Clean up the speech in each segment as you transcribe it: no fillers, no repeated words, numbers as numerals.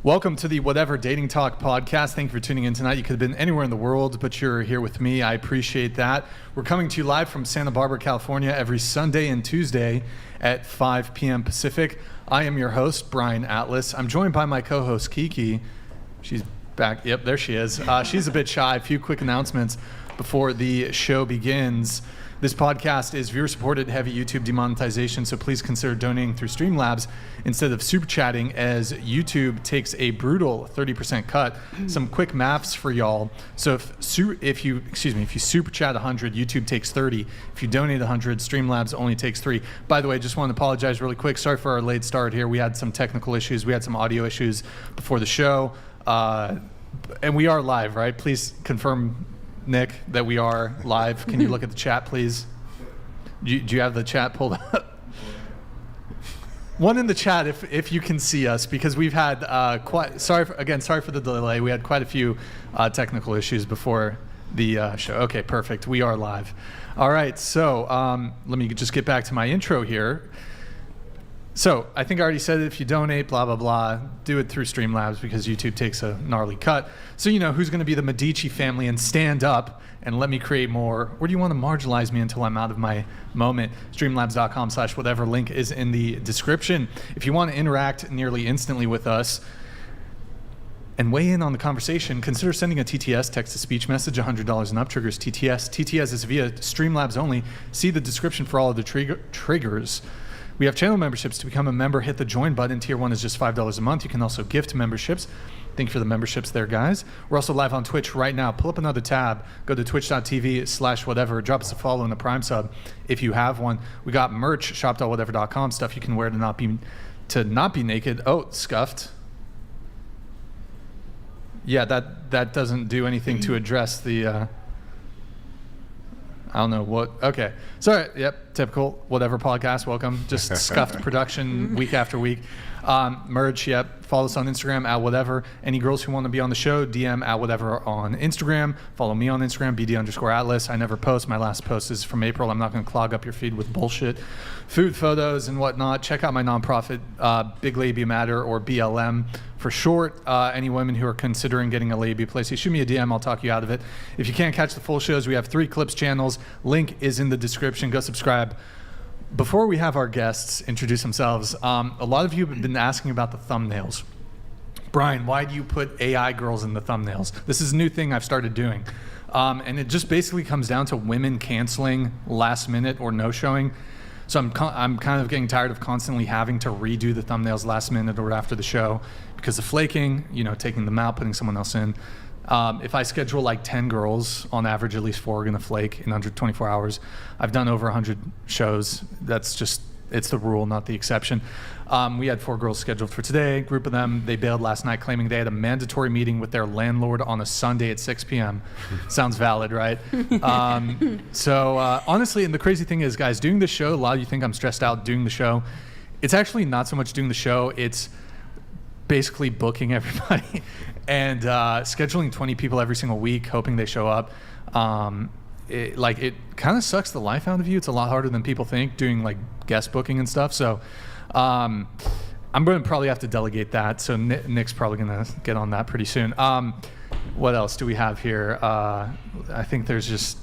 Welcome to the Whatever Dating Talk podcast. Thank you for tuning in tonight. You could have been anywhere in the world, but you're here with me. I appreciate that. We're coming to you live from Santa Barbara, California, every Sunday and Tuesday at 5 p.m. Pacific. I am your host, Brian Atlas. I'm joined by my co-host, Kiki. She's back. Yep, there she is. She's a bit shy. A few quick announcements before the show begins. This podcast is viewer-supported, heavy YouTube demonetization, so please consider donating through Streamlabs instead of super chatting, as YouTube takes a brutal 30% cut. Some quick maths for y'all. So if you super chat 100, YouTube takes 30. If you donate 100, Streamlabs only takes 3. By the way, just want to apologize really quick. Sorry for our late start here. We had some technical issues. We had some audio issues before the show, and we are live, right? Please confirm, Nick, that we are live. Can you look at the chat, please? Do you have the chat pulled up? One in the chat if you can see us, because we've had sorry for the delay. We had quite a few technical issues before the show. Okay, perfect. We are live. All right, so let me just get back to my intro here. So I think I already said it. If you donate, blah, blah, blah, do it through Streamlabs because YouTube takes a gnarly cut. So you know who's going to be the Medici family and stand up and let me create more. Or do you want to marginalize me until I'm out of my moment? Streamlabs.com/whatever. Link is in the description. If you want to interact nearly instantly with us and weigh in on the conversation, consider sending a TTS, text-to-speech message. $100 and up triggers TTS. TTS is via Streamlabs only. See the description for all of the triggers. We have channel memberships. To become a member, hit the join button. Tier 1 is just $5 a month. You can also gift memberships. Thank you for the memberships there, guys. We're also live on Twitch right now. Pull up another tab. Go to twitch.tv/whatever. Drop us a follow and a Prime sub if you have one. We got merch, shop.whatever.com, stuff you can wear to not be naked. Oh, scuffed. Yeah, that doesn't do anything to address the... I don't know what. Okay. Sorry. Yep. Typical whatever podcast. Welcome. Just scuffed production week after week. Merge. Yep. Follow us on Instagram at whatever. Any girls who want to be on the show, DM at whatever on Instagram. Follow me on Instagram, BD_Atlas. I never post. My last post is from April. I'm not going to clog up your feed with bullshit, food photos and whatnot. Check out my nonprofit, Big Labia Matter, or BLM for short. Any women who are considering getting a labia placed, shoot me a DM. I'll talk you out of it. If you can't catch the full shows, we have 3 clips channels. Link is in the description. Go subscribe. Before we have our guests introduce themselves, a lot of you have been asking about the thumbnails. Brian, why do you put AI girls in the thumbnails? This is a new thing I've started doing. And it just basically comes down to women canceling last minute or no showing. So I'm kind of getting tired of constantly having to redo the thumbnails last minute or after the show because of flaking, taking them out, putting someone else in. If I schedule like 10 girls, on average, at least 4 are going to flake in under 24 hours. I've done over 100 shows. It's the rule, not the exception. We had 4 girls scheduled for today. A group of them, they bailed last night claiming they had a mandatory meeting with their landlord on a Sunday at 6 p.m. Sounds valid, right? So honestly, and the crazy thing is, guys, doing this show, a lot of you think I'm stressed out doing the show. It's actually not so much doing the show. It's basically booking everybody and scheduling 20 people every single week, hoping they show up. It kind of sucks the life out of you. It's a lot harder than people think, doing like guest booking and stuff. So I'm going to probably have to delegate that. So Nick's probably going to get on that pretty soon. What else do we have here? I think there's just...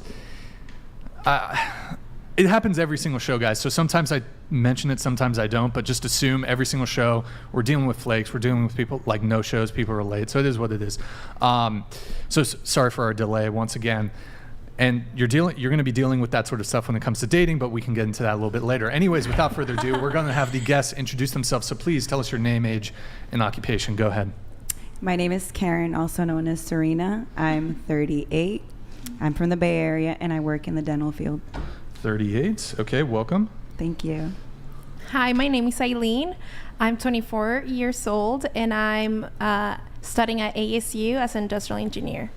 it happens every single show, guys. So sometimes I mention it, sometimes I don't, but just assume every single show we're dealing with flakes, we're dealing with people like no shows, people are late. So it is what it is. So sorry for our delay once again. And you're going to be dealing with that sort of stuff when it comes to dating, but we can get into that a little bit later. Anyways, without further ado, we're going to have the guests introduce themselves. So please tell us your name, age, and occupation. Go ahead. My name is Karen, also known as Serena. I'm 38. I'm from the Bay Area, and I work in the dental field. 38. Okay, welcome. Thank you. Hi, my name is Eileen. I'm 24 years old, and I'm studying at ASU as an industrial engineer.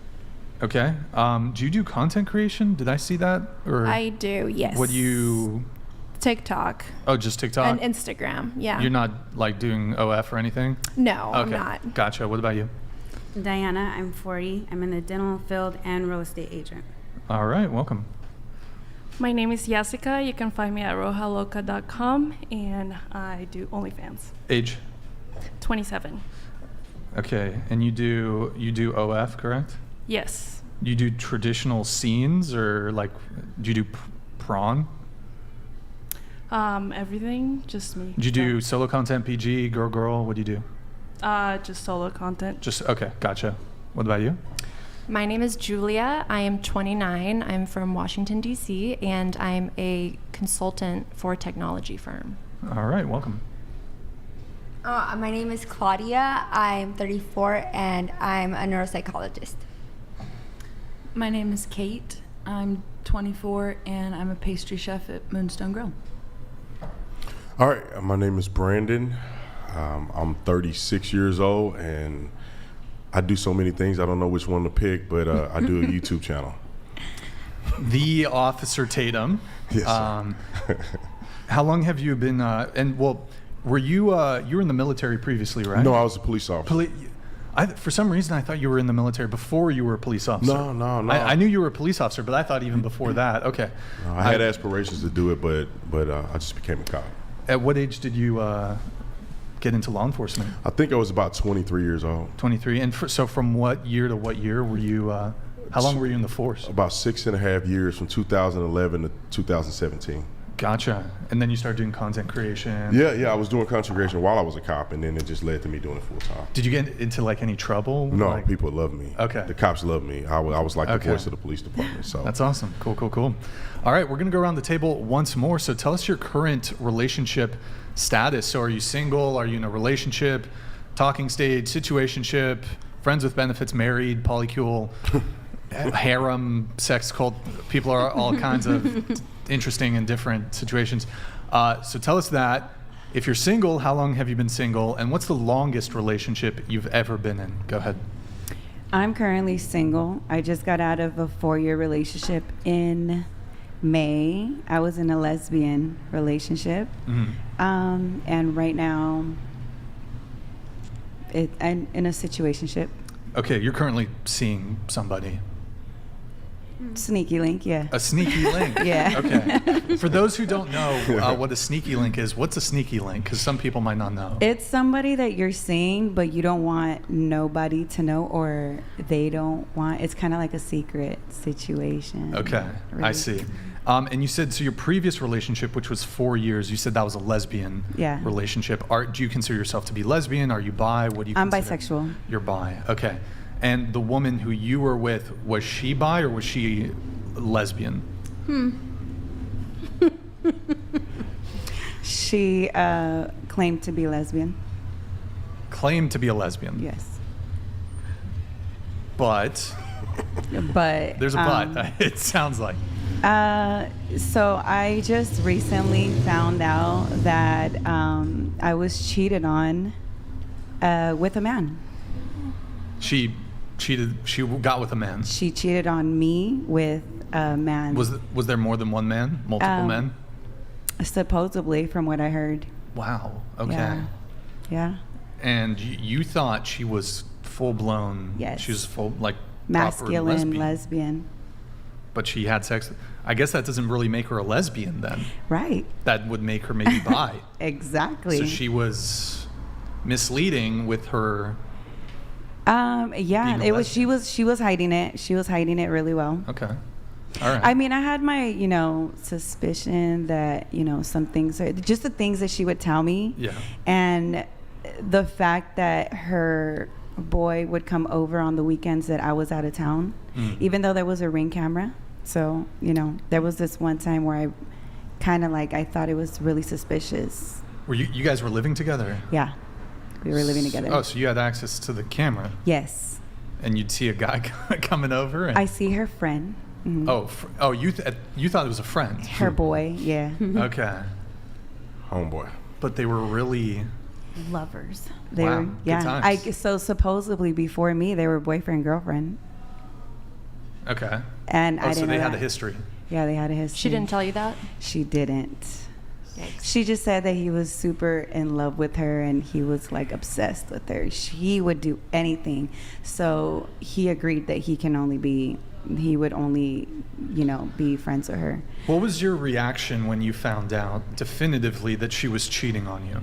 Okay. Do you do content creation? Did I see that? Or I do, yes. What do you... TikTok. Oh, just TikTok? And Instagram, yeah. You're not like doing OF or anything? No, okay. I'm not. Gotcha. What about you? Diana, I'm 40. I'm in the dental field and real estate agent. All right, welcome. My name is Jessica. You can find me at rojaloca.com, and I do OnlyFans. Age? 27. Okay, and you do OF, correct? Yes. You do traditional scenes, or like, do you do prawn? Everything, just me. Do you do solo content, PG, girl? What do you do? Just solo content. Just, okay, gotcha. What about you? My name is Julia. I am 29. I'm from Washington, D.C., and I'm a consultant for a technology firm. All right, welcome. My name is Claudia. I'm 34 and I'm a neuropsychologist. My name is Kate. I'm 24 and I'm a pastry chef at Moonstone Grill. All right, my name is Brandon. I'm 36 years old and I do so many things. I don't know which one to pick, but I do a YouTube channel. The Officer Tatum. Yes, sir. How long have you been? Were you were in the military previously, right? No, I was a police officer. For some reason, I thought you were in the military before you were a police officer. No. I knew you were a police officer, but I thought even before that. Okay. No, I had aspirations to do it, but I just became a cop. At what age did you get into law enforcement? I think I was about 23 years old. 23. And so from what year to what year were you? How long were you in the force? About 6.5 years, from 2011 to 2017. Gotcha. And then you started doing content creation. Yeah. I was doing content creation while I was a cop, and then it just led to me doing it full time. Did you get into like any trouble? No, people love me. Okay. The cops love me. I was like the voice of the police department. So that's awesome. Cool. All right, we're gonna go around the table once more. So tell us your current relationship status. So are you single? Are you in a relationship? Talking stage, situationship, friends with benefits, married, polycule, harem, sex cult. People are all kinds of interesting and different situations. So tell us that. If you're single, how long have you been single? And what's the longest relationship you've ever been in? Go ahead. I'm currently single. I just got out of a 4-year relationship in May. I was in a lesbian relationship. Mm-hmm. And right now, I'm in a situationship. Okay, you're currently seeing somebody. Sneaky link, yeah. A sneaky link. Yeah. Okay. For those who don't know what a sneaky link is, what's a sneaky link? Because some people might not know. It's somebody that you're seeing, but you don't want nobody to know, or they don't want. It's kind of like a secret situation. Okay, really. I see. And you said, so your previous relationship, which was 4 years, you said that was a lesbian relationship. Do you consider yourself to be lesbian? Are you bi? What do you consider? I'm bisexual. You're bi. Okay. And the woman who you were with, was she bi or was she lesbian? She claimed to be lesbian. Claimed to be a lesbian? Yes. But there's a but, it sounds like. So I just recently found out that I was cheated on with a man. She got with a man. She cheated on me with a man. Was there more than one man? Multiple men? Supposedly, from what I heard. Wow. Okay. Yeah. And you thought she was full blown. Yes. She was full, like, masculine lesbian. But she had sex. I guess that doesn't really make her a lesbian then. Right. That would make her maybe bi. Exactly. So she was misleading with her. Yeah, it was. She was hiding it. She was hiding it really well. Okay. All right. I mean, I had my, suspicion that, some things are just the things that she would tell me. Yeah. And the fact that her boy would come over on the weekends that I was out of town, even though there was a Ring camera. So, there was this one time where I kind of I thought it was really suspicious. Were you guys were living together? Yeah. We were living together. Oh, so you had access to the camera? Yes. And you'd see a guy coming over? And I see her friend. Mm-hmm. You thought it was a friend? Her boy, yeah. Okay. Homeboy. But they were really lovers. Wow. Were, yeah. Good times. So supposedly before me, they were boyfriend girlfriend. Okay. And I didn't so they know had that. a history. Yeah, they had a history. She didn't tell you that? She didn't. Yikes. She just said that he was super in love with her and he was obsessed with her. He would do anything. So he agreed that he would only, be friends with her. What was your reaction when you found out definitively that she was cheating on you?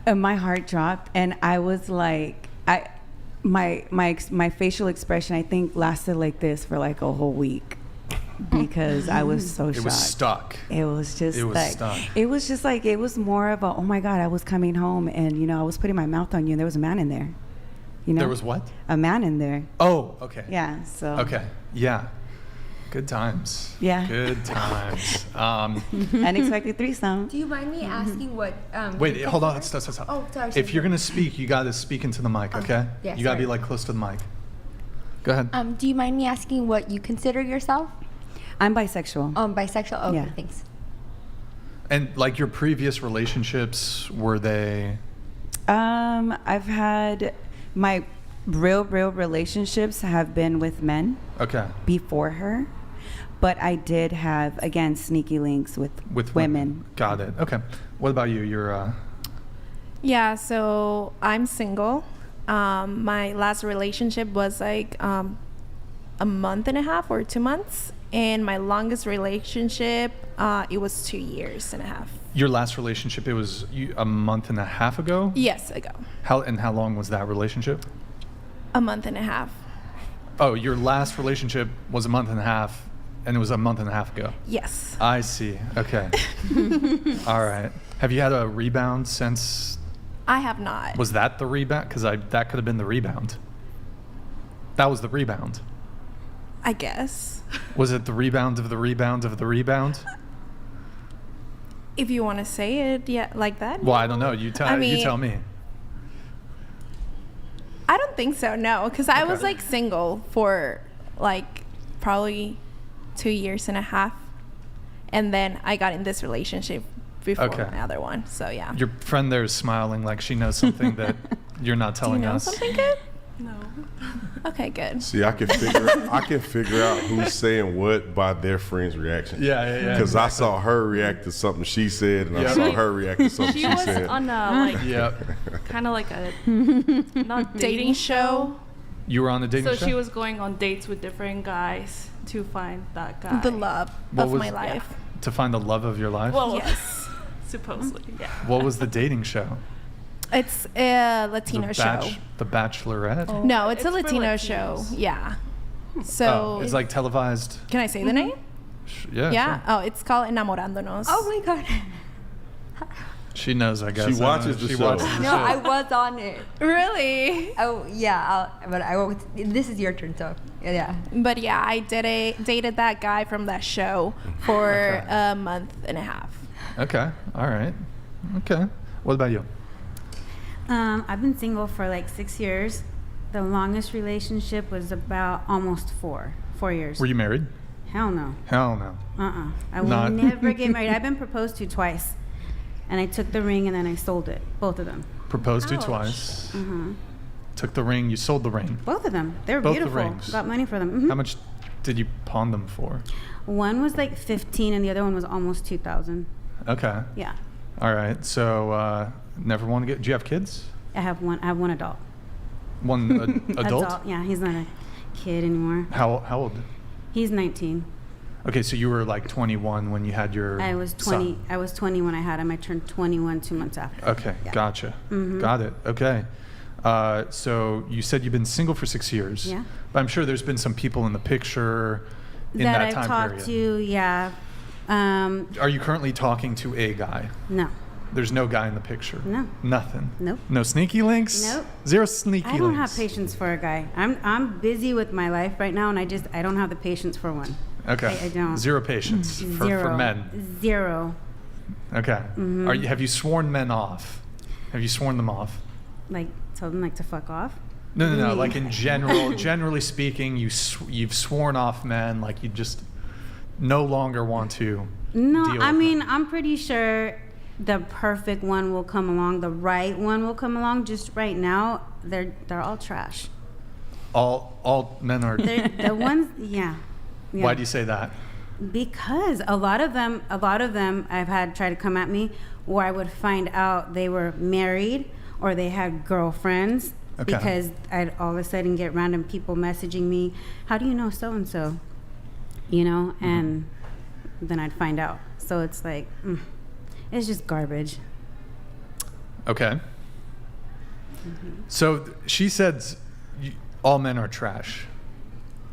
And my heart dropped, and I was like, my facial expression, I think, lasted like this for like a whole week because I was so shocked. It was stuck. It was just It was like, stuck. it was just like, it was more of a, oh my God, I was coming home and, you know, I was putting my mouth on you and there was a man in there. You know? There was what? A man in there. Oh, okay. Yeah, so. Okay. Yeah. Good times. Yeah. Good times. Unexpected threesome. Do you mind me asking what? Wait, hold on. Stop. Oh, sorry. If you're going to speak, you got to speak into the mic, okay? yeah, you got to be sorry. like close to the mic. Go ahead. Do you mind me asking what you consider yourself? I'm bisexual. Bisexual. Okay, Yeah. thanks. And like your previous relationships, were they? I've had my real relationships have been with men Okay. before her, but I did have, again, sneaky links with women. Got it. Okay. What about you? You're Yeah, so I'm single. My last relationship was like a month and a half or 2 months. And my longest relationship, it was 2 years and a half. your last relationship. It was a month and a half ago. Yes, ago. How long was that relationship? A month and a half. Oh, your last relationship was a month and a half, and it was a month and a half ago. Yes. I see. Okay. All right. Have you had a rebound since? I have not. Was that the rebound? Because that could have been the rebound. That was the rebound. I guess. Was it the rebound of the rebound of the rebound? If you want to say it, yeah, like that. Well, I don't know. You tell me. I don't think so. No, because I was Okay. like single for like probably 2 years and a half, and then I got in this relationship before Okay. my other one. So yeah. Your friend there is smiling like she knows something that you're not Do you telling know us. something good? No. Okay, good. See, I can figure out who's saying what by their friend's reaction. Yeah. Because I saw her react to something she said, and I Yeah. saw her react to something She she was said. on a like Yep. kind of like a not dating show. You were on a dating So show? she was going on dates with different guys to find that guy. The love What of was- my life. To find the love of your life? Well, Yes. supposedly, yeah. What was the dating show? It's a Latino show. The Bachelorette? No, it's a It's for Latino show. Latinos. Yeah. Oh, So it's like televised. can I say the name? Yeah. Yeah. Sure. Oh, it's called Enamorándonos. Oh my god. She knows, I guess. She watches the She show. watches the No, show. I was on it. Really? Oh yeah, but I won't. This is your turn, so yeah. But yeah, I dated that guy from that show for Okay. a month and a half. Okay. All right. Okay. What about you? I've been single for like 6 years. The longest relationship was about almost 4 years. Were you married? Hell no. Hell no. I will Not- never get married. I've been proposed to twice, and I took the ring and then I sold it. Both of them. Proposed to Ouch. twice. Hmm. Took the ring. You sold the ring. Both of them. They were Both the beautiful. rings. Got money for them. Mhm. How much did you pawn them for? One was like 15, and the other one was almost 2,000. Okay. Yeah. All right. So never want to get. Do you have kids? I have one adult. One adult? Yeah, he's not a kid anymore. How old? He's 19. Okay, so you were like 21 when you had your. I was 20. son. I was 20 when I had him. I turned 21 2 months after. Okay, Yeah. gotcha. Mhm. Got it. Okay. So you said you've been single for 6 years. Yeah. But I'm sure there's been some people in the picture in that I've time talked period. to, yeah. Are you currently talking to a guy? No. There's no guy in the picture. No. Nothing. Nope. No sneaky links. Nope. Zero sneaky I don't have links. patience for a guy. I'm busy with my life right now, and I don't have the patience for one. Okay. I don't. Zero patience for Zero. men. Zero. Okay. Mhm. Have you sworn men off? Have you sworn them off? Like told them like to fuck off. No. Mm. Like in general, generally speaking, you've sworn off men. Like you just no longer want to. No, deal I with mean them. I'm pretty sure the perfect one will come along. The right one will come along. Just right now, they're all trash. all men are. They're the ones. Yeah. Why do you say that? Because a lot of them I've had try to come at me where I would find out they were married or they had girlfriends. Okay. Because I'd all of a sudden get random people messaging me, how do you know so and so? You know, and then I'd find out. So it's like, it's just garbage. Okay. So she said all men are trash.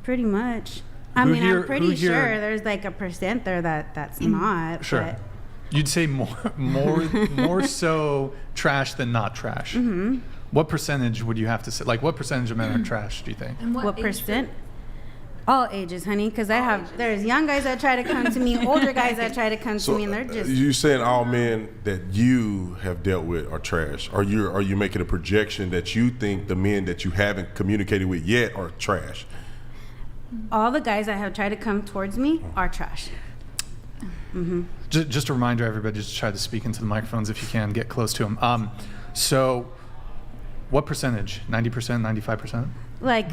Pretty much. I mean, I'm pretty sure there's like a percent there that's not. Sure. But You'd say more so trash than not trash. Mm-hmm. What percentage would you have to say? Like, what percentage of men are trash, do you think? And what percent? All ages, honey, because there's young guys that try to come to me, older guys that try to come to me, and they're just. You saying all men that you have dealt with are trash? Are you making a projection that you think the men that you haven't communicated with yet are trash? All the guys that have tried to come towards me are trash. Mm-hmm. Just a reminder, everybody, just try to speak into the microphones if you can, get close to them. So, what percentage? 90%, 95%? Like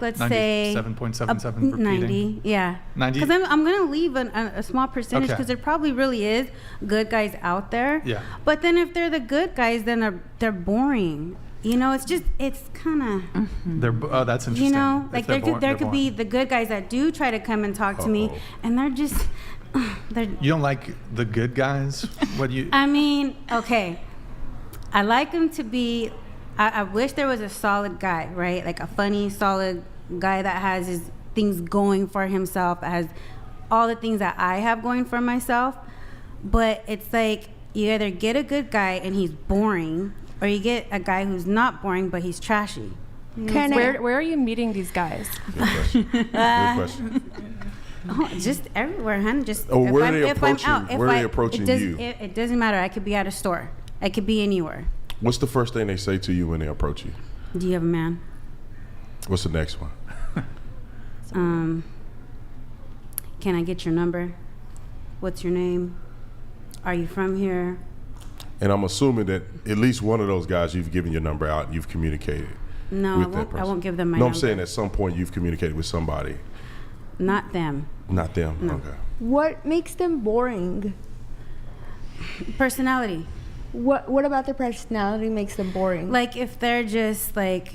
let's say 97.77 repeating. 90, yeah. 90. Because I'm gonna leave a small percentage because there probably really is good guys out there. Yeah. But then if they're the good guys, then they're boring. You know, it's kind of. That's interesting. You know, If like they're there could be the good guys that do try to come and talk to me, and they're just. You don't like the good guys? What do you? I mean, okay. I like them to be. I wish there was a solid guy, right? Like a funny, solid guy that has his things going for himself, that has all the things that I have going for myself. But it's like you either get a good guy and he's boring, or you get a guy who's not boring but he's trashy. You know, Where are you meeting these guys? Good question. Oh, just everywhere, hun. Just where are they approaching? Where are they approaching you? It doesn't matter. I could be at a store. I could be anywhere. What's the first thing they say to you when they approach you? Do you have a man? What's the next one? Can I get your number? What's your name? Are you from here? And I'm assuming that at least one of those guys you've given your number out and you've communicated. No, with that person. I won't give them my number. number. I'm saying at some point you've communicated with somebody. Not them. Not them. No. Okay. What makes them boring? Personality. What about their personality makes them boring? Like if they're just like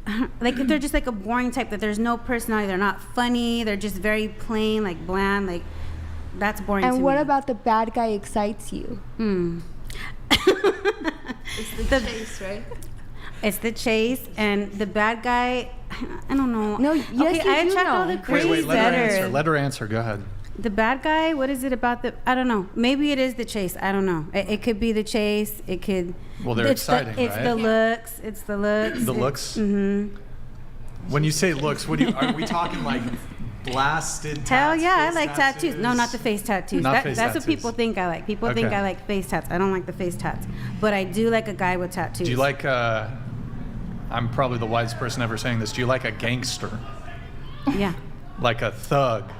if they're just like a boring type, that there's no personality, they're not funny, they're just very plain, like bland, like that's boring to me. And what about the bad guy excites you? It's the chase, right? It's the chase, and the bad guy, I don't know. No, yes, okay, I you do attract all know. the crazy Wait, better. let her answer. Go ahead. The bad guy, what is it about I don't know. Maybe it is the chase. I don't know. It could be the chase. It could. Well, they're exciting, It's right? the looks. It's the looks. The looks? Mm-hmm. When you say looks, are we talking like blasted tats? Hell yeah, I face like tattoos. No, not the face tattoos. Not face that's tattoos. what people think I like. People think Okay. I like face tats. I don't like the face tats. But I do like a guy with tattoos. Do you like, I'm probably the wisest person ever saying this, do you like a gangster? Yeah. Like a thug?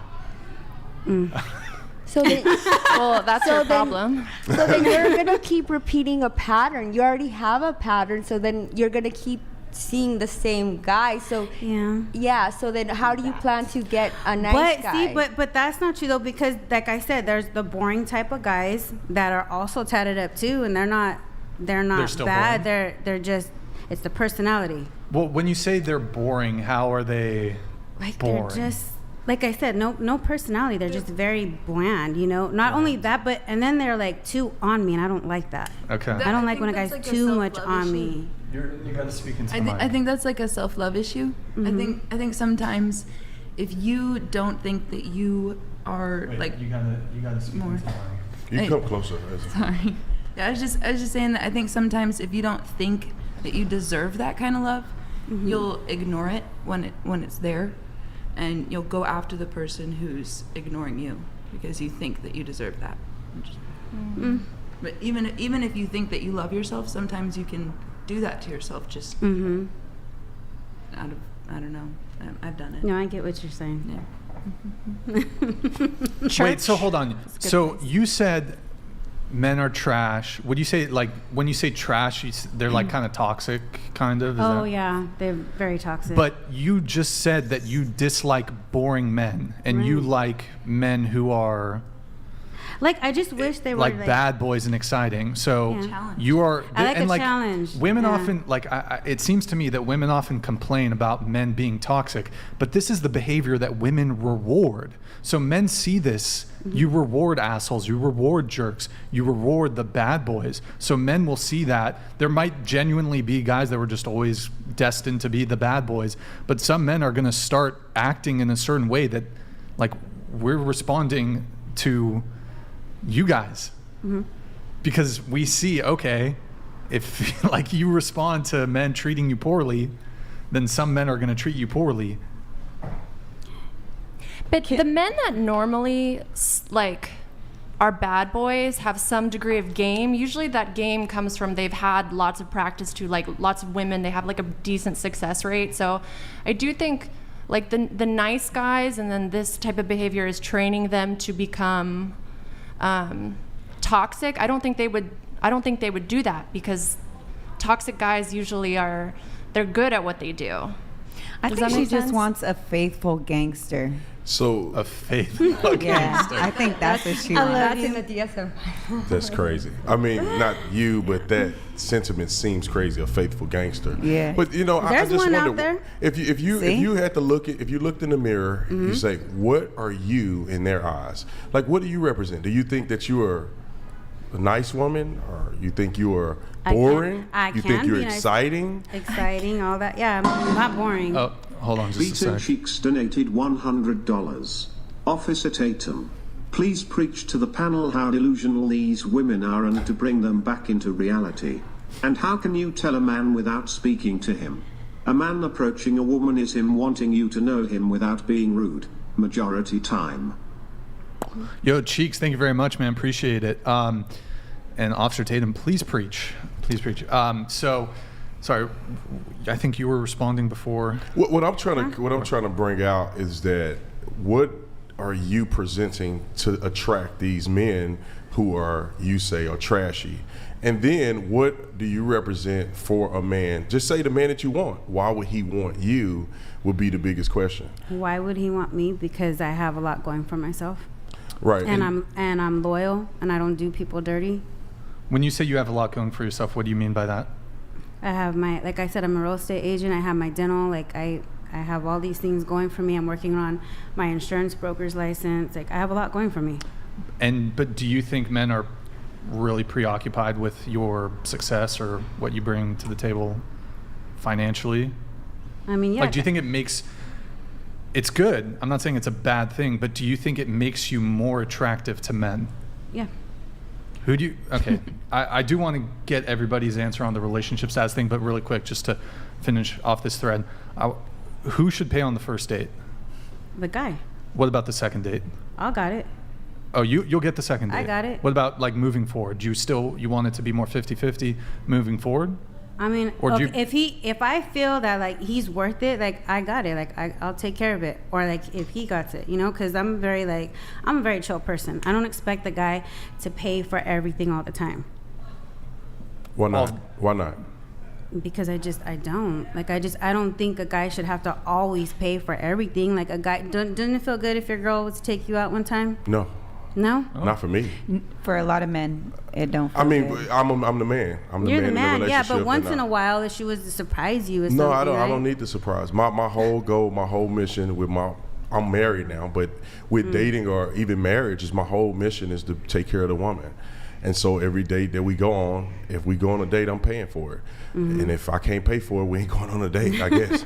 So then, Well, that's your problem. so then you're gonna keep repeating a pattern. You already have a pattern, so then you're gonna keep seeing the same guy. So Yeah. so then how do you plan to get a nice guy? But that's not true though, because like I said, there's the boring type of guys that are also tatted up too, and they're not still bad. boring? They're just, it's the personality. Well, when you say they're boring, how are they boring? They're just, like I said, no personality. They're just very bland, you know. Not only that, but and then they're like too on me, and I don't like that. Okay. I don't like when a that's guy's like a too much self-love on issue. me. You got to speak into the mic. I think that's like a self-love issue. Mm-hmm. I think sometimes if you don't think that you are Wait, like you gotta speak more. into the mic. You Hey. come closer. sorry. Yeah, I was just saying that I think sometimes if you don't think that you deserve that kind of love, you'll ignore it when it's there, and you'll go after the person who's ignoring you because you think that you deserve that. But even if you think that you love yourself, sometimes you can do that to yourself just Mm-hmm. out of, I don't know. I've done it. No, I get what you're saying. Yeah. Wait, so hold on. So you said men are trash. Would you say, like, when you say trash, they're like kind of toxic, kind of? Is Oh that- yeah, they're very toxic. But you just said that you dislike boring men and you Right. like men who are Like, I just wish they were like bad boys and exciting. So Yeah. Challenge. you are, I like and a challenge. women Yeah. often it seems to me that women often complain about men being toxic, but this is the behavior that women reward. So men see this. You reward assholes, you reward jerks, you reward the bad boys. So men will see that. There might genuinely be guys that were just always destined to be the bad boys, but some men are going to start acting in a certain way that, like, we're responding to you guys. Because we see, okay, if like you respond to men treating you poorly, then some men are going to treat you poorly. But the men that normally like are bad boys have some degree of game. Usually that game comes from they've had lots of practice to like lots of women. They have like a decent success rate. So I do think like the nice guys and then this type of behavior is training them to become toxic. I don't think they would do that because toxic guys usually they're good at what they do. I Does think that she make just sense? wants a faithful gangster. So A faithful Yeah, gangster. I think that's what she I wants. love in the DSM. that's crazy. I mean, not you, but that sentiment seems crazy. A faithful gangster. Yeah. But you know, I There's just one wonder out there. if See? you had to if you looked in the mirror, you say, what are you in their eyes? Like, what do you represent? Do you think that you are a nice woman, or you think you are boring? I You can think you're be nice. exciting? Exciting, all that. Yeah, I'm not boring. Oh, hold on just a Beaten sec. Cheeks donated $100. Officer Tatum, please preach to the panel how delusional these women are and to bring them back into reality. And how can you tell a man without speaking to him? A man approaching a woman is him wanting you to know him without being rude, majority time. Yo, Cheeks, thank you very much, man. Appreciate it. And Officer Tatum, please preach. Please preach. So, sorry, I think you were responding before. What I'm trying to bring out is that what are you presenting to attract these men who are, you say, are trashy? And then what do you represent for a man? Just say the man that you want. Why would he want you would be the biggest question. Why would he want me? Because I have a lot going for myself. Right. And I'm loyal and I don't do people dirty. When you say you have a lot going for yourself, what do you mean by that? I have like I said, I'm a real estate agent. I have my dental. Like I have all these things going for me. I'm working on my insurance broker's license. Like I have a lot going for me. But do you think men are really preoccupied with your success or what you bring to the table financially? I mean, yeah. Like, do you think it's good? I'm not saying it's a bad thing, but do you think it makes you more attractive to men? Yeah. Who do you, okay, I do want to get everybody's answer on the relationship status thing, but really quick, just to finish off this thread. Who should pay on the first date? The guy. What about the second date? I got it. Oh, you'll get the second date. I got it. What about like moving forward? Do you want it to be more 50-50 moving forward? I mean, Or do if I feel that like he's worth it, like I got it, like I'll take care of it. Or like if he got it, because I'm a very chill person. I don't expect the guy to pay for everything all the time. Why not? Why not? Because I don't think a guy should have to always pay for everything. Like a guy, doesn't it feel good if your girl was to take you out one time? No. No? Not for me. For a lot of men, it don't feel I mean, good. I'm the man. I'm the You're man the in man, the yeah. relationship. But once and in a while, if she was to surprise you or No, something, I don't. I right? don't need the surprise. My whole goal, my whole mission I'm married now, but with dating or even marriage, is my whole mission is to take care of the woman. And so every date that we go on, if we go on a date, I'm paying for it. And if I can't pay for it, we ain't going on a date, I guess.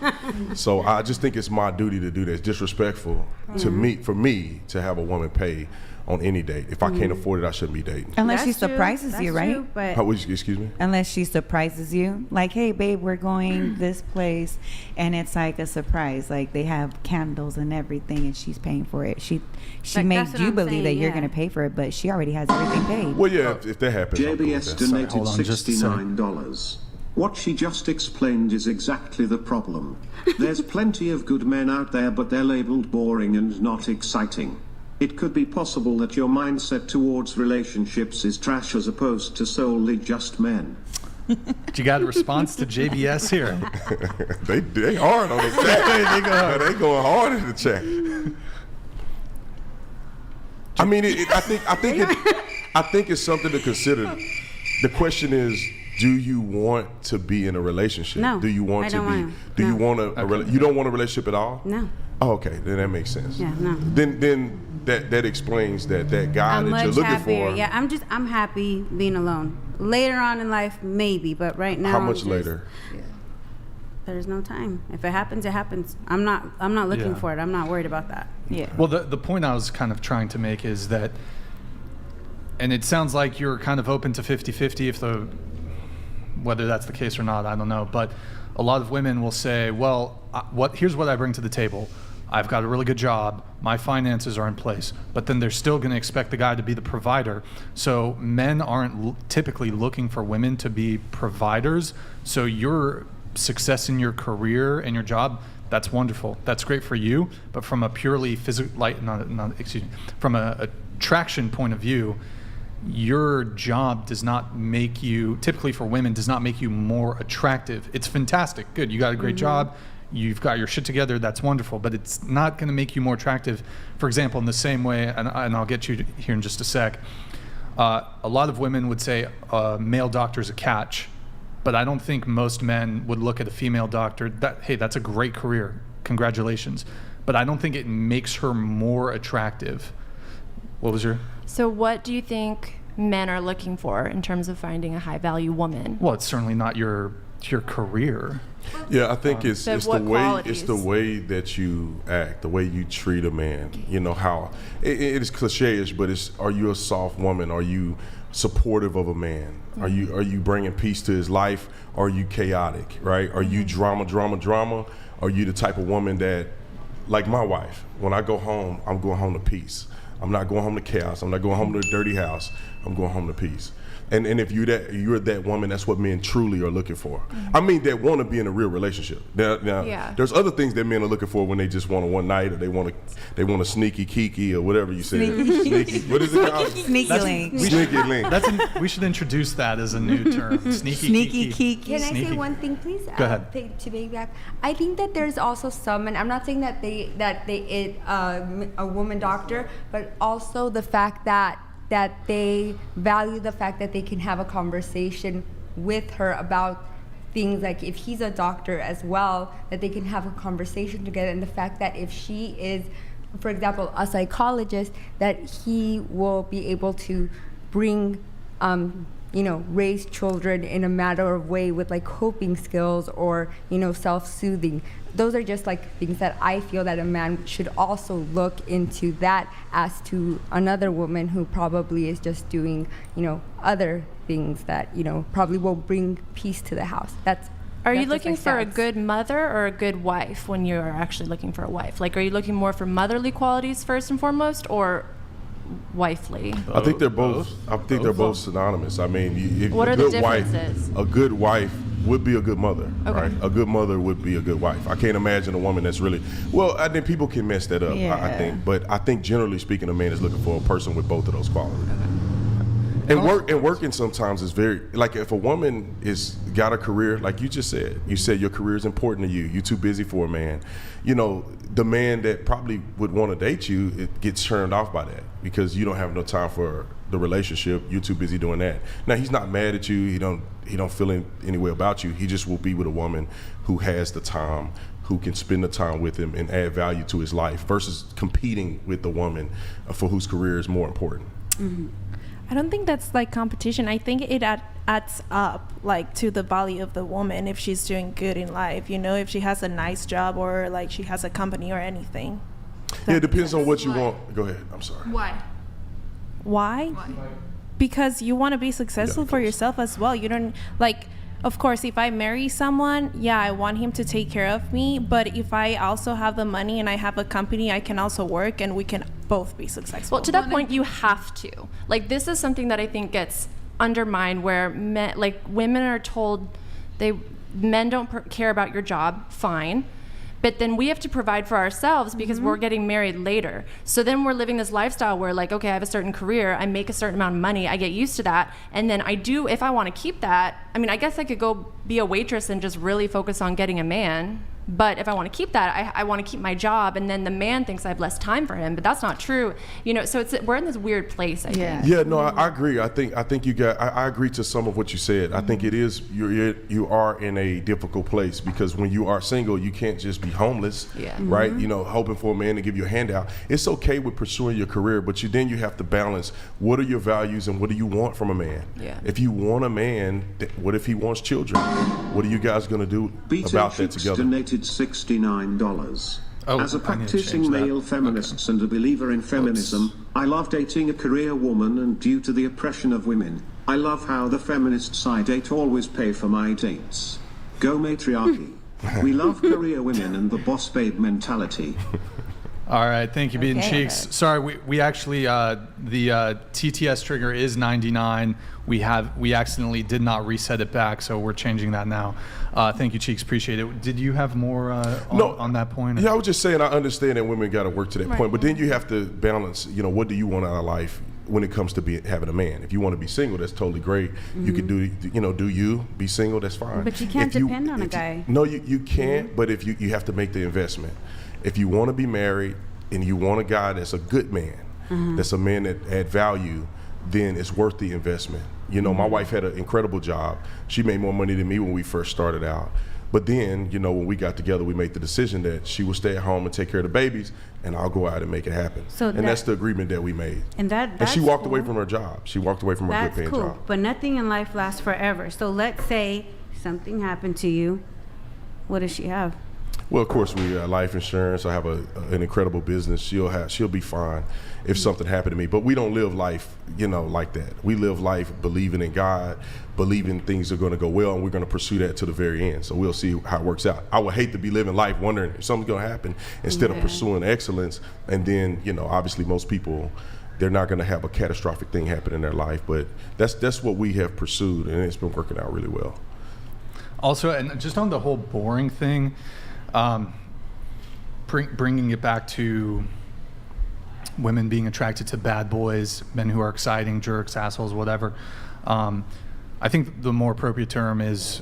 So I just think it's my duty to do that. It's disrespectful for me to have a woman pay on any date. If I can't afford it, I shouldn't be dating. Unless she That's true. surprises That's you, right? true, but How would you, excuse me? Unless she surprises you, like, hey babe, we're going this place, and it's like a surprise, like they have candles and everything and she's paying for it. She Like, made that's what you I'm believe saying, that you're yeah. going to pay for it, but she already has everything paid. Well, yeah, if that happens, I'm cool with JBS that. donated Hold on just a second. $69. What she just explained is exactly the problem. There's plenty of good men out there, but they're labeled boring and not exciting. It could be possible that your mindset towards relationships is trash as opposed to solely just men. You got a response to JBS here. They hard on the chat. They going hard in the chat. I mean, I think it's something to consider. The question is, do you want to be in a relationship? No, Do you want I to don't be? want to. Do you No. want you don't want a relationship at all? No. Oh, okay, then that makes sense. Yeah, no. Then that explains that guy I'm that much you're looking happier. for. Yeah, I'm happy being alone. Later on in life, maybe, but right now. How much later? There's no time. If it happens, it happens. I'm not looking Yeah. for it. I'm not worried about that. Yeah. Well, the point I was kind of trying to make is that, and it sounds like you're kind of open to 50-50 whether that's the case or not, I don't know. But a lot of women will say, well, here's what I bring to the table. I've got a really good job. My finances are in place. But then they're still going to expect the guy to be the provider. So men aren't typically looking for women to be providers. So your success in your career and your job, that's wonderful. That's great for you. But from a purely from a attraction point of view, your job does not make you, typically for women, does not make you more attractive. It's fantastic. Good. You got a great job. You've got your shit together. That's wonderful. But it's not going to make you more attractive. For example, in the same way, and I'll get you here in just a sec, a lot of women would say a male doctor is a catch. But I don't think most men would look at a female doctor, hey, that's a great career. Congratulations. But I don't think it makes her more attractive. What was your... So what do you think men are looking for in terms of finding a high value woman? Well, it's certainly not your career. Yeah, I think it's the qualities? way that you act, the way you treat a man. You know how it is cliche-ish, but are you a soft woman? Are you supportive of a man? Are you bringing peace to his life? Are you chaotic? Right? Are you drama? Are you the type of woman that, like my wife, when I go home, I'm going home to peace. I'm not going home to chaos. I'm not going home to a dirty house. I'm going home to peace. And if you're that woman, that's what men truly are looking for. I mean, that want to be in a real relationship. Now, there's other things that men are looking for when they just want a one night, or they want a sneaky kiki or whatever you said. Sneaky. What is it called? Sneaky link. Sneaky link. We should introduce that as a new term. Sneaky kiki. Can I say Sneaky. one thing, please? Go ahead. To piggyback, I think that there's also some, and I'm not saying that they a woman doctor, but also the fact that they value the fact that they can have a conversation with her about things, like if he's a doctor as well, that they can have a conversation together, and the fact that if she is, for example, a psychologist, that he will be able to bring raise children in a matter of way with like coping skills or self-soothing. Those are just like things that I feel that a man should also look into, that as to another woman who probably is just doing other things that probably will bring peace to the house. Are you looking for a good mother or a good wife when you're actually looking for a wife? Like, are you looking more for motherly qualities first and foremost, or wifely? I think they're both. I think they're both synonymous. I mean, What are the differences? A good wife would be a good mother, Okay. right? A good mother would be a good wife. I can't imagine a woman that's really, well, I think people can mess that up, I think. But I think generally speaking, a man is looking for a person with both of those qualities. And working sometimes is very, like if a woman got a career, like you said your career is important to you. You're too busy for a man. The man that probably would want to date you, it gets turned off by that because you don't have no time for the relationship. You're too busy doing that. Now he's not mad at you. He don't feel any way about you. He just will be with a woman who has the time, who can spend the time with him and add value to his life versus competing with the woman for whose career is more important. Mm-hmm. I don't think that's like competition. I think it adds up like to the value of the woman if she's doing good in life, if she has a nice job or like she has a company or anything. Yeah, it depends on what you want. Go ahead. I'm sorry. Why? Because you want to be successful for yourself as well. You don't like, of course, if I marry someone, I want him to take care of me. But if I also have the money and I have a company, I can also work and we can both be successful. Well, to that point, you have to. Like, this is something that I think gets undermined, where women are told men don't care about your job, fine. But then we have to provide for ourselves because we're getting married later. So then we're living this lifestyle where okay, I have a certain career, I make a certain amount of money, I get used to that. And then if I want to keep that, I mean, I guess I could go be a waitress and just really focus on getting a man. But if I want to keep that, I want to keep my job, and then the man thinks I have less time for him, but that's not true. So we're in this weird place, I think. Yeah, no, I agree. I think I agree to some of what you said. I think it is, you are in a difficult place, because when you are single, you can't just be homeless, right? Hoping for a man to give you a handout. It's okay with pursuing your career, but then you have to balance, what are your values and what do you want from a man? Yeah. If you want a man, what if he wants children? What are you guys going to do about that together? $69. Oh, As a I need to practicing change that. male feminist and a believer in feminism, I love dating a career woman, and due to the oppression of women, I love how the feminists I date always pay for my dates. Go matriarchy. We love career women and the boss babe mentality. All right, thank you, Beaten Cheeks. Sorry, we actually, the TTS trigger is 99. We accidentally did not reset it back, so we're changing that now. Thank you, Cheeks, appreciate it. Did you have more on that point? Yeah, I was just saying, I understand that women got to work to that point, but then you have to balance, what do you want out of life when it comes to having a man? If you want to be single, that's totally great. You can be single, that's fine. But you can't depend on a guy. No, you can't, but if you have to make the investment. If you want to be married and you want a guy that's a good man, that's a man that add value, then it's worth the investment. My wife had an incredible job. She made more money than me when we first started out. But then, when we got together, we made the decision that she would stay at home and take care of the babies, and I'll go out and make it happen. And that's the agreement that we made. And she walked away from her job. She walked away from her good paying job. But nothing in life lasts forever. So let's say something happened to you. What does she have? Well, of course, we life insurance. I have an incredible business. She'll be fine if something happened to me. But we don't live life, like that. We live life believing in God, believing things are going to go well, and we're going to pursue that to the very end. So we'll see how it works out. I would hate to be living life wondering if something's going to happen instead of pursuing excellence. And then, obviously most people, they're not going to have a catastrophic thing happen in their life. But that's what we have pursued, and it's been working out really well. Also, and just on the whole boring thing, bringing it back to women being attracted to bad boys, men who are exciting, jerks, assholes, whatever. I think the more appropriate term is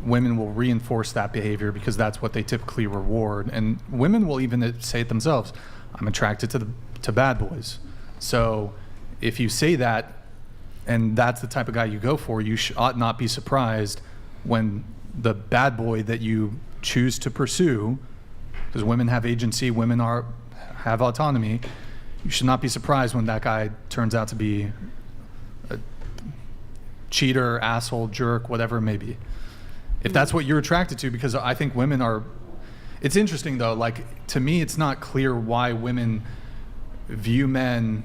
women will reinforce that behavior because that's what they typically reward. And women will even say it themselves, I'm attracted to bad boys. So if you say that and that's the type of guy you go for, you ought not be surprised when the bad boy that you choose to pursue, because women have agency, women have autonomy, you should not be surprised when that guy turns out to be a cheater, asshole, jerk, whatever it may be. If that's what you're attracted to, because I think women are, it's interesting though, like to me it's not clear why women view men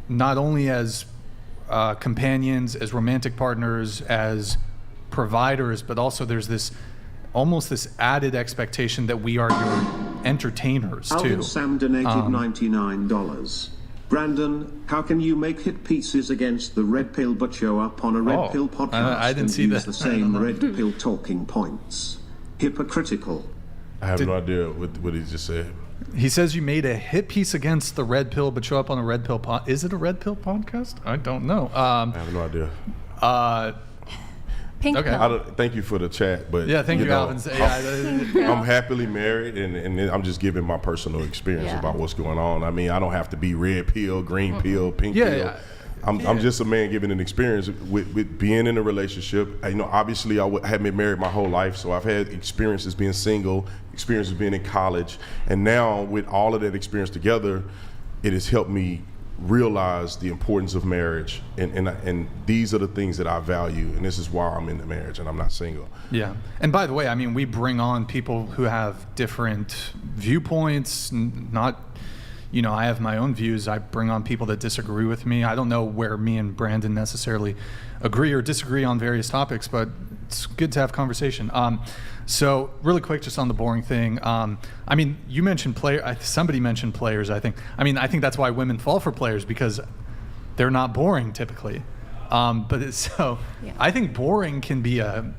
not only as companions, as romantic partners, as providers, but also there's this added expectation that we are your entertainers too. Alvin Sam donated $99. Brandon, how can you make hit pieces against the red pill but show up on a red pill podcast I didn't see use that. the same red pill talking points? Hypocritical. I have no idea what he just said. He says you made a hit piece against the red pill but show up on a red pill Is it a red pill podcast? I don't know. I have no idea. Pink pill. Thank you for the chat, but yeah, thank you, Alvin. I'm happily married, and I'm just giving my personal experience about what's going on. I mean, I don't have to be red pill, green pill, pink pill. Yeah. I'm just a man giving an experience with being in a relationship. Obviously, I haven't been married my whole life, so I've had experiences being single, experiences being in college, and now with all of that experience together, it has helped me realize the importance of marriage, and these are the things that I value, and this is why I'm in the marriage and I'm not single. Yeah, and by the way, I mean, we bring on people who have different viewpoints, I have my own views. I bring on people that disagree with me. I don't know where me and Brandon necessarily agree or disagree on various topics, but it's good to have conversation. So really quick, just on the boring thing. I mean, you mentioned somebody mentioned players, I think. I mean, I think that's why women fall for players, because they're not boring typically. I think boring can be a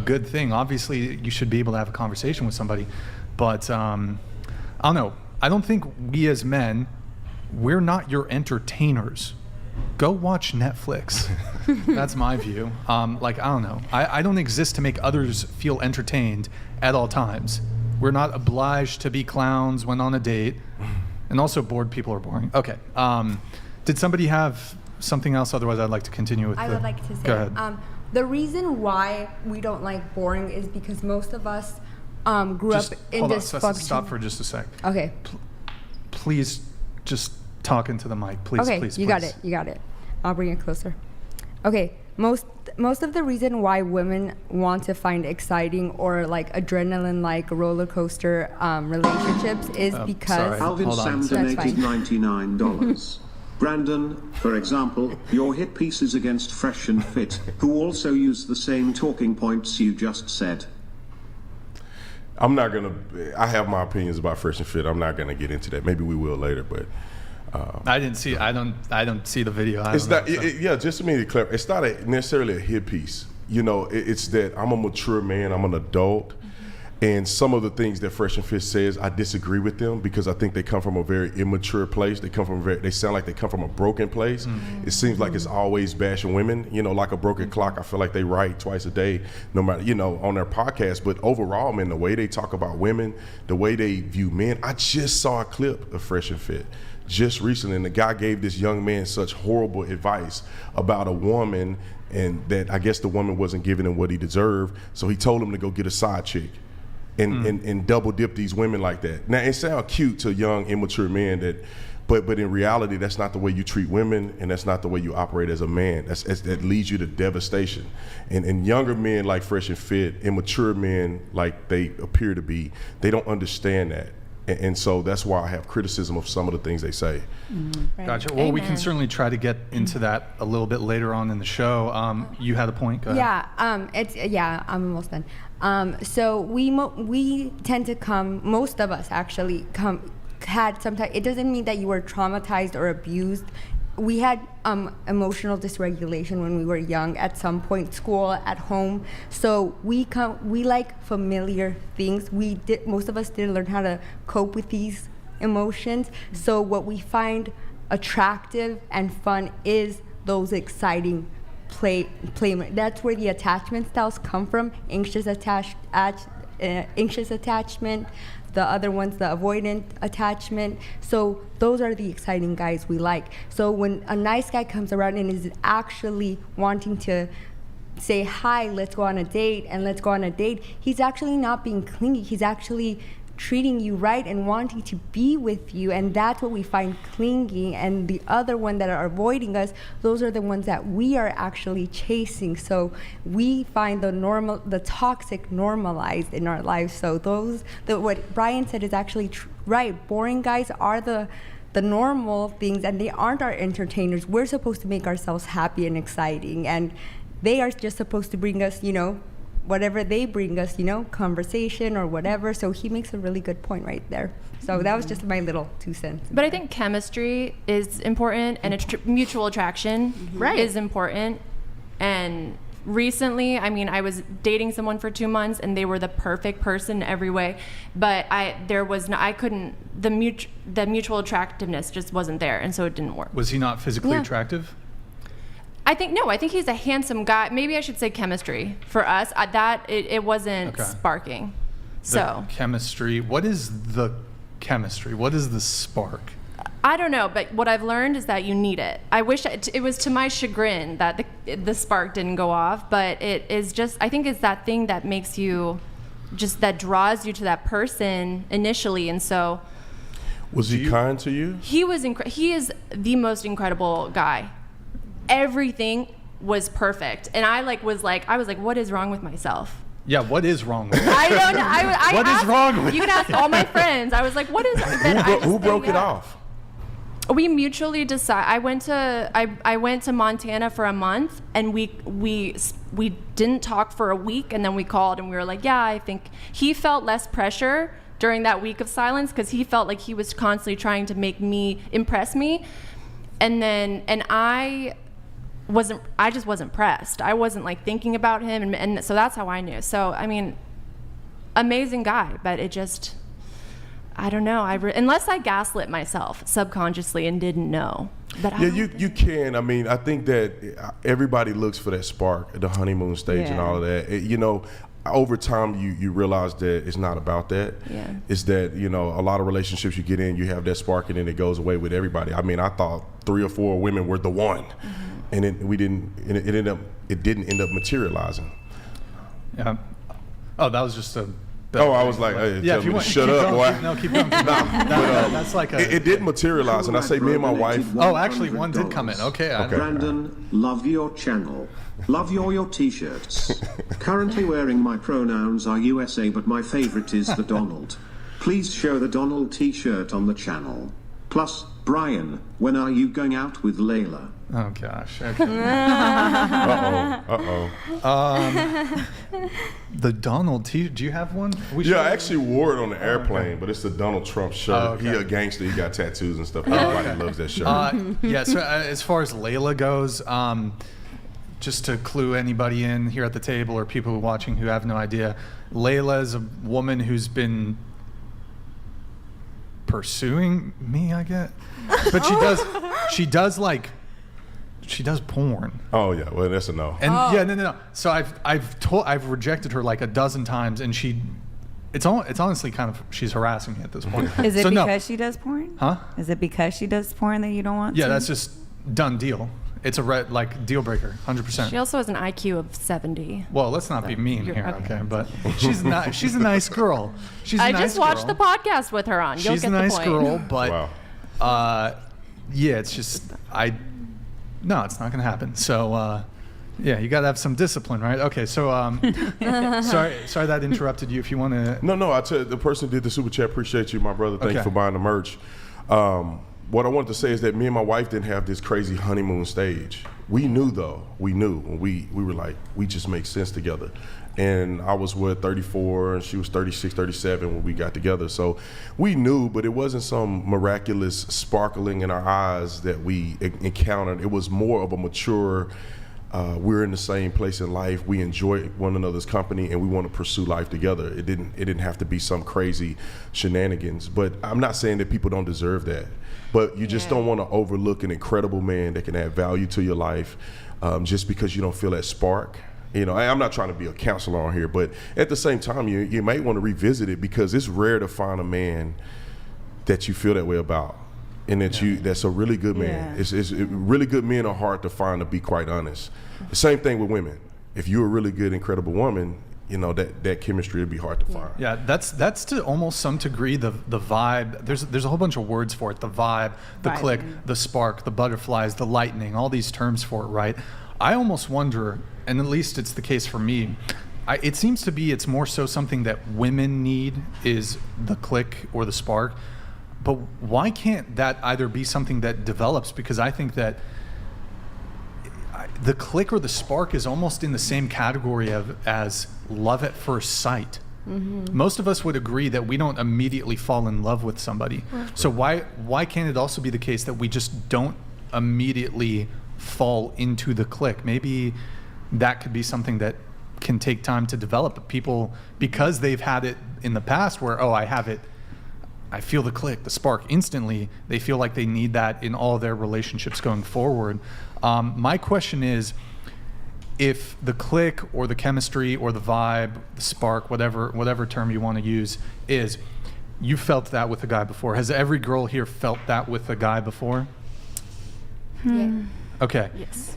good thing. Obviously, you should be able to have a conversation with somebody, but I don't know. I don't think we as men, we're not your entertainers. go watch Netflix. That's my view. Like, I don't know. I don't exist to make others feel entertained at all times. We're not obliged to be clowns when on a date. And also, bored people are boring. Okay. Did somebody have something else? Otherwise, I'd like to continue with I would like to say, Go ahead. The reason why we don't like boring is because most of us grew Just up in hold on. dysfunction. Stop for just a sec. Okay. Please just talk into the mic. Please, Okay, please, you please. got it. You got it. I'll bring it closer. Okay. Most of the reason why women want to find exciting or like adrenaline like roller coaster relationships is because sorry. Alvin Hold on. Sam That's donated fine. $99. Brandon, for example, your hit piece is against Fresh and Fit, who also use the same talking points you just said. I'm not gonna. I have my opinions about Fresh and Fit. I'm not gonna get into that. Maybe we will later, but I didn't see. I don't see the video. I it's don't not. know, so. Yeah, just to make it clear, it's not necessarily a hit piece. You know, it's that I'm a mature man. I'm an adult, and some of the things that Fresh and Fit says, I disagree with them because I think they come from a very immature place. They come from they sound like they come from a broken place. It seems like it's always bashing women. You know, like a broken clock. I feel like they write twice a day, no matter on their podcast. But overall, man, the way they talk about women, the way they view men. I just saw a clip of Fresh and Fit just recently, and the guy gave this young man such horrible advice about a woman, and that I guess the woman wasn't giving him what he deserved. So he told him to go get a side chick. And double dip these women like that. Now it sounds cute to young, immature men but in reality, that's not the way you treat women, and that's not the way you operate as a man. That leads you to devastation. And younger men like Fresh and Fit, immature men like they appear to be, they don't understand that. And so that's why I have criticism of some of the things they say. Right. Gotcha. Well, we can Amen. certainly try to get into that a little bit later on in the show. You had a point. Go ahead. I'm almost done. So we tend to come. Most of us actually had some type. It doesn't mean that you were traumatized or abused. We had emotional dysregulation when we were young. At some point, school, at home. So we like familiar things. Most of us didn't learn how to cope with these emotions. So what we find attractive and fun is those exciting play. That's where the attachment styles come from. Anxious attachment. The other one's the avoidant attachment. So those are the exciting guys we like. So when a nice guy comes around and is actually wanting to say, hi, let's go on a date, he's actually not being clingy. He's actually treating you right and wanting to be with you, and that's what we find clingy. And the other one that are avoiding us, those are the ones that we are actually chasing. So we find the toxic normalized in our lives. So what Brian said is actually right. Boring guys are the normal things, and they aren't our entertainers. We're supposed to make ourselves happy and exciting, and they are just supposed to bring us, whatever they bring us, conversation or whatever. So he makes a really good point right there. So that was just my little 2 cents. But I think chemistry is important, and mutual attraction is important. And recently, I was dating someone for 2 months, and they were the perfect person in every way. But the mutual attractiveness just wasn't there, and so it didn't work. Was he not physically attractive? I think he's a handsome guy. Maybe I should say chemistry for us. It wasn't sparking. So chemistry. What is the chemistry? What is the spark? I don't know, but what I've learned is that you need it. I wish it was to my chagrin that the spark didn't go off, but it is just, I think it's that thing that makes you, just that draws you to that person initially, and so. Was he kind to you? He is the most incredible guy. Everything was perfect, and I was like, what is wrong with myself? Yeah, what is wrong with you? I don't know. What is wrong with you? You can ask all my friends. I was like, what is? Who broke it off? We mutually decided. I went to Montana for a month, and we didn't talk for a week, and then we called, and we were like, yeah, I think he felt less pressure during that week of silence because he felt like he was constantly trying to impress me, and I just wasn't pressed. I wasn't thinking about him, and so that's how I knew. So amazing guy, but it just, I don't know. Unless I gaslit myself subconsciously and didn't know. That Yeah, you can. I mean, I think that everybody looks for that spark at the honeymoon stage and all of that. You know, over time you realize that it's not about that. Yeah. It's that, you know, a lot of relationships you get in, you have that spark and then it goes away with everybody. I mean, I thought 3 or 4 women were the one, and it didn't end up materializing. Yeah. Oh, that was just a. I was like, hey, yeah, tell me to shut up, boy. Keep going. That's like a. It didn't materialize, and I say me and my wife. Oh, actually, one did come in. Okay. Brandon, love your channel. Love your t-shirts. Currently wearing my pronouns are USA, but my favorite is the Donald. Please show the Donald t-shirt on the channel. Plus, Brian, when are you going out with Layla? Oh gosh. Okay. The Donald T. Do you have one? I actually wore it on the airplane, but it's the Donald Trump shirt. Oh, okay. He a gangster. He got tattoos and stuff. Everybody loves that shirt. Yeah. So as far as Layla goes, just to clue anybody in here at the table or people watching who have no idea, Layla is a woman who's been pursuing me, I guess, but she does porn. Oh yeah, well that's a no. And no. So I've rejected her like a dozen times, and it's honestly kind of, she's harassing me at this point. Is it so because she does porn? Huh? Is it because she does porn that you don't want? Yeah, to? that's just done deal. It's a deal breaker, 100%. She also has an IQ of 70. Well, let's not be mean You're- here, okay. okay? But she's not. She's a nice girl. I just watched the podcast with her on. You'll She's get a nice the point. girl, but Wow. yeah, it's just no, it's not gonna happen. So yeah, you gotta have some discipline, right? Okay, so sorry that interrupted you. If you want to. No, I tell you, the person who did the super chat, appreciate you, my brother. Thank you for buying the merch. What I wanted to say is that me and my wife didn't have this crazy honeymoon stage. We knew though. We knew when we were like, we just make sense together. And I was 34 and she was 36, 37 when we got together. So we knew, but it wasn't some miraculous sparkling in our eyes that we encountered. It was more of a mature, we're in the same place in life. We enjoy one another's company and we want to pursue life together. It didn't have to be some crazy shenanigans. But I'm not saying that people don't deserve that. But you just don't want to overlook an incredible man that can add value to your life just because you don't feel that spark. You know, I'm not trying to be a counselor on here, but at the same time, you might want to revisit it because it's rare to find a man that you feel that way about, and that's a really good man. It's really good men are hard to find, to be quite honest. The same thing with women. If you're a really good, incredible woman, you know that chemistry would be hard to find. Yeah, that's to almost some degree the vibe. There's a whole bunch of words for it: the vibe, the click, the spark, the butterflies, the lightning. All these terms for it, right? I almost wonder, and at least it's the case for me. It seems to be it's more so something that women need is the click or the spark. But why can't that either be something that develops? Because I think that the click or the spark is almost in the same category as love at first sight. Mm-hmm. Most of us would agree that we don't immediately fall in love with somebody. Right. So why can't it also be the case that we just don't immediately fall into the click? Maybe that could be something that can take time to develop. People, because they've had it in the past where, I feel the click, the spark instantly, they feel like they need that in all their relationships going forward. My question is, if the click or the chemistry or the vibe, the spark, whatever term you want to use, is you felt that with a guy before. Has every girl here felt that with a guy before? Yeah. Okay. Yes.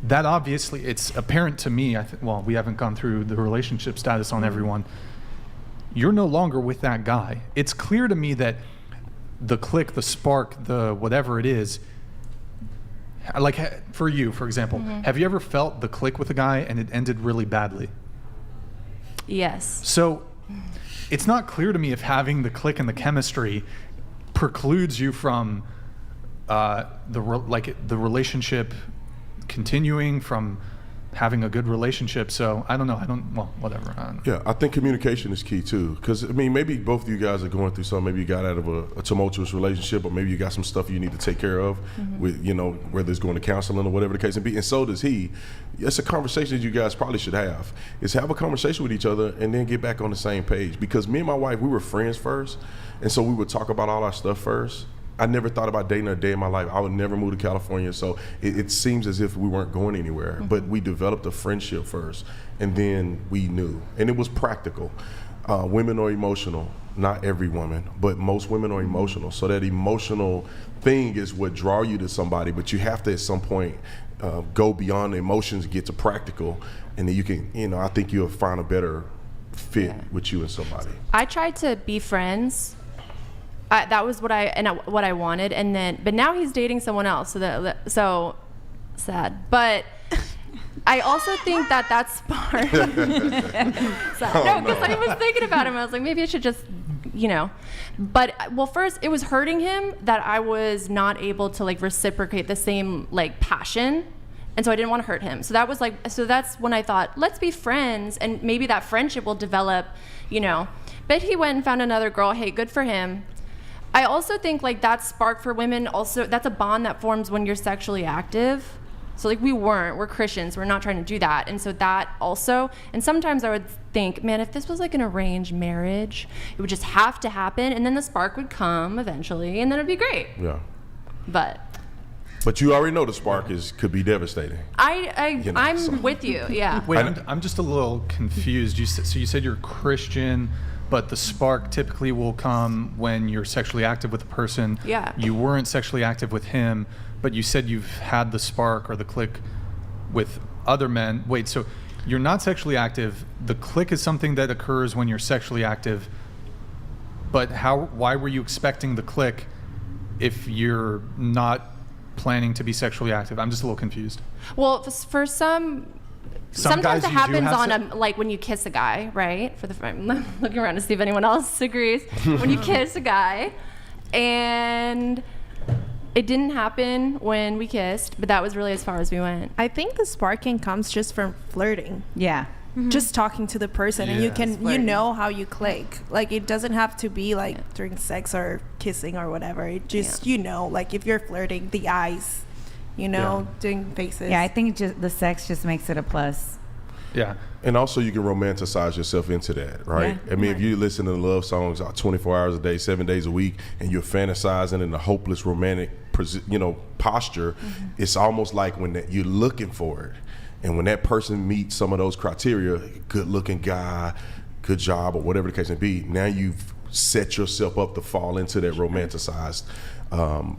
That obviously, it's apparent to me, we haven't gone through the relationship status on everyone. You're no longer with that guy. It's clear to me that the click, the spark, the whatever it is, like for you, for example, have you ever felt the click with a guy and it ended really badly? Yes. So it's not clear to me if having the click and the chemistry precludes you from the relationship continuing, from having a good relationship. So I don't know. Whatever. I don't know. Yeah, I think communication is key too. Because I mean, maybe both of you guys are going through something. Maybe you got out of a tumultuous relationship, or maybe you got some stuff you need to take care of with, whether it's going to counseling or whatever the case may be. And so does he. It's a conversation that you guys probably should have. Is have a conversation with each other and then get back on the same page. Because me and my wife, we were friends first, and so we would talk about all our stuff first. I never thought about dating a day in my life. I would never move to California, so it seems as if we weren't going anywhere. But we developed a friendship first, and then we knew, and it was practical. Women are emotional. Not every woman, but most women are emotional. So that emotional thing is what draw you to somebody, but you have to at some point go beyond the emotions, get to practical, and then you can, I think you'll find a better fit with you and somebody. I tried to be friends. That was what I wanted, but now he's dating someone else. So sad. But I also think that spark. No, because I was thinking about him. I was like, maybe I should just, But first, it was hurting him that I was not able to reciprocate the same passion. And so I didn't want to hurt him. So that's when I thought, let's be friends, and maybe that friendship will develop, But he went and found another girl. Hey, good for him. I also think that spark for women also, that's a bond that forms when you're sexually active. So we're Christians, we're not trying to do that. And so that also, and sometimes I would think, man, if this was an arranged marriage, it would just have to happen, and then the spark would come eventually, and then it'd be great. Yeah. But you already know the spark could be devastating. I'm with you, yeah. Wait, I'm just a little confused. You said you're Christian, but the spark typically will come when you're sexually active with a person. Yeah. You weren't sexually active with him, but you said you've had the spark or the click with other men. Wait, so you're not sexually active. The click is something that occurs when you're sexually active. But why were you expecting the click if you're not planning to be sexually active? I'm just a little confused. Well, for sometimes it happens when you kiss a guy, right? I'm looking around to see if anyone else agrees. When you kiss a guy, and it didn't happen when we kissed, but that was really as far as we went. I think the sparking comes just from flirting. Yeah. Mm-hmm. Just talking to the person, and you know how you click. It doesn't have to be during sex or kissing or whatever. It just if you're flirting, the eyes, doing faces. Yeah, I think the sex just makes it a plus. Yeah. And also you can romanticize yourself into that, right? Yeah. I mean, if you listen to love songs 24 hours a day, 7 days a week, and you're fantasizing in a hopeless romantic, posture, it's almost like when you're looking for it. And when that person meets some of those criteria, good looking guy, good job, or whatever the case may be, now you've set yourself up to fall into that romanticized,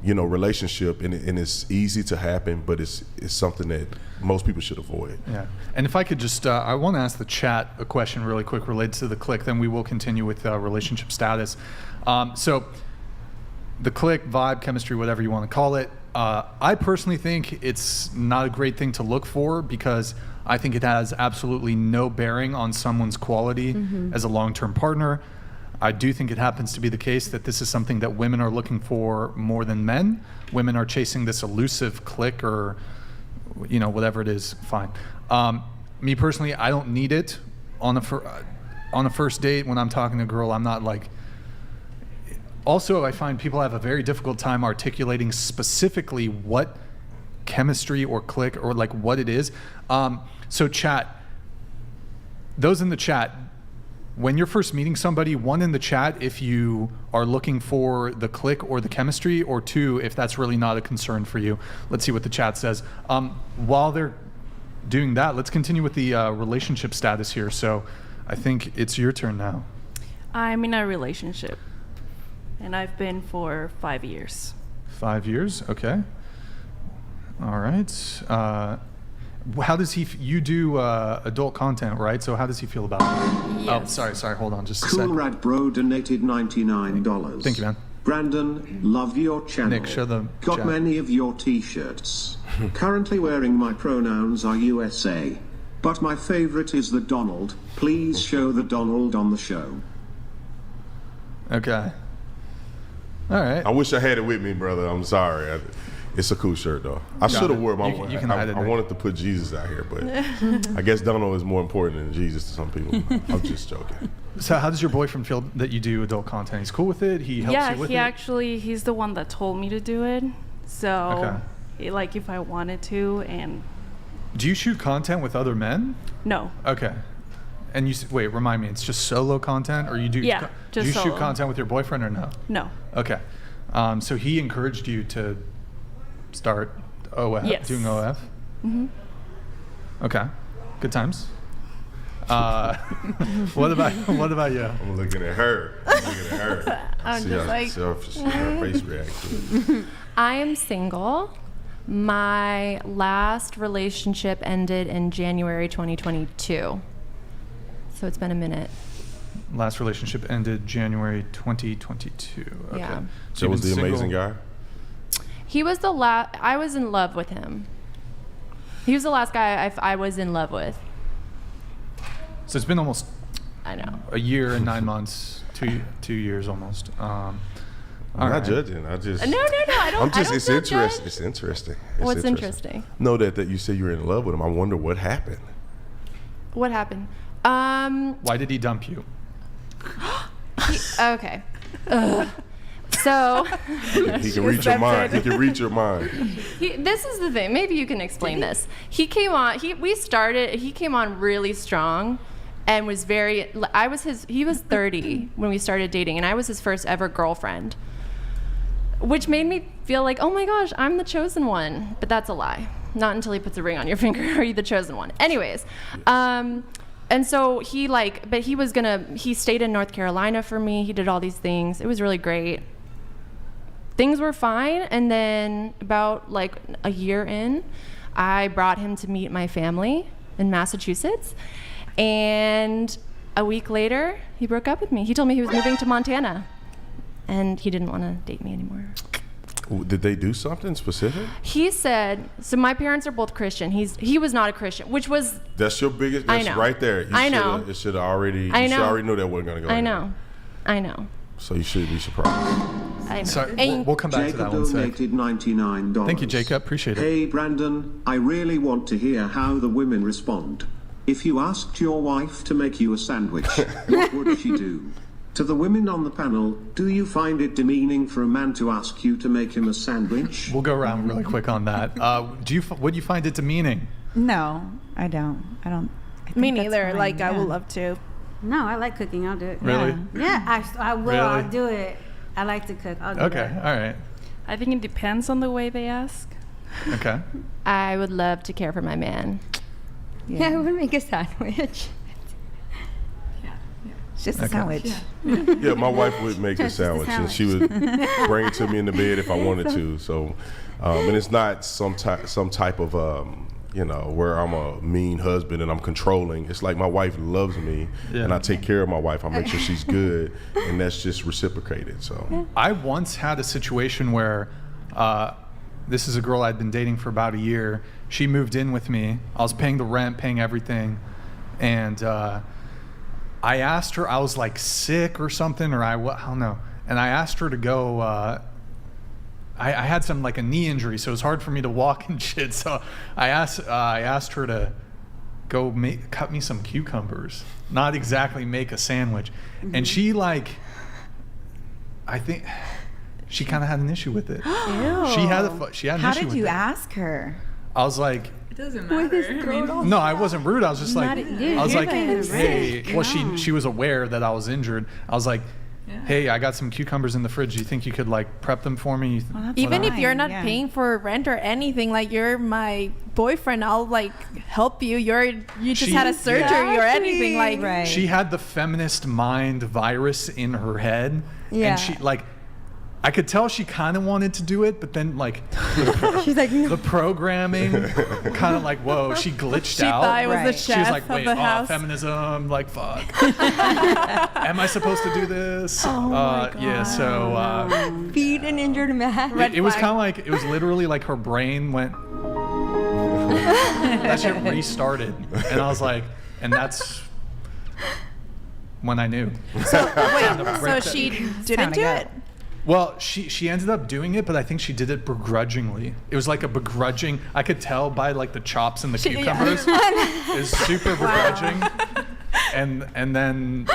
relationship. And it's easy to happen, but it's something that most people should avoid. Yeah. And if I could just, I want to ask the chat a question really quick related to the click, then we will continue with relationship status. So the click, vibe, chemistry, whatever you want to call it, I personally think it's not a great thing to look for, because I think it has absolutely no bearing on someone's quality as a long-term partner. I do think it happens to be the case that this is something that women are looking for more than men. Women are chasing this elusive click or, whatever it is, fine. Me personally, I don't need it on a first date. When I'm talking to a girl, I'm not Also, I find people have a very difficult time articulating specifically what chemistry or click or what it is. So chat, those in the chat, when you're first meeting somebody, one, in the chat if you are looking for the click or the chemistry, or two, if that's really not a concern for you. Let's see what the chat says. While they're doing that, let's continue with the relationship status here. So I think it's your turn now. I'm in a relationship, and I've been for 5 years. 5 years, okay. All right. How does you do adult content, right? So how does he feel about it? Yes. Oh, sorry, hold on just a Cool second. Rad Bro donated $99. Thank you, man. Brandon, love your channel. Nick, show the Got chat. many of your t-shirts. Currently wearing my pronouns are USA. But my favorite is the Donald. Please show the Donald on the show. Okay. All right. I wish I had it with me, brother. I'm sorry. It's a cool shirt, though. I should have worn my one. You can hide it, I Nick. wanted to put Jesus out here, but I guess Donald is more important than Jesus to some people. I'm just joking. So how does your boyfriend feel that you do adult content? He's cool with it? He helps you with it? He's the one that told me to do it. So, if I wanted to, and... Do you shoot content with other men? No. Okay. And wait, remind me, it's just solo content, or you do? Yeah, do just you solo. shoot content with your boyfriend or no? No. Okay. So he encouraged you to start OF, Yes. doing OF? Mm-hmm. Okay. Good times. What about you? I'm looking at her. I'm See just how- like, see how her face reaction. I am single. My last relationship ended in January 2022. So it's been a minute. Last relationship ended January 2022. Okay. Yeah. So you've was been the single- amazing guy? He was the last. I was in love with him. He was the last guy I was in love with. So it's been almost I know. a year and 9 months, 2 years almost. I'm all not right. judging. I just. No, I don't. I'm just. I don't It's feel interesting. judged. It's interesting. What's interesting? No, that you said you were in love with him. I wonder what happened. What happened? Why did he dump you? Okay. Ugh. So He can read your mind. He can read your mind. this is the thing. Maybe you can explain this. He came on. He came on really strong, and was very. He was 30 when we started dating, and I was his first ever girlfriend, which made me feel like, oh my gosh, I'm the chosen one. But that's a lie. Not until he puts a ring on your finger are you the chosen one. Anyways, and so he stayed in North Carolina for me. He did all these things. It was really great. Things were fine, and then about like a year in, I brought him to meet my family in Massachusetts, and a week later, he broke up with me. He told me he was moving to Montana, and he didn't want to date me anymore. Did they do something specific? He said, so my parents are both Christian. He was not a Christian, which was, That's your biggest. I That's know. right there. I know. It should have already. I You should know. already know that wasn't gonna go. I anywhere. know. I know. So you should be surprised. I know. Sorry, And- we'll come back to Jacob that one sec. donated $99. Thank you, Jacob. Appreciate it. Hey, Brandon, I really want to hear how the women respond. If you asked your wife to make you a sandwich, what would she do? To the women on the panel, do you find it demeaning for a man to ask you to make him a sandwich? We'll go around really quick on that. Would you find it demeaning? No, I don't. I think me that's neither. fine, Like, I yeah. would love to. No, I like cooking. I'll do it. Really? Yeah, I will. Really? I'll do it. I like to cook. I'll do Okay. that. All right. I think it depends on the way they ask. Okay. I would love to care for my man. Yeah, I would make a sandwich. It's just a Okay. sandwich. Yeah, my wife would make a Just a sandwich, and she would bring it to me in the bed if I wanted to. So, and it's not some type of where I'm a mean husband and I'm controlling. It's like my wife loves me, and I take care of my wife. I make sure she's good, and that's just reciprocated. So, I once had a situation where this is a girl I'd been dating for about a year. She moved in with me. I was paying the rent, paying everything, and I asked her. I was like sick or something, or I don't know. And I asked her to go. I had some like a knee injury, so it was hard for me to walk and shit. So I asked her to go cut me some cucumbers. Not exactly make a sandwich, and she I think she kind of had an issue with it. Ew. She had an How issue did with you it. ask her? I was like, It doesn't matter. no, I wasn't rude. I was just like, Dude, I was you're like, getting hey. sick. Well, she was aware that I was injured. I was like, hey, I got some cucumbers in the fridge. Do you think you could like prep them for me? That's Even if fine, you're not yeah. paying for rent or anything, like you're my boyfriend, I'll like help you. You just had a surgery or anything, like Right. She had the feminist mind virus in her head, Yeah. and she I could tell she kind of wanted to do it, but then She's like, no. the programming kind of like, whoa, she glitched she out. thought I was Right. the She was chef like, of wait, the house. feminism, like, fuck. Am I supposed to do this? Yeah, so Feed an injured man. it was kind of like, it was literally like her brain went, that shit restarted. And I was like, and that's when I knew. So she didn't do it. Well, she ended up doing it, but I think she did it begrudgingly. It was like a begrudging. I could tell by like the chops and the cucumbers. It was super begrudging. And then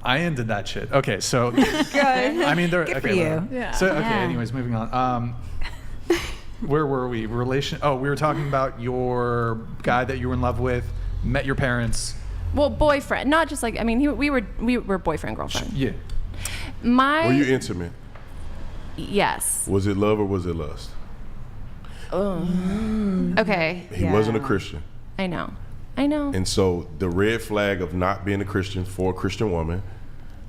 I ended that shit. Okay, so I mean, there. Okay, for you. whatever. Yeah. So okay, Yeah. anyways, moving on. Where were we? We were talking about your guy that you were in love with, met your parents. Well, boyfriend, not just like, I mean, we were boyfriend girlfriend. Yeah. My were you intimate? Yes. Was it love or was it lust? Okay. He wasn't a Christian. I know. And so the red flag of not being a Christian for a Christian woman,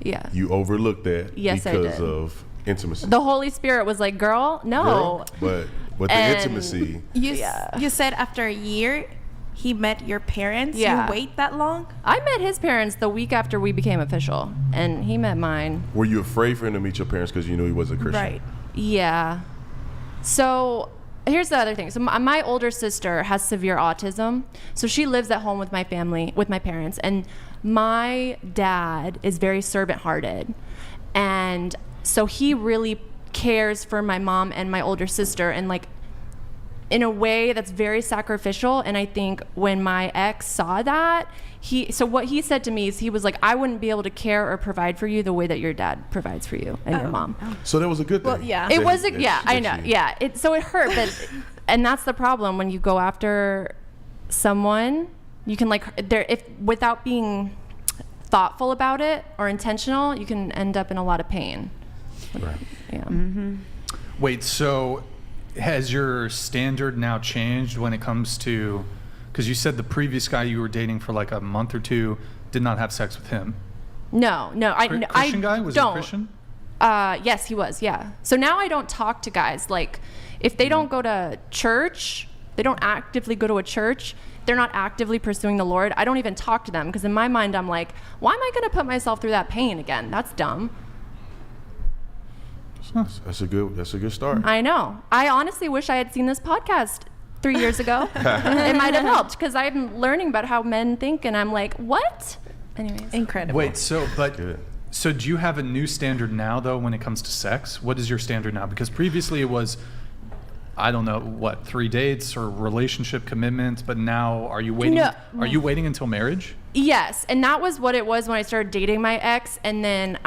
yeah, you overlooked that Yes, I because did. of intimacy. The Holy Spirit was like, girl, no. Girl, but the And intimacy. You said after a year he met your parents. Yeah. You wait that long? I met his parents the week after we became official, and he met mine. Were you afraid for him to meet your parents because you knew he was a Christian? Right. Yeah. So here's the other thing. So my older sister has severe autism. So she lives at home with my family, with my parents. And my dad is very servant-hearted. And so he really cares for my mom and my older sister, and like in a way that's very sacrificial. And I think when my ex saw that, so what he said to me is, he was like, I wouldn't be able to care or provide for you the way that your dad provides for you and your mom. So that was a good thing. Well, yeah. It was, I know. Yeah. So it hurt, but, and that's the problem when you go after someone, you can without being thoughtful about it or intentional, you can end up in a lot of pain. Right. Yeah. Wait, so has your standard now changed when it comes to, because you said the previous guy you were dating for like a month or two did not have sex with him? No. Christian guy? Was he Christian? Yes, he was. Yeah. So now I don't talk to guys. Like, if they don't go to church, they don't actively go to a church, they're not actively pursuing the Lord, I don't even talk to them, because in my mind I'm like, why am I going to put myself through that pain again? That's dumb. That's a good start. I know. I honestly wish I had seen this podcast 3 years ago. It might have helped, because I'm learning about how men think, and I'm like, what? Anyways. Incredible. Wait, so do you have a new standard now, though, when it comes to sex? What is your standard now? Because previously it was, I don't know, 3 dates or relationship commitment, but now are you waiting? No. Are you waiting until marriage? Yes, and that was what it was when I started dating my ex, and then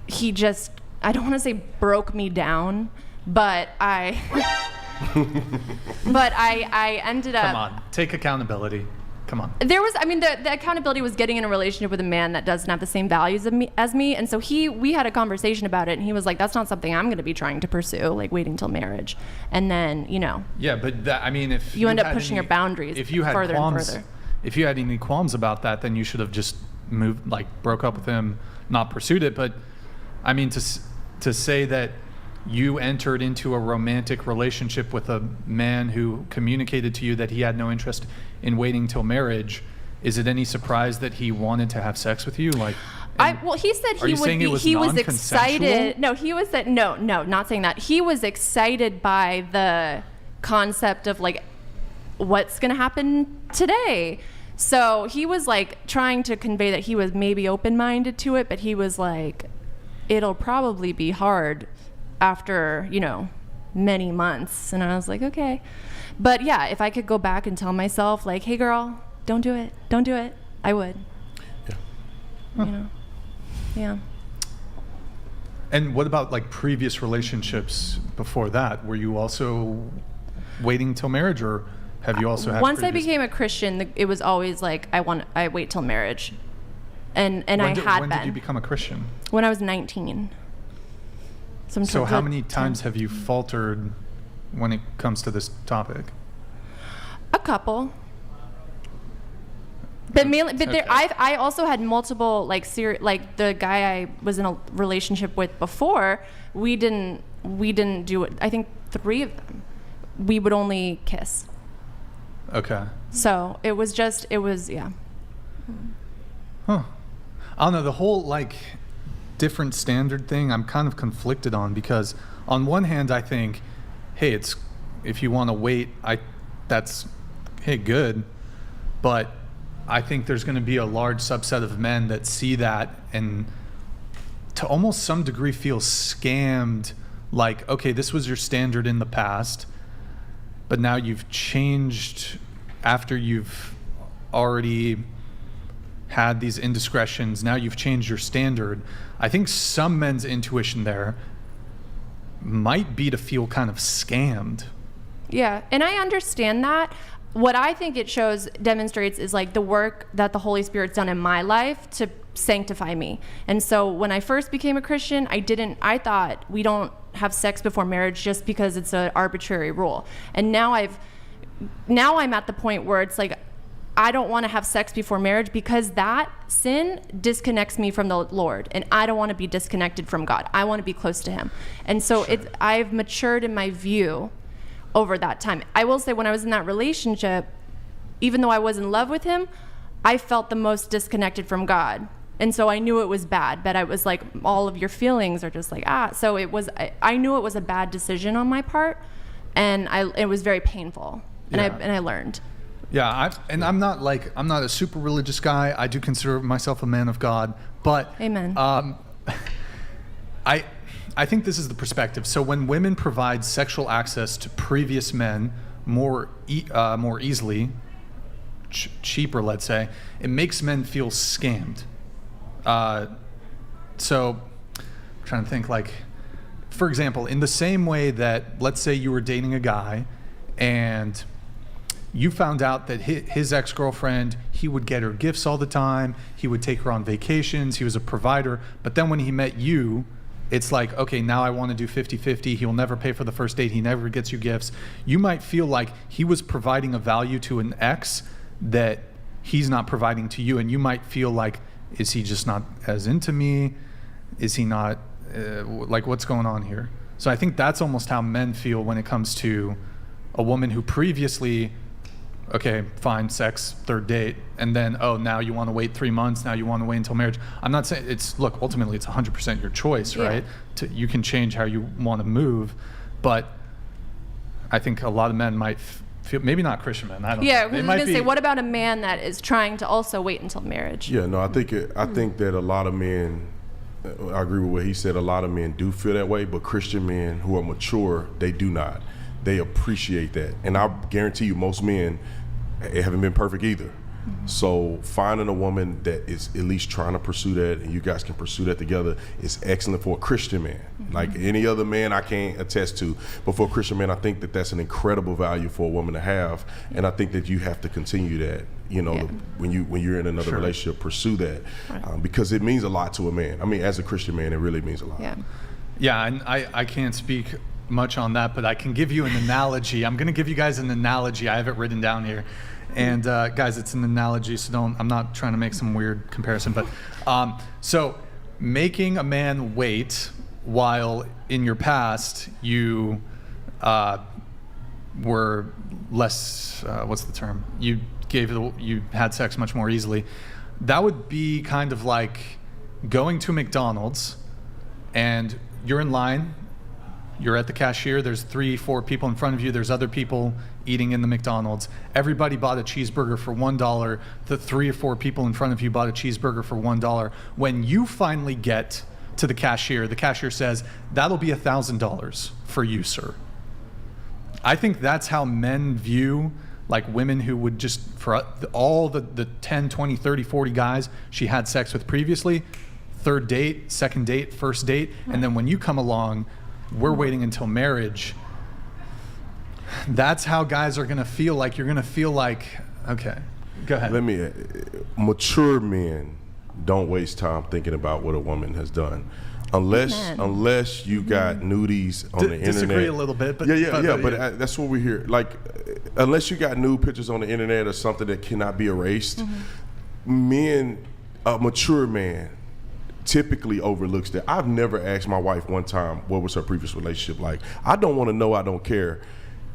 he just, I don't want to say broke me down, but I ended up. Come on, take accountability. Come on. There was, the accountability was getting in a relationship with a man that doesn't have the same values as me, and so we had a conversation about it, and he was like, that's not something I'm going to be trying to pursue, like waiting till marriage. And then, Yeah, but if you end up pushing your boundaries further and further. If you had any qualms about that, then you should have just broke up with him, not pursued it. But to say that you entered into a romantic relationship with a man who communicated to you that he had no interest in waiting till marriage, is it any surprise that he wanted to have sex with you? He said he was excited. No, not saying that. He was excited by the concept of what's going to happen today. So he was trying to convey that he was maybe open-minded to it, but he was like, it'll probably be hard after, many months. And I was like, okay. But yeah, if I could go back and tell myself hey girl, don't do it, I would. Yeah. Yeah. And what about previous relationships before that? Were you also waiting till marriage, or have you also had once I became a Christian, it was always I wait till marriage. And when did you become a Christian? When I was 19. So how many times have you faltered when it comes to this topic? A couple. But mainly, I also had multiple the guy I was in a relationship with before. We didn't do it. I think 3 of them, we would only kiss. Okay. So it was yeah. Huh. I don't know, the whole different standard thing I'm kind of conflicted on, because on one hand I think, hey, if you want to wait, that's good, but I think there's going to be a large subset of men that see that and to almost some degree feel scammed, okay, this was your standard in the past, but now you've changed after you've already had these indiscretions. Now you've changed your standard. I think some men's intuition there might be to feel kind of scammed. Yeah, and I understand that. what I think it demonstrates is like the work that the Holy Spirit's done in my life to sanctify me. And so when I first became a Christian, I thought we don't have sex before marriage just because it's an arbitrary rule. And now I'm at the point where it's like, I don't want to have sex before marriage because that sin disconnects me from the Lord, and I don't want to be disconnected from God. I want to be close to him. And so I've matured in my view over that time. I will say when I was in that relationship, even though I was in love with him, I felt the most disconnected from God. And so I knew it was bad, but I was like, all of your feelings are just like, So I knew it was a bad decision on my part, and it was very painful, and I learned. Yeah, I'm not a super religious guy. I do consider myself a man of God, but Amen. I think this is the perspective. So when women provide sexual access to previous men more easily, cheaper, let's say, it makes men feel scammed. So I'm trying to think, like, for example, in the same way that, let's say you were dating a guy and you found out that his ex-girlfriend, he would get her gifts all the time, he would take her on vacations, he was a provider, but then when he met you, it's like, okay, now I want to do 50-50, he'll never pay for the first date, he never gets you gifts. You might feel like he was providing a value to an ex that he's not providing to you, and you might feel like, is he just not as into me? Is he not, like, what's going on here? So I think that's almost how men feel when it comes to a woman who previously, okay, fine, sex, third date, and then, now you want to wait 3 months, now you want to wait until marriage. I'm not saying ultimately it's 100% your choice, right? You can change how you want to move, but I think a lot of men might feel, maybe not Christian men, I don't know. Yeah, I was going to say, what about a man that is trying to also wait until marriage? Yeah, no, I think that a lot of men, I agree with what he said, a lot of men do feel that way, but Christian men who are mature, they do not. They appreciate that. And I guarantee you most men haven't been perfect either. So finding a woman that is at least trying to pursue that, and you guys can pursue that together, is excellent for a Christian man. Like any other man I can't attest to, but for a Christian man, I think that that's an incredible value for a woman to have, and I think that you have to continue that. When you're in another relationship, pursue that, because it means a lot to a man. I mean, as a Christian man, it really means a lot. Yeah, and I can't speak much on that, but I can give you an analogy. I'm going to give you guys an analogy. I have it written down here. And guys, it's an analogy, so I'm not trying to make some weird comparison, but so making a man wait while in your past you were less, what's the term? You had sex much more easily. That would be kind of like going to McDonald's and you're in line. You're at the cashier, there's 3-4 people in front of you, there's other people eating in the McDonald's. Everybody bought a cheeseburger for $1. The 3 or 4 people in front of you bought a cheeseburger for $1. When you finally get to the cashier says, that'll be $1,000 for you, sir. I think that's how men view like women who would just, for all the 10, 20, 30, 40 guys she had sex with previously, third date, second date, first date, and then when you come along, we're waiting until marriage. That's how guys are going to feel like. You're going to feel like, okay, go ahead. Mature men don't waste time thinking about what a woman has done. Unless you got nudies on the internet. Disagree a little bit, but but that's what we hear. Like, unless you got nude pictures on the internet or something that cannot be erased, a mature man typically overlooks that. I've never asked my wife one time what was her previous relationship like. I don't want to know. I don't care.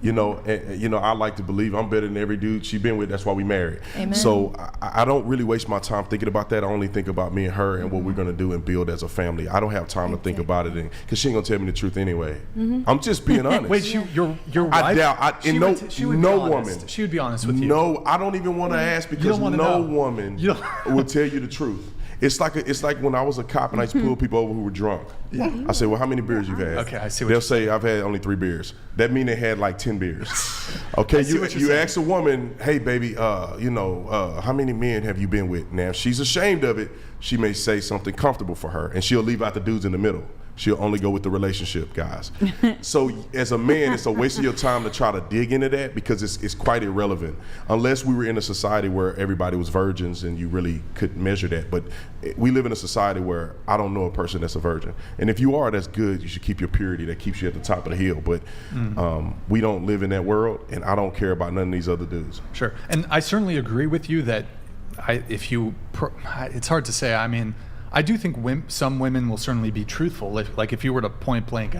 I like to believe I'm better than every dude she been with. That's why we married. Amen. So I don't really waste my time thinking about that. I only think about me and her and what we're gonna do and build as a family. I don't have time to think about it because she ain't gonna tell me the truth anyway. I'm just being honest. Wait, your wife? I doubt. She would no be woman. Honest. She would be honest with you. No, I don't even want to ask because no woman will tell you the truth. It's like when I was a cop and I used to pull people over who were drunk. Yeah. I say, well, how many beers you had? Okay, I see what They'll say, I've had only 3 beers. That mean they had like 10 beers. Okay, you ask a woman, hey, baby, how many men have you been with? Now, if she's ashamed of it, she may say something comfortable for her, and she'll leave out the dudes in the middle. She'll only go with the relationship guys. So as a man, it's a waste of your time to try to dig into that because it's quite irrelevant. Unless we were in a society where everybody was virgins and you really could measure that. But we live in a society where I don't know a person that's a virgin. And if you are, that's good. You should keep your purity. That keeps you at the top of the hill. But we don't live in that world, and I don't care about none of these other dudes. Sure. And I certainly agree with you that it's hard to say. I mean, I do think some women will certainly be truthful. If you were to point blank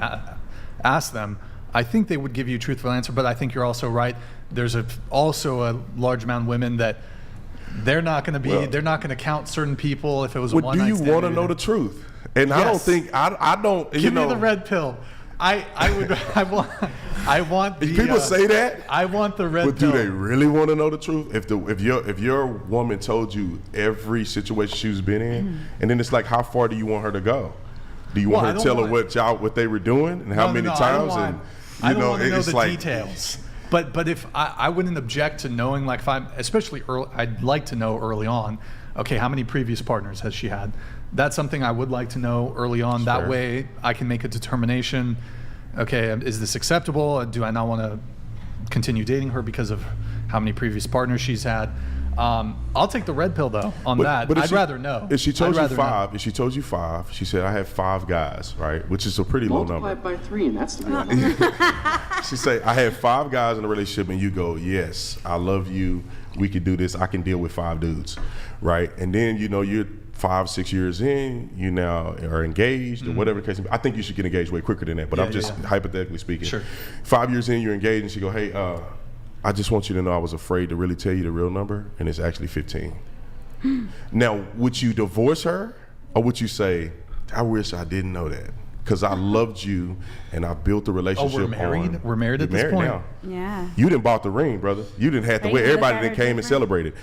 ask them, I think they would give you a truthful answer. But I think you're also right. There's also a large amount of women that they're not going to be. They're not going to count certain people if it was a one night stand. Do you want to know the truth? And yes. I don't think I don't. Give me the red pill. I want the, people say that. I want the red pill. But pill. Do they really want to know the truth? If your woman told you every situation she's been in, and then it's like, how far do you want her to go? Do you want her to tell her what they were doing and how many times? I don't want to know the details. But if I wouldn't object to knowing, like, if I'm especially early, I'd like to know early on. Okay, how many previous partners has she had? That's something I would like to know early on. That's that way I can make a determination. Okay, is this acceptable? Do I not want to continue dating her because of how many previous partners she's had? I'll take the red pill though on that. But I'd rather know. If she told you five, she said I have 5 guys, right? Which is a pretty low number. Multiply it by 3, and that's the number. She said I have 5 guys in a relationship, and you go, yes, I love you. We can do this. I can deal with 5 dudes, right? And then you're 5-6 years in, you now are engaged or whatever the case. I think you should get engaged way quicker than that, but I'm just hypothetically speaking. Sure. 5 years in, you're engaged, and she go, hey, I just want you to know I was afraid to really tell you the real number, and it's actually 15. Now, would you divorce her, or would you say, I wish I didn't know that? Because I loved you, and I built the relationship. Oh, we're married? We're married at this point? Now. Yeah. You didn't bought the ring, brother. You didn't have to wait. Everybody that came and celebrated.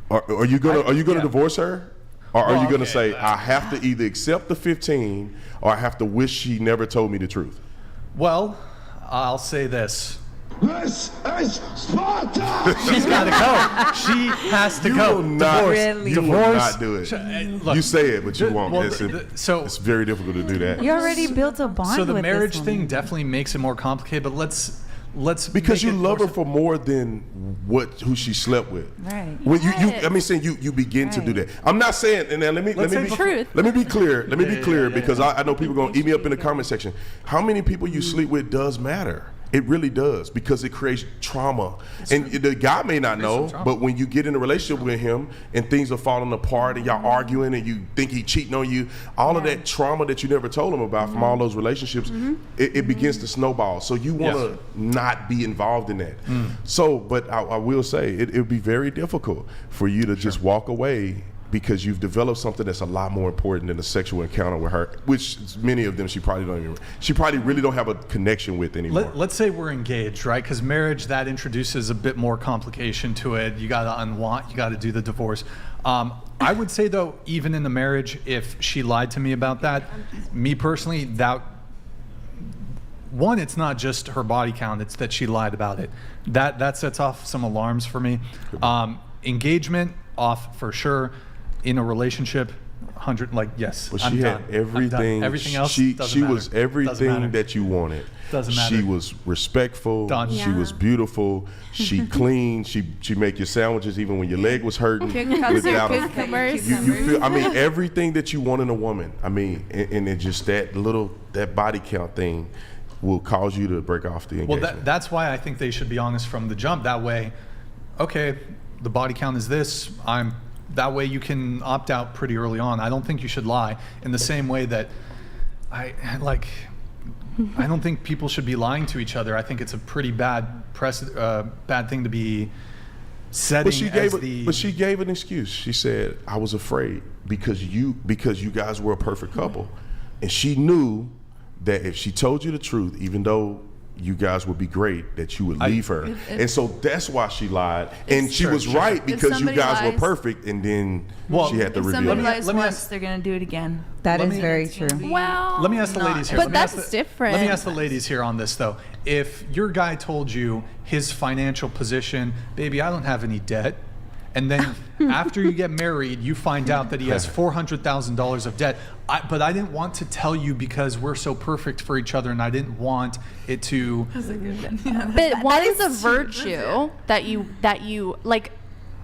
Are you gonna divorce her? Or are you going to say, I have to either accept the 15 or I have to wish she never told me the truth? Well, I'll say this. This is Sparta! She's got to go. She has to go. You will not do it. Look, you say it, but you won't. It's very difficult to do that. You already built a bond with So the marriage this thing definitely makes it more complicated, but let's because you love her for more than who she slept with. Right. When you begin to do that. I'm not saying, and then let me be clear because I know people are going to eat me up in the comment section. How many people you sleep with does matter. It really does, because it creates trauma. And the guy may not know, but when you get in a relationship with him and things are falling apart and y'all arguing and you think he's cheating on you, all of that trauma that you never told him about from all those relationships, it begins to snowball. So you want to not be involved in that. So, but I will say, it would be very difficult for you to just walk away because you've developed something that's a lot more important than a sexual encounter with her, which many of them she probably really don't have a connection with anymore. Let's say we're engaged, right? Because marriage, that introduces a bit more complication to it. You got to you got to do the divorce. I would say though, even in the marriage, if she lied to me about that, me personally, one, it's not just her body count, it's that she lied about it. That sets off some alarms for me. Engagement, off for sure. In a relationship, 100, yes. But she had everything. Everything else she matter. Was everything that you wanted. Doesn't matter. She was respectful. Done. She was beautiful. She cleaned. She make your sandwiches even when your leg was hurting. Without you feel. I mean, everything that you want in a woman. I mean, and it just that body count thing will cause you to break off the engagement. Well, that's why I think they should be honest from the jump. That way, okay, the body count is this. That way you can opt out pretty early on. I don't think you should lie in the same way that I don't think people should be lying to each other. I think it's a pretty bad thing to be setting. But she gave an excuse. She said, I was afraid because you guys were a perfect couple. And she knew that if she told you the truth, even though you guys would be great, that you would leave her. And so that's why she lied. And she was right because you guys were perfect, and then she had to reveal it. If somebody lies once, they're going to do it again. That is very true. Well, let me ask the ladies here. But that's different. Let me ask the ladies here on this, though. If your guy told you his financial position, baby, I don't have any debt, and then after you get married, you find out that he has $400,000 of debt. But I didn't want to tell you because we're so perfect for each other, and I didn't want it to. That's a good one. But what is a virtue that you like?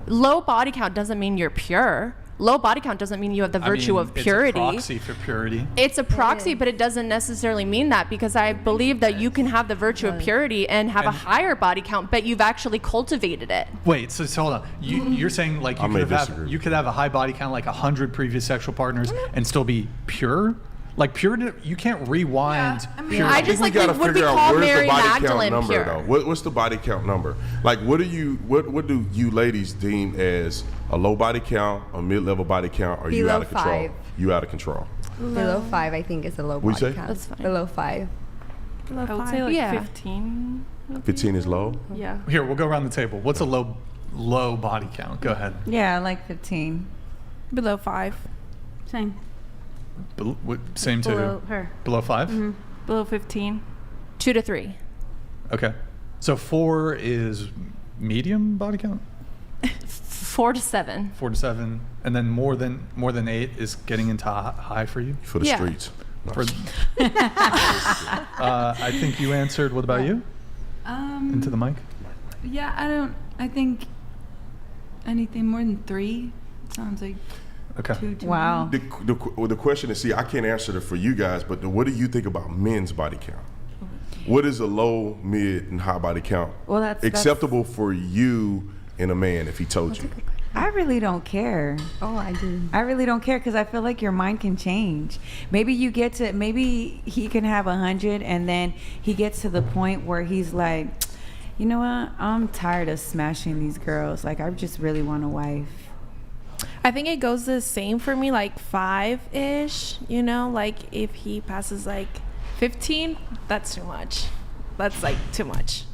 Low body count doesn't mean you're pure. Low body count doesn't mean you have the virtue of purity. It's a proxy for purity. It's a proxy, but it doesn't necessarily mean that, because I believe that you can have the virtue of purity and have a higher body count, but you've actually cultivated it. Wait, so hold on. You're saying like you could have a high body count, like 100 previous sexual partners, and still be pure? Like pure, you can't rewind. Pure. I just like gotta would we figure out call where's Mary the body Magdalene count number, pure? though? What's the body count number? Like, what do you ladies deem as a low body count, a mid-level body count, or you out of control? 5. You out of control. Below 5, I think, is a low What'd body you say? count. That's fine. Below 5. I would say like Yeah. 15. 15 is low. Yeah. Here, we'll go around the table. What's a low body count? Go ahead. Yeah, like 15. Below 5. Same. Same too. Below her. Below 5? Mm-hmm. Below 15. 2 to 3. Okay. So 4 is medium body count? 4 to 7. 4 to 7. And then more than 8 is getting into high for you? For the streets. For, I think you answered. What about you? Into the mic? Yeah, I think anything more than 3 sounds like Okay. too Wow. The question is, see, I can't answer it for you guys, but what do you think about men's body count? What is a low, mid, and high body count Well, that's acceptable for you in a man if he told you? I really don't care. Oh, I do. I really don't care because I feel like your mind can change. Maybe he can have 100 and then he gets to the point where he's like, you know what? I'm tired of smashing these girls. Like, I just really want a wife. I think it goes the same for me, like 5-ish, you know, like if he passes like 15, that's too much. That's like too much.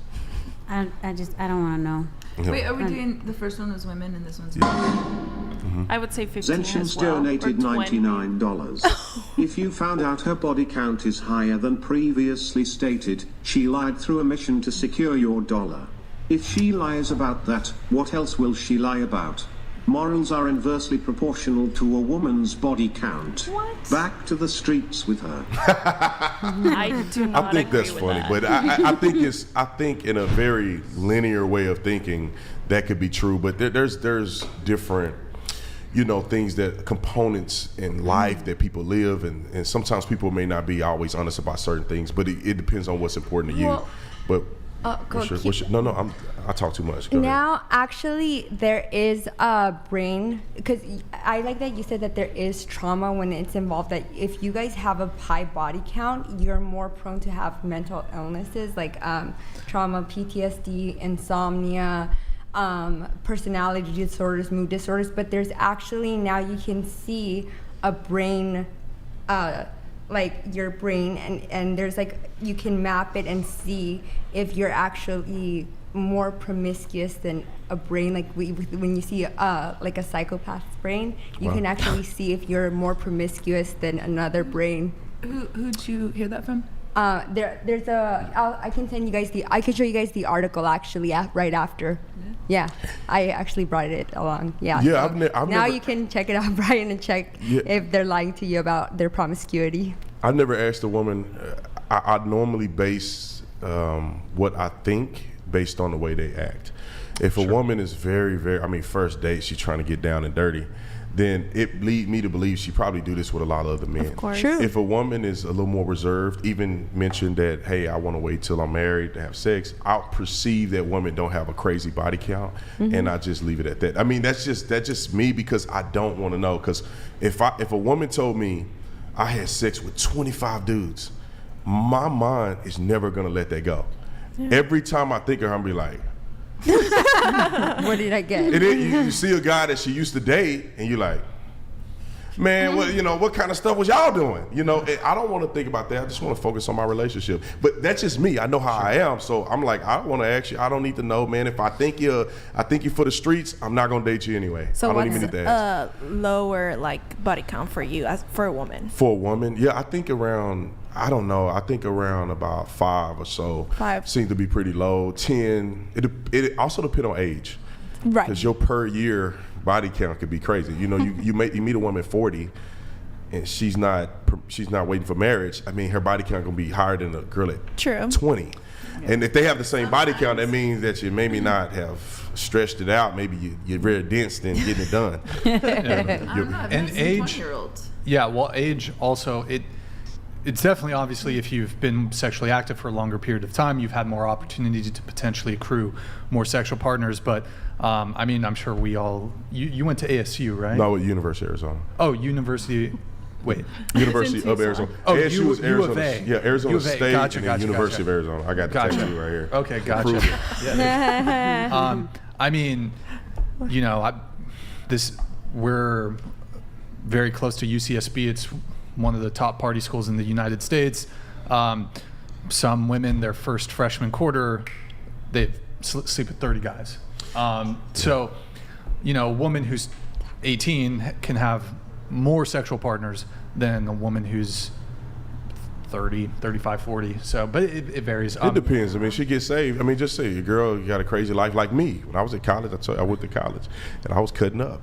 I don't want to know. Wait, are we doing the first one was women and this one's men? I would say 15 Zenshins as well. donated or 20. $99. If you found out her body count is higher than previously stated, she lied through a mission to secure your dollar. If she lies about that, what else will she lie about? Morals are inversely proportional to a woman's body count. What? Back to the streets with her. I do not I think agree that's with funny, that. but I think in a very linear way of thinking that could be true. But there's different, things components in life that people live, and sometimes people may not be always honest about certain things. But it depends on what's important to you. Well, But go I talk too much. Go ahead. Now, actually, there is a brain, because I like that you said that there is trauma when it's involved, that if you guys have a high body count, you're more prone to have mental illnesses like trauma, PTSD, insomnia, personality disorders, mood disorders. But there's actually, now you can see a brain, like your brain, and there's like, you can map it and see if you're actually more promiscuous than a brain. Like when you see like a psychopath's brain, you can actually see if you're more promiscuous than another brain. Who'd you hear that from? There's I can send you guys I can show you guys the article actually right after. Yeah, I actually brought it along. Yeah. Yeah, so I've now never, you can check it out, Brian, and check if they're lying to you about their promiscuity. I've never asked a woman. I normally base what I think based on the way they act. If a woman is very, very, first date, she's trying to get down and dirty, then it lead me to believe she probably do this with a lot of other men. Of course. True. If a woman is a little more reserved, even mentioned that, hey, I want to wait till I'm married to have sex, I'll perceive that women don't have a crazy body count, and I just leave it at that. That's just me, because I don't want to know. Because if a woman told me I had sex with 25 dudes, my mind is never gonna let that go. Every time I think of her, I'm be like, What did I get? and then you see a guy that she used to date, and you're like, man, what kind of stuff was y'all doing? And I don't want to think about that. I just want to focus on my relationship. But that's just me. I know how I am. So I'm like, I don't want to ask you. I don't need to know, man. If I think you're for the streets, I'm not gonna date you anyway. So I don't even what's need to ask. lower like body count for you as for a woman? For a woman, yeah, I think around, I don't know, I think around about 5 or so. 5 seems to be pretty low. 10, it also depends on age. Right. Because your per year body count could be crazy. You know, you meet a woman at 40, and she's not waiting for marriage. I mean, her body count gonna be higher than a girl at 20. And if they have the same body count, that means that you maybe not have stretched it out. Maybe you're very dense than getting it done. And age. Yeah, well, age also it's definitely, obviously, if you've been sexually active for a longer period of time, you've had more opportunity to potentially accrue more sexual partners. But I mean, I'm sure you went to ASU, right? No, at University of Arizona. Oh, University of Arizona. Oh, ASU was Arizona. U of A. Yeah, Arizona State Gotcha, and then University of Arizona. I got the text you right here. Okay, gotcha. I mean, you know, we're very close to UCSB. It's one of the top party schools in the United States. Some women, their first freshman quarter, they sleep with 30 guys. So, you know, a woman who's 18 can have more sexual partners than a woman who's 30, 35, 40. So, but it varies. It depends. I mean, she gets saved. I mean, just say a girl got a crazy life like me. When I was at college, I went to college, and I was cutting up.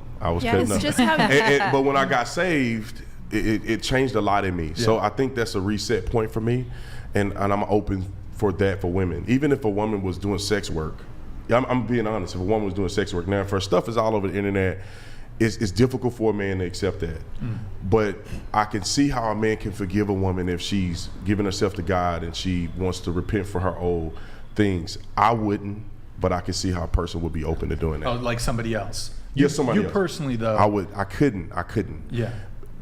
Just how but when I got saved, it changed a lot in me. Yeah. So I think that's a reset point for me, and I'm open for that for women. Even if a woman was doing sex work, I'm being honest. If a woman was doing sex work, now if her stuff is all over the internet, it's difficult for a man to accept that. But I can see how a man can forgive a woman if she's giving herself to God and she wants to repent for her old things. I wouldn't, but I can see how a person would be open to doing that. Oh, like somebody else. Yes, somebody else. You personally, though. I couldn't. Yeah.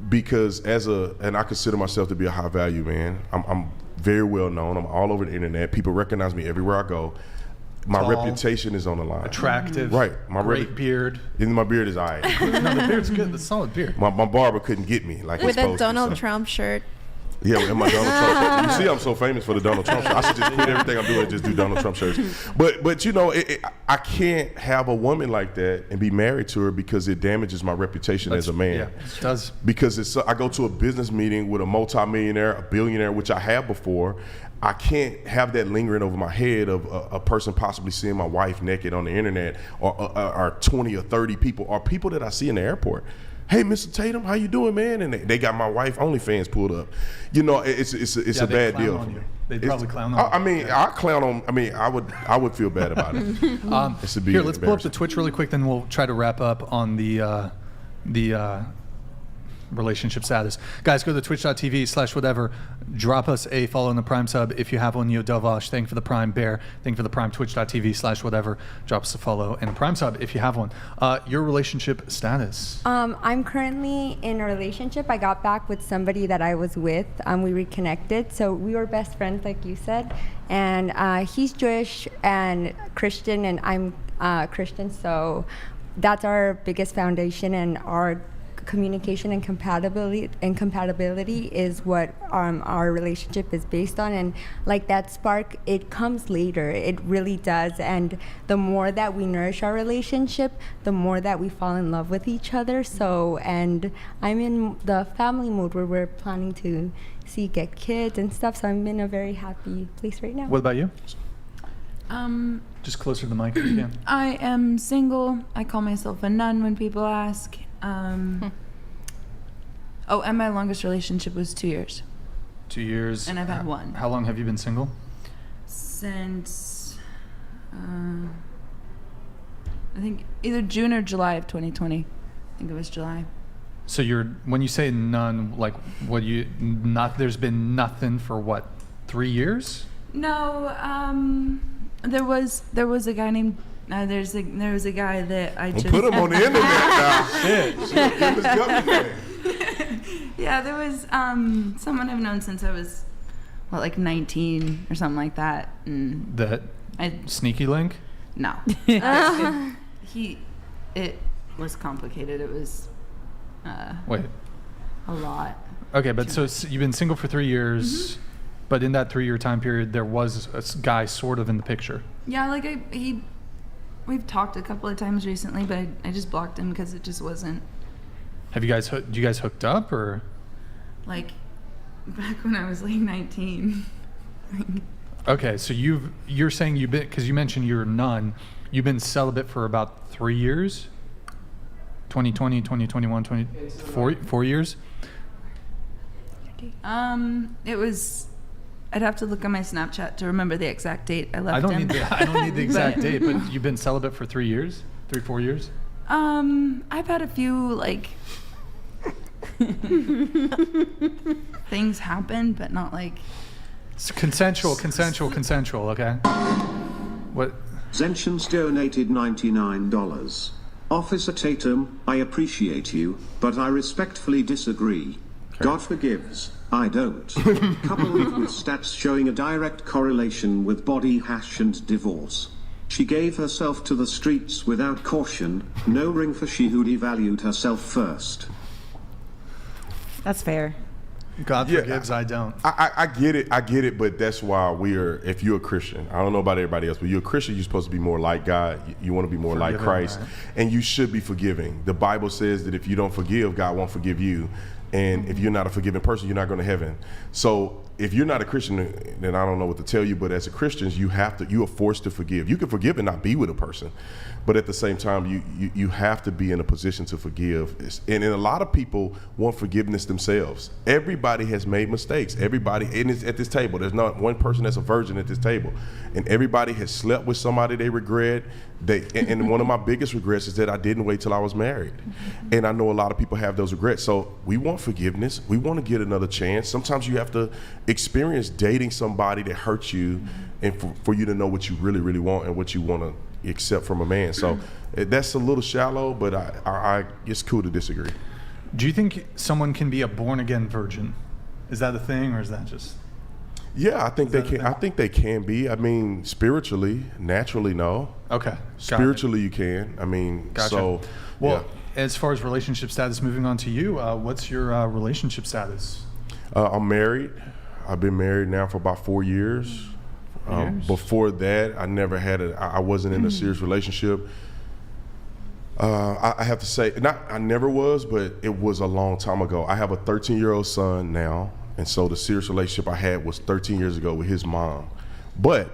Because and I consider myself to be a high value man. I'm very well known. I'm all over the internet. People recognize me everywhere I go. My Tall, reputation is on the line. Attractive. Right. Great beard. And my beard is all right. No, the beard's good. The solid beard. My barber couldn't get me like with he's supposed a Donald to, so. Trump shirt. Yeah, and my Donald Trump shirt. You see, I'm so famous for the Donald Trump shirt. I should just quit everything I'm doing and just do Donald Trump shirts. But you know, I can't have a woman like that and be married to her because it damages my reputation as a man. Yeah, it does. Because I go to a business meeting with a multimillionaire, a billionaire, which I have before. I can't have that lingering over my head of a person possibly seeing my wife naked on the internet, or 20 or 30 people, or people that I see in the airport. Hey, Mr. Tatum, how you doing, man? And they got my wife OnlyFans pulled up. You know, it's a bad deal. They'd probably clown on you. I mean, I clown on. I mean, I would feel bad about it. Here, let's pull up the Twitch really quick, then we'll try to wrap up on the relationship status. Guys, go to twitch.tv/whatever. Drop us a follow in the Prime sub if you have one. Yo Delvash, thank you for the Prime. Bear, thank you for the Prime. Twitch.tv/whatever. Drop us a follow and a Prime sub if you have one. Your relationship status? I'm currently in a relationship. I got back with somebody that I was with. We reconnected. So we were best friends, like you said. And he's Jewish and Christian, and I'm Christian. So that's our biggest foundation, and our communication and compatibility is what our relationship is based on. And like that spark, it comes later. It really does. And the more that we nourish our relationship, the more that we fall in love with each other. So, and I'm in the family mode where we're planning to get kids and stuff. So I'm in a very happy place right now. What about you? Just closer to the mic if you can. I am single. I call myself a nun when people ask. And my longest relationship was 2 years. 2 years. And I've had one. How long have you been single? Since I think either June or July of 2020. I think it was July. So when you say none, like there's been nothing for what, 3 years? No, there was a guy named there was a guy that I just put him on the internet now. Shit. Yeah, there was someone I've known since I was like 19 or something like that. And sneaky link? No. It was complicated. It was a lot. Okay, but so you've been single for 3 years, but in that 3 year time period, there was a guy sort of in the picture. Yeah, like we've talked a couple of times recently, but I just blocked him because it just wasn't. Do you guys hooked up or? Like back when I was like 19. Okay, so you're saying because you mentioned you're a nun. You've been celibate for about 3 years? 2020, 2021, 4 years? It was. I'd have to look on my Snapchat to remember the exact date I left I don't him. need the exact date, but you've been celibate for 3 years? 4 years? I've had a few like things happen, but not like It's consensual, okay? What? Zentions donated $99. Officer Tatum, I appreciate you, but I respectfully disagree. God forgives, I don't. Coupled with stats showing a direct correlation with body hash and divorce. She gave herself to the streets without caution, no ring for she who devalued herself first. That's fair. God forgives, I don't. I get it, but that's why if you're a Christian, I don't know about everybody else, but you're a Christian, you're supposed to be more like God. You want to be more like Christ, right? And you should be forgiving. The Bible says that if you don't forgive, God won't forgive you. And if you're not a forgiving person, you're not going to heaven. So if you're not a Christian, then I don't know what to tell you, but as a Christian, you are forced to forgive. You can forgive and not be with a person, but at the same time, you have to be in a position to forgive. And a lot of people want forgiveness themselves. Everybody has made mistakes. Everybody, and it's at this table, there's not one person that's a virgin at this table. And everybody has slept with somebody they regret. And one of my biggest regrets is that I didn't wait till I was married. And I know a lot of people have those regrets. So we want forgiveness. We want to get another chance. Sometimes you have to experience dating somebody that hurts you, and for you to know what you really, really want and what you want to accept from a man. So that's a little shallow, but I it's cool to disagree. Do you think someone can be a born-again virgin? Is that a thing, or is that just... Yeah, I think they can. I think they can be. I mean, spiritually, naturally, no. Okay. Spiritually, you can. I mean, gotcha. So. Well, yeah. As far as relationship status, moving on to you, what's your relationship status? I'm married. I've been married now for about 4 years. Before that, I wasn't in a serious relationship. I have to say, I never was, but it was a long time ago. I have a 13-year-old son now. And so the serious relationship I had was 13 years ago with his mom. But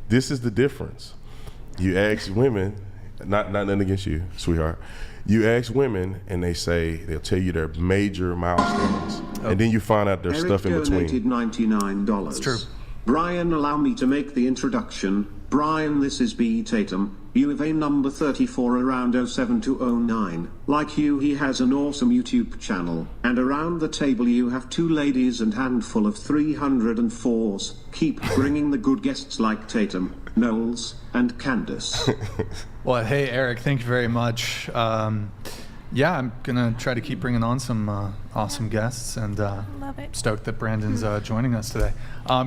this is the difference. You ask women, not nothing against you, sweetheart. You ask women and they'll tell you their major milestones. And then you find out there's stuff in between. Eric donated $99. It's true. Brian, allow me to make the introduction. Brian, this is B. Tatum, UVA number 34 around 07 to 09. Like you, he has an awesome YouTube channel. And around the table you have 2 ladies and handful of 304s. Keep bringing the good guests like Tatum, Knowles, and Candace. Well, hey, Eric, thank you very much. Yeah, I'm going to try to keep bringing on some awesome guests, and Love it. Stoked that Brandon's joining us today.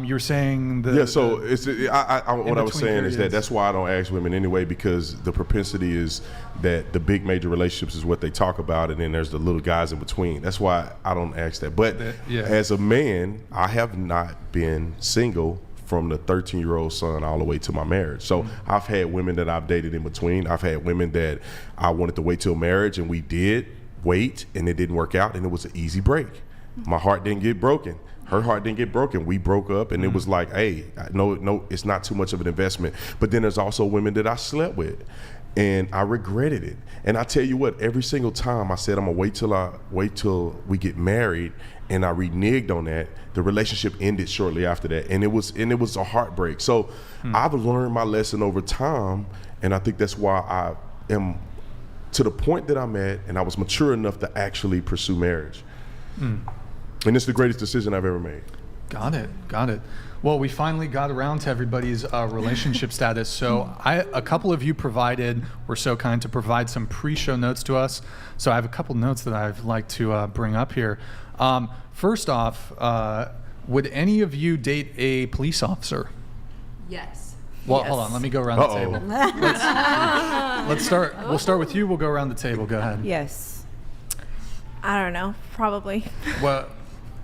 You're saying what I was saying is that's why I don't ask women anyway, because the propensity is that the big major relationships is what they talk about, and then there's the little guys in between. That's why I don't ask that. But as a man, I have not been single from the 13-year-old son all the way to my marriage. So I've had women that I've dated in between. I've had women that I wanted to wait till marriage, and we did wait, and it didn't work out, and it was an easy break. My heart didn't get broken. Her heart didn't get broken. We broke up, and it was like, hey, no, it's not too much of an investment. But then there's also women that I slept with, and I regretted it. And I tell you what, every single time I said I'm gonna wait till we get married, and I reneged on that, the relationship ended shortly after that, and it was a heartbreak. So I've learned my lesson over time, and I think that's why I am to the point that I'm at, and I was mature enough to actually pursue marriage. And it's the greatest decision I've ever made. Got it. Well, we finally got around to everybody's relationship status. So a couple of you were so kind to provide some pre-show notes to us. So I have a couple notes that I'd like to bring up here. First off, would any of you date a police officer? Yes. Well, hold on. Let me go around the table. Let's start. We'll start with you. We'll go around the table. Go ahead. Yes. I don't know. Probably. Well,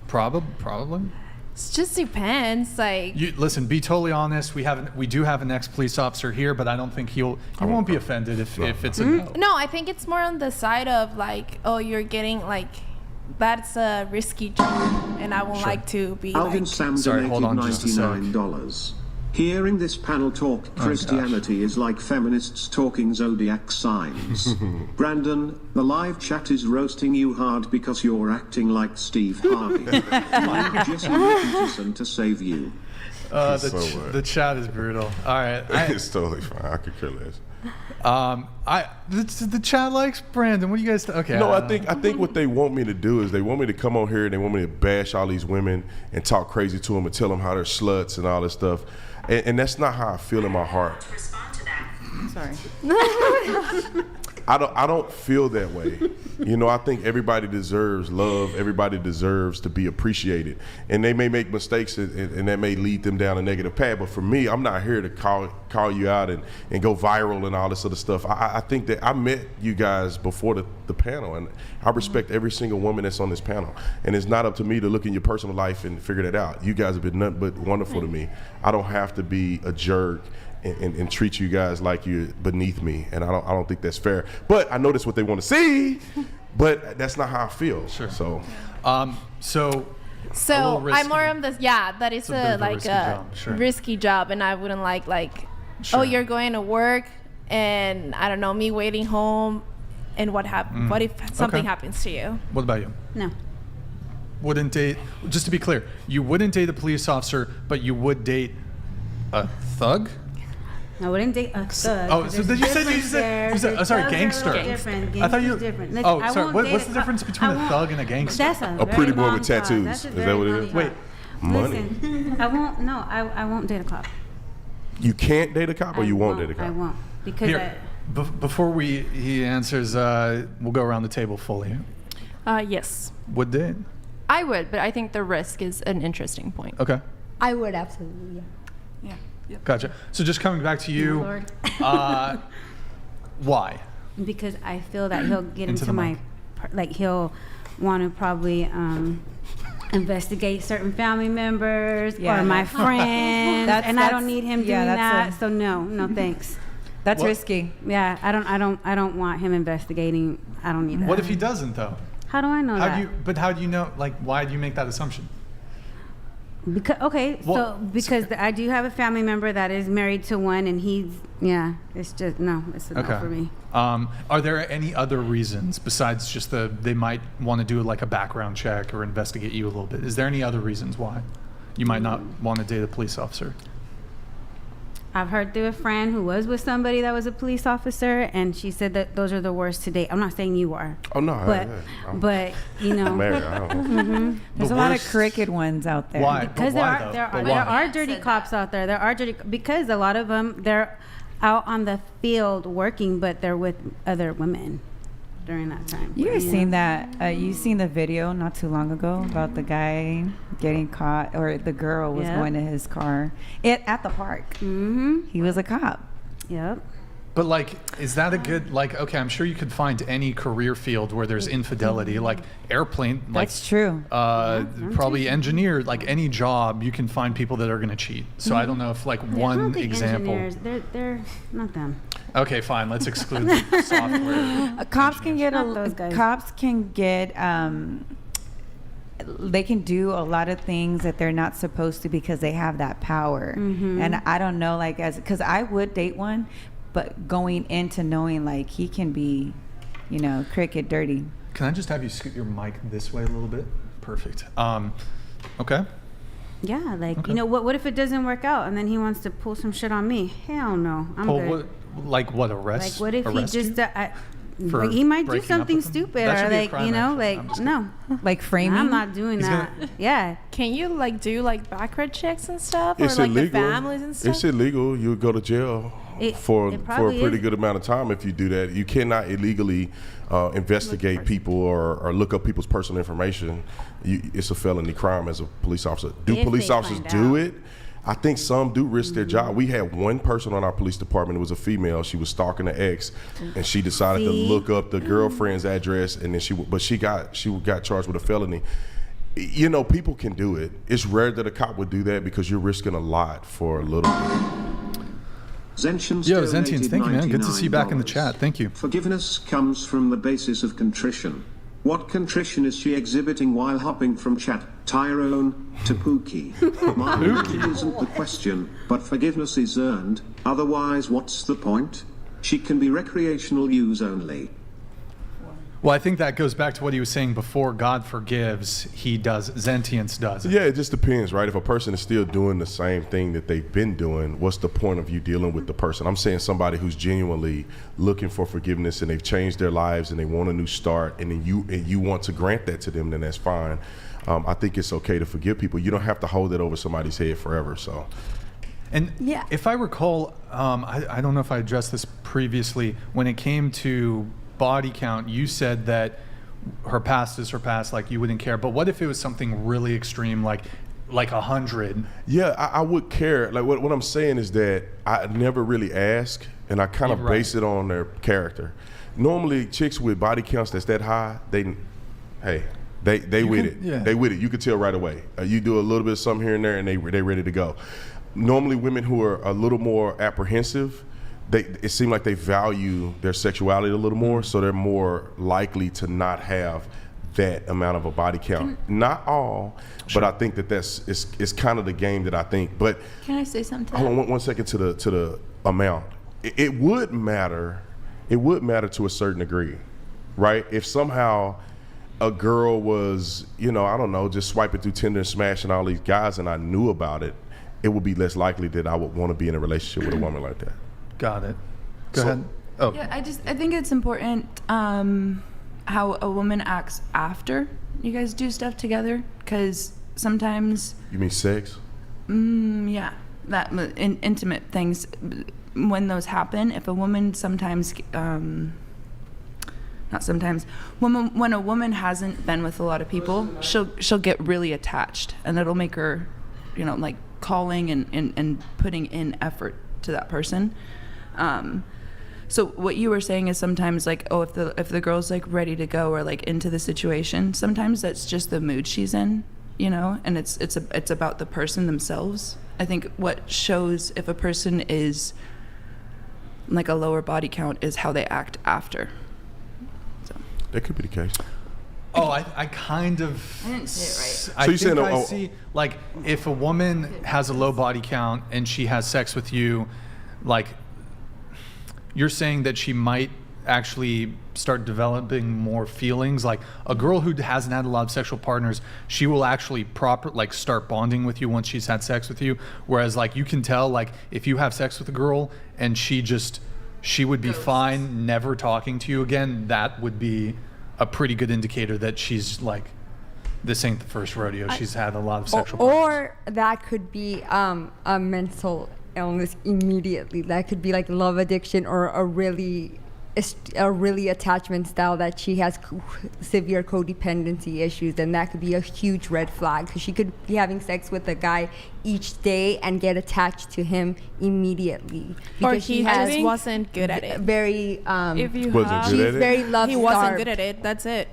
probably. It just depends. Like, You listen. Be totally honest. We do have an ex-police officer here, but I don't think he won't be offended if it's a no. no, I think it's more on the side of like, oh, you're getting like, that's a risky job, and I won't like to be Alvin like. Sam Sorry, donated hold on just a sec. $99. Hearing this panel talk Christianity is like feminists talking zodiac signs. Brandon, the live chat is roasting you hard because you're acting like Steve Harvey. Find Jesse Peterson to save you. The chat is brutal. All right. It's totally fine. I could care less. The chat likes Brandon. What do you guys okay? No, I think what they want me to do is they want me to come on here and they want me to bash all these women and talk crazy to them and tell them how they're sluts and all this stuff. And that's not how I feel in my heart. Sorry. I don't feel that way. You know, I think everybody deserves love. Everybody deserves to be appreciated. And they may make mistakes and that may lead them down a negative path. But for me, I'm not here to call you out and go viral and all this other stuff. I think that I met you guys before the panel, and I respect every single woman that's on this panel. And it's not up to me to look in your personal life and figure that out. You guys have been nothing but wonderful to me. I don't have to be a jerk and treat you guys like you're beneath me, and I don't think that's fair. But I know that's what they want to see, but that's not how I feel. Sure. So I'm more on this. Yeah, that is a risky job, and I wouldn't like oh, you're going to work, and I don't know, me waiting home, and what if something happens to you? What about you? No. Wouldn't date. Just to be clear, you wouldn't date a police officer, but you would date a thug. I wouldn't date a thug. Oh, so did you say sorry, gangster? Different. I thought you. Different. Sorry. What's the difference between a thug and a gangster? That's a pretty boy with tattoos. Is that what it is? Wait, money. Listen, I won't date a cop. You can't date a cop, or you won't date a cop. I won't because here, before he answers, we'll go around the table fully. Yes. Would date? I would, but I think the risk is an interesting point. Okay. I would absolutely, yeah. Gotcha. So just coming back to you, why? Because I feel that he'll get into my, he'll want to probably investigate certain family members or my friends, and I don't need him doing that. So no, thanks. That's risky. Yeah, I don't want him investigating. I don't need that. What if he doesn't though? How do I know that? But how do you know? Like, why do you make that assumption? Because I do have a family member that is married to one, and it's just it's a no for me. Are there any other reasons besides just they might want to do like a background check or investigate you a little bit? Is there any other reasons why you might not want to date a police officer? I've heard through a friend who was with somebody that was a police officer, and she said that those are the worst to date. I'm not saying you are. Oh no, but you know, I'm married. I don't know. There's a lot of crooked ones out there. Why? Because there are dirty cops out there. There are dirty because a lot of them they're out on the field working, but they're with other women during that time. You guys seen that? You seen the video not too long ago about the guy getting caught, or the girl was going to his car at the park. Mm-hmm. He was a cop. Yep. But like, is that a good okay? I'm sure you could find any career field where there's infidelity, like airplane. That's true. Probably engineer, like any job, you can find people that are going to cheat. So I don't know if one example. Engineers, they're not them. Okay, fine. Let's exclude the software. Cops can get they can do a lot of things that they're not supposed to because they have that power. Mm-hmm. And I don't know, because I would date one, but going into knowing he can be, cricket dirty. Can I just have you scoot your mic this way a little bit? Perfect. Okay. Yeah, what if it doesn't work out and then he wants to pull some shit on me? Hell no, I'm good. Arrest? What if he just he might do something stupid or no. Like framing? I'm not doing that. Yeah. Can you do background checks and stuff? It's or illegal. The families and stuff? It's illegal. You would go to jail for a pretty good amount of time if you do that. You cannot illegally investigate people or look up people's personal information. It's a felony crime as a police officer. Do police officers do it? I think some do risk their job. We had one person on our police department. It was a female. She was stalking an ex, and she decided to look up the girlfriend's address, and then she got charged with a felony. People can do it. It's rare that a cop would do that because you're risking a lot for a little bit. Zentians, thank you, man. Good to see you back in the chat. Thank you. Forgiveness comes from the basis of contrition. What contrition is she exhibiting while hopping from chat Tyrone to Pookie? Mind isn't the question, but forgiveness is earned, otherwise what's the point? She can be recreational use only. Well, I think that goes back to what he was saying before. God forgives, he does. Sentience doesn't. Yeah, it just depends, right? If a person is still doing the same thing that they've been doing, what's the point of you dealing with the person? I'm saying somebody who's genuinely looking for forgiveness and they've changed their lives and they want a new start, and then you want to grant that to them, then that's fine. I think it's okay to forgive people. You don't have to hold it over somebody's head forever. So. And if I recall, I don't know if I addressed this previously, when it came to body count, you said that her past is her past, like you wouldn't care. But what if it was something really extreme, like 100? Yeah, I would care. Like what I'm saying is that I never really ask, and I kind of base it on their character. Normally, chicks with body counts that's that high, they with it. Yeah. They with it. You could tell right away. You do a little bit of something here and there, and they ready to go. Normally, women who are a little more apprehensive, it seems like they value their sexuality a little more, so they're more likely to not have that amount of a body count. Not all, but I think it's kind of the game that I think. But can I say something? Hold on one second to the amount. It would matter. It would matter to a certain degree, right? If somehow a girl was, I don't know, just swiping through Tinder and smashing all these guys, and I knew about it, it would be less likely that I would want to be in a relationship with a woman like that. Got it. Go ahead. Oh. Yeah, I think it's important how a woman acts after you guys do stuff together, because sometimes. You mean sex? Yeah, that intimate things. When those happen, if a woman sometimes, not sometimes, when a woman hasn't been with a lot of people, she'll get really attached, and it'll make her, like calling and putting in effort to that person. So what you were saying is sometimes like, oh, if the girl's like ready to go or like into the situation, sometimes that's just the mood she's in, and it's about the person themselves. I think what shows if a person is like a lower body count is how they act after. So that could be the case. Oh, I kind of. I didn't say it right. I think I see, like, if a woman has a low body count and she has sex with you, like, you're saying that she might actually start developing more feelings. Like a girl who hasn't had a lot of sexual partners, she will actually start bonding with you once she's had sex with you. Whereas like you can tell, like if you have sex with a girl and she would be fine never talking to you again, that would be a pretty good indicator that she's like, this ain't the first rodeo. She's had a lot of sexual partners. Or that could be a mental illness immediately. That could be like love addiction or a really attachment style that she has severe codependency issues, and that could be a huge red flag, because she could be having sex with a guy each day and get attached to him immediately. Or he just wasn't good at it. Very if you she's very love he wasn't good at it. That's it.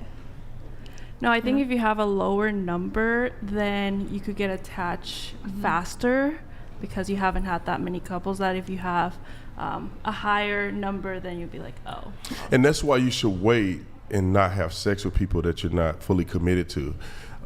No, I think if you have a lower number, then you could get attached faster, because you haven't had that many couples. That if you have a higher number, then you'd be like, oh. And that's why you should wait and not have sex with people that you're not fully committed to,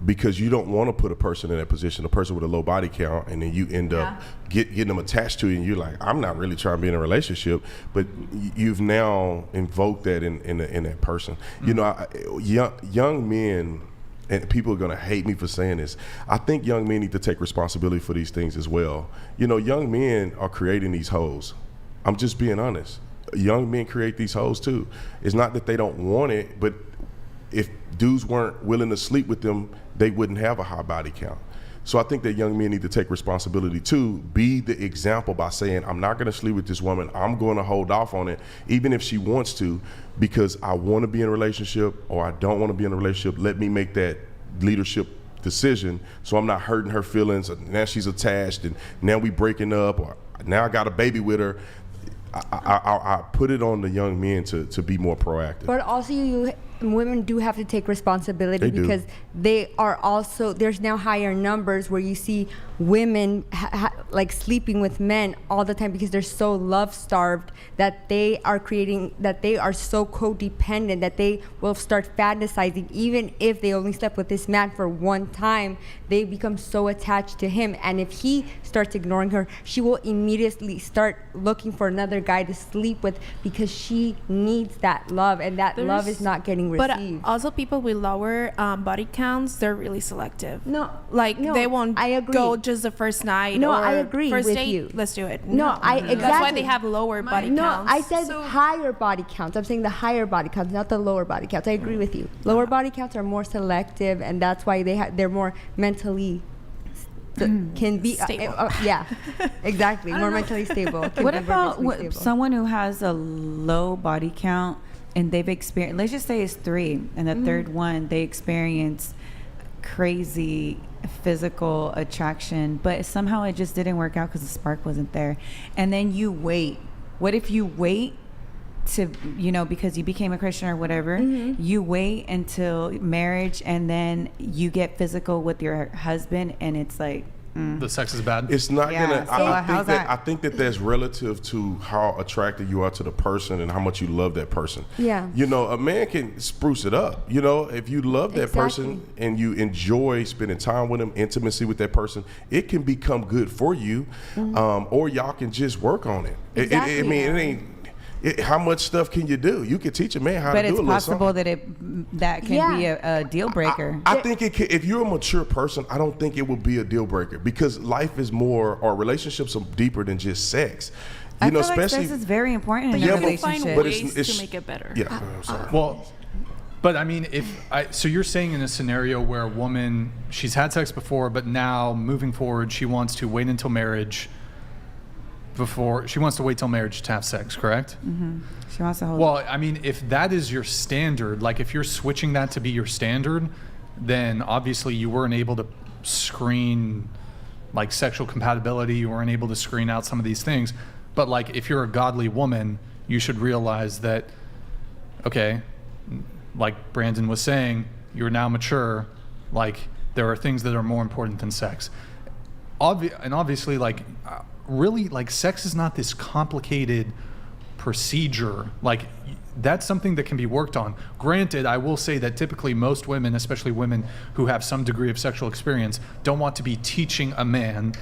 because you don't want to put a person in that position, a person with a low body count, and then you end up getting them attached to you, and you're like, I'm not really trying to be in a relationship, but you've now invoked that in that person. Young men, and people are going to hate me for saying this, I think young men need to take responsibility for these things as well. Young men are creating these hoes. I'm just being honest. Young men create these hoes too. It's not that they don't want it, but if dudes weren't willing to sleep with them, they wouldn't have a high body count. So I think that young men need to take responsibility too, be the example by saying, I'm not going to sleep with this woman. I'm going to hold off on it, even if she wants to, because I want to be in a relationship or I don't want to be in a relationship. Let me make that leadership decision so I'm not hurting her feelings. Now she's attached and now we breaking up, or now I got a baby with her. I put it on the young men to be more proactive. But also women do have to take responsibility They do. because they are also, there's now higher numbers where you see women like sleeping with men all the time because they're so love starved that they are so codependent that they will start fantasizing. Even if they only slept with this man for one time, they become so attached to him, and if he starts ignoring her, she will immediately start looking for another guy to sleep with because she needs that love, and that love is not getting received. But also people with lower body counts, they're really selective. No, they won't I agree. go just the first night. No, or I agree first with date, you. Let's do it. No, exactly. That's why they have lower body No, counts. I said higher body counts. I'm saying the higher body counts, not the lower body counts. I agree with you. Lower body counts are more selective, and that's why they're more mentally can be stable. Yeah, exactly. More mentally stable. What about someone who has a low body count and they've experienced, let's just say it's 3, and the third one, they experience crazy physical attraction, but somehow it just didn't work out because the spark wasn't there. And then you wait. What if you wait to, because you became a Christian or whatever, you wait until marriage and then you get physical with your husband and it's like, The sex is bad. It's not Yeah, gonna. so I think that that's relative to how attracted you are to the person and how much you love that person. Yeah. A man can spruce it up. If you love that person and you enjoy spending time with them, intimacy with that person, it can become good for you, or y'all can just work on it. Exactly. It ain't. How much stuff can you do? You can teach a man how to do a little something. But it's possible that can be a deal breaker. I think it can, if you're a mature person, I don't think it will be a deal breaker because life is more, or relationships are deeper than just sex. I feel like sex is very important in a you can relationship. find ways to make it better. Yeah, I'm sorry. Well, but I mean, so you're saying in a scenario where a woman, she's had sex before, but now moving forward, she wants to wait until marriage she wants to wait till marriage to have sex, correct? She wants to hold. Well, I mean, if that is your standard, like if you're switching that to be your standard, then obviously you weren't able to screen like sexual compatibility, you weren't able to screen out some of these things. But like if you're a godly woman, you should realize that, okay, like Brandon was saying, you're now mature, like there are things that are more important than sex. And obviously, like, really, like, sex is not this complicated procedure. Like, that's something that can be worked on. Granted, I will say that typically most women, especially women who have some degree of sexual experience, don't want to be teaching a man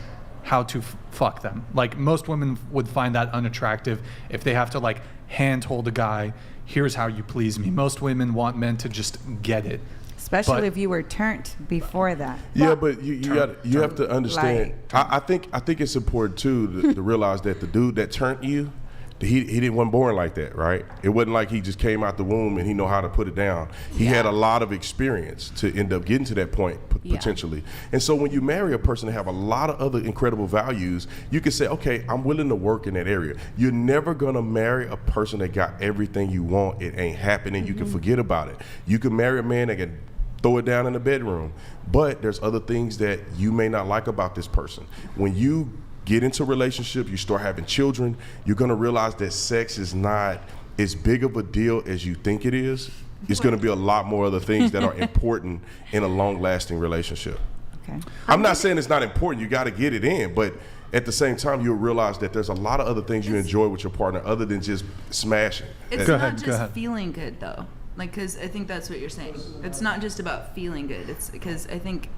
how to fuck them. Like, most women would find that unattractive if they have to, like, hand-hold a guy, here's how you please me. Most women want men to just get it. Especially if you were turned before that. Yeah, but you have to understand. I think it's important too to realize that the dude that turned you, he wasn't born like that, right? It wasn't like he just came out the womb and he know how to put it down. He had a lot of experience to end up getting to that point potentially. And so when you marry a person that have a lot of other incredible values, you can say, okay, I'm willing to work in that area. You're never gonna marry a person that got everything you want. It ain't happening. You can forget about it. You can marry a man that can throw it down in the bedroom, but there's other things that you may not like about this person. When you get into a relationship, you start having children, you're gonna realize that sex is not as big of a deal as you think it is. It's gonna be a lot more other things that are important in a long-lasting relationship. Okay. I'm not saying it's not important, you gotta get it in, but at the same time, you'll realize that there's a lot of other things you enjoy with your partner other than just smashing. It's not just feeling good, though. Like, because I think that's what you're saying. It's not just about feeling good. It's because I think.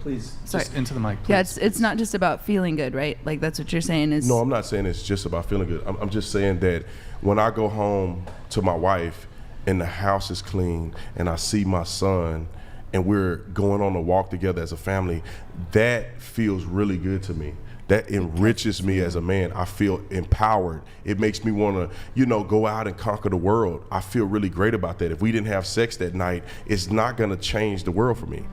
Please, sorry. just into the mic. Please. Yeah, it's not just about feeling good, right? Like that's what you're saying is. No, I'm not saying it's just about feeling good. I'm just saying that when I go home to my wife and the house is clean and I see my son and we're going on a walk together as a family, that feels really good to me. That enriches me as a man. I feel empowered. It makes me want to, go out and conquer the world. I feel really great about that. If we didn't have sex that night, it's not going to change the world for me.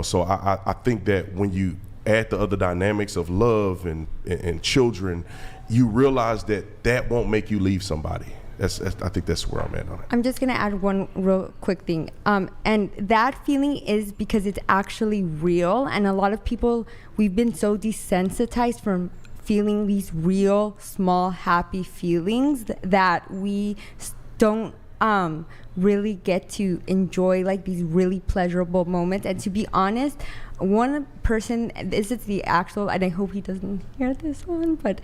So I think that when you add the other dynamics of love and children, you realize that won't make you leave somebody. I think that's where I'm at on it. I'm just gonna add one real quick thing, and that feeling is because it's actually real, and a lot of people, we've been so desensitized from feeling these real, small, happy feelings that we don't really get to enjoy like these really pleasurable moments. And to be honest, one person, this is the actual, and I hope he doesn't hear this one, but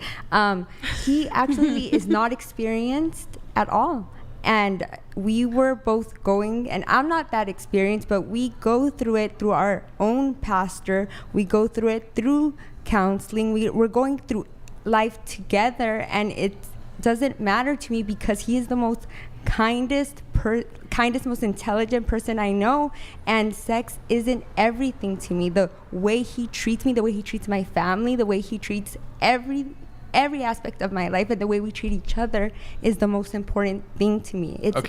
he actually is not experienced at all. And we were both going, and I'm not that experienced, but we go through it through our own pastor. We go through it through counseling. We're going through life together, and it doesn't matter to me because he is the most kindest, most intelligent person I know, and sex isn't everything to me. The way he treats me, the way he treats my family, the way he treats every aspect of my life, and the way we treat each other is the most important thing to me. It's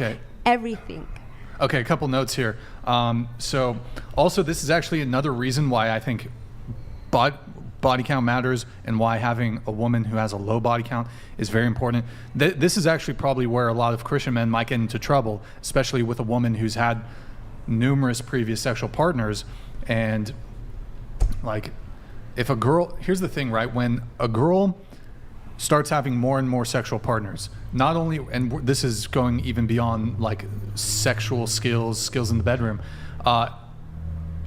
everything. Okay, a couple notes here. So also this is actually another reason why I think body count matters, and why having a woman who has a low body count is very important. This is actually probably where a lot of Christian men might get into trouble, especially with a woman who's had numerous previous sexual partners. And like, if a girl, here's the thing, right? When a girl starts having more and more sexual partners, not only, and this is going even beyond like sexual skills in the bedroom,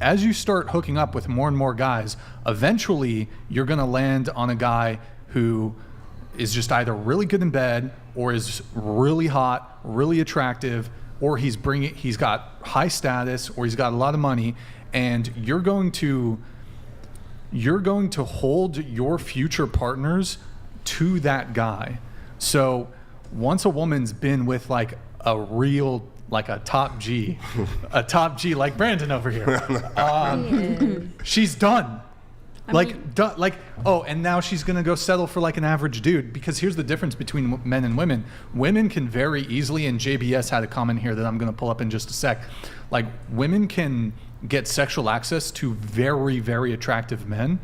as you start hooking up with more and more guys, eventually you're gonna land on a guy who is just either really good in bed, or is really hot, really attractive, or he's got high status, or he's got a lot of money, and you're going to hold your future partners to that guy. So once a woman's been with like a real, like a top G like Brandon over here, she's done. And now she's gonna go settle for like an average dude, because here's the difference between men and women. Women can very easily, and JBS had a comment here that I'm gonna pull up in just a sec, like women can get sexual access to very, very attractive men,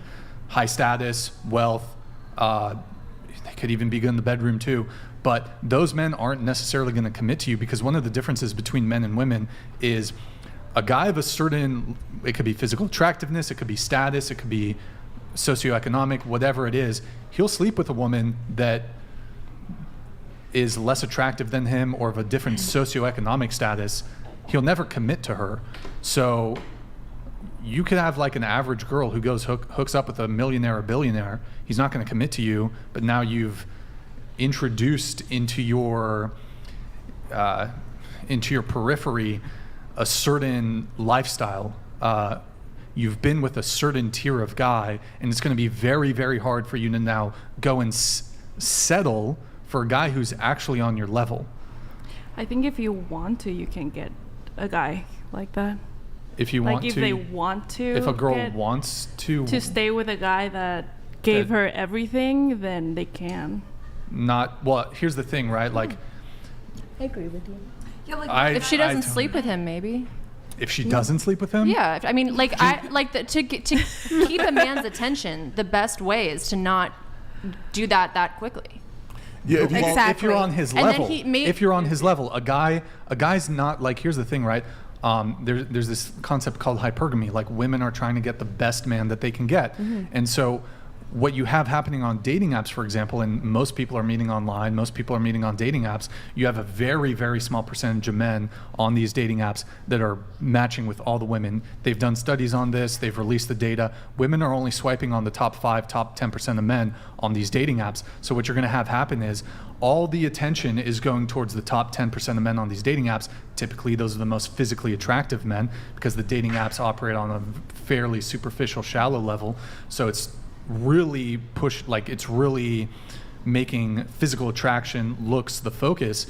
high status, wealth, they could even be good in the bedroom too. But those men aren't necessarily going to commit to you, because one of the differences between men and women is a guy of a certain, it could be physical attractiveness, it could be status, it could be socioeconomic, whatever it is, he'll sleep with a woman that is less attractive than him or of a different socioeconomic status. He'll never commit to her. So you could have like an average girl who goes hooks up with a millionaire or billionaire. He's not going to commit to you, but now you've introduced into your periphery a certain lifestyle. You've been with a certain tier of guy, and it's going to be very, very hard for you to now go and settle for a guy who's actually on your level. I think if you want to, you can get a guy like that. If you want to, if they want to, if a girl wants to stay with a guy that gave her everything, then they can. Here's the thing, right? Like, I agree with you. Yeah, like if she doesn't sleep with him, maybe. If she doesn't sleep with him? Yeah, I mean, like to keep a man's attention, the best way is to not do that quickly. Yeah, if you're on his level, if you're on his level, a guy's not like. Here's the thing, right? There's this concept called hypergamy. Like, women are trying to get the best man that they can get, and so what you have happening on dating apps, for example, and most people are meeting online, most people are meeting on dating apps, you have a very, very small percentage of men on these dating apps that are matching with all the women. They've done studies on this, they've released the data. Women are only swiping on the top 5, top 10% of men on these dating apps. So what you're gonna have happen is all the attention is going towards the top 10% of men on these dating apps. Typically, those are the most physically attractive men, because the dating apps operate on a fairly superficial, shallow level. So it's really it's really making physical attraction looks the focus.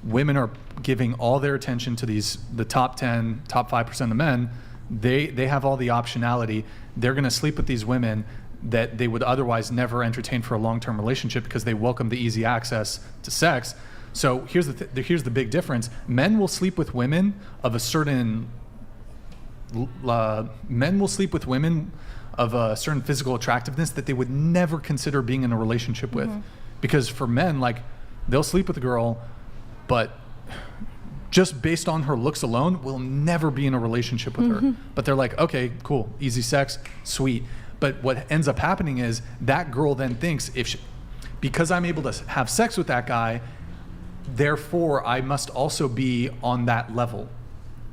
Women are giving all their attention to the top 10, top 5% of men. They have all the optionality. They're going to sleep with these women that they would otherwise never entertain for a long-term relationship, because they welcome the easy access to sex. So here's the big difference. Men will sleep with women of a certain of a certain physical attractiveness that they would never consider being in a relationship with. Because for men, like, they'll sleep with a girl, but just based on her looks alone, will never be in a relationship with her. But they're like, okay, cool, easy sex, sweet. But what ends up happening is that girl then thinks, because I'm able to have sex with that guy, therefore I must also be on that level.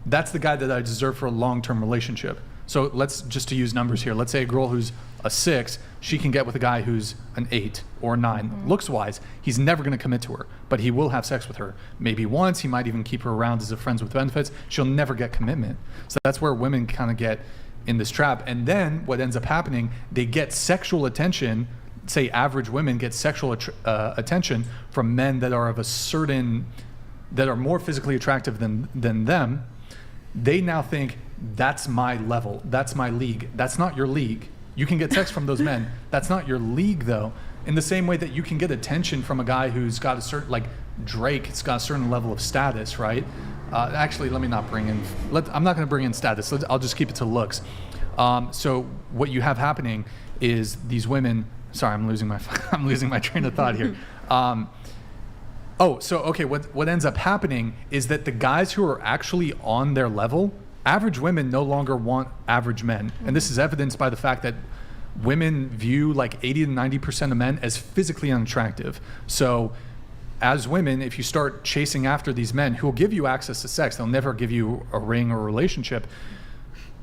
That's the guy that I deserve for a long-term relationship. So let's just to use numbers here. Let's say a girl who's a 6, she can get with a guy who's an 8 or a 9. Looks-wise, he's never going to commit to her, but he will have sex with her. Maybe once, he might even keep her around as a friends with benefits. She'll never get commitment. So that's where women kind of get in this trap. And then what ends up happening, they get sexual attention. Say average women get sexual attention from men that are of a certain, that are more physically attractive than them. They now think, that's my level, that's my league. That's not your league. You can get sex from those men. That's not your league, though. In the same way that you can get attention from a guy who's got a certain, like Drake, it's got a certain level of status, right? Actually, let me not bring in, I'm not going to bring in status. I'll just keep it to looks. So what you have happening is these women, sorry, I'm losing my train of thought here. What ends up happening is that the guys who are actually on their level, average women no longer want average men. And this is evidenced by the fact that women view like 80 to 90% of men as physically unattractive. So as women, if you start chasing after these men who will give you access to sex, they'll never give you a ring or a relationship,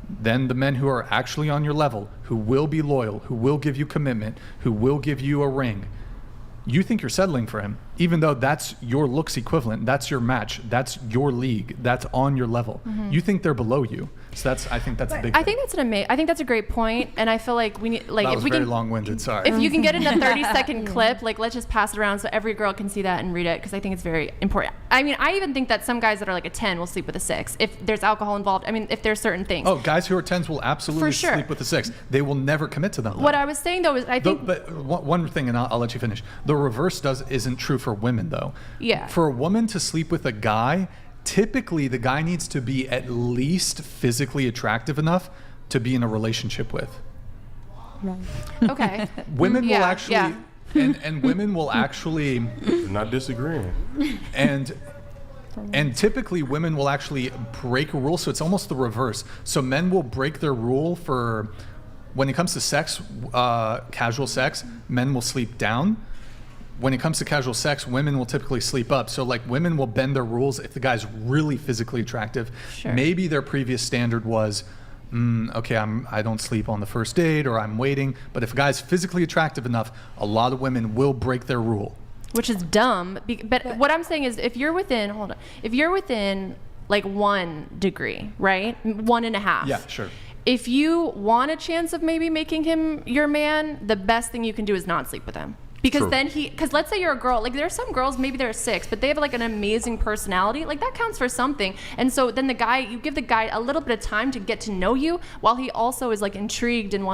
then the men who are actually on your level, who will be loyal, who will give you commitment, who will give you a ring, you think you're settling for him, even though that's your looks equivalent, that's your match, that's your league, that's on your level. You think they're below you. So I think that's a big thing. I think that's a great point, and I feel like we need, like, that if was we very can, long-winded, sorry. if you can get in a 30-second clip, like, let's just pass it around so every girl can see that and read it, because I think it's very important. I mean, I even think that some guys that are like a 10 will sleep with a 6 if there's alcohol involved. I mean, if there's certain things. Oh, guys who are 10s will absolutely For sure. sleep with a 6. They will never commit to them, though. What I was saying, though, is I think... But one thing, and I'll let you finish. The reverse isn't true for women, though. Yeah. For a woman to sleep with a guy, typically the guy needs to be at least physically attractive enough to be in a relationship with. Okay. Women will actually, and women will actually... Not disagreeing. And typically women will actually break a rule, so it's almost the reverse. So men will break their rule for, when it comes to sex, casual sex, men will sleep down. When it comes to casual sex, women will typically sleep up. So like women will bend their rules if the guy's really physically attractive. Sure. Maybe their previous standard was, okay, I don't sleep on the first date, or I'm waiting. But if a guy's physically attractive enough, a lot of women will break their rule. Which is dumb. But what I'm saying is, if you're within like 1 degree, right? 1.5. Yeah, sure. If you want a chance of maybe making him your man, the best thing you can do is not sleep with him. Because True. then because let's say you're a girl, like there are some girls, maybe they're 6, but they have like an amazing personality, like that counts for something. And so then you give the guy a little bit of time to get to know you, while he also is like intrigued and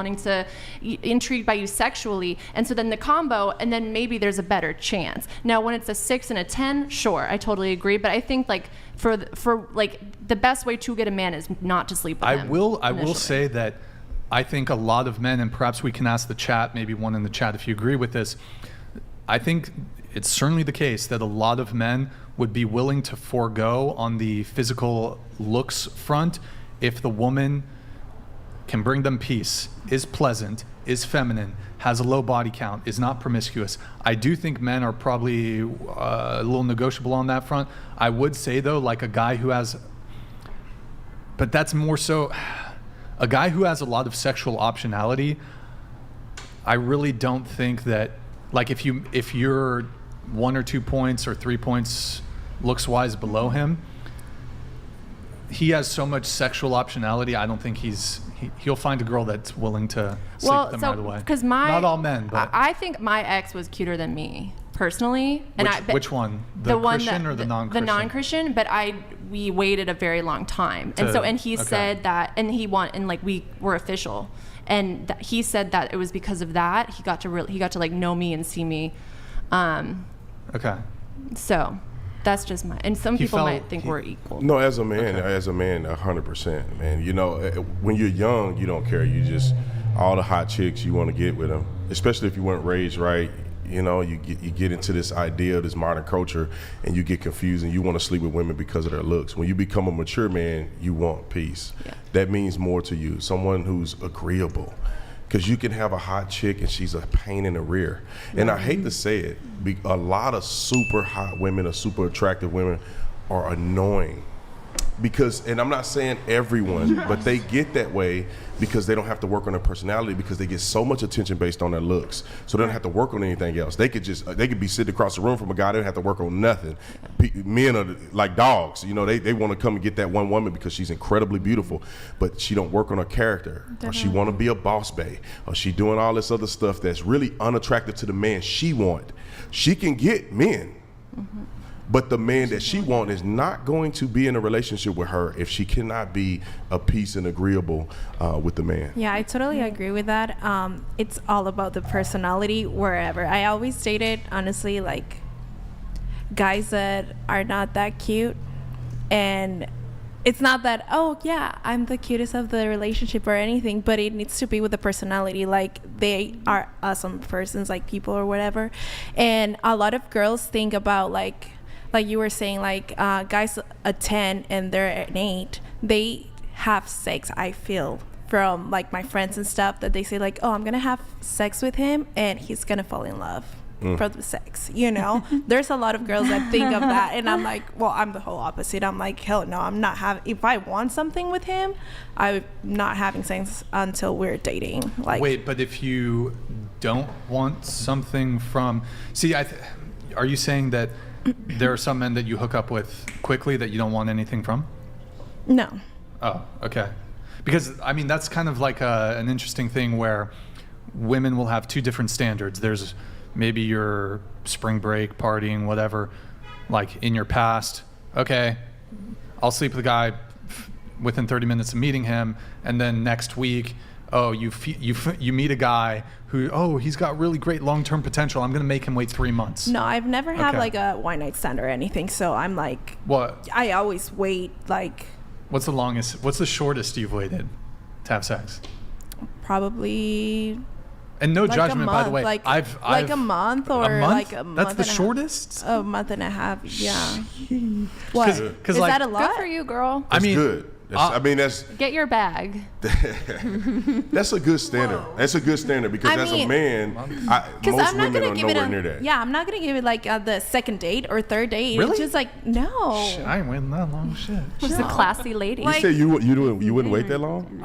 intrigued by you sexually. And so then the combo, and then maybe there's a better chance. Now, when it's a 6 and a 10, sure, I totally agree. But I think like for like the best way to get a man is not to sleep with him. I will say that I think a lot of men, and perhaps we can ask the chat, maybe one in the chat if you agree with this, I think it's certainly the case that a lot of men would be willing to forego on the physical looks front if the woman can bring them peace, is pleasant, is feminine, has a low body count, is not promiscuous. I do think men are probably a little negotiable on that front. I would say, though, like a guy who has, but that's more so... A guy who has a lot of sexual optionality, I really don't think that, like if you're 1 or 2 points or 3 points looks-wise below him, he has so much sexual optionality, I don't think he'll find a girl that's willing to sleep with them right away. Because not all men, but I think my ex was cuter than me personally. And which one? The Christian or the non-Christian? The non-Christian, but we waited a very long time, and he said that, and we were official, and he said that it was because of that he got to like know me and see me. Okay. So that's just and some people might think we're equal. No, as a man, 100%, man. You know, when you're young, you don't care. You just, all the hot chicks, you want to get with them, especially if you weren't raised right. You know, you get into this idea of this modern culture, and you get confused, and you want to sleep with women because of their looks. When you become a mature man, you want peace. Yeah. That means more to you. Someone who's agreeable, Because you can have a hot chick and she's a pain in the rear. And I hate to say it, a lot of super hot women or super attractive women are annoying. Because, and I'm not saying everyone, but they get that way because they don't have to work on their personality, because they get so much attention based on their looks. So they don't have to work on anything else. They could be sitting across the room from a guy, they don't have to work on nothing. Men are like dogs, you know, they want to come and get that one woman because she's incredibly beautiful, but she don't work on her character. Or she want to be a boss bae, or she doing all this other stuff that's really unattractive to the man she want. She can get men. But the man that she wants is not going to be in a relationship with her if she cannot be a peace and agreeable with the man. Yeah, I totally agree with that. It's all about the personality wherever. I always dated, honestly, like guys that are not that cute. And it's not that, oh, yeah, I'm the cutest of the relationship or anything, but it needs to be with the personality. Like, they are awesome persons, like people or whatever. And a lot of girls think about, like you were saying, like guys a 10 and they're an 8, they have sex, I feel, from like my friends and stuff, that they say like, oh, I'm gonna have sex with him and he's gonna fall in love for the sex, you know. There's a lot of girls that think of that, and I'm like, well, I'm the whole opposite. I'm like, hell no, I'm not having, if I want something with him, I'm not having sex until we're dating. Like, wait, but if you don't want something from, see, are you saying that there are some men that you hook up with quickly that you don't want anything from? No. Oh, okay. Because, I mean, that's kind of like an interesting thing where women will have two different standards. There's maybe your spring break, partying, whatever, like in your past, okay, I'll sleep with a guy within 30 minutes of meeting him, and then next week, oh, you meet a guy who, oh, he's got really great long-term potential. I'm gonna make him wait 3 months. No, I've never had like a one-night stand or anything. So I'm like, what? I always wait like. What's the shortest you've waited to have sex? Probably. And no like judgment, by the way. Like, I've like a month or like a month. That's the shortest? A month and a half. Yeah. What? Is like, that a lot? Good for you, girl. I mean, good. That's get your bag. That's a good standard. Whoa. That's a good standard because as a man, most women are nowhere near that. Yeah, I'm not gonna give it like the second date or third date. Really? It's just like no. Shit, I ain't waiting that long. Shit. She's a classy lady. You say you wouldn't wait that long?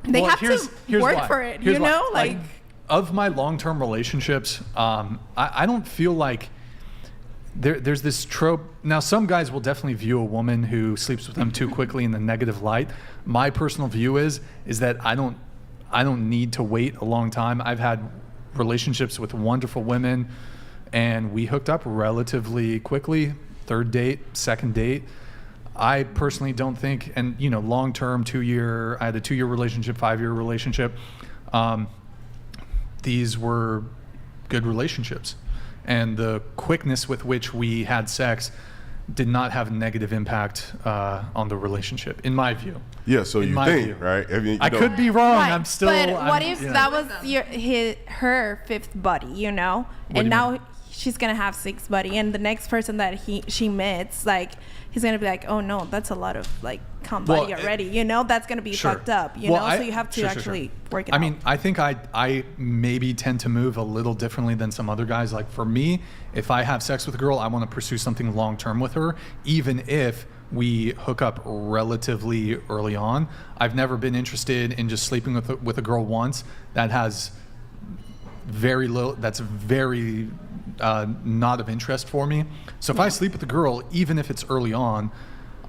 They have to work for it. You know, like of my long-term relationships, I don't feel like. There's this trope. Now, some guys will definitely view a woman who sleeps with them too quickly in the negative light. My personal view is that I don't need to wait a long time. I've had relationships with wonderful women, and we hooked up relatively quickly. Third date, second date. I personally don't think, and you know, long-term, 2-year. I had a 2-year relationship, 5-year relationship. These were good relationships. And the quickness with which we had sex did not have a negative impact on the relationship, in my view. Yeah, so you think, right? I mean, I could be wrong. Right. I'm still. But what if that was her fifth buddy, you know? And now she's gonna have 6 buddy, and the next person that she meets, like, he's gonna be like, oh no, that's a lot of like buddy already, you know? That's gonna be fucked up, you know? So you have to actually work it out. I mean, I think I maybe tend to move a little differently than some other guys. Like for me, if I have sex with a girl, I want to pursue something long term with her, even if we hook up relatively early on. I've never been interested in just sleeping with a girl once that has very little. That's very not of interest for me. So if I sleep with a girl, even if it's early on,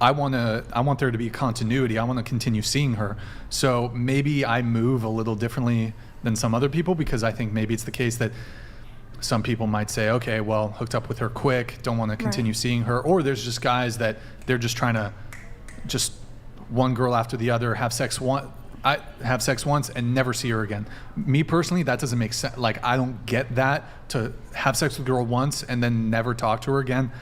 I want there to be continuity. I want to continue seeing her. So maybe I move a little differently than some other people, because I think maybe it's the case that some people might say, okay, well, hooked up with her quick, don't want to continue seeing her. Or there's just guys that they're just trying to just one girl after the other, have sex once and never see her again. Me personally, that doesn't make sense. Like, I don't get that, to have sex with a girl once and then never talk to her again,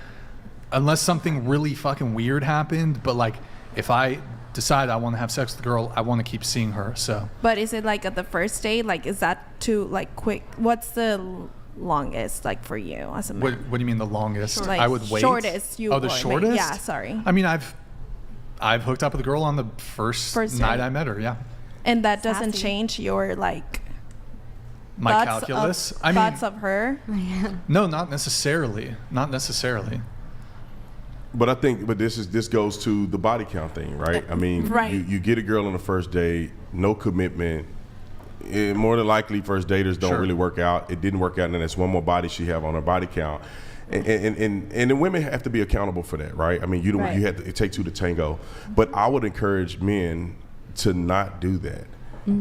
unless something really fucking weird happened. But like, if I decide I want to have sex with a girl, I want to keep seeing her. So. But is it like at the first date? Like, is that too like quick? What's the longest like for you as a man? What do you mean the longest? Like, I would wait. Shortest. The shortest? Yeah, sorry. I mean, I've hooked up with a girl on the first night I met her. Yeah. And that doesn't change your like my calculus. I mean, thoughts of her. no, not necessarily. Not necessarily. But I think, this goes to the body count thing, right? I mean, Right. you get a girl on the first date, no commitment. More than likely, first daters don't really work out. It didn't work out, and then that's one more body she have on her body count. And the women have to be accountable for that, right? I mean, you have to, it takes two to tango. But I would encourage men to not do that,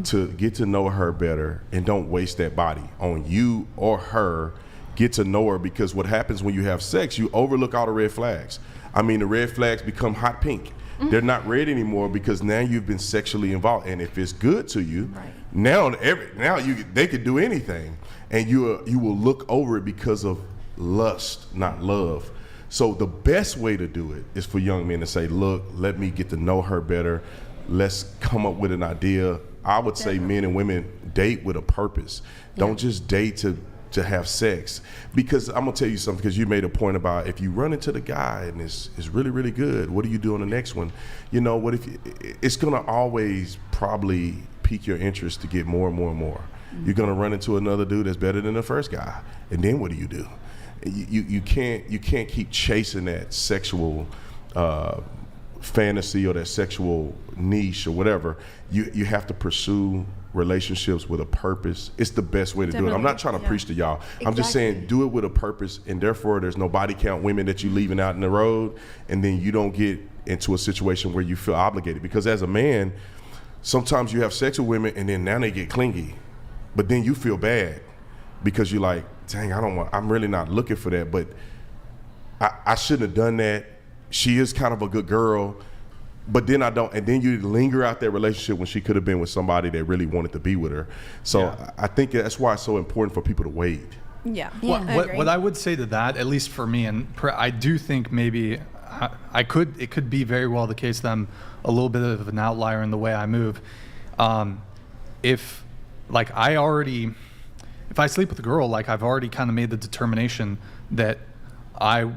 to get to know her better, and don't waste that body on you or her. Get to know her, because what happens when you have sex, you overlook all the red flags. I mean, the red flags become hot pink. They're not red anymore because now you've been sexually involved, and if it's good to you, now they could do anything, and you will look over it because of lust, not love. So the best way to do it is for young men to say, look, let me get to know her better. Let's come up with an idea. I would say men and women date with a purpose. Don't just date to have sex. Because I'm gonna tell you something, because you made a point about if you run into the guy and it's really, really good, what do you do on the next one? You know, what if it's gonna always probably pique your interest to get more and more and more. You're gonna run into another dude that's better than the first guy, and then what do? You can't keep chasing that sexual fantasy or that sexual niche or whatever. You have to pursue relationships with a purpose. It's the best way to do it. I'm not trying to preach to y'all. I'm just saying do it with a purpose, and therefore there's no body count women that you leaving out in the road, and then you don't get into a situation where you feel obligated. Because as a man, sometimes you have sex with women and then now they get clingy, but then you feel bad because you're like, dang, I'm really not looking for that, but I shouldn't have done that. She is kind of a good girl, but then I don't, and then you linger out that relationship when she could have been with somebody that really wanted to be with her. So I think that's why it's so important for people to wait. Yeah. What I would say to that, at least for me, and I do think maybe it could be very well the case that I'm a little bit of an outlier in the way I move. If I sleep with a girl, like I've already kind of made the determination that I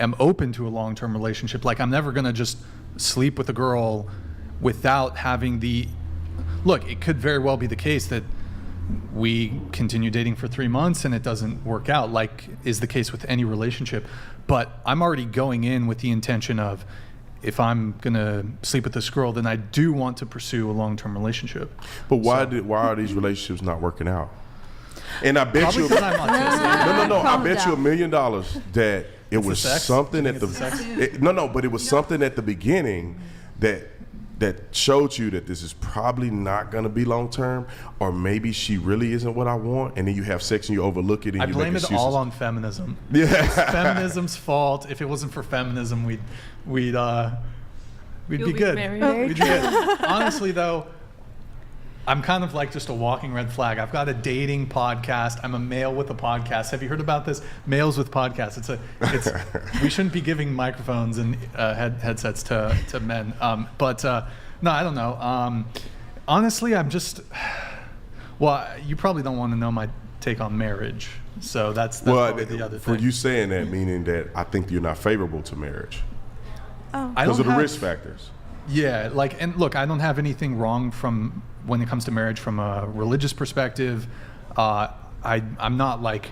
am open to a long-term relationship. Like I'm never gonna just sleep with a girl without having look, it could very well be the case that we continue dating for 3 months and it doesn't work out, like is the case with any relationship. But I'm already going in with the intention of, if I'm gonna sleep with this girl, then I do want to pursue a long-term relationship. But why are these relationships not working out? And I bet you, I'm autistic. no, I bet you $1 million that it was something at but it was something at the beginning that showed you that this is probably not going to be long term, or maybe she really isn't what I want, and then you have sex and you overlook it and you blame make it all on feminism. Yeah, it's feminism's fault. If it wasn't for feminism, we'd be good. We'd be good. Honestly, though, I'm kind of like just a walking red flag. I've got a dating podcast. I'm a male with a podcast. Have you heard about this? Males with podcasts. We shouldn't be giving microphones and headsets to men. But no, I don't know. Honestly, I'm just. Well, you probably don't want to know my take on marriage. So that's probably the other thing. For you saying that, meaning that I think you're not favorable to marriage. Oh. Because of the risk factors. Yeah, and look, I don't have anything wrong from when it comes to marriage from a religious perspective. I'm not like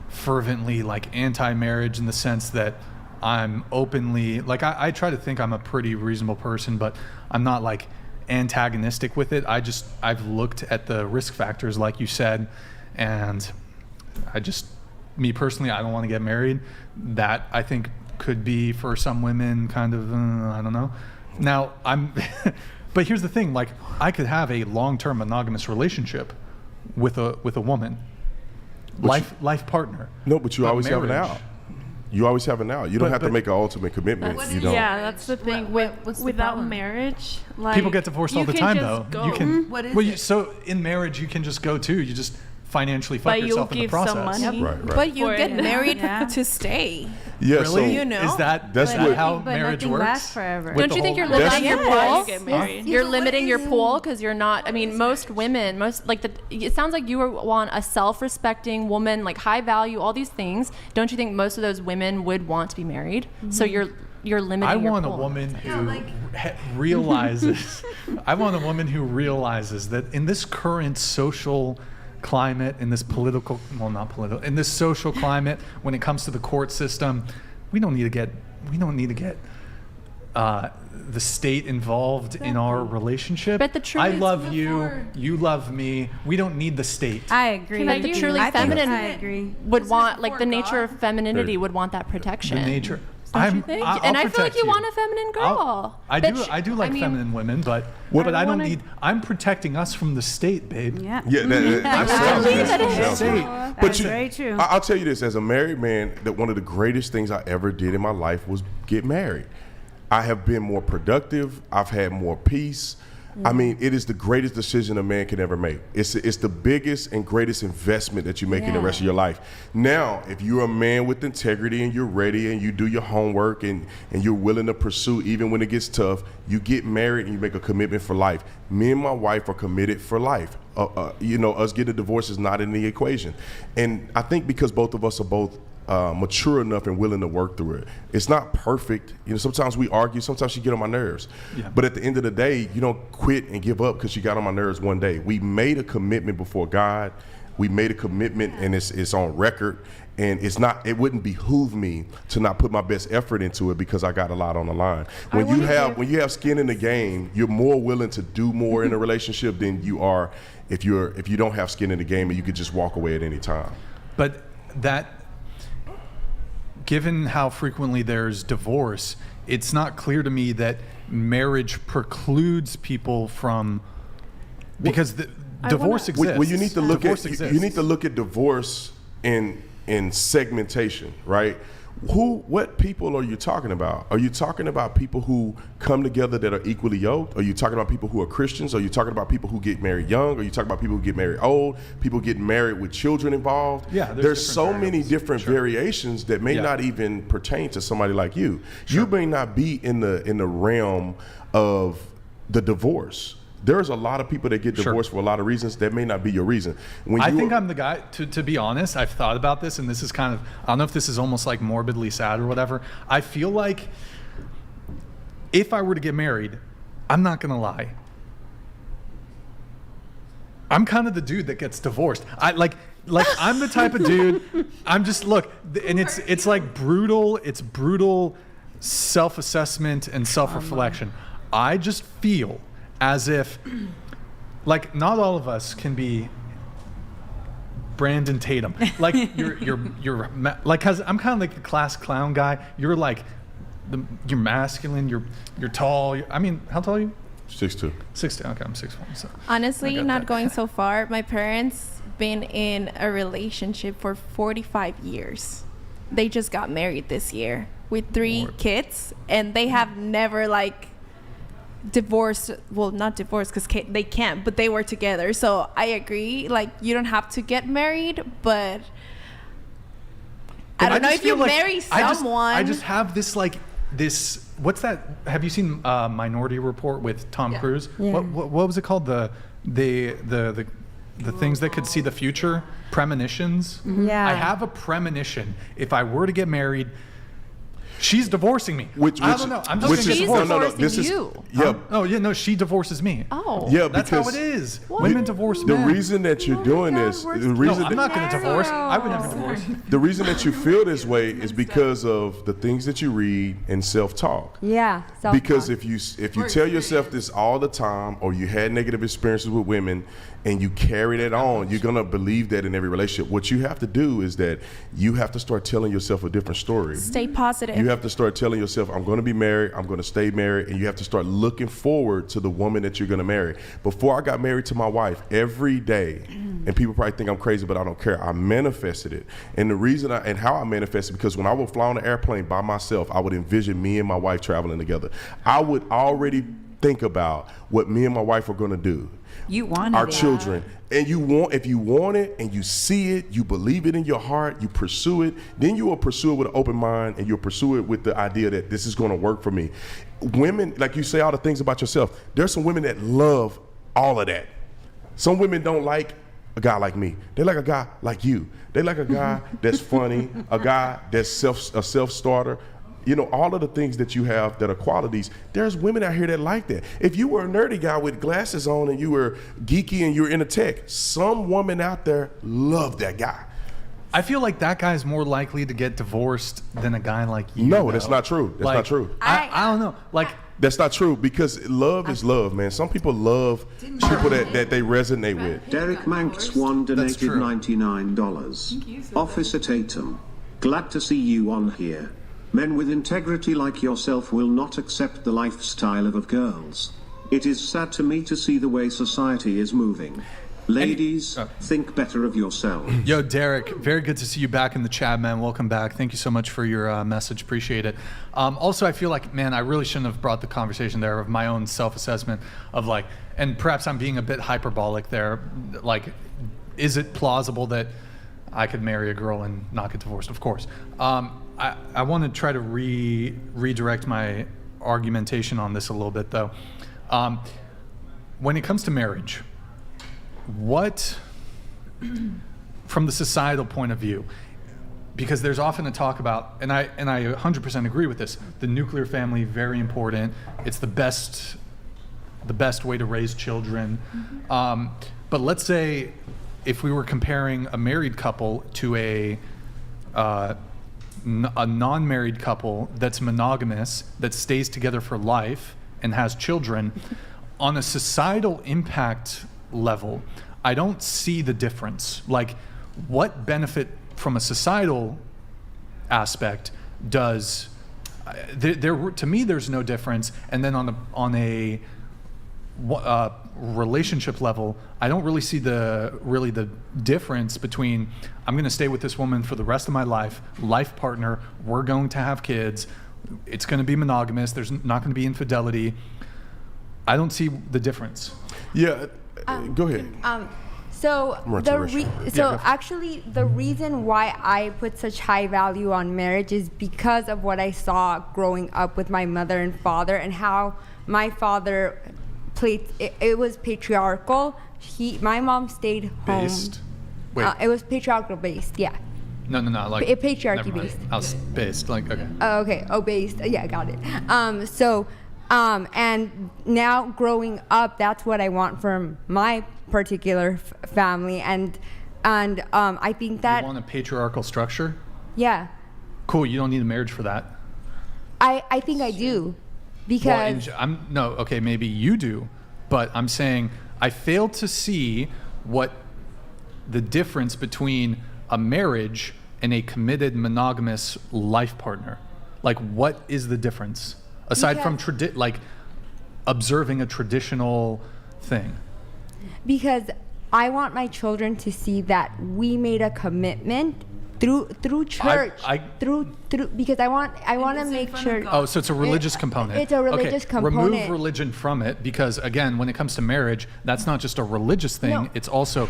fervently like anti-marriage in the sense that I'm openly like I try to think I'm a pretty reasonable person, but I'm not like antagonistic with it. I've looked at the risk factors like you said, and me personally, I don't want to get married. That I think could be for some women kind of I don't know. Now but here's the thing, like I could have a long-term monogamous relationship with a woman, life partner. No, but you always have an out. You always have an out. You don't have to make an ultimate commitment. You don't. Yeah, that's the thing. Without marriage, like people get divorced all the time, though. Go. You can. What is it? So in marriage, you can just go too. You just financially fuck yourself in the process. Some money. Right. But you get married to stay. Yeah, really? So You know? Is that's what, how but marriage works? lasts forever. Don't you think you're limiting your pool? Get married. You're limiting your pool because you're not. I mean, most women, it sounds like you want a self-respecting woman, like high value, all these things. Don't you think most of those women would want to be married? Mm-hmm. So you're limiting. I your want pool. a woman who realizes. I want a woman who realizes that in this current social climate, in this political, well, not political, in this social climate, when it comes to the court system, we don't need to get the state involved in our relationship. But the truly I love you, you love me. We don't need the state. I agree. But the truly feminine I agree. would want, like the nature of femininity would want that protection. The nature. Don't you think? And I feel like you want a feminine girl. I do like feminine women, but I don't need. I'm protecting us from the state, babe. Yeah. Yeah, that sounds good. That's But very true. I'll tell you this: as a married man, that one of the greatest things I ever did in my life was get married. I have been more productive. I've had more peace. I mean, it is the greatest decision a man can ever make. It's the biggest and greatest investment that you make in the rest of your life. Now, if you're a man with integrity and you're ready and you do your homework and you're willing to pursue even when it gets tough, you get married and you make a commitment for life. Me and my wife are committed for life. Us getting a divorce is not in the equation. And I think because both of us are both mature enough and willing to work through it. It's not perfect. Sometimes we argue, sometimes she get on my nerves. Yeah. But at the end of the day, you don't quit and give up because she got on my nerves one day. We made a commitment before God. We made a commitment and it's on record. And it wouldn't behoove me to not put my best effort into it because I got a lot on the line. When you have skin in the game, you're more willing to do more in a relationship than you are if you don't have skin in the game and you could just walk away at any time. But given how frequently there's divorce, it's not clear to me that marriage precludes people from, because divorce exists. Well, you need to look at divorce in segmentation, right? What people are you talking about? Are you talking about people who come together that are equally yoked? Are you talking about people who are Christians? Are you talking about people who get married young? Are you talking about people who get married old? People getting married with children involved? Yeah, there's so many different variations that may not even pertain to somebody like you. Sure. You may not be in the realm of the divorce. There's a lot of people that get divorced for a lot of reasons. That may not be your reason. I think I'm the guy, to be honest, I've thought about this, and this is kind of, I don't know if this is almost like morbidly sad or whatever. I feel like if I were to get married, I'm not going to lie, I'm kind of the dude that gets divorced. I'm the type of dude, I'm just, look, and it's like brutal self-assessment and self-reflection. I just feel as if, like, not all of us can be Brandon Tatum. Like, you're like, cause I'm kind of like the class clown guy. You're like, you're masculine. You're tall. How tall are you? 6'2". 6'2". Okay, I'm 6'1". So honestly, not going so far. My parents been in a relationship for 45 years. They just got married this year with 3 kids, and they have never divorced, well, not divorced because they can't, but they were together. So I agree, you don't have to get married, but I don't know if you marry someone. I just have this what's that? Have you seen Minority Report with Tom Cruise? Yeah. What was it called? The things that could see the future, premonitions. Yeah. I have a premonition. If I were to get married, she's divorcing me. I don't know. I'm just going to get divorced. This is you. Yeah. She divorces me. Oh. Yeah, that's how it is. What? Women divorce the men. The reason that you're doing this, I'm not going to divorce. I would never divorce. The reason that you feel this way is because of the things that you read and self-talk. Yeah, self-talk. Because if you tell yourself this all the time, or you had negative experiences with women, and you carry that on, you're going to believe that in every relationship. What you have to do is that you have to start telling yourself a different story. Stay positive. You have to start telling yourself, I'm going to be married, I'm going to stay married, and you have to start looking forward to the woman that you're going to marry. Before I got married to my wife, every day, and people probably think I'm crazy, but I don't care, I manifested it. And the reason and how I manifested, because when I would fly on an airplane by myself, I would envision me and my wife traveling together. I would already think about what me and my wife were going to do. You wanted our children, and if you want it and you see it, you believe it in your heart, you pursue it, then you will pursue it with an open mind, and you'll pursue it with the idea that this is going to work for me. Women, like you say all the things about yourself, there's some women that love all of that. Some women don't like a guy like me. They like a guy like you. They like a guy that's funny, a guy that's a self-starter. You know, all of the things that you have that are qualities, there's women out here that like that. If you were a nerdy guy with glasses on and you were geeky and you were into tech, some woman out there loved that guy. I feel like that guy is more likely to get divorced than a guy like you. No, though. that's not true. That's Like, not true. I don't know. Like, That's not true, because love is love, man. Some people love people that they resonate with. Derek Manx one That's donated true. $99. Officer Tatum, glad to see you on here. Men with integrity like yourself will not accept the lifestyle of girls. It is sad to me to see the way society is moving. Ladies, think better of yourself. yo, Derek, very good to see you back in the chat, man. Welcome back. Thank you so much for your message. Appreciate it. Also, I feel like, man, I really shouldn't have brought the conversation there of my own self-assessment of like, and perhaps I'm being a bit hyperbolic there. Like, is it plausible that I could marry a girl and not get divorced? Of course. I want to try to redirect my argumentation on this a little bit, though. When it comes to marriage, what, from the societal point of view, because there's often a talk about, and I 100% agree with this, the nuclear family, very important. It's the best way to raise children. But let's say if we were comparing a married couple to a non-married couple that's monogamous, that stays together for life and has children, on a societal impact level, I don't see the difference. Like, what benefit from a societal aspect does there to me there's no difference, and then on a relationship level, I don't really see the difference between I'm going to stay with this woman for the rest of my life partner, we're going to have kids, it's going to be monogamous, there's not going to be infidelity. I don't see the difference. Yeah, go ahead. Actually, the reason why I put such high value on marriage is because of what I saw growing up with my mother and father, and how my father played. It was patriarchal. My mom stayed home. Based? Wait. It was patriarchal based. Yeah. No. Like patriarchy based. I was based. Like, okay. Okay. Oh, based. Yeah, got it. And now growing up, that's what I want from my particular family, and I think that you want a patriarchal structure. Yeah. Cool. You don't need a marriage for that. I think I do, because maybe you do, but I'm saying I fail to see what the difference between a marriage and a committed monogamous life partner. Like, what is the difference aside from observing a traditional thing? Because I want my children to see that we made a commitment through church, because I want to make sure. Oh, so it's a religious component. It's a religious component. Remove religion from it, because again, when it comes to marriage, that's not just a religious thing. No. It's also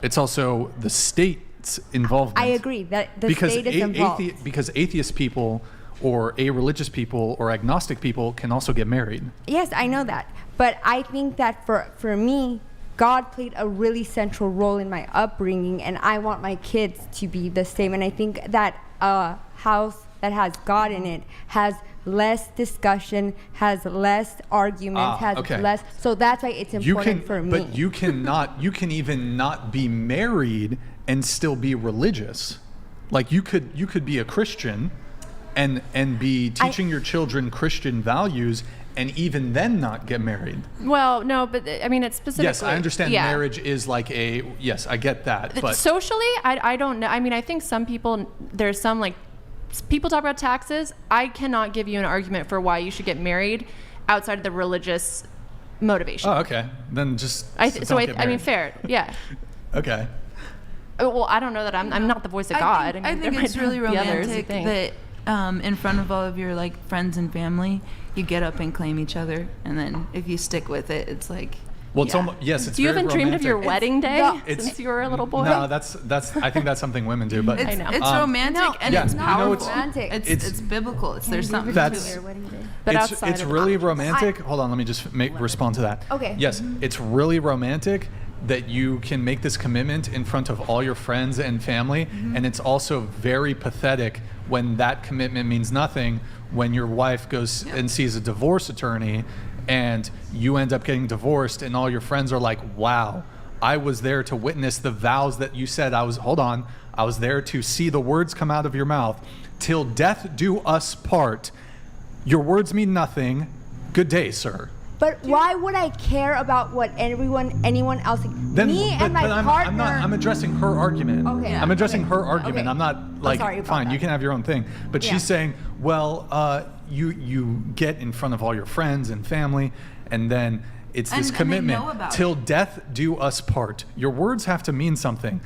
the state's involvement. I agree that the state is involved. Because atheist people or a-religious people or agnostic people can also get married. Yes, I know that. But I think that for me, God played a really central role in my upbringing, and I want my kids to be the same. And I think that a house that has God in it has less discussion, has less arguments, less. So that's why it's important for me. But you can even not be married and still be religious. Like, you could be a Christian and be teaching your children Christian values, and even then not get married. Well, no, but I mean, it's specifically. Yes, I understand marriage is like yes, I get that. But socially, I don't know. I mean, I think some people, there's some like, people talk about taxes. I cannot give you an argument for why you should get married outside of the religious motivation. Oh, okay. Then just I mean, fair. Yeah. Okay. Well, I don't know that I'm not the voice of God. I think it's really romantic that in front of all of your like friends and family, you get up and claim each other, and then if you stick with it, it's like. Well, it's almost, yes, it's. You very haven't dreamed of your wedding day since you were a little boy? No, that's. I think that's something women do, but it's romantic and it's powerful. It's biblical. There's something to it. It's really romantic. Hold on, let me just respond to that. Okay. Yes, it's really romantic that you can make this commitment in front of all your friends and family, and it's also very pathetic when that commitment means nothing, when your wife goes and sees a divorce attorney and you end up getting divorced and all your friends are like, wow, I was there to witness the vows that you said. I was there to see the words come out of your mouth. Till death do us part. Your words mean nothing. Good day, sir. But why would I care about what anyone else? I'm addressing her argument. Okay. I'm addressing her argument. Okay. I'm not like, fine, you can have your own thing. But she's saying, well, you get in front of all your friends and family, and then it's this commitment. Till death do us part. Your words have to mean something.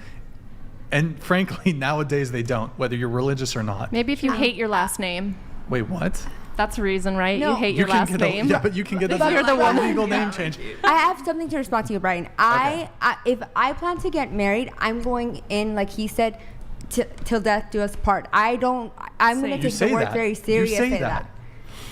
And frankly, nowadays they don't, whether you're religious or not. Maybe if you hate your last name. Wait, what? That's a reason, right? No. You hate your last name. Yeah, but you can get a legal name change. I have something to respond to you, Brian. If I plan to get married, I'm going in, like he said, till death do us part. I'm going to take the word very serious. You say that.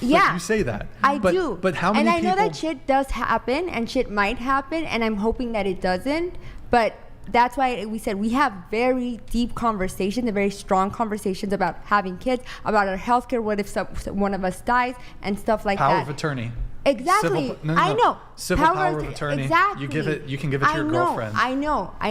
Yeah. Like you say that. I do. But how many people... And I know that shit does happen and shit might happen, and I'm hoping that it doesn't. But that's why we said we have very deep conversations and very strong conversations about having kids, about our healthcare, what if one of us dies, and stuff like that. Power of attorney. Exactly. I know. Civil power of attorney. Exactly. You can give it to your girlfriend. I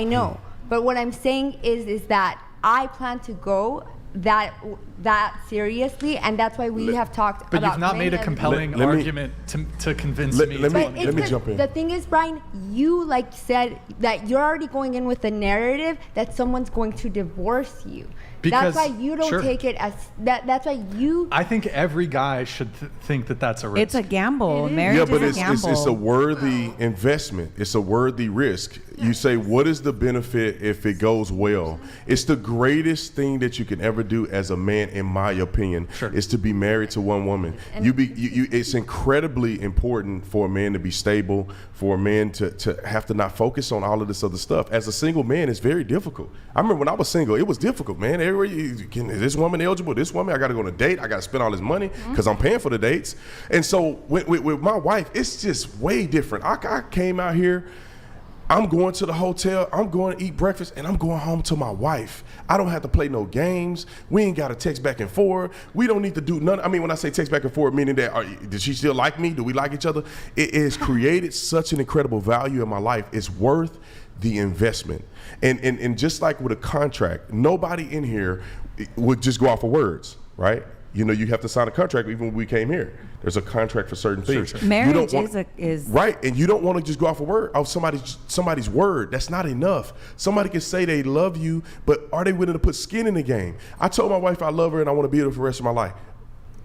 know. But what I'm saying is that I plan to go that seriously, and that's why we have talked about. But you've not made a compelling argument to convince me. Let me jump in. The thing is, Brian, you said that you're already going in with the narrative that someone's going to divorce you. Because, that's why you don't take it as that. That's why you. I think every guy should think that that's a risk. It's a gamble. Marriage is a gamble. It's a worthy investment. It's a worthy risk. You say, what is the benefit if it goes well? It's the greatest thing that you can ever do as a man, in my opinion, is to be married to one woman. It's incredibly important for a man to be stable, for a man to have to not focus on all of this other stuff. As a single man, it's very difficult. I remember when I was single, it was difficult, man. Everywhere is this woman eligible? This woman, I got to go on a date. I got to spend all this money because I'm paying for the dates. And so with my wife, it's just way different. I came out here. I'm going to the hotel, I'm going to eat breakfast, and I'm going home to my wife. I don't have to play no games. We ain't got to text back and forth. We don't need to do none. I mean, when I say text back and forth, meaning that, does she still like me? Do we like each other? It has created such an incredible value in my life. It's worth the investment. And just like with a contract, nobody in here would just go off of words, right? You know, you have to sign a contract even when we came here. There's a contract for certain things. Sure. Marriage is right, and you don't want to just go off of somebody's word. That's not enough. Somebody can say they love you, but are they willing to put skin in the game? I told my wife I love her and I want to be with her for the rest of my life.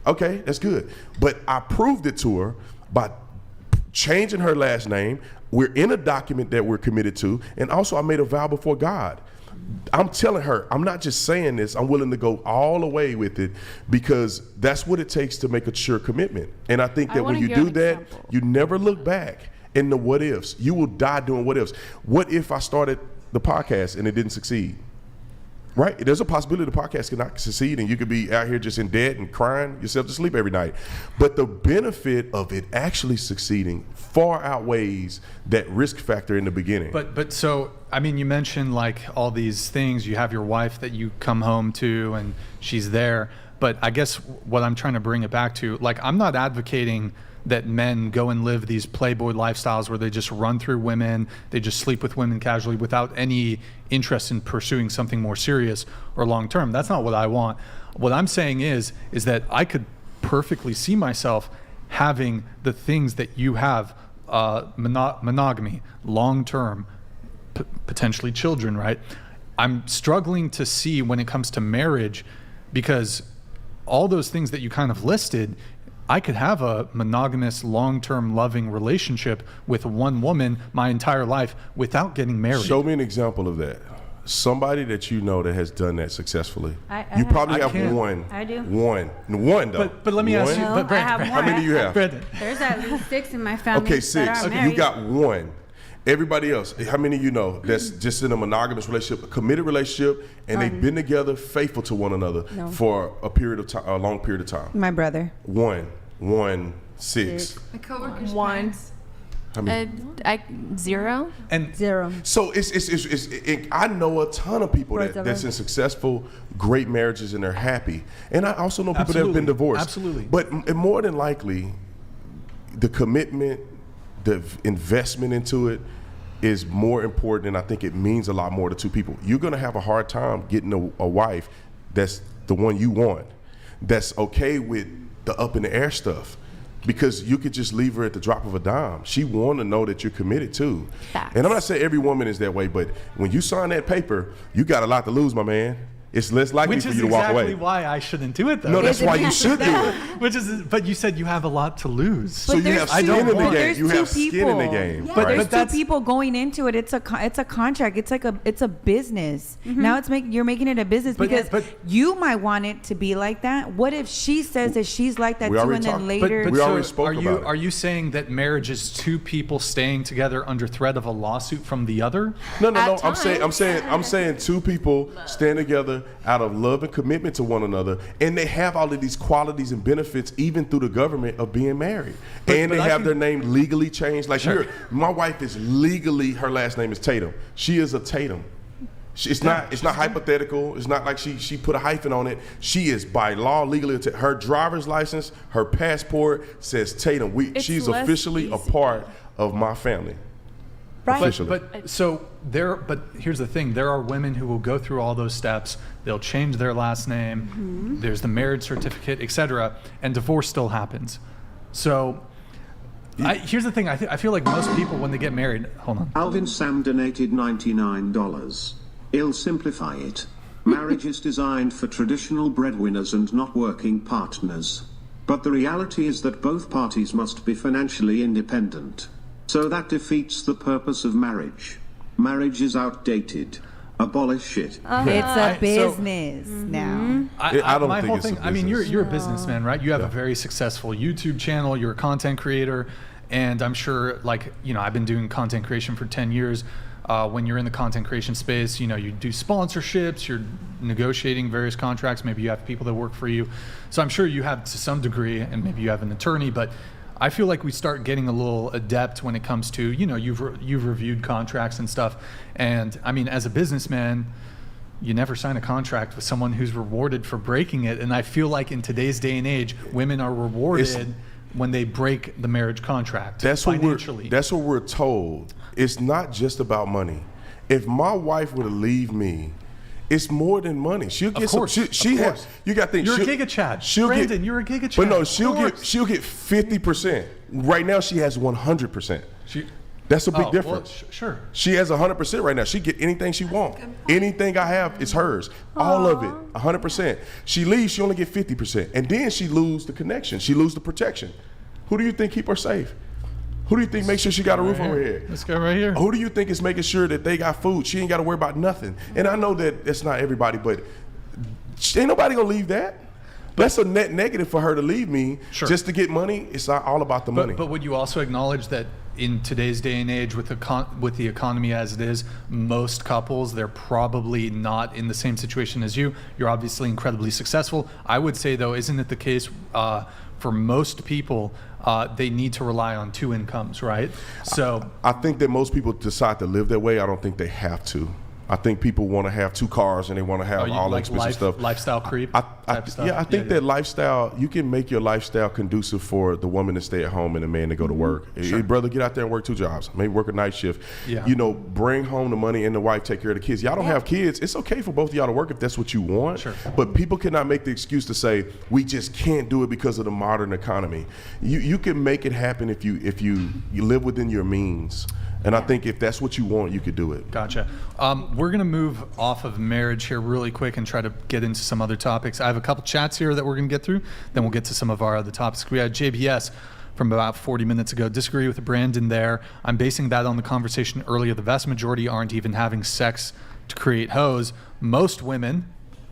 Okay, that's good. But I proved it to her by changing her last name. We're in a document that we're committed to, and also I made a vow before God. I'm telling her, I'm not just saying this, I'm willing to go all the way with it because that's what it takes to make a sure commitment. And I think that when you do that, you never look back in the what ifs. You will die doing what ifs. What if I started the podcast and it didn't succeed? Right? There's a possibility the podcast could not succeed and you could be out here just in debt and crying yourself to sleep every night. But the benefit of it actually succeeding far outweighs that risk factor in the beginning. But so, I mean, you mentioned like all these things. You have your wife that you come home to and she's there. But I guess what I'm trying to bring it back to, like, I'm not advocating that men go and live these playboy lifestyles where they just run through women, they just sleep with women casually without any interest in pursuing something more serious or long term. That's not what I want. What I'm saying is that I could perfectly see myself having the things that you have, monogamy, long term, potentially children, right? I'm struggling to see when it comes to marriage, because all those things that you kind of listed, I could have a monogamous, long-term, loving relationship with one woman my entire life without getting married. Show me an example of that. Somebody that you know that has done that successfully. You probably have one. I do. One though. But let me ask you. No, I have more. How many do you have? Brandon. There's at least 6 in my family. Okay, 6. Okay, you got one. Everybody else, how many you know that's just in a monogamous relationship, a committed relationship, and they've been together, faithful to one another for a period of time, a long period of time? My brother. One, 6. My coworker's One. parents. How many? 0. And 0. So I know a ton of people Right, that's in successful, great marriages and they're happy. And I also know people that have been divorced. Absolutely. But more than likely, the commitment, the investment into it is more important, and I think it means a lot more to two people. You're gonna have a hard time getting a wife that's the one you want, that's okay with the up in the air stuff. Because you could just leave her at the drop of a dime. She want to know that you're committed too. Facts. And I'm not saying every woman is that way, but when you sign that paper, you got a lot to lose, my man. It's less likely which for is you to walk away. exactly why I shouldn't do it, though. No, that's why you should do it. But you said you have a lot to lose. So you have skin in the game. You have skin in the game. But right? there's two people going into it. It's a contract. It's like it's a business. Now you're making it a business because you might want it to be like that. What if she says that she's like that too, and then later? we already spoke about it. Are you saying that marriage is two people staying together under threat of a lawsuit from the other? No. I'm saying two people stand together out of love and commitment to one another, and they have all of these qualities and benefits even through the government of being married. And they have their name legally changed. Like my wife is legally, her last name is Tatum. She is a Tatum. It's not hypothetical. It's not like she put a hyphen on it. She is by law legally. Her driver's license, her passport says Tatum. She's officially a part of my family. Right. But here's the thing: there are women who will go through all those steps. They'll change their last name. There's the marriage certificate, etc., and divorce still happens. So, here's the thing: I feel like most people, when they get married, hold on. Alvin Sam donated $99. I'll simplify it. Marriage is designed for traditional breadwinners and not working partners. But the reality is that both parties must be financially independent. So that defeats the purpose of marriage. Marriage is outdated. Abolish it. It's a business now. I don't my think whole it's a thing. I mean, business. you're a businessman, right? You have a very successful YouTube channel. You're a content creator, and I'm sure, I've been doing content creation for 10 years. When you're in the content creation space, you do sponsorships. You're negotiating various contracts. Maybe you have people that work for you. So I'm sure you have to some degree, and maybe you have an attorney, but I feel like we start getting a little adept when it comes to, you've reviewed contracts and stuff. And I mean, as a businessman, you never sign a contract with someone who's rewarded for breaking it. And I feel like in today's day and age, women are rewarded when they break the marriage contract financially. That's what we're told. It's not just about money. If my wife were to leave me, it's more than money. She'll get some. She has. You got things. You're a giga Chad. Brandon, you're a giga Chad. But no, she'll get 50%. Right now, she has 100%. That's a big difference. Well, sure. She has 100% right now. She get anything she wants. Anything I have is hers. All of it, 100%. She leaves, she only get 50%, and then she lose the connection. She lose the protection. Who do you think keep her safe? Who do you think makes sure she got a roof over her head? This guy right here. Who do you think is making sure that they got food? She ain't got to worry about nothing. And I know that it's not everybody, but ain't nobody gonna leave that. That's a net negative for her to leave me just to get money. It's not all about the money. But would you also acknowledge that in today's day and age, with the economy as it is, most couples, they're probably not in the same situation as you. You're obviously incredibly successful. I would say, though, isn't it the case for most people, they need to rely on two incomes, right? So I think that most people decide to live that way. I don't think they have to. I think people want to have two cars and they want to have all the expensive stuff. Lifestyle creep. I think that lifestyle, you can make your lifestyle conducive for the woman to stay at home and the man to go to work. Hey, brother, get out there and work 2 jobs. Maybe work a night shift. Yeah. Bring home the money and the wife take care of the kids. Y'all don't have kids. It's okay for both of y'all to work if that's what you want. Sure. But people cannot make the excuse to say we just can't do it because of the modern economy. You can make it happen if you live within your means. And I think if that's what you want, you could do it. Gotcha. We're going to move off of marriage here really quick and try to get into some other topics. I have a couple chats here that we're going to get through. Then we'll get to some of our other topics. We had JBS from about 40 minutes ago. Disagree with Brandon there. I'm basing that on the conversation earlier. The vast majority aren't even having sex to create hoes. Most women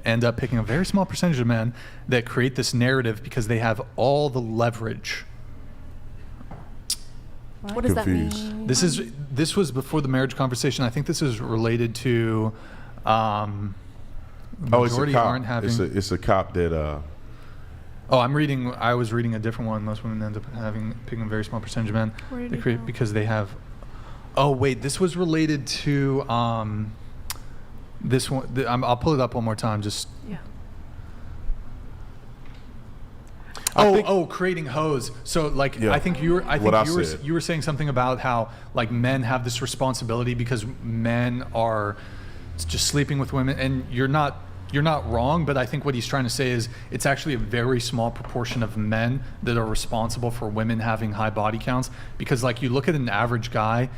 end up picking a very small percentage of men that create this narrative because they have all the leverage. What does that mean? This was before the marriage conversation. I think this is related to it's a cop. aren't having. It's a cop that Oh, I was reading a different one. Most women end up picking a very small percentage of men. Where did They it create go? because they have. Oh wait, this was related to this one. I'll pull it up one more time. Just. Yeah. Creating hoes. So like, Yeah. I think you said. were saying something about how like men have this responsibility because men are just sleeping with women, and you're not wrong, but I think what he's trying to say is it's actually a very small proportion of men that are responsible for women having high body counts, because like you look at an average guy,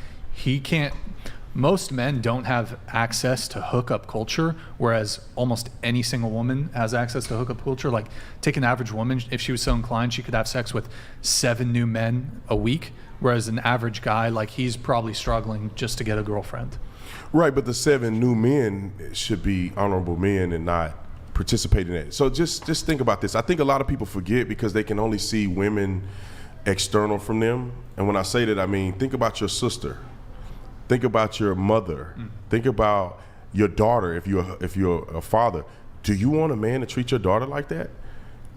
most men don't have access to hookup culture, whereas almost any single woman has access to hookup culture. Like, take an average woman, if she was so inclined, she could have sex with 7 new men a week, whereas an average guy, like, he's probably struggling just to get a girlfriend. Right, but the 7 new men should be honorable men and not participate in it. So just think about this. I think a lot of people forget because they can only see women external from them. And when I say that, I mean, think about your sister. Think about your mother. Think about your daughter. If you're a father, do you want a man to treat your daughter like that?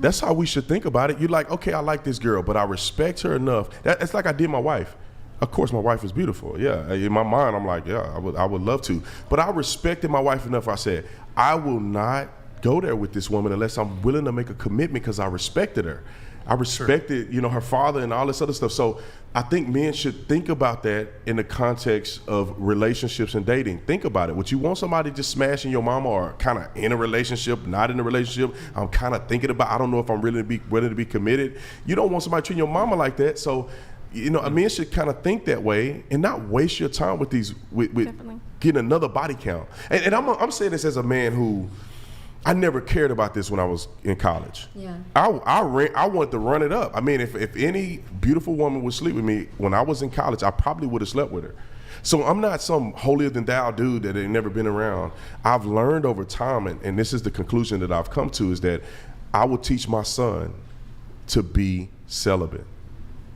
That's how we should think about it. You're like, okay, I like this girl, but I respect her enough. It's like I did my wife. Of course, my wife is beautiful. Yeah, in my mind, I'm like, yeah, I would love to. But I respected my wife enough. I said, I will not go there with this woman unless I'm willing to make a commitment because I respected her. I respected, her father and all this other stuff. So I think men should think about that in the context of relationships and dating. Think about it. Would you want somebody just smashing your mama, or kind of in a relationship, not in a relationship? I'm kind of thinking about, I don't know if I'm really ready to be committed. You don't want somebody treating your mama like that. So, a man should kind of think that way and not waste your time with getting another body count. And I'm saying this as a man who, I never cared about this when I was in college. Yeah. I wanted to run it up. I mean, if any beautiful woman would sleep with me when I was in college, I probably would have slept with her. So I'm not some holier than thou dude that ain't never been around. I've learned over time, and this is the conclusion that I've come to, is that I will teach my son to be celibate.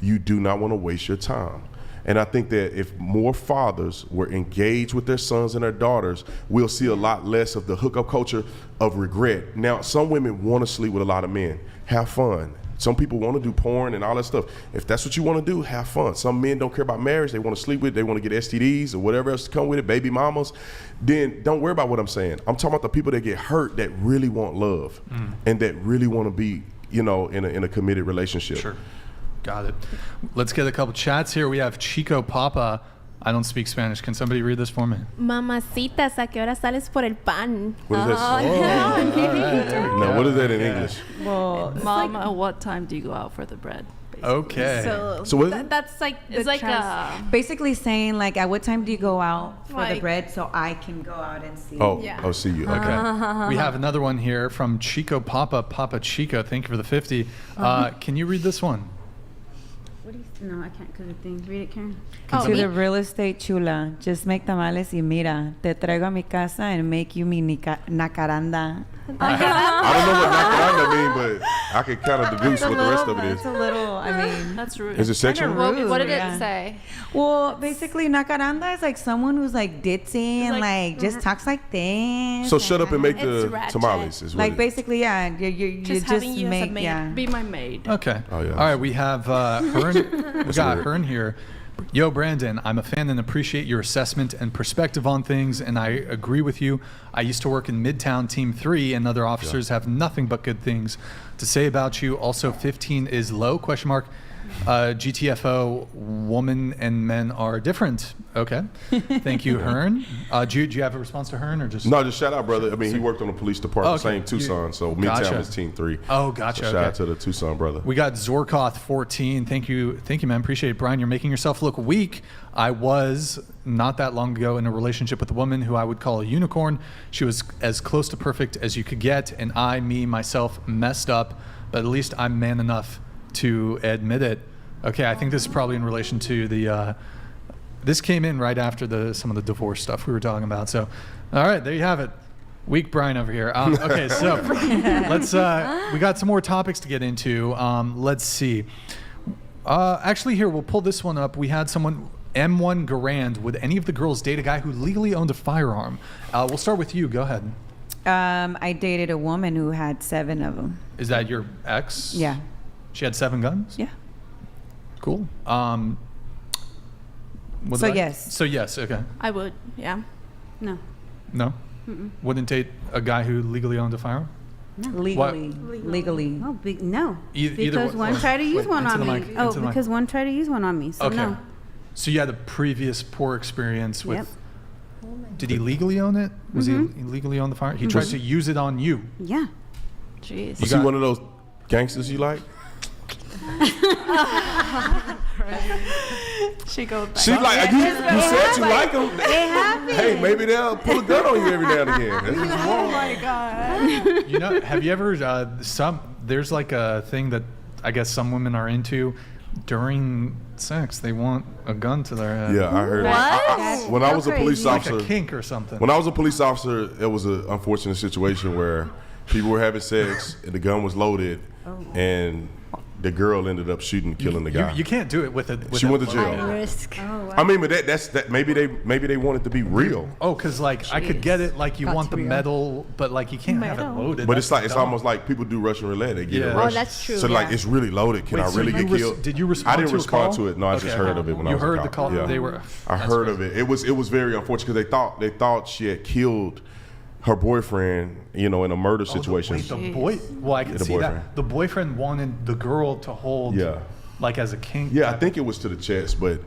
You do not want to waste your time. And I think that if more fathers were engaged with their sons and their daughters, we'll see a lot less of the hookup culture of regret. Now, some women want to sleep with a lot of men. Have fun. Some people want to do porn and all that stuff. If that's what you want to do, have fun. Some men don't care about marriage. They want to sleep with, they want to get STDs or whatever else to come with it, baby mamas. Then don't worry about what I'm saying. I'm talking about the people that get hurt that really want love and that really want to be, in a committed relationship. Sure. Got it. Let's get a couple chats here. We have Chico Papa. I don't speak Spanish. Can somebody read this for me? Mamacitas, ¿a qué hora sales por el pan? What is that? All right, there we go. Now, what is that in English? Well, Mom, at what time do you go out for the bread? Basically. Okay. So what is it? That's like It's like Basically saying, like, at what time do you go out for the Like- bread so I can go out and see? Oh, see you. Okay. Okay. We have another one here from Chico Papa Chico. Thank you for the 50. Can you read this one? What do you? No, I can't because of things. Read it, Karen. To the real estate chula, just make tamales y mira, te traigo a mi casa and make you mi nacaranda. I don't know what nacaranda mean, but I can kind of deduce what the rest of it is. It's a little, I mean. That's rude. Is it sexual? What did Yeah. it say? Well, basically, nacaranda is like someone who's like ditzy and like just talks like this. So shut up and make It's the ratchet. tamales. Is what Like it- basically, yeah, you Just just having you as a make, maid. yeah. Be my maid. Okay. Oh, yeah. All right. We have Hearn. We got weird. Hearn here. Yo, Brandon, I'm a fan and appreciate your assessment and perspective on things, and I agree with you. I used to work in Midtown Team 3, and other officers have nothing but good things to say about you. Also, 15 is low, question mark. GTFO, women and men are different. Okay. Thank you, Hearn. Do you have a response to Hearn, or just? No, just shout out, brother. I mean, he worked on the police department, Okay. same Tucson, so Gotcha. Midtown is Team 3. Oh, gotcha. So shout out to the Tucson brother. We got Zorkoth 14. Thank you, man. Appreciate it, Brian. You're making yourself look weak. I was not that long ago in a relationship with a woman who I would call a unicorn. She was as close to perfect as you could get, and myself, messed up. But at least I'm man enough to admit it. Okay, I think this is probably in relation to the. This came in right after some of the divorce stuff we were talking about. So, all right, there you have it. Weak Brian over here. Okay, so let's. We got some more topics to get into. Let's see. Actually, here we'll pull this one up. We had someone. M1 Garand. Would any of the girls date a guy who legally owned a firearm? We'll start with you. Go ahead. I dated a woman who had 7 of them. Is that your ex? Yeah. She had 7 guns? Yeah. Cool. So yes. So yes, okay. I would, yeah. No. No? Wouldn't date a guy who legally owned a firearm? Legally. Oh, no. Either Because one tried to use one into on the me. mic, Oh, into the mic. because one tried to use one on me. So Okay. no. So you had a previous poor experience with. Yep. Did he legally own it? Was he legally own the fire? He tried to use it on you. Yeah. Jeez. Was he one of those gangsters you like? She goes back. She like you said you like him. It happened. Hey, maybe they'll pull a gun on you every now and again. That's what you Oh want. my God. You know, have you ever there's like a thing that I guess some women are into during sex. They want a gun to their head. Yeah, I heard. What? When I was a police Like officer, a kink or something. when I was a police officer, it was an unfortunate situation where people were having sex and the gun was loaded, and the girl ended up shooting, killing the guy. You can't do it with it. She went to jail. Risk. I mean, but that's maybe they want it to be real. Oh, because like I could get it like you want the metal, but like you can't have it loaded. But That's it's like it's dumb. almost like people do Russian roulette. They get it Yeah. Russian. Oh, that's true, So like yeah. it's really loaded. Can Wait, I so really you get killed? did you respond I didn't to a respond call? to it. No, I just Okay. heard of it when I You was a heard cop. the call? Yeah. They were. I heard of it. It was very unfortunate because they thought she had killed her boyfriend, in a murder situation. Wait, the boy. Well, I can The see boyfriend. that. The boyfriend wanted the girl to hold. Yeah. Like as a kink. Yeah, I think it was to the chest, but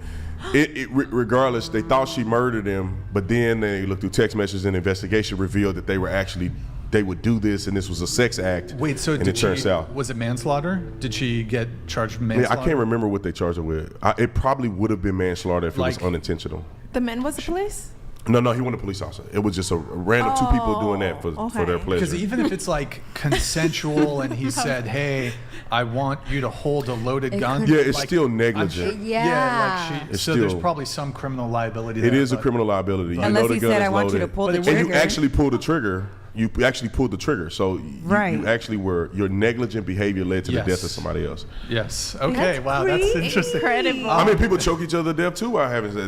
regardless, they thought she murdered him, but then they looked through text messages and investigation revealed that they would do this and this was a sex act. Wait, so and did it turns out. was it manslaughter? Did she get charged with Yeah, manslaughter? I can't remember what they charged her with. It probably would have been manslaughter if it was Like- unintentional. The man was the police? No, he wasn't a police officer. It was just a random two people doing that for their pleasure. Because even if it's like consensual and he said, "Hey, I want you to hold a loaded gun," Yeah, it's like, still I'm negligent. sure- Yeah. like It's so there's still- probably some criminal liability. It there, is a but- criminal liability. You Unless know the he gun said, is "I want you loaded. to pull the And you trigger." actually pulled the trigger. You actually pulled the trigger. So you actually your negligent behavior led to the death of somebody else. Yes. Okay. Wow. That's interesting. Incredible. I mean, people choke each other to death too while having sex.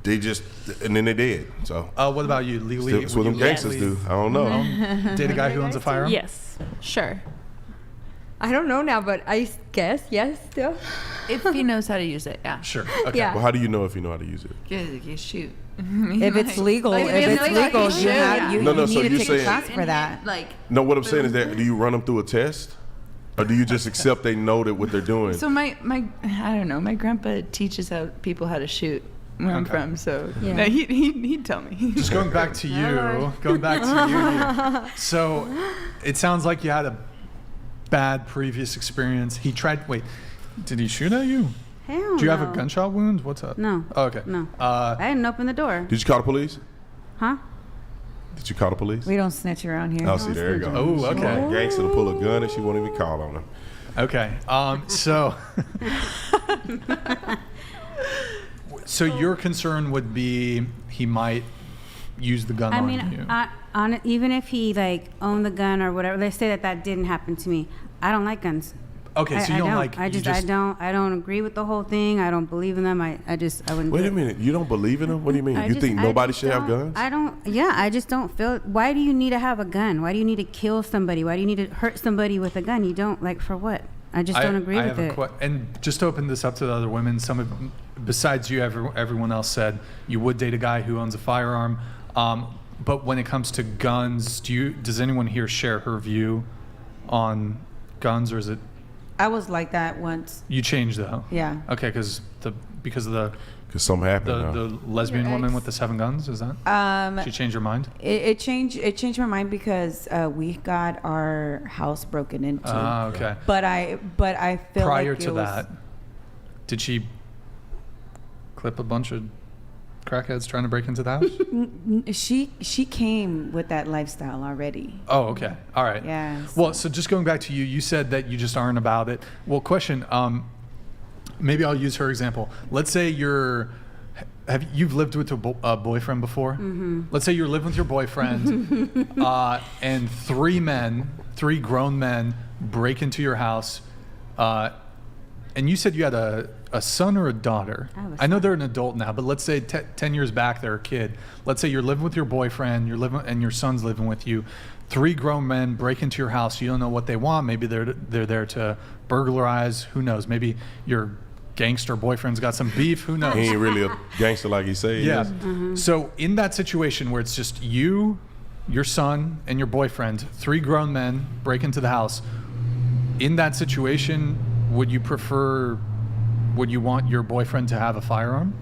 They just, and then they dead. So What about you? Legally? that's what would them you gangsters legally, do. I don't know. Date a guy who owns a firearm? Yes, sure. I don't know now, but I guess yes. Still. If he knows how to use it, yeah. Sure. Okay. Yeah. Well, how do you know if you know how to use it? You shoot. If it's legal, Like, if if it's it's legal, legal, you yeah. have you, No, you so need to you're take a saying- class for that. Like, No, what I'm saying is that do you run them through a test, or do you just accept they know that what they're doing? so my I don't know. My grandpa teaches people how to shoot where I'm from. So Yeah. no, he'd tell me. Just going back to you. Going back to you here. So it sounds like you had a bad previous experience. He tried. Wait, did he shoot at you? Hell Do you have a no. gunshot wound? What's up? No. Oh, okay. No. Uh, I didn't open the door. Did you call the police? Huh? Did you call the police? We don't snitch around here. Oh, see, there you go. Oh, okay. A gangster to pull a gun and she won't even call on him. Okay. So, so your concern would be he might use the gun I on mean, you. even if he owned the gun or whatever, let's say that didn't happen to me. I don't like guns. Okay, so you don't like. I you don't agree with the whole thing. I don't believe in them. I wouldn't. Wait do a it. minute, you don't believe in them? What do you mean? I You just- think I nobody just should have don't- guns? I just don't feel. Why do you need to have a gun? Why do you need to kill somebody? Why do you need to hurt somebody with a gun? You don't for what? I just don't agree with it. And just to open this up to the other women, besides you, everyone else said you would date a guy who owns a firearm. But when it comes to guns, does anyone here share her view on guns, or is it? I was like that once. You changed though. Yeah. Okay, because something happened. the lesbian woman with the 7 guns, is that? She changed her mind. It changed my mind because we got our house broken into. Okay. But I feel Prior like to that, did she clip a bunch of crackheads trying to break into the house? she came with that lifestyle already. Oh, okay. All right. Yeah. Well, so just going back to you said that you just aren't about it. Well, question, maybe I'll use her example. Let's say you've lived with a boyfriend before? Mm-hmm. Let's say you're living with your boyfriend and 3 grown men break into your house and and you said you had a son or a daughter. I know they're an adult now, but let's say 10 years back they're a kid. Let's say you're living with your boyfriend, and your son's living with you. 3 grown men break into your house. You don't know what they want. Maybe they're there to burglarize. Who knows? Maybe your gangster boyfriend's got some beef. Who knows? He ain't really a gangster like he say. Yeah. Mm-hmm. So in that situation where it's just you, your son, and your boyfriend, 3 grown men break into the house. In that situation, would you want your boyfriend to have a firearm?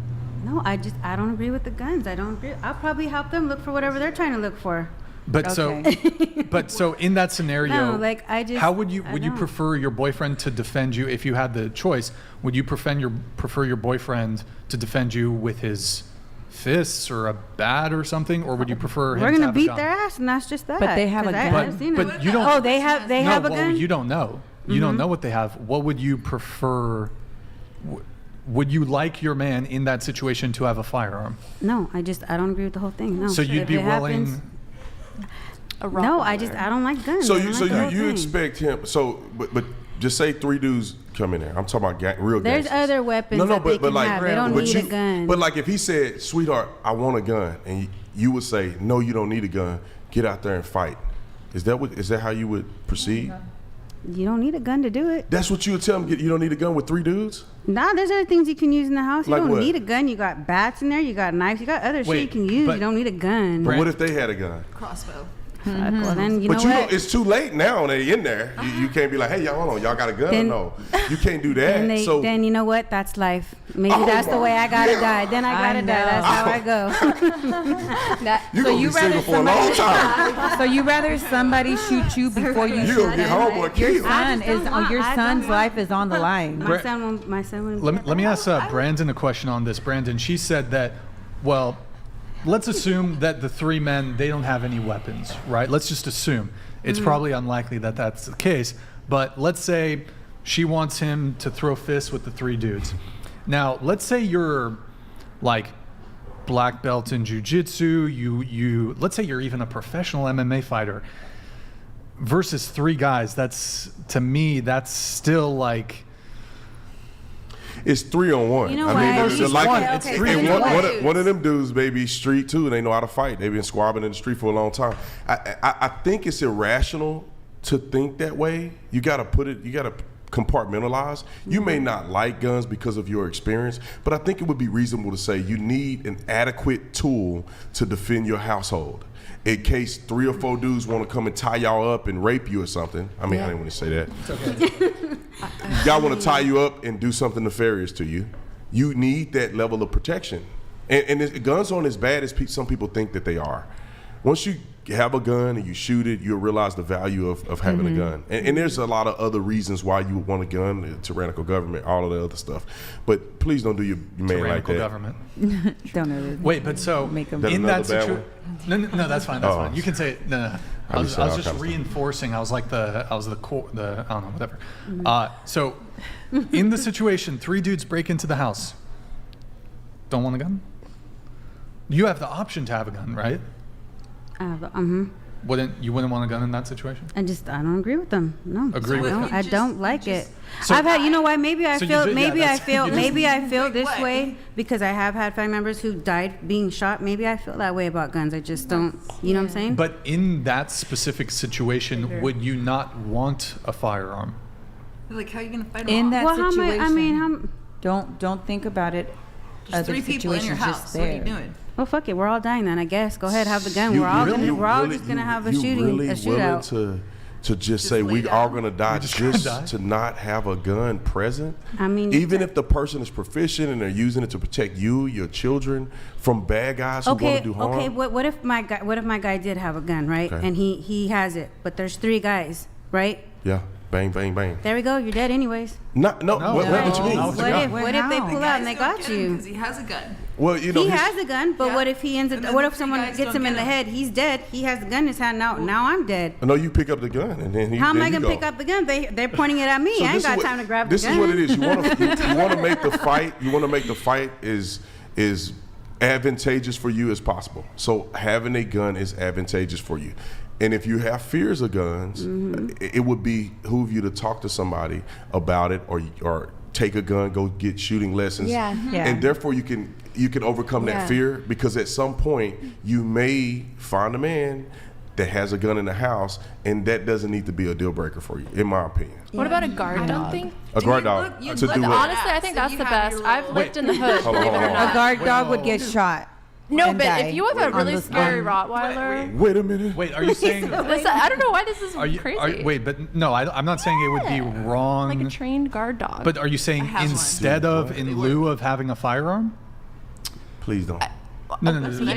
No, I don't agree with the guns. I don't agree. I'll probably help them look for whatever they're trying to look for. But so in that scenario, No, like, how would you prefer your boyfriend to defend you if you had the choice? Would you prefer your boyfriend to defend you with his fists or a bat or something, or would you prefer him We're to gonna have beat a gun? their ass, and that's just that. But they have a 'Cause gun. I've seen But them. you don't. Oh, they have a gun. You don't know. You don't know what they have. What would you prefer? Would you like your man in that situation to have a firearm? No, I don't agree with the whole thing. No. So you'd If be it willing. happens- No, I don't like guns. So I don't like the whole you thing. expect him? So, but just say 3 dudes come in there. I'm talking about real There's gangsters. other weapons that they can have. They don't need a gun. But like if he said, "Sweetheart, I want a gun," and you would say, "No, you don't need a gun. Get out there and fight." Is that how you would proceed? You don't need a gun to do it. That's what you would tell him. You don't need a gun with 3 dudes. Nah, there's other things you can use in the house. You Like don't what? need a gun. You got bats in there. You got knives. You got other shit you can use. but- You don't need a gun. But what if they had a gun? Crossbow. Well, then you But know what? it's too late now. And they in there. You can't be like, "Hey, y'all, hold on, y'all got a gun?" Then- No, you can't do that. Then you know what? That's life. Maybe that's the way I gotta die. Then I gotta die. That's how I go. You're gonna be single for a long time. So you rather somebody shoot you before you You shoot gonna get them? homeboy Your killed. son's life is on the line. My son wouldn't. Let me ask Brandon a question on this. Brandon, she said that, well, let's assume that the 3 men, they don't have any weapons, right? Let's just assume. It's probably unlikely that that's the case. But let's say she wants him to throw fists with the 3 dudes. Now, let's say you're like black belt in jiu-jitsu, let's say you're even a professional MMA fighter versus 3 guys. To me, that's still like... It's 3-on-1. You know I what? mean, It's it's like one. It's and 3-on-1. one of them dudes, baby, street too. They know how to fight. They've been squabbling in the street for a long time. I think it's irrational to think that way. You got to compartmentalize. You may not like guns because of your experience, but I think it would be reasonable to say you need an adequate tool to defend your household. In case 3 or 4 dudes want to come and tie y'all up and rape you or something. I mean, I didn't want to say that. It's okay. Y'all want to tie you up and do something nefarious to you. You need that level of protection. And guns aren't as bad as some people think that they are. Once you have a gun and you shoot it, you'll realize the value of having a gun. And there's a lot of other reasons why you would want a gun, the tyrannical government, all of the other stuff. But please don't do your man like Tyrannical that. government. Don't know. Wait, but so Make 'em- in That that another bad situation, no, that's fine. That's Oh. fine. You can say it. No. I was just reinforcing. I was the I don't know, whatever. So in the situation, 3 dudes break into the house. Don't want a gun? You have the option to have a gun, right? You wouldn't want a gun in that situation? I don't agree with them. No. Agree with No, them. I don't like it. So- I've had, you know why? Maybe I So you feel, ju- yeah, maybe I feel Wait, this what? way because I have had family members who died being shot. Maybe I feel that way about guns. I just don't, you know what I'm saying? But in that specific situation, would you not want a firearm? Like, how are you gonna fight them In off? that well, situation, don't think about it There's as 3 a people in situation your just house. there. What are you doing? well, fuck it. We're all dying then, I guess. Go ahead, have the gun. You We're all really- just gonna have a you shooting, really a shootout. willing to just say lay we down? are gonna die just gonna die? to not have a gun present? I mean, even if the person is proficient and they're using it to protect you, your children from bad guys who want to do harm. Okay. What if my guy did have a gun, right? Okay. And he has it, but there's 3 guys, right? Yeah, bang, bang, bang. There we go. You're dead anyways. No, what you mean? No, What if they How? pull out and they got you? Because he has a gun. Well, you know, He his- has a gun, but Yeah. what if he ends up? And then What the if 3 someone guys gets don't him in get the him. head? He's dead. He has the gun in his hand. Now I'm dead. I know you pick up the gun and then How am then I you gonna go. pick up the gun? They're pointing it at me. So I ain't this is got what- time to grab the This gun. is what it is. You want to make the fight. You want to make the fight is advantageous for you as possible. So having a gun is advantageous for you. And if you have fears of guns, it would behoove you to talk to somebody about it or take a gun, go get shooting lessons. Yeah. And therefore you can overcome that fear, because at some point you may find a man that has a gun in the house, and that doesn't need to be a deal breaker for you, in my opinion. What about a guard dog? A guard dog to do what? Honestly, I think that's the best. I've lived in the hood, believe it or not. A guard dog would get shot. No, and but die if you have a on really the scary spot. Rottweiler. Wait a minute. Wait, are you saying? Listen, I don't know why this is crazy. Wait, but no, I'm not saying it would be wrong. Like a trained guard dog. But are you saying instead of, in lieu of having a firearm? Please don't. No.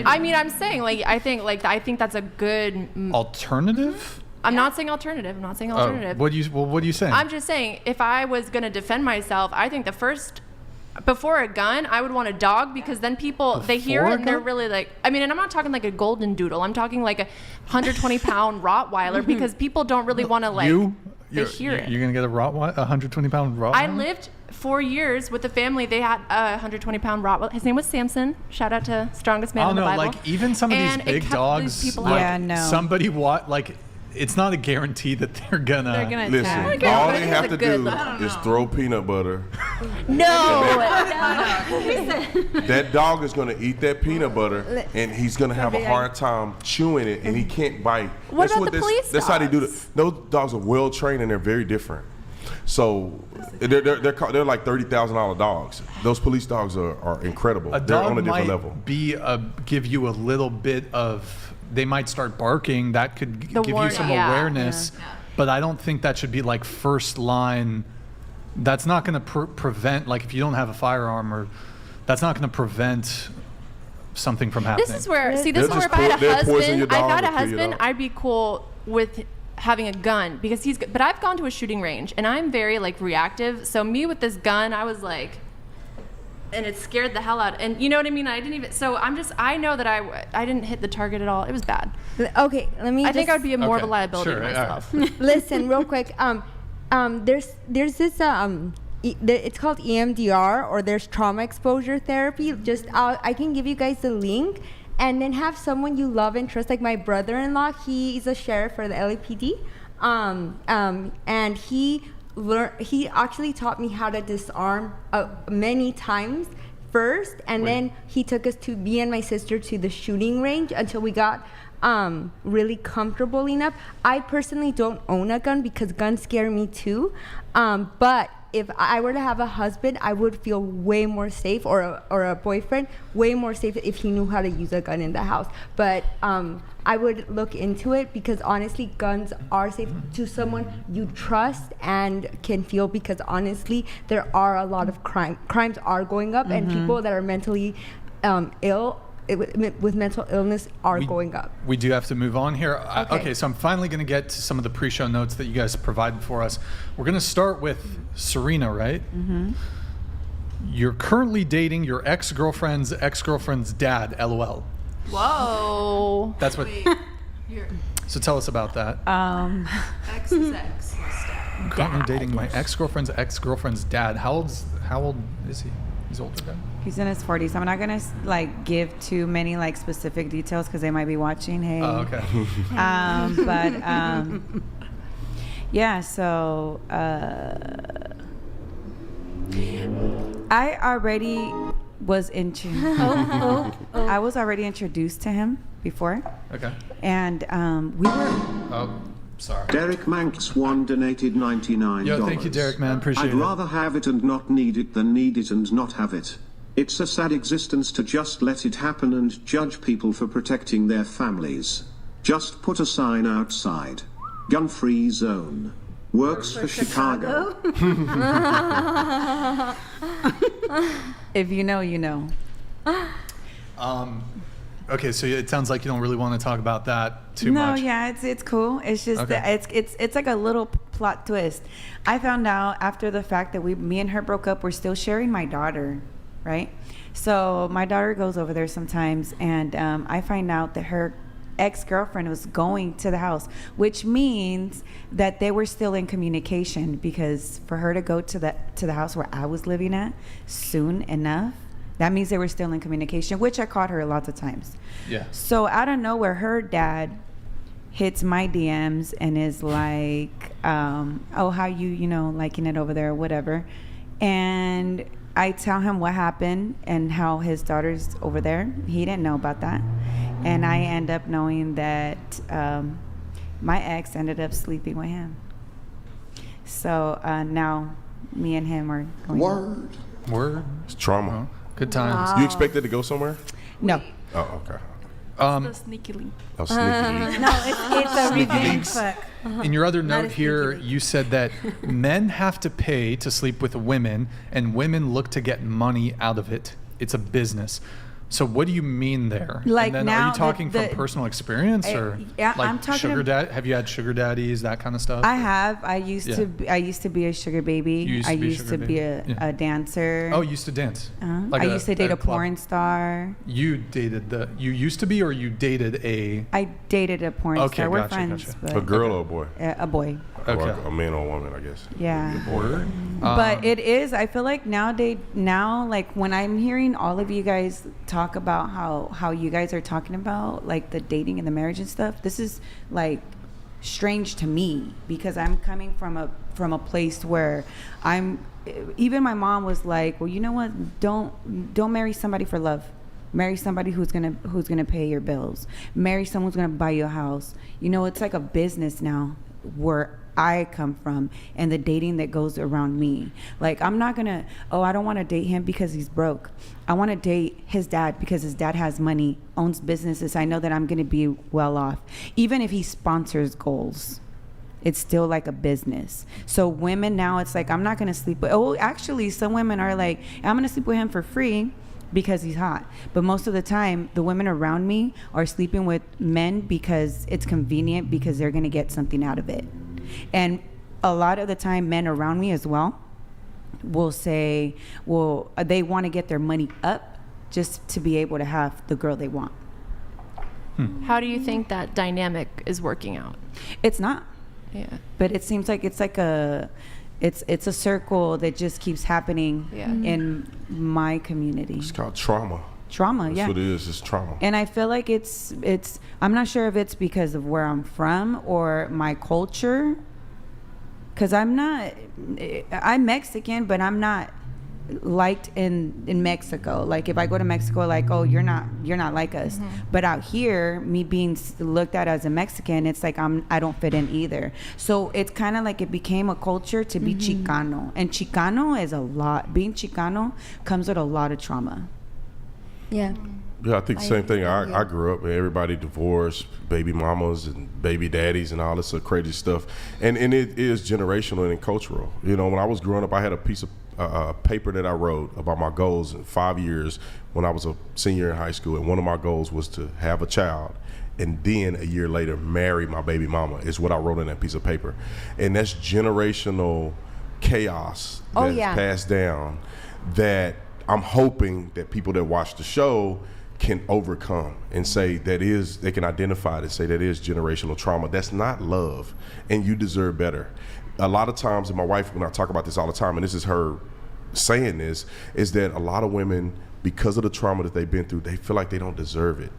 I mean, I'm saying I think that's a good alternative. I'm not saying alternative. I'm not saying alternative. What are you saying? I'm just saying, if I was gonna defend myself, I think before a gun, I would want a dog, because then people, they hear it and they're really like, I mean, and I'm not talking like a golden doodle. I'm talking like a 120-pound Rottweiler, because people don't really want to they hear it. You're gonna get a 120-pound Rottweiler? I lived 4 years with a family. They had a 120-pound Rottweiler. His name was Samson. Shout out to strongest man in the Bible. Like even some of these big dogs, somebody it's not a guarantee that they're gonna listen. All they have to do is throw peanut butter. No. That dog is gonna eat that peanut butter, and he's gonna have a hard time chewing it, and he can't bite. What about the police That's how they do it. Those dogs are well trained, and they're very different. So they're like $30,000 dogs. Those police dogs are incredible. They're on a different level. Give you a little bit of. They might start barking. That could give you some awareness, but I don't think that should be like first line. That's not going to prevent, like if you don't have a firearm, that's not going to prevent something from happening. This is where if I had a husband, I'd be cool with having a gun, because but I've gone to a shooting range and I'm very like reactive. So me with this gun, I was like, and it scared the hell out. And you know what I mean? I know that I didn't hit the target at all. It was bad. Okay, I think I'd be more of a liability to myself. Listen, real quick. There's this it's called EMDR, or there's trauma exposure therapy. Just I can give you guys the link, and then have someone you love and trust, like my brother-in-law. He's a sheriff for the LAPD, and he actually taught me how to disarm many times first, and then he took us me and my sister to the shooting range until we got really comfortable enough. I personally don't own a gun because guns scare me too, but if I were to have a husband, I would feel way more safe, or a boyfriend, way more safe if he knew how to use a gun in the house. But I would look into it, because honestly, guns are safe to someone you trust and can feel, because honestly, there are a lot of crimes are going up, and people that are mentally ill with mental illness are going up. We do have to move on here. Okay, so I'm finally going to get to some of the pre-show notes that you guys provided for us. We're going to start with Serena, right? Mm-hmm. You're currently dating your ex-girlfriend's dad, LOL. Whoa. That's what. So tell us about that. Ex is ex. Currently dating my ex-girlfriend's dad. How old is he? He's older than. He's in his 40s. I'm not gonna give too many specific details because they might be watching. Hey. Oh, okay. Yeah. So I already was I was already introduced to him before. Okay. And we were. Oh. Sorry. Derek Manx one donated $99. Yo, thank you, Derek, man. Appreciate it. I'd rather have it and not need it than need it and not have it. It's a sad existence to just let it happen and judge people for protecting their families. Just put a sign outside. Gun-free zone. Works for Chicago. If you know, you know. Okay, so it sounds like you don't really want to talk about that too much. No, yeah, it's cool. It's just that it's like a little plot twist. I found out after the fact that me and her broke up. We're still sharing my daughter, right? So my daughter goes over there sometimes, and I find out that her ex-girlfriend was going to the house, which means that they were still in communication, because for her to go to the house where I was living at soon enough, that means they were still in communication, which I caught her lots of times. Yeah. So out of nowhere, her dad hits my DMs and is like, oh, how you liking it over there or whatever. And I tell him what happened and how his daughter's over there. He didn't know about that. And I end up knowing that my ex ended up sleeping with him. So now me and him are going. Word. It's trauma. Good times. You expected to go somewhere? No. Oh, okay. The sneaky link. Oh, sneaky link. No, it's a revenge fuck. In your other Not note a here, sneaky you said that men have to pay to sleep with women, and women look to get money out of it. It's a business. So what do you mean there? Like and then now are you talking the- from personal experience or yeah, like I'm talking sugar ab- dad? Have you had sugar daddies, that kind of stuff? I have. I used Yeah. to. I used to be a sugar baby. You used I to be a used sugar to be baby? a dancer. Oh, you used to dance. Like I used to date a club. porn star. You dated you used to be, or you dated a? I dated a porn Okay, star. We're gotcha, friends. gotcha. But A girl or a boy? a boy. Okay. Or a man or a woman, I guess. Yeah. Word. But it is. I feel like now, like when I'm hearing all of you guys talk about how you guys are talking about like the dating and the marriage and stuff, this is like strange to me because I'm coming from a place where even my mom was like, well, you know what? Don't marry somebody for love. Marry somebody who's gonna pay your bills. Marry someone who's gonna buy you a house. You know, it's like a business now where I come from and the dating that goes around me. Like I'm not gonna, I don't want to date him because he's broke. I want to date his dad because his dad has money, owns businesses. I know that I'm gonna be well off. Even if he sponsors goals, it's still like a business. So women now, it's like I'm not gonna sleep with. Oh, actually, some women are like, I'm gonna sleep with him for free because he's hot. But most of the time, the women around me are sleeping with men because it's convenient because they're gonna get something out of it. And a lot of the time, men around me as well will say, well, they want to get their money up just to be able to have the girl they want. How do you think that dynamic is working out? It's not. Yeah. But it seems like it's a circle that just keeps happening in my community. It's called trauma. Trauma, That's yeah. what it is. It's trauma. And I feel like it's I'm not sure if it's because of where I'm from or my culture. Cause I'm Mexican, but I'm not liked in Mexico. Like if I go to Mexico, like, oh, you're not like us. Mm-hmm. But out here, me being looked at as a Mexican, it's like I don't fit in either. So it's kind of like it became a culture to be Chicano, and Chicano is a lot. Being Chicano comes with a lot of trauma. Yeah. Yeah, I think the same thing. I grew up and everybody divorced, baby mamas and baby daddies and all this crazy stuff. And it is generational and cultural. You know, when I was growing up, I had a piece of paper that I wrote about my goals in 5 years when I was a senior in high school. And one of my goals was to have a child and then a year later marry my baby mama is what I wrote in that piece of paper. And that's generational chaos that's passed down that I'm hoping that people that watch the show can overcome and say they can identify it and say that is generational trauma. That's not love, and you deserve better. A lot of times, and my wife, when I talk about this all the time, and this is her saying this, is that a lot of women, because of the trauma that they've been through, they feel like they don't deserve it.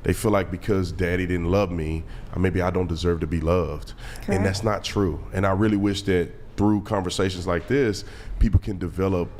They feel like because daddy didn't love me, maybe I don't deserve to be loved. Correct. And that's not true. And I really wish that through conversations like this, people can develop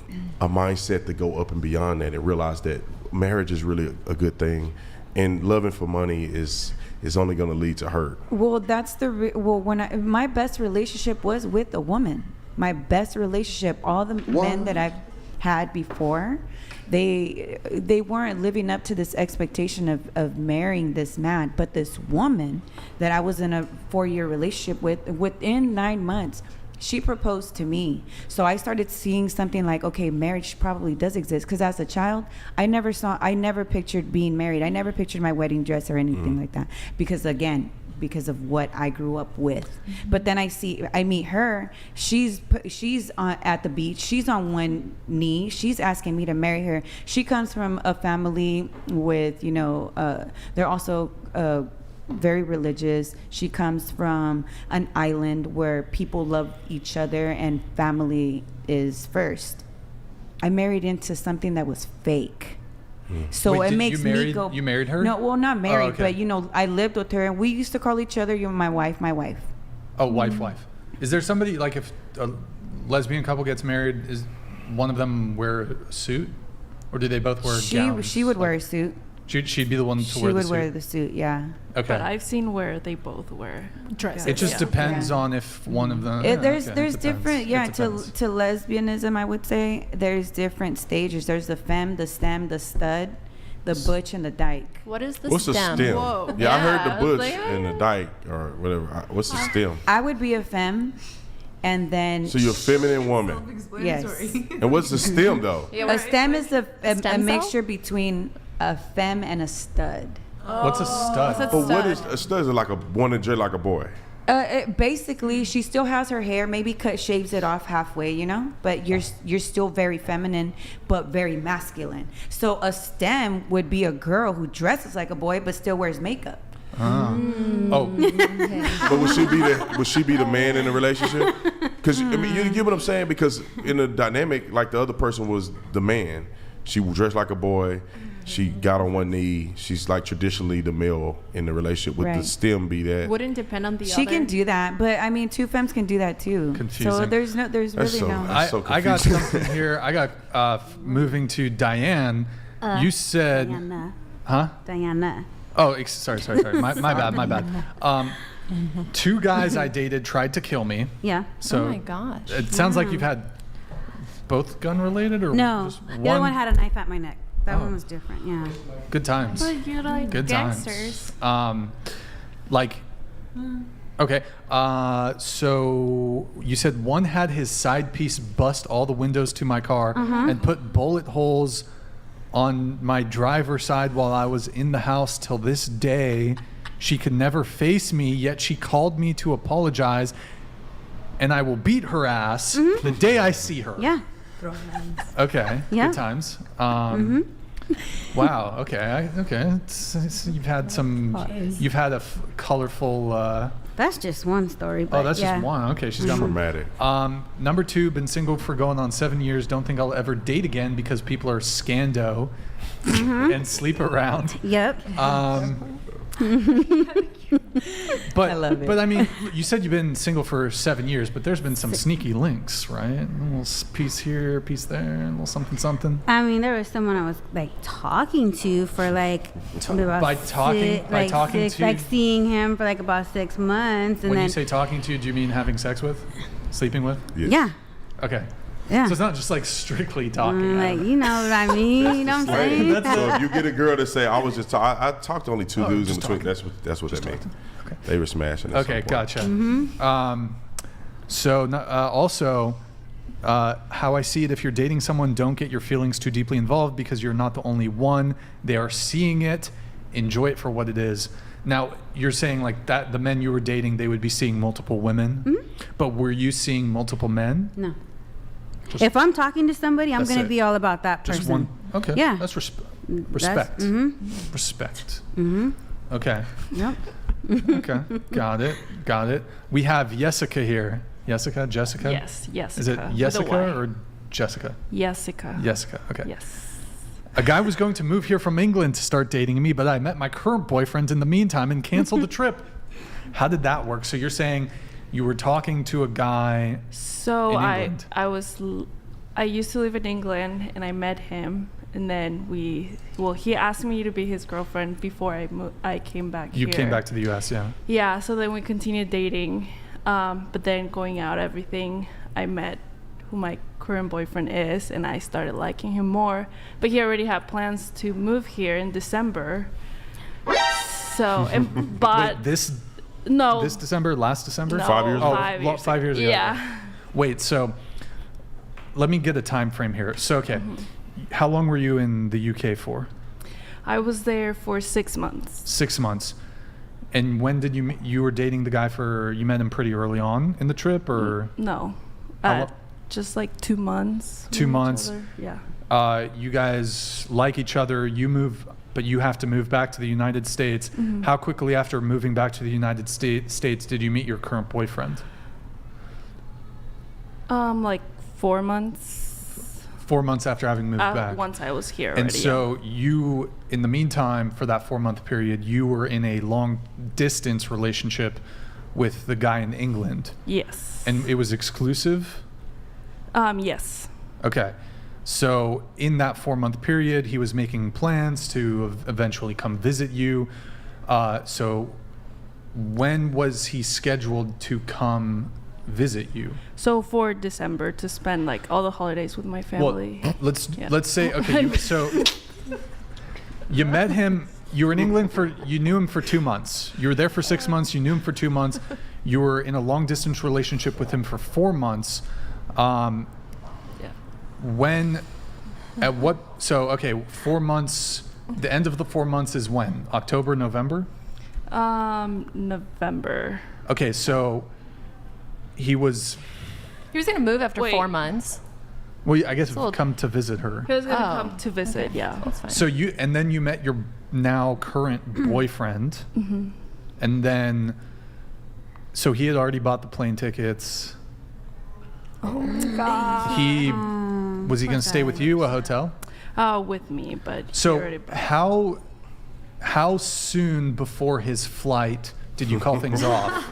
a mindset to go up and beyond that and realize that marriage is really a good thing, and loving for money is only going to lead to hurt. Well, that's my best relationship was with a woman. My best relationship, all the men that I've had before, they weren't living up to this expectation of marrying this man, but this woman that I was in a 4-year relationship with, within 9 months, she proposed to me. So I started seeing something like, okay, marriage probably does exist. Because as a child, I never pictured being married. I never pictured my wedding dress or anything like that. Because of what I grew up with. But then I meet her. She's at the beach. She's on one knee. She's asking me to marry her. She comes from a family with, they're also very religious. She comes from an island where people love each other and family is first. I married into something that was fake. So Wait, it makes me go. You married her? No, well, not married, okay. but I lived with her, and we used to call each other, my wife, my wife. Oh, wife. Is there somebody, like if a lesbian couple gets married, one of them wear a suit, or did they both wear gowns? She would wear a suit. She'd be the one to She wear the would suit. wear the suit, yeah. Okay. But I've seen where they both wear dresses. It just yeah. depends Yeah. on if one of them. There's okay, it depends. different It to depends. lesbianism. I would say there's different stages. There's the femme, the stem, the stud, the butch, and the dyke. What is the What's stem? the stem? Whoa. Yeah, I heard Yeah, the butch like, and the dyke or whatever. What's the stem? I would be a femme, and then So you're a feminine woman. yes, And what's the stem though? Yeah, a stem is a Stem cell? mixture between a femme and a stud. What's a stud? What's But what is a stud? Is like a one that dress like a boy. Basically, she still has her hair, maybe shaves it off halfway, you know. But you're still very feminine, but very masculine. So a stem would be a girl who dresses like a boy, but still wears makeup. Oh, But would she be the man in the relationship? Because I mean, you get what I'm saying? Because in the dynamic, like the other person was the man. She dressed like a boy. She got on one knee. She's like traditionally the male in the relationship. Would the Right. stem be that? Wouldn't depend on the She other. can do that, but I mean, two femmes can do that too. So Confusing. there's That's really so- no. that's so I got confusing. something here. I got moving to Diane. You said, Diana. huh? Diana. Oh, sorry. My bad. Two guys I dated tried to kill me. Yeah. So Oh my gosh. it sounds like you've had both gun related, or No, just the other one had a knife at my neck. That Oh. one was different. Yeah. Good times. But you're like Good gangsters. times. Like, okay. So you said one had his side piece bust all the windows to my car and put bullet holes on my driver's side while I was in the house. Till this day, she could never face me, yet she called me to apologize, and I will beat her ass the day I see her. Yeah. Okay. Yeah. Good times. Wow. Okay. Okay. You've had some. You've had a colorful. That's just one story. But Oh, that's yeah. just one. Okay, she's got more. Dramatic. Number 2, been single for going on 7 years. Don't think I'll ever date again because people are scando and sleep around. Yep. But I love it. But I mean, you said you've been single for 7 years, but there's been some sneaky links, right? A little piece here, piece there, a little something. I mean, there was someone I was like talking to for like about By talking to? like seeing him for like about 6 months, and When then you say talking to, do you mean having sex with, sleeping with? Yes. yeah, Okay. yeah. So it's not just like strictly talking. I Like, don't know. you know what I mean? You know what I'm saying? So if you get a girl to say, "I was just," I talked to only two dudes in just between. talking. That's what that means. Okay. They were smashing. At Okay, some point. gotcha. So also, how I see it, if you're dating someone, don't get your feelings too deeply involved because you're not the only one. They are seeing it. Enjoy it for what it is. Now, you're saying like that the men you were dating, they would be seeing multiple women, but were you seeing multiple men? No. Just- If I'm talking to somebody, I'm That's going to it. be all about that Just person. one. Okay. Yeah. That's respect. Respect. Okay. Yep. Okay. Got it. We have Jessica here. Jessica? Yes, Jessica. Is it with a Jessica Y. or Jessica? Jessica. Jessica. Okay. Yes. A guy was going to move here from England to start dating me, but I met my current boyfriend in the meantime and canceled the trip. How did that work? So you're saying you were talking to a guy. So In England. I used to live in England, and I met him, and then he asked me to be his girlfriend before I came back You here. came back to the U.S., yeah. Yeah, so then we continued dating, but then going out, everything, I met who my current boyfriend is, and I started liking him more. But he already had plans to move here in December. So, but Wait, this December, last December? No, 5 years ago? 5 years 5 years ago. Yeah. Wait, so let me get a time frame here. So, okay, how long were you in the UK for? I was there for 6 months. 6 months. And when did you were dating the guy you met him pretty early on in the trip, or? No, How lo- just like 2 months. 2 with each months. other. Yeah. You guys like each other, you move, but you have to move back to the United States. How quickly after moving back to the United States did you meet your current boyfriend? Like 4 months. 4 months after having moved back. Once I was here already. And so you, in the meantime, for that 4 month period, you were in a long distance relationship with the guy in England. Yes. And it was exclusive? Yes. Okay. So in that 4-month period, he was making plans to eventually come visit you. So when was he scheduled to come visit you? So for December, to spend like all the holidays with my family. Well, let's say, okay, so you met him, you were in England you knew him for 2 months. You were there for 6 months, you knew him for 2 months. You were in a long distance relationship with him for 4 months. Okay, 4 months, the end of the 4 months is when? October, November? November. Okay, so he was going to move after 4 months. Well, I guess come to visit her. He was going to come to visit, yeah. That's fine. So then you met your now current boyfriend. Mm-hmm. And then, so he had already bought the plane tickets. Oh my God. Was he going to stay with you, a hotel? With me, but he So already bought. how soon before his flight did you call things off?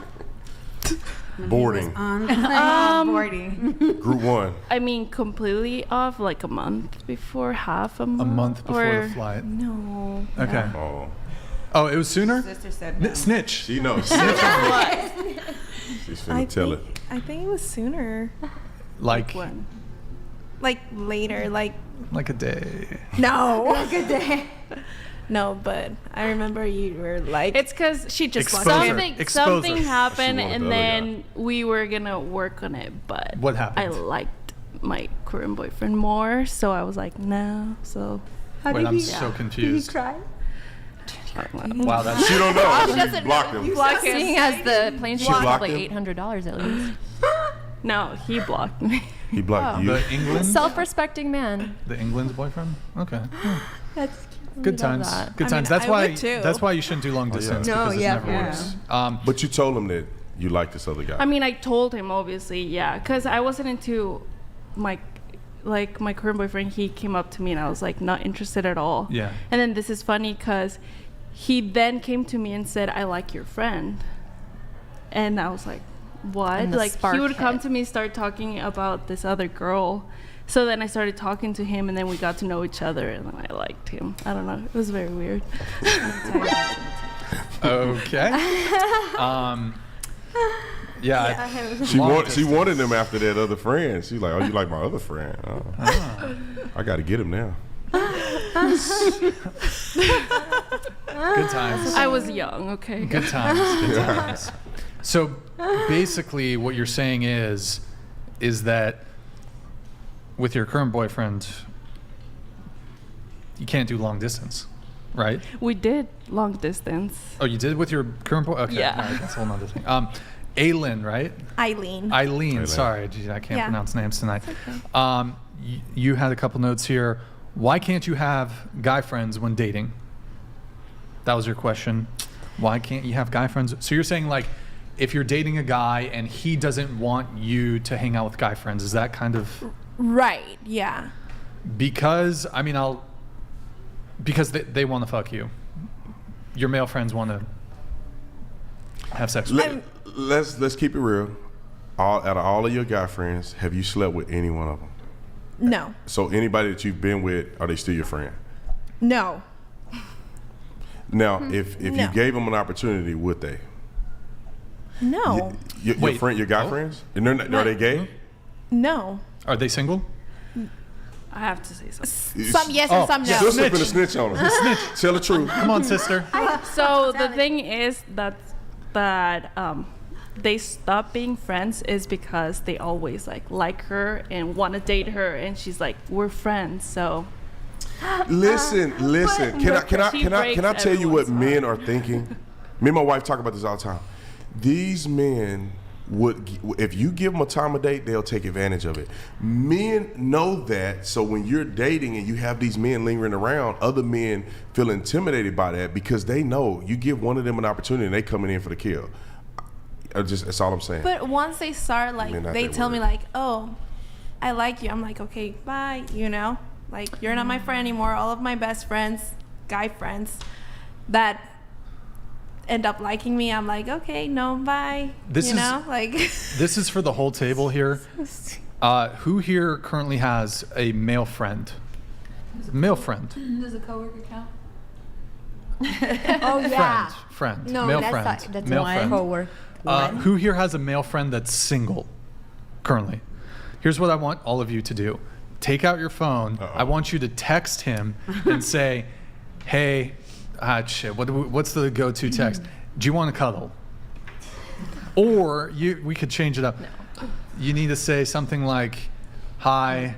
Boarding. Boarding. Group 1. I mean, completely off, like a month before, half a month. A month before or, the flight. No. Okay. Oh. Oh, it was sooner? Sister said no. Snitch. She knows. She's finna tell it. I think it was sooner. Like When? Like later, like a day. no. Like a day. No, but I remember you were like, It's because she just Expose her. something Expose her. happened, She wanted and the other then we were gonna work on it. But What happened? I liked my current boyfriend more, so I was like, no. So Wait, I'm so confused. Cry? Wow, that's She don't know. You blocked him. Seeing as the plane ticket was blocked like him? $800 at least. no, he blocked me. He blocked you. the England. Self-respecting man. The England's boyfriend. Okay. that's Good times. that. Good I times. mean, That's I why. would too. That's why you shouldn't do long distance No, because yeah. it never works. But you told him that you like this other guy. I mean, I told him obviously, yeah, because I wasn't into my current boyfriend. He came up to me and I was like not interested at all. Yeah. And then this is funny because he then came to me and said, "I like your friend," and I was like, "What?" And the Like spark he would come hit. to me, start talking about this other girl. So then I started talking to him, and then we got to know each other, and then I liked him. I don't know. It was very weird. Okay. Yeah. She wanted him after that other friend. She's like, "Oh, you like my other friend? Oh. I got to get him now." Good times. I was young, okay. Good times. Good times. So basically, what you're saying is that with your current boyfriend, you can't do long distance, right? We did long distance. Oh, you did with your current boy? Okay. Yeah. All right, that's a whole nother thing. Aylin, right? Eileen. Eileen. Sorry, geez, I can't Yeah. pronounce names tonight. You had a couple notes here. Why can't you have guy friends when dating? That was your question. Why can't you have guy friends? So you're saying like, if you're dating a guy and he doesn't want you to hang out with guy friends, is that kind of Right. Yeah. because they want to fuck you? Your male friends want to have sex with you. Let's keep it real. Out of all of your guy friends, have you slept with any one of them? No. So anybody that you've been with, are they still your friend? No. Now, if No. you gave them an opportunity, would they? No. Your Wait. guy friends? And are they gay? No. Are they single? I have to say something. Some yes and some no. Sister finna snitch on them. Tell the truth. Come on, sister. So the thing is that they stop being friends is because they always like her and want to date her, and she's like, we're friends. So Listen. Can I tell you what everyone's men are thinking? Me and my wife talk about this all the time. These men if you give them a time of date, they'll take advantage of it. Men know that, so when you're dating and you have these men lingering around, other men feel intimidated by that because they know you give one of them an opportunity and they coming in for the kill. That's all I'm saying. But once they start, like, not they that tell me, weird. like, oh, I like you. I'm like, okay, bye, you know? Like, you're not my friend anymore. All of my best friends, guy friends, that end up liking me, I'm like, okay, no, bye. This you is- know? Like, This is for the whole table here. Who here currently has a male friend? Male friend. Does a coworker count? Oh yeah. Friend. No, male that's friend. not, that's male one friend. coworker. Who here has a male friend that's single currently? Here's what I want all of you to do. Take out your phone. I want you to text him and say, hey, what's the go-to text? Do you want to cuddle? Or we could change it up. No. You need to say something like, hi,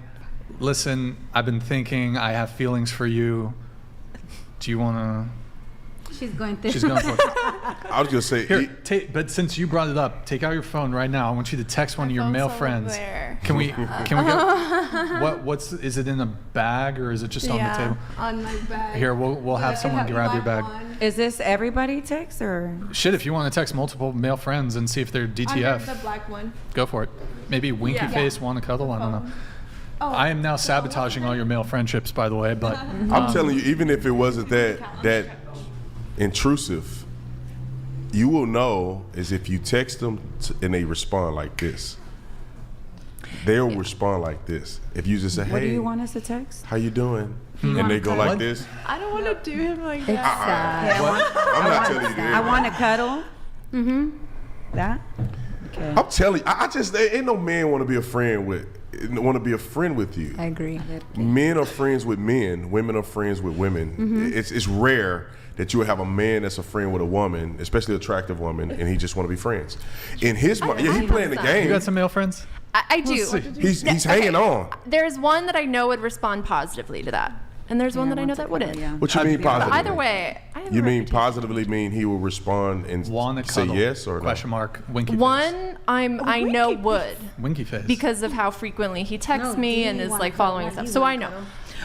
listen, I've been thinking, I have feelings for you. Do you want to? She's going through. She's going for it. I was going to say. Here, but since you brought it up, take out your phone right now. I want you to text one of your male friends. Can we go? Is it in a bag or is it just on the table? On my bag. Here, we'll have someone grab your bag. Is this everybody text or? Shit, if you want to text multiple male friends and see if they're DTF. The black one. Go for it. Maybe winky face, want to cuddle? I don't know. I am now sabotaging all your male friendships, by the way. But I'm telling you, even if it wasn't that intrusive, you will know is if you text them and they respond like this. They'll respond like this. If you just say, hey, what do you want us to text? How you doing? And they go like this. I don't want to do him like that. I'm not telling you that. I want to cuddle. That? Okay. I'm telling you, there ain't no man want to be a friend with you. I agree. Men are friends with men. Women are friends with women. It's rare that you would have a man that's a friend with a woman, especially an attractive woman, and he just want to be friends. In his mind, he's playing the game. You got some male friends? I do. He's hanging on. There's one that I know would respond positively to that. And there's one that I know that wouldn't. What you mean positively? Either way, I have You a mean reputation. positively mean he will respond and say yes or no? Question mark. Winky face. One I know would. Winky face. Because of how frequently he texts me and is like following stuff. So I know.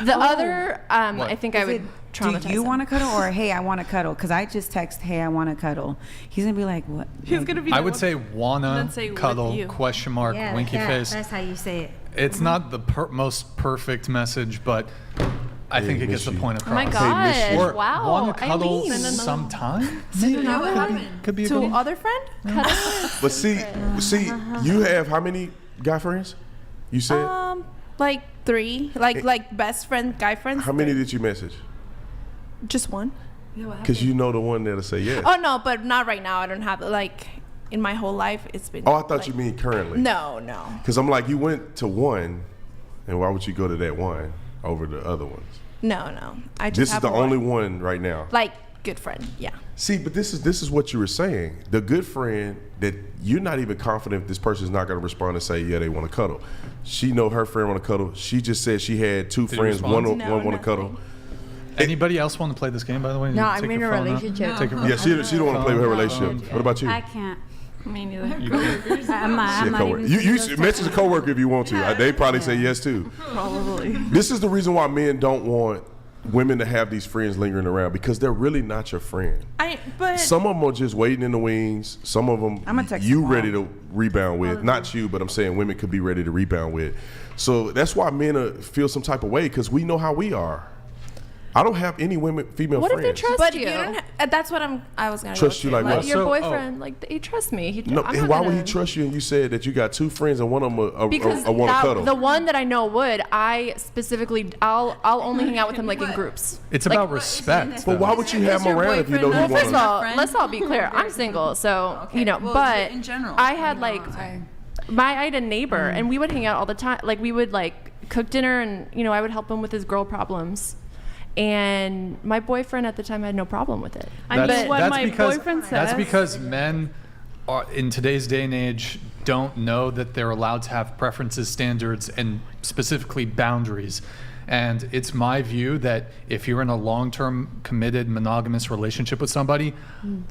The other, I think I would traumatize Do you him. want to cuddle or hey, I want to cuddle? Because I just text, hey, I want to cuddle. He's gonna be like, what? He's gonna be. I would say wanna say with cuddle, you. question mark, winky face. That's how you say it. It's not the most perfect message, but I think it gets the point across. Oh my gosh! Or Wow. wanna cuddle Eileen. sometime? Could be a To good one. other friend? But see, you have how many guy friends? You said? Like 3. Like best friend, guy friends. How many did you message? Just one. Because you know the one that'll say yes. Oh no, but not right now. I don't have in my whole life. It's been. Oh, I thought you mean currently. No. Because I'm like, you went to one, and why would you go to that one over the other ones? No. I just This is have the one. only one right now. Like good friend. Yeah. See, but this is what you were saying. The good friend that you're not even confident this person's not going to respond and say, yeah, they want to cuddle. She know her friend want to cuddle. She just said she had 2 Did he friends. respond? One want to cuddle. Anybody else want to play this game, by the way? No, Take I'm in your a phone out. relationship. Take your Yeah, she don't want to play with her relationship. What about you? I can't. Me neither. I'm not coworker. even. You message a coworker if you want to. They probably say yes too. Probably. This is the reason why men don't want women to have these friends lingering around, because they're really not your friend. But Some of them are just waiting in the wings. Some of them I'ma text you them all. ready to rebound with. Not you, but I'm saying women could be ready to rebound with. So that's why men feel some type of way, because we know how we are. I don't have any female What if friends. they trust But you? you don't. That's what I was gonna Trust go you to. like what? Your So- boyfriend, like he trusts me. No, I'm and not why would he gonna- trust you? And you said that you got 2 friends and one of them Because want to cuddle. the one that I know would, I specifically, I'll only hang out with him like in groups. It's Like- about respect. But why would you have him around if you know he Well, wants first of to? all, friend? let's all be clear. I'm single, so well, but in general, I had like I had a neighbor, and we would hang out all the time. Like we would like cook dinner, and I would help him with his girl problems. And my boyfriend at the time had no problem with it. I mean, what my boyfriend says. That's because men in today's day and age don't know that they're allowed to have preferences, standards, and specifically boundaries. And it's my view that if you're in a long-term committed monogamous relationship with somebody,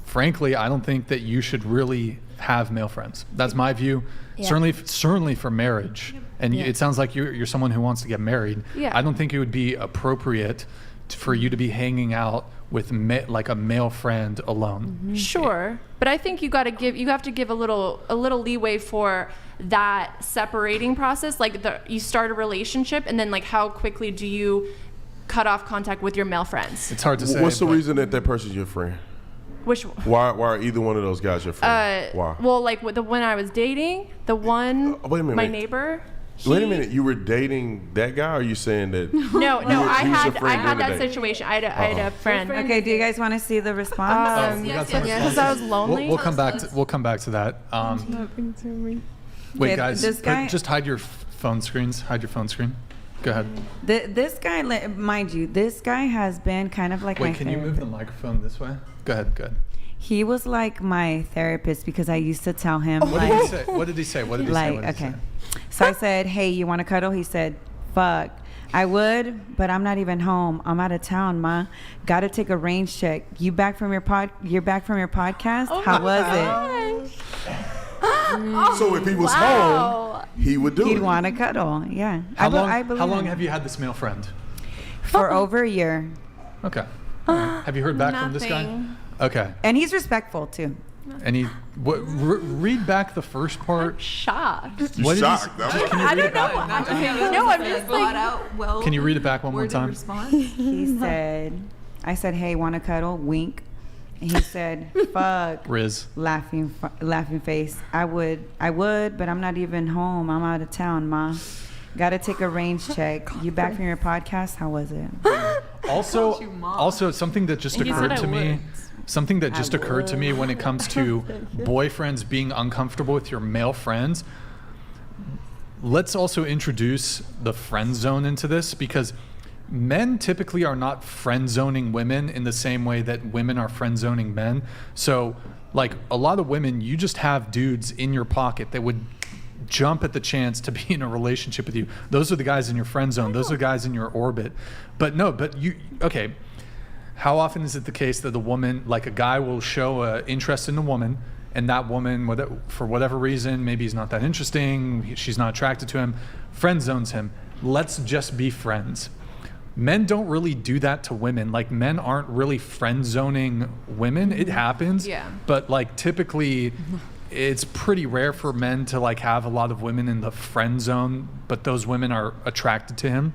frankly, I don't think that you should really have male friends. That's my view. Yeah. Certainly for marriage. And it sounds like you're someone who wants to get married. Yeah. I don't think it would be appropriate for you to be hanging out with like a male friend alone. Sure, but I think you have to give a little leeway for that separating process. Like you start a relationship, and then like how quickly do you cut off contact with your male friends? It's hard to say. What's the but reason that person's your friend? Which Why are either one of those guys your friend? Why? well, like with the one I was dating, the one wait a minute, my wait. neighbor, Wait a minute, you were dating that guy, or are you saying that? No, he I was your had friend the that other day? situation. I had a friend. Okay, do you guys want to see the response? We got some Because I was lonely. We'll come back to that. Wait, Okay, guys, this guy- just hide your phone screens. Hide your phone screen. Go ahead. This guy, mind you, this guy has been kind of like my Wait, can you move the microphone this way? Go ahead. Good. He was like my therapist because I used to tell him What like, did he say? What did he say? What did he say? like What did he okay. say? So I said, "Hey, you want to cuddle?" He said, "Fuck, I would, but I'm not even home. I'm out of town, ma. Got to take a range check. You're back from your podcast? How was it?" So if he was home, he would do He'd it. want to cuddle. Yeah. How I believe long him. have you had this male friend? For over a year. Okay. Have you heard back from this guy? Nothing. Okay. And he's respectful too. And he read back the first part. Shocked. You What did he shocked. say? That was- Can you read it back? No, I'm just like. Can you read it back one more time? He said, I said, "Hey, want to cuddle?" Wink. And he said, "Fuck." Riz. Laughing face. I would, but I'm not even home. I'm out of town, ma. Got to take a range check. You back from your podcast? How was it? Also, something that just And he occurred said to I me. would. Something that just occurred to me when it comes to boyfriends being uncomfortable with your male friends. Let's also introduce the friend zone into this, because men typically are not friend zoning women in the same way that women are friend zoning men. So, like, a lot of women, you just have dudes in your pocket that would jump at the chance to be in a relationship with you. Those are the guys in your friend zone. Those are the guys in your orbit. But okay. How often is it the case that a guy will show interest in a woman, and that woman, for whatever reason, maybe he's not that interesting, she's not attracted to him, friend zones him. Let's just be friends. Men don't really do that to women. Like, men aren't really friend zoning women. It happens. Yeah. But like, typically, it's pretty rare for men to like have a lot of women in the friend zone, but those women are attracted to him.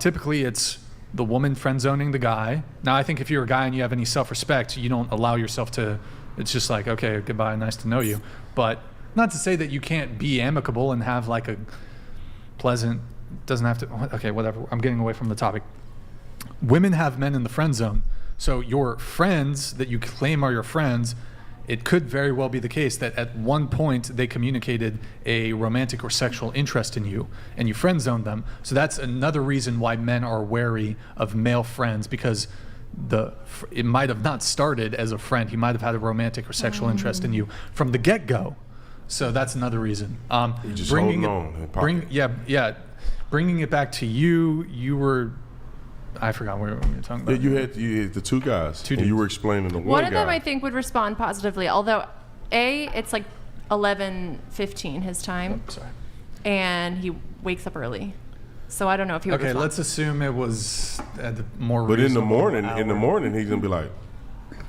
Typically, it's the woman friend zoning the guy. Now, I think if you're a guy and you have any self-respect, you don't allow yourself to. It's just like, okay, goodbye, nice to know you. But not to say that you can't be amicable and have like a pleasant. Doesn't have to. Okay, whatever. I'm getting away from the topic. Women have men in the friend zone. So your friends that you claim are your friends, it could very well be the case that at one point they communicated a romantic or sexual interest in you, and you friend zoned them. So that's another reason why men are wary of male friends, because it might have not started as a friend. He might have had a romantic or sexual interest in you from the get-go. So that's another reason. You just holding on. Bringing it back to you, you were. I forgot what we were talking about. You had the two guys. Two and you dudes. were explaining the one One of guy. them, I think, would respond positively. Although, it's like 11:15 his time, Sorry. and he wakes up early. So I don't know if he would Okay, respond. let's assume it was at the more. But in the reasonable morning, hour. he's gonna be like,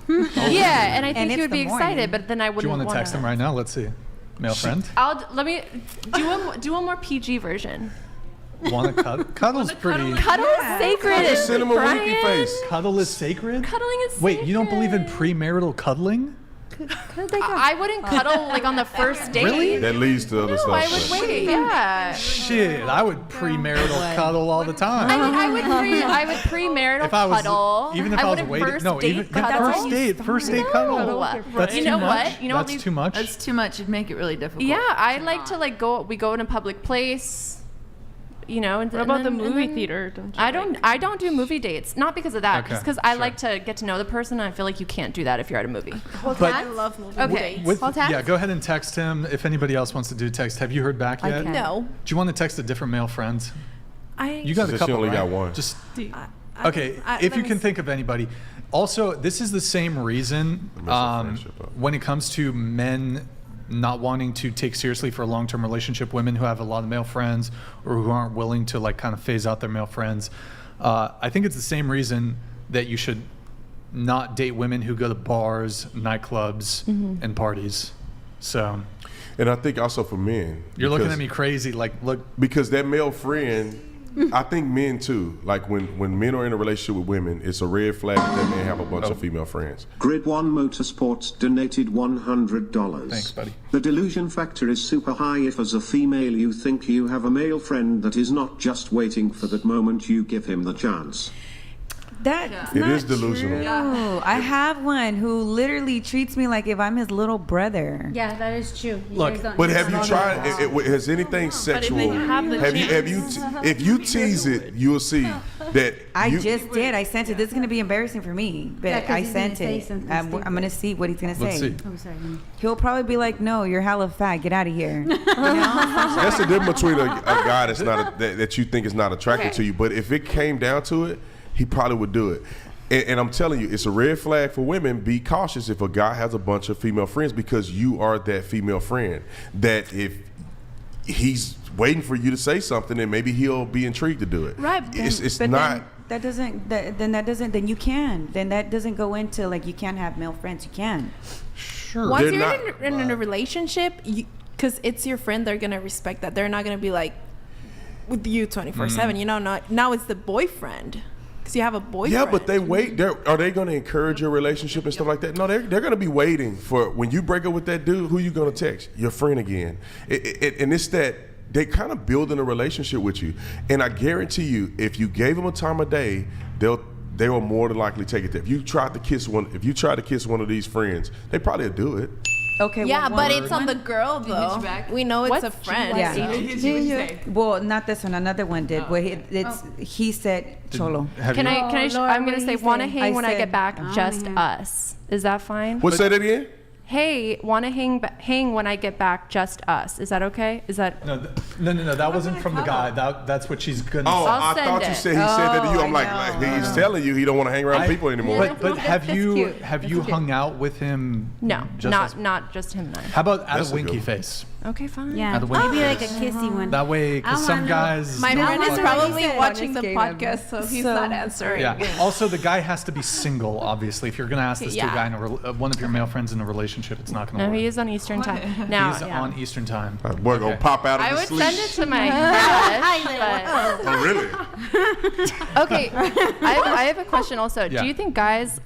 Yeah, and I think it's he would be the morning. excited, but then I Do you wouldn't want to text him right now? Let's see. Male friend. Let me do a more PG version. Want to cuddle? Cuddle's pretty. Cuddle is sacred. just send him a Brian. winky face. Cuddle is sacred? Cuddling is Wait, sacred. you don't believe in premarital cuddling? I wouldn't cuddle like on the first date. Really? That leads to other No, stuff. I would wait. Yeah. Shit, I would premarital cuddle all the time. I mean, I would premarital If I was, cuddle. even if I was wouldn't waiting, first no, date even cuddle. first date cuddle. No. That's You too know much. what? You know what That's leads- too much. That's too much. It'd make it really difficult. Yeah, I like to like go. We go in a public place. You know, and What about the and movie then- theater? Don't you I don't do movie dates. Not because of that, Okay, just because I sure. like to get to know the person. And I feel like you can't do that if you're at a movie. But I love movie Okay. dates. with, Hold hands? yeah, go ahead and text him. If anybody else wants to do text, have you heard back yet? can. No. Do you want to text a different male friend? You got She a said she couple, only right? got one. Just I- okay. I- If let you me can see. think of anybody. Also, this is the same reason friendship up. when it comes to men not wanting to take seriously for a long-term relationship, women who have a lot of male friends or who aren't willing to like kind of phase out their male friends. I think it's the same reason that you should not date women who go to bars, nightclubs, and parties. So and I think also for men, you're looking because- at me crazy, like look. because that male friend I think men too. Like when men are in a relationship with women, it's a red flag that they may have a bunch of female friends. Grid One Motorsports donated $100. Thanks, buddy. The delusion factor is super high if as a female you think you have a male friend that is not just waiting for that moment you give him the chance. That's It not is delusional. true. I have one who literally treats me like if I'm his little brother. Yeah, that is true. Look, But have you tried? Has anything sexual? If you tease it, you'll see that. I just did. I sent it. This is going to be embarrassing for me, but Yeah, 'cause I he's gonna sent say it. something I'm stupid. going to see what he's going to say. Let's see. Oh, sorry. He'll probably be like, "No, you're hella fat. Get out of here." That's the difference between a guy that's not that you think is not attracted to you. But if it came down to it, he probably would do it. And I'm telling you, it's a red flag for women. Be cautious if a guy has a bunch of female friends, because you are that female friend. That if he's waiting for you to say something, then maybe he'll be intrigued to do it. Right. It's but not. Then you can. Then that doesn't go into like you can't have male friends. You can. Sure. Once They're you're not- in a relationship, because it's your friend, they're gonna respect that. They're not gonna be like with you 24/7. You know, now it's the boyfriend. Because you have a boyfriend. Yeah, but they wait. Are they going to encourage your relationship and stuff like that? No, they're going to be waiting for when you break up with that dude. Who you going to text? Your friend again. And it's that they kind of building a relationship with you. And I guarantee you, if you gave them a time of day, they will more than likely take it there. If you tried to kiss one of these friends, they probably would do it. Okay. Yeah, well, but it's on the girl though. We know it's a friend. Yeah. Well, not this one. Another one did. Well, he said Cholo. Can I? I'm gonna say, wanna hang when I get back, just hang. us. Is that fine? What? Say that again? Hey, wanna hang when I get back, just us. Is that okay? Is that? No. That wasn't from the guy. That's what she's gonna. Oh, say. I send thought you it. said he said that to you. Oh, I'm I like know. he's telling you he don't want to hang around people anymore. But have you cute. hung out with him? No, just not just him and I. How about at That's a a winky good face? Okay, fine. Yeah, Out of winky maybe like a face. kissy one. That way, because I some wanna- guys. My don't friend is like- probably said. watching the Honest podcast, so he's So- not answering. Yeah. Also, the guy has to be single. Obviously, if you're gonna ask this to a Yeah. guy in one of your male friends in a relationship, it's not gonna No, work. he is on Eastern time. Now, He's on Eastern time. Boy, gonna pop out of I the would sleep. send it to my crush, Oh, really? but okay. I have a question also. Yeah. Do you think guys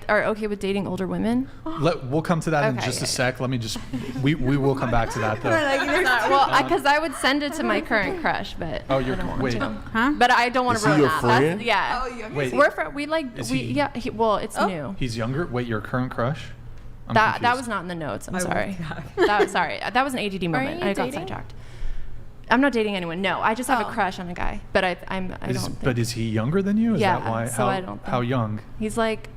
are okay with dating older women? We'll come to that in Okay, just a yeah. sec. Let me just. We will come back to that though. Well, because I would send it to my current crush, but Oh, you're wait. but I don't want Is to he ruin your that. friend? Yeah. Wait. Is he- Yeah. Well, it's new. He's younger. Wait, your current crush? I'm That confused. was not in the notes. I'm sorry. That was an ADD moment. you I got dating? sidetracked. I'm not dating anyone. No, I just have a Oh. crush on a guy, but I don't. But Think. is he younger than you? Is Yeah, that why? so I don't How think- young? He's like,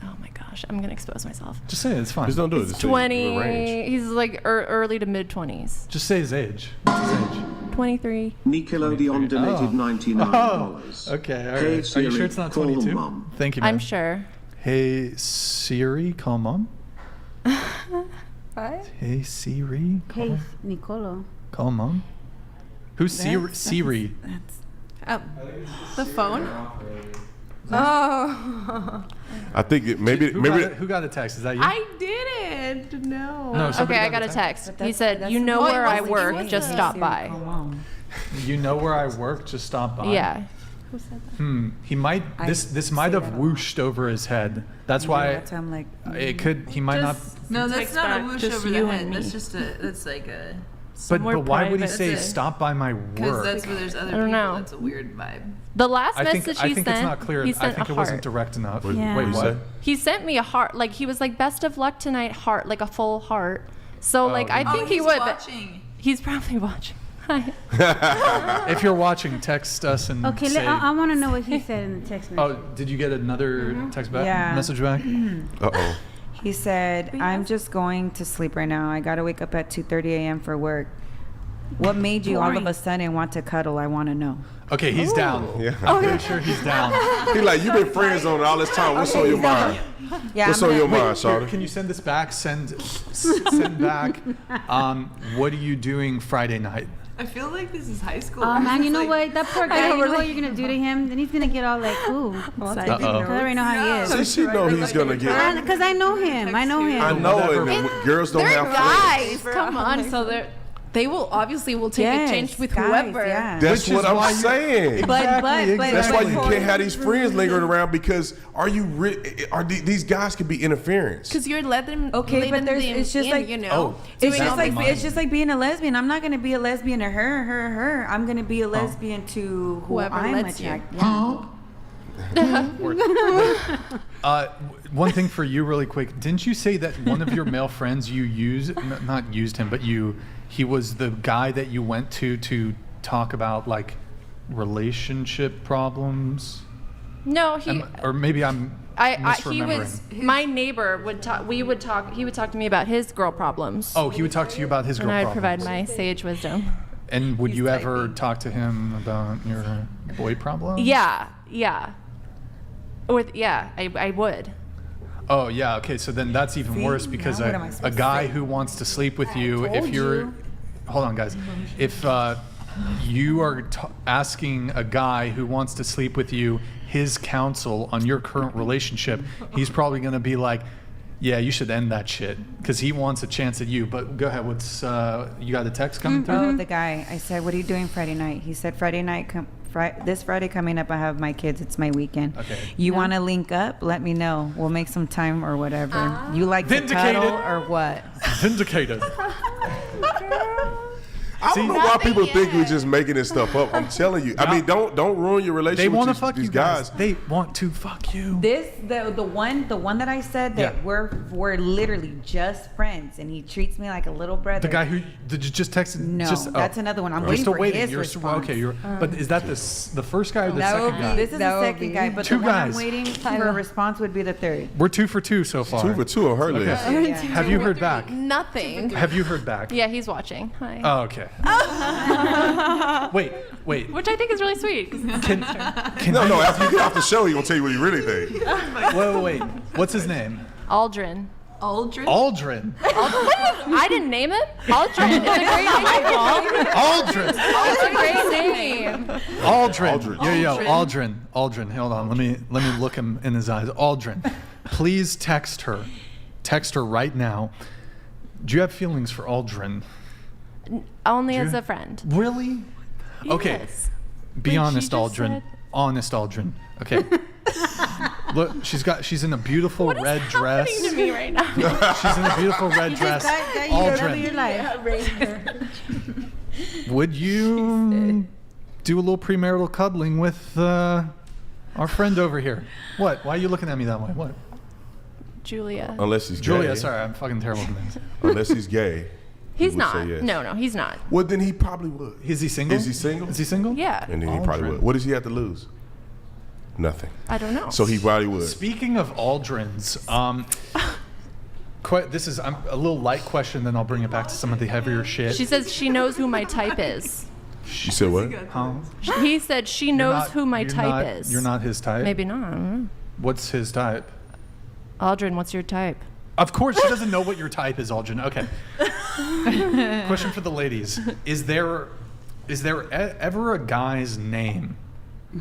oh my gosh, I'm gonna expose myself. Just say it. It's fine. Just don't do it. Just say the 20. range. He's like early to mid 20s. Just say his age. What's his age? 23. Nickelodeon donated $99. Oh, okay. All right. Hey Are you Siri, sure it's not call 22? Mom. Thank you, man. I'm sure. Hey Siri, call mom. Hey Siri, call, Hey, Nicolo. call mom. Who's Siri? Siri? The phone. Oh. I think maybe Who got a text? Is that you? I didn't. No. No, Okay, somebody I got a text. He said, that's "You know Oh, it where I wasn't- it work. wasn't Just me. stop by." You know where I work? Just stop by. Yeah. He might. This might have whooshed over his head. That's why. That's why I'm like. It could. He might not. No, that's Takes not a back whoosh just over the you head. and That's me. that's like a But somewhere why would he private. say That's it. stop by my because work? that's where there's other I don't people. know. That's a weird vibe. The last I think message I he think sent, it's not clear. he I sent think a it wasn't heart. direct enough. Yeah. Wait, you what? say? He sent me a heart. Like he was like, "Best of luck tonight," heart, like a full heart. So like I think he he's would. But watching. he's probably watching. Hi. If you're watching, text us and Okay, say. I want to know what he said in the text message. Oh, did you get another text back? Yeah. Message back? Uh-oh. He said, "I'm just going to sleep right now. I gotta wake up at 2:30 a.m. for work. What made you all of a sudden want to cuddle? I want to know." Okay, he's down. Yeah. I'm pretty sure he's down. He like, you've been friend zone all this time. What's on your mind? Yeah, What's I'm on your gonna- mind, Here, Shawty? can you send this back? Send back. What are you doing Friday night? I feel like this is high school. Oh man, you know Like, what? That poor guy. You know what you're gonna do to him? Then he's gonna get all like, ooh. Cause I already know how he See, is. she know he's gonna get. Because I know him. I know him. I know it. Whatever. And girls don't They're have friends. guys. Come on. So they're they will take a change with guys, whoever. yeah. That's Which is what I'm why saying. But That's why you can't have these friends lingering around because these guys could be interference. Because you're letting Okay, but it's just like it's just like being a lesbian. I'm not gonna be a lesbian to her. I'm gonna be a lesbian to whoever I'm lets you. attracted. Yeah. One thing for you really quick. Didn't you say that one of your male friends not used him, but he was the guy that you went to talk about like relationship problems? No, or maybe I'm misremembering. My neighbor would talk. He would talk to me about his girl problems. Oh, he would talk to you about his girl and I problems. would provide my sage wisdom. And would you ever talk to him about your boy problems? Yeah. I would. Oh yeah, okay. So then that's even worse because a guy who wants to sleep with you, if you're, hold on guys, if you are asking a guy who wants to sleep with you his counsel on your current relationship, he's probably gonna be like, yeah, you should end that shit because he wants a chance at you. But go ahead. What's you got a text coming through? Oh, the guy. I said, "What are you doing Friday night?" He said, "Friday night, this Friday coming up, I have my kids. It's my weekend. Okay. You want to link up? Let me know. We'll make some time or whatever. You like to cuddle or what?" Vindicated. I don't know why people think we're just making this stuff up. I'm telling you. I mean, don't ruin your relationship. They want to with fuck these you guys. They want to fuck you. The one that I said that we're literally just friends, and he treats me like a little brother. The guy who did you just text? No, that's another one. I'm waiting still for waiting. his response. Okay, but is that the first guy or the second guy? This is the second guy, but Two the one guys. I'm waiting for a response would be the third. We're 2 for 2 so far. 2 for 2 on her list. Have you heard back? Nothing. Have you heard back? Yeah, he's watching. Hi. Oh, okay. Wait. Which I think is really sweet. Can No, after you get off the show, he's gonna tell you what you really think. Wait. What's his name? Aldrin. Aldrin. I didn't name him. Aldrin. It's a great name. Aldrin. It's a great name. Aldrin. Yo, Aldrin. Hold on. Let me look him in his eyes. Aldrin, please text her. Text her right now. Do you have feelings for Aldrin? Only as a friend. Really? Okay. Yes. Be honest, Aldrin. Honest, Aldrin. Okay. Look, she's in a beautiful red dress. What's happening to me right now? She's in a beautiful red dress. Aldrin, would you do a little premarital cuddling with our friend over here? What? Why are you looking at me that way? What? Julia. Unless he's gay. Julia, sorry, I'm fucking terrible with names. Unless he's gay. He's not. Yes. No, he's not. Well, then he probably would. Is he single? Is he single? Yeah. And then he probably would. What does he have to lose? Nothing. I don't know. So he probably would. Speaking of Aldrins, this is a little light question, then I'll bring it back to some of the heavier shit. She says she knows who my type is. She said what? Huh? He said she knows who my type is. You're not his type? Maybe not. I don't know. What's his type? Aldrin, what's your type? Of course, she doesn't know what your type is, Aldrin. Okay. Question for the ladies: Is there ever a guy's name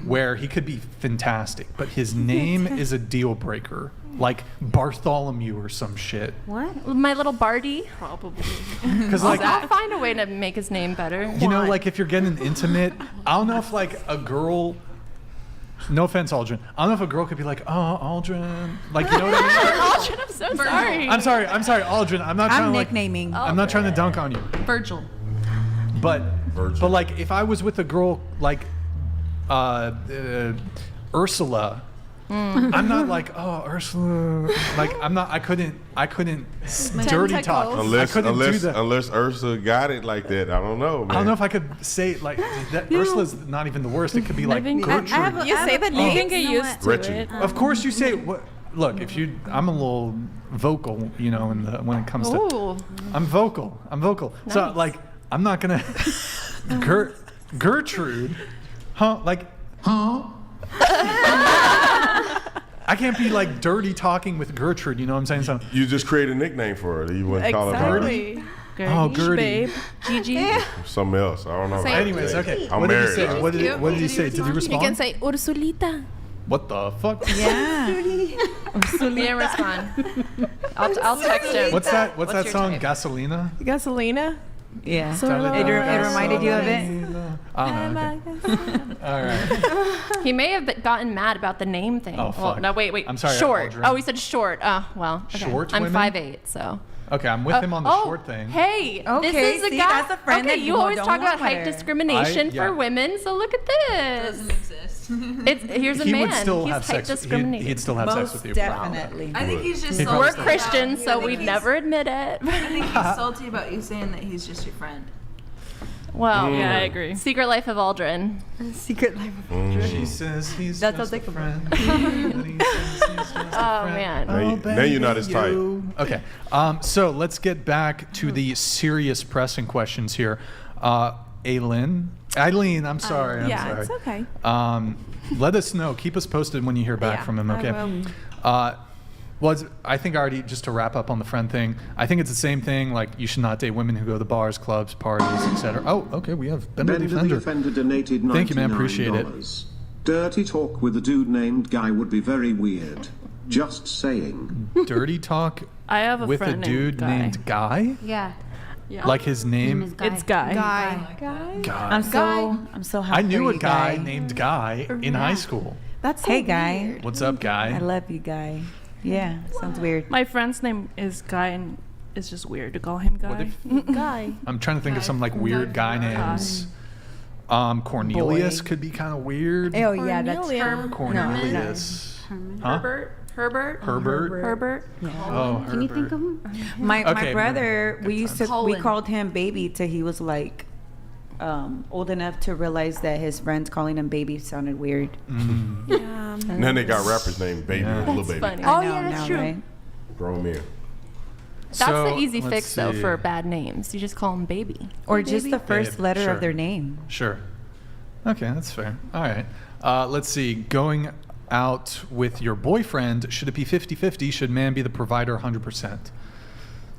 where he could be fantastic, but his name is a deal breaker, like Bartholomew or some shit? What? My little Barty? Probably. Because I'll find a way to make his name better. You know, like if you're getting intimate, I don't know if like a girl. No offense, Aldrin. I don't know if a girl could be like, "Oh, Aldrin," like you know what I mean? Aldrin, I'm so sorry. I'm sorry, Aldrin. I'm trying nicknaming. I'm not trying to dunk on you. Virgil. But like if I was with a girl like Ursula, I'm not like, "Oh, Ursula." Like I couldn't dirty talk. Unless Ursula got it like that. I don't know, man. I don't know if I could say like that. Ursula's not even the worst. It could be like Gertrude. You say the name. You can get used to it. Of course, you say. Look, I'm a little vocal, you know, when it comes to. I'm vocal. Nice. So like, I'm not gonna. Gertrude, huh? Like, huh? I can't be like dirty talking with Gertrude. You know what I'm saying? So you just create a nickname for her. You wouldn't call her Gertie. Oh, Gertie. Babe. Gigi. Something else. I don't know. Anyways, okay. I'm what married. Did he say? What did he say? Did he respond? You can say Ursulita. What the fuck? Yeah. He didn't respond. I'll text him. What's that your song? type? Gasolina? Gasolina? Yeah. So It reminded you of it? I don't know. Okay. All right. He may have gotten mad about the name thing. Oh, Well, fuck. no, wait. I'm sorry, Short. Aldrin. Oh, he said short. Well, okay. Short I'm women? 5'8", so. Okay, I'm with him on the short thing. Hey, Okay, this is a see, guy. that's a friend okay, that you you always don't talk about want with height her. discrimination Yeah. for women, so look at this. Doesn't exist. Here's a He man. would still He's have height sex. discriminating. He'd still have sex Most with you. definitely. I think he's just He salty. We're probably Christians, so I think we'd he's- never admit it. I think he's salty about you saying that he's just your friend. Well, Yeah, I agree. Secret Life of Aldrin. Secret life of She says he's That just sounds a like a friend. But he says he's just a Oh, friend. man. Now you're not as tight. Okay, so let's get back to the serious pressing questions here. Eileen, I'm sorry. I'm yeah, sorry. it's okay. Let us know. Keep us posted when you hear back Yeah, from him. I Okay. will. I think already, just to wrap up on the friend thing, I think it's the same thing. Like, you should not date women who go to bars, clubs, parties, etc. Oh, okay. We have Bender the Bender the Offender. Offender donated $99. Thank you, man. Appreciate it. Dirty talk with a dude named Guy would be very weird. Just saying. Dirty talk I have a with a friend dude named Guy. Yeah. Yeah. Like his Name is name. Guy. It's Guy. Guy. I'm so happy. I knew for a you, guy named Guy in high school. That's so Hey, Guy. weird. What's up, Guy? I love you, Guy. Yeah, sounds weird. My friend's name is Guy, and it's just weird to call him Guy. What if- Guy. I'm trying to think of some like weird guy names. Cornelius could be kind of weird. Oh yeah, that's Cornelia. Cornelius. Huh? Herbert. Herbert. Oh, Can you think Herbert. of him? My Okay, brother, good we used to times. we called him baby till he was like old enough to realize that his friends calling him baby sounded weird. Yeah. And then they got rappers named Baby Yeah. and Little That's Baby. funny. Oh, I know yeah, that's now, true. right? Grown men. That's So, the easy let's fix, though, see. for bad names. You just call them baby. Or just the first Babe, letter sure. of their name. Sure. Okay, that's fair. All right. Let's see. Going out with your boyfriend, should it be 50-50? Should man be the provider 100%?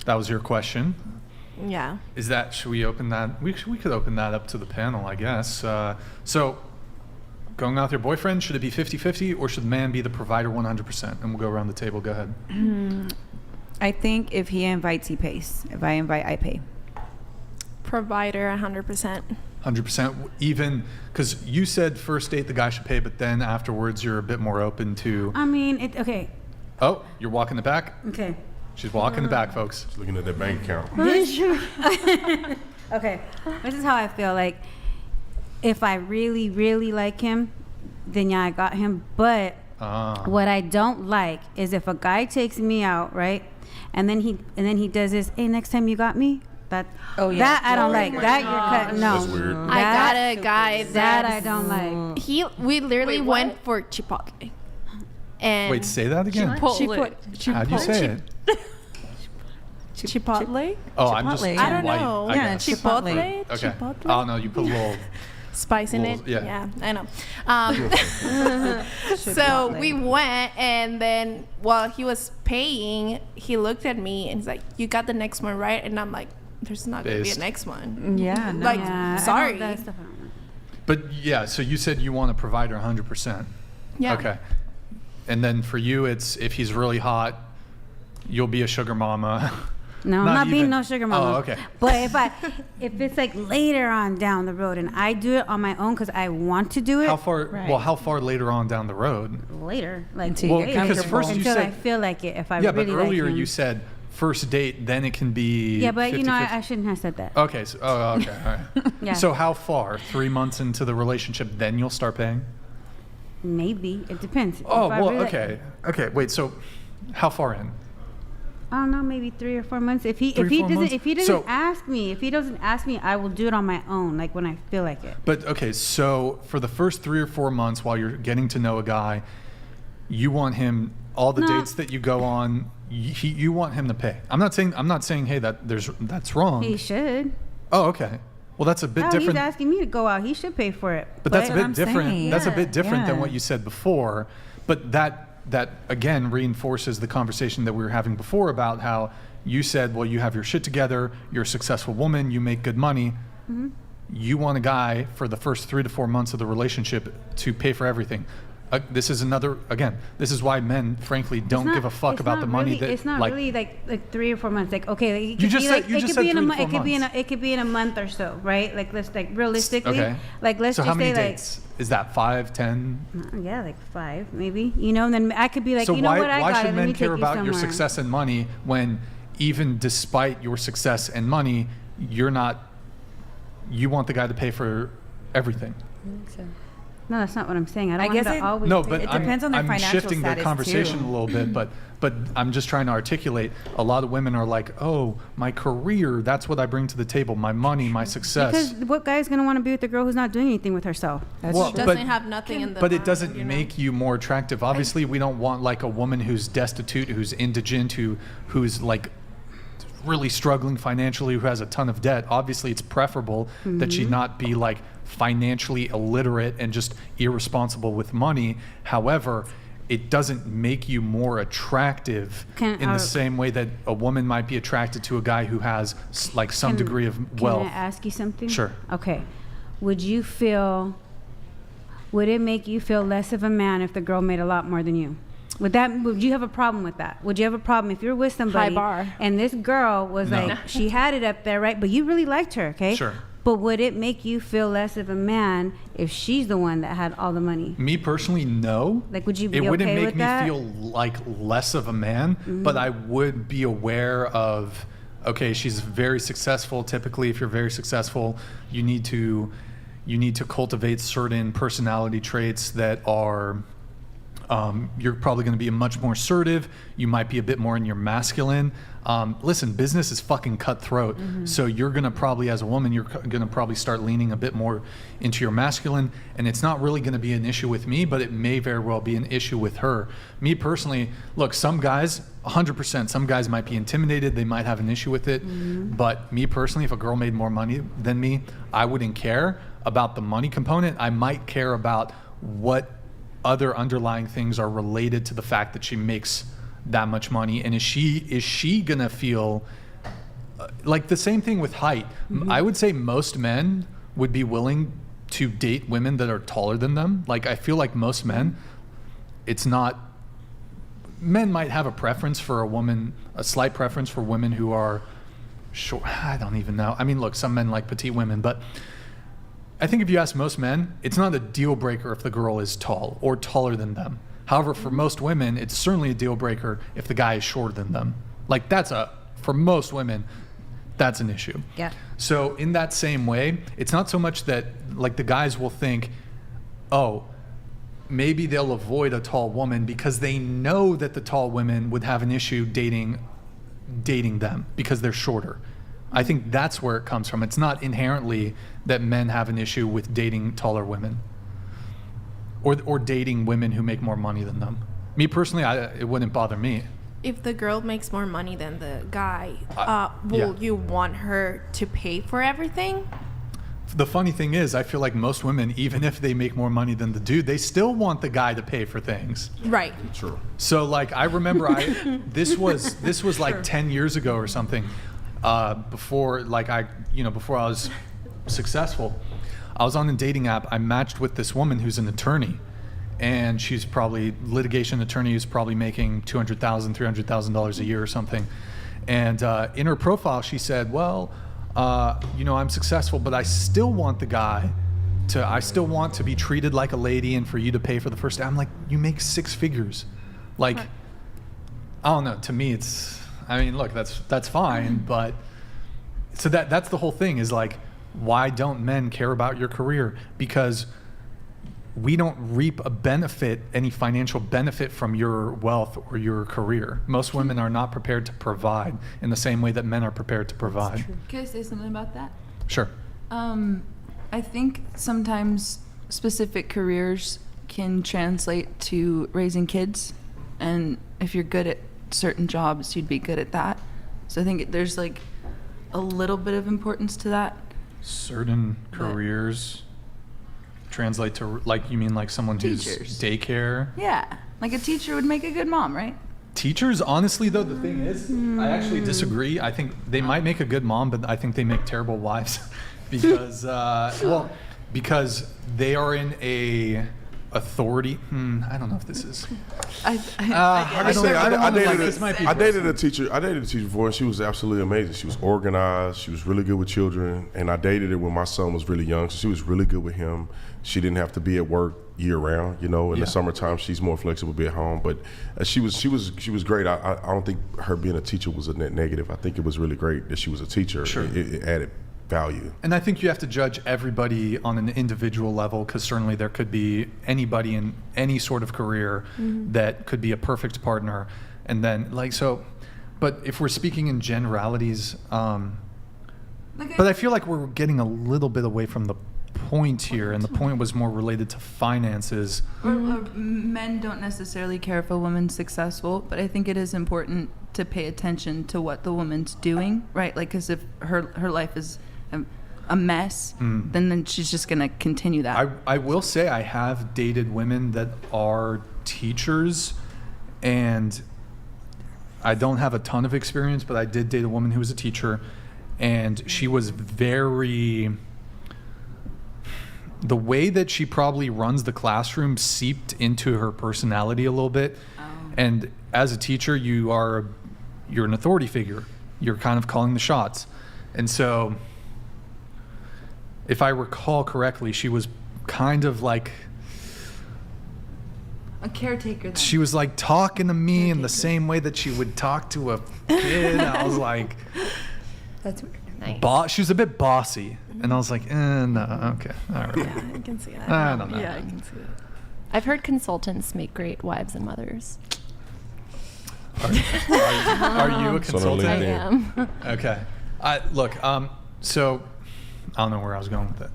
That was your question. Yeah. Is that, should we open that? We could open that up to the panel, I guess. So, going out with your boyfriend, should it be 50-50 or should the man be the provider 100%? And we'll go around the table. Go ahead. I think if he invites, he pays. If I invite, I pay. Provider 100%. 100%, even because you said first date the guy should pay, but then afterwards you're a bit more open to. I mean, okay. Oh, you're walking the back. Okay. She's walking the back, folks. Just looking at that bank account. Okay. This is how I feel. Like, if I really, really like him, then yeah, I got him. But what I don't like is if a guy takes me out, right, and then he does this. Hey, next time you got me. That that I don't like. That you're cut. No. That's weird. I got a guy That I that don't like. we literally Wait, what? went for Chipotle. And Wait, say that again. How do you say it? Chipotle? Oh, I'm just Chipotle. too I don't white. know. I Yeah, guess. Chipotle? Okay. Chipotle? Oh no, you put a little. Spice in Little- it. yeah. I know. So we went, and then while he was paying, he looked at me and he's like, "You got the next one, right?" And I'm like, "There's not gonna be Based. a next one." Yeah, no. Like, Yeah, sorry. that stuff I don't like. But yeah, so you said you want a provider 100%. Yeah. Okay. And then for you, it's if he's really hot, you'll be a sugar mama. No, I'm Not not being even- no sugar mama. Oh, okay. But if it's like later on down the road and I do it on my own because I want to do it. How far? Right. Well, how far later on down the road? Later, like Until Well, you're because comfortable. first you until I said feel like it. If I yeah, really but earlier like him. you said first date, then it can be. Yeah, but 50-50. I shouldn't have said that. Okay. So, okay. All right. Yeah. So how far? 3 months into the relationship, then you'll start paying? Maybe it depends. Oh If I well, really- okay. Okay. Wait. So, how far in? I don't know, maybe 3 or 4 months. If he 3 or 4 months? if he doesn't So- ask me, I will do it on my own, like when I feel like it. But okay, so for the first 3 or 4 months while you're getting to know a guy, you want him all the No. dates that you go on. You want him to pay. I'm not saying hey that's wrong. He should. Oh, okay. Well, that's a bit Oh, different. he's asking me to go out. He should pay for it. But that's a That's what bit I'm different. saying. That's a bit different than Yeah. what you said before. But that again reinforces the conversation that we were having before about how you said, well, you have your shit together, you're a successful woman, you make good money. You want a guy for the first 3 to 4 months of the relationship to pay for everything. this is another, again, this is why men, frankly, don't give a fuck about the money. It's not really like 3 or 4 months. Like, okay, it You could just be said- like, you it just could said be in a 3 to month. 4 It could be in months. it could be in a month or so, right? Like, let's like realistically, Okay. like let's So just how many say dates? Is that 5, 10? yeah, like 5 maybe. You know, and then I could be like, So you know why, what, I why got should it. Let men me care take you about your somewhere. success and money when even despite your success and money, you want the guy to pay for everything? No, that's not what I'm saying. I don't I want him guess to it- always. No, pay but for It depends on their I'm financial shifting the status, conversation too. a little bit, but I'm just trying to articulate. A lot of women are like, "Oh, my career, that's what I bring to the table. My money, my success." Because what guy's gonna want to be with a girl who's not doing anything with herself? Well, doesn't have nothing in the But it mind, doesn't you know? make you more attractive. Obviously, we don't want like a woman who's destitute, who's indigent, who's like really struggling financially, who has a ton of debt. Obviously, it's preferable that she not be like financially illiterate and just irresponsible with money. However, it doesn't make you more attractive in the same way that a woman might be attracted to a guy who has like some degree of wealth. Can I ask you something? Sure. Okay. Would it make you feel less of a man if the girl made a lot more than you? Would you have a problem with that? Would you have a problem if you're with somebody bar. and this girl was No. like, she had it up there, right? But you really liked her, okay? Sure. But would it make you feel less of a man if she's the one that had all the money? Me personally, no. Like, would you be It wouldn't okay make with me that? feel like less of a man, but I would be aware of, okay, she's very successful. Typically, if you're very successful, you need to cultivate certain personality traits that are. You're probably going to be much more assertive. You might be a bit more in your masculine. Listen, business is fucking cutthroat. So you're going to probably, as a woman, you're going to probably start leaning a bit more into your masculine. And it's not really going to be an issue with me, but it may very well be an issue with her. Me personally, look, some guys, 100%, some guys might be intimidated. They might have an issue with it. But me personally, if a girl made more money than me, I wouldn't care about the money component. I might care about what other underlying things are related to the fact that she makes that much money, and is she gonna feel like the same thing with height? I would say most men would be willing to date women that are taller than them. Like, I feel like most men, men might have a preference for a slight preference for women who are short. I don't even know. I mean, look, some men like petite women, but I think if you ask most men, it's not a deal breaker if the girl is tall or taller than them. However, for most women, it's certainly a deal breaker if the guy is shorter than them. Like, for most women, that's an issue. Yeah. So in that same way, it's not so much that like the guys will think, oh, maybe they'll avoid a tall woman because they know that the tall women would have an issue dating them because they're shorter. I think that's where it comes from. It's not inherently that men have an issue with dating taller women or dating women who make more money than them. Me personally, it wouldn't bother me. If the girl makes more money than the guy, Yeah. will you want her to pay for everything? The funny thing is, I feel like most women, even if they make more money than the dude, they still want the guy to pay for things. Right. True. So like, I remember this was like 10 years ago or something. Before I was successful, I was on a dating app. I matched with this woman who's an attorney, and she's probably litigation attorney who's probably making $200,000, $300,000 a year or something. And in her profile, she said, well, I'm successful, but I still want I still want to be treated like a lady and for you to pay for the first day. I'm like, you make 6 figures. Like, I don't know. To me, look, that's fine, but so that's the whole thing is like, why don't men care about your career? Because we don't reap any financial benefit from your wealth or your career. Most women are not prepared to provide in the same way that men are prepared to provide. Can I say something about that? Sure. I think sometimes specific careers can translate to raising kids, and if you're good at certain jobs, you'd be good at that. So I think there's like a little bit of importance to that. Certain careers translate to, like, you mean like someone who's Teachers. daycare? Yeah, like a teacher would make a good mom, right? Teachers, honestly, though, the thing is, I actually disagree. I think they might make a good mom, but I think they make terrible wives because, because they are in authority. I don't know if this is. I dated a teacher. I dated a teacher before, and she was absolutely amazing. She was organized. She was really good with children, and I dated her when my son was really young. So she was really good with him. She didn't have to be at work year round. In the summertime, she's more flexible, be at home. But she was great. I don't think her being a teacher was a net negative. I think it was really great that she was a teacher. Sure. It added value. And I think you have to judge everybody on an individual level, because certainly there could be anybody in any sort of career that could be a perfect partner. And then but if we're speaking in generalities, but I feel like we're getting a little bit away from the point here, and the point was more related to finances. Or men don't necessarily care if a woman's successful, but I think it is important to pay attention to what the woman's doing, right? Like, because if her life is a mess, then she's just going to continue that. I will say I have dated women that are teachers, and I don't have a ton of experience, but I did date a woman who was a teacher, and she was the way that she probably runs the classroom seeped into her personality a little bit. And as a teacher, you're an authority figure. You're kind of calling the shots. And so, if I recall correctly, she was kind of like a caretaker. She was like talking to me in the same way that she would talk to a kid. I was like, that's weird. Nice. She was a bit bossy, and I was like, no, okay, all right. Yeah, I can see that. I don't know. Yeah, I can see that. I've heard consultants make great wives and mothers. Are you a consultant? I am. Okay. Look, so I don't know where I was going with that.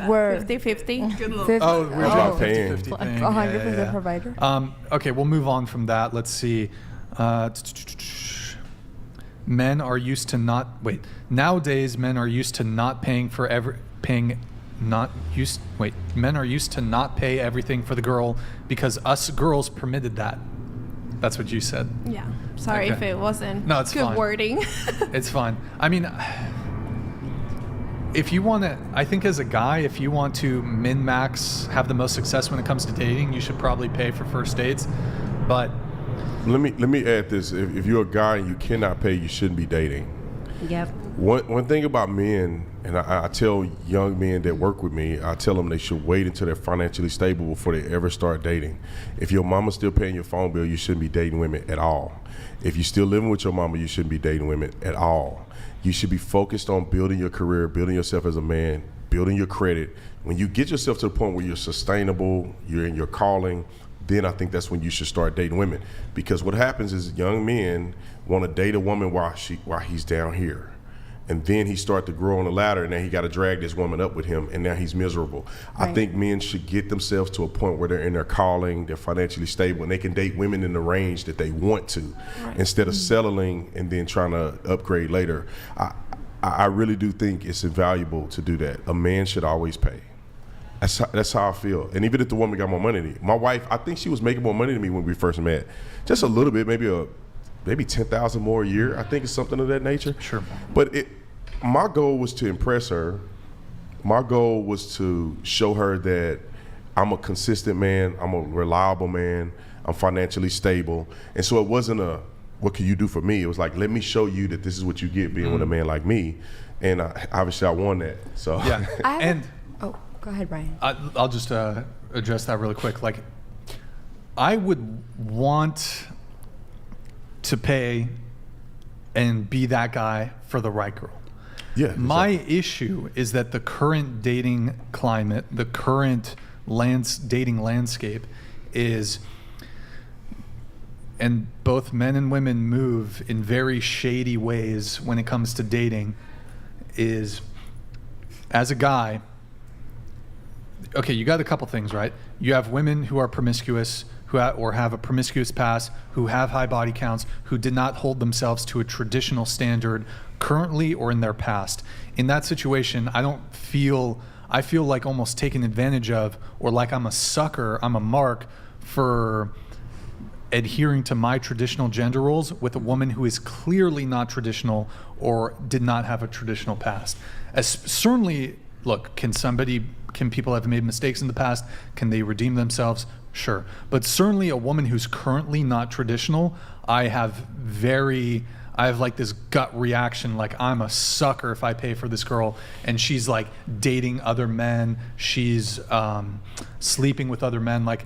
We're 50-50. Good we're not paying. 50-50 thing. 100% provider. Okay, we'll move on from that. Let's see. Men are used to nowadays men are used to not paying for men are used to not pay everything for the girl because us girls permitted that. That's what you said. Yeah. Sorry if it wasn't it's good fine. wording. It's fine. I mean, if you want to, I think as a guy, if you want to min-max, have the most success when it comes to dating, you should probably pay for first dates. But let me add this: if you're a guy and you cannot pay, you shouldn't be dating. Yep. One thing about men, and I tell young men that work with me, I tell them they should wait until they're financially stable before they ever start dating. If your mama's still paying your phone bill, you shouldn't be dating women at all. If you're still living with your mama, you shouldn't be dating women at all. You should be focused on building your career, building yourself as a man, building your credit. When you get yourself to the point where you're sustainable, you're in your calling, then I think that's when you should start dating women. Because what happens is young men want to date a woman while he's down here. And then he start to grow on the ladder, and then he got to drag this woman up with him, and now he's miserable. Right. I think men should get themselves to a point where they're in their calling, they're financially stable, and they can date women in the range that they want to, instead of settling and then trying to upgrade later. I really do think it's invaluable to do that. A man should always pay. That's how I feel. And even if the woman got more money than me. My wife, I think she was making more money than me when we first met. Just a little bit, maybe $10,000 more a year. I think it's something of that nature. Sure. But my goal was to impress her. My goal was to show her that I'm a consistent man, I'm a reliable man, I'm financially stable. And so it wasn't what can you do for me? It was like, let me show you that this is what you get being with a man like me. And obviously I won that. So yeah. Go ahead, Brian. I'll just address that really quick. Like, I would want to pay and be that guy for the right girl. Yeah. Exactly. My issue is that the current dating climate, the current dating landscape is, and both men and women move in very shady ways when it comes to dating, is, as a guy, okay, you got a couple things, right? You have women who are promiscuous, or have a promiscuous past, who have high body counts, who did not hold themselves to a traditional standard currently or in their past. In that situation, I feel like almost taken advantage of, or like I'm a sucker, I'm a mark for adhering to my traditional gender roles with a woman who is clearly not traditional or did not have a traditional past. Certainly, look, can somebody can people have made mistakes in the past? Can they redeem themselves? Sure. But certainly a woman who's currently not traditional, I have like this gut reaction, like I'm a sucker if I pay for this girl and she's like dating other men, she's sleeping with other men. Like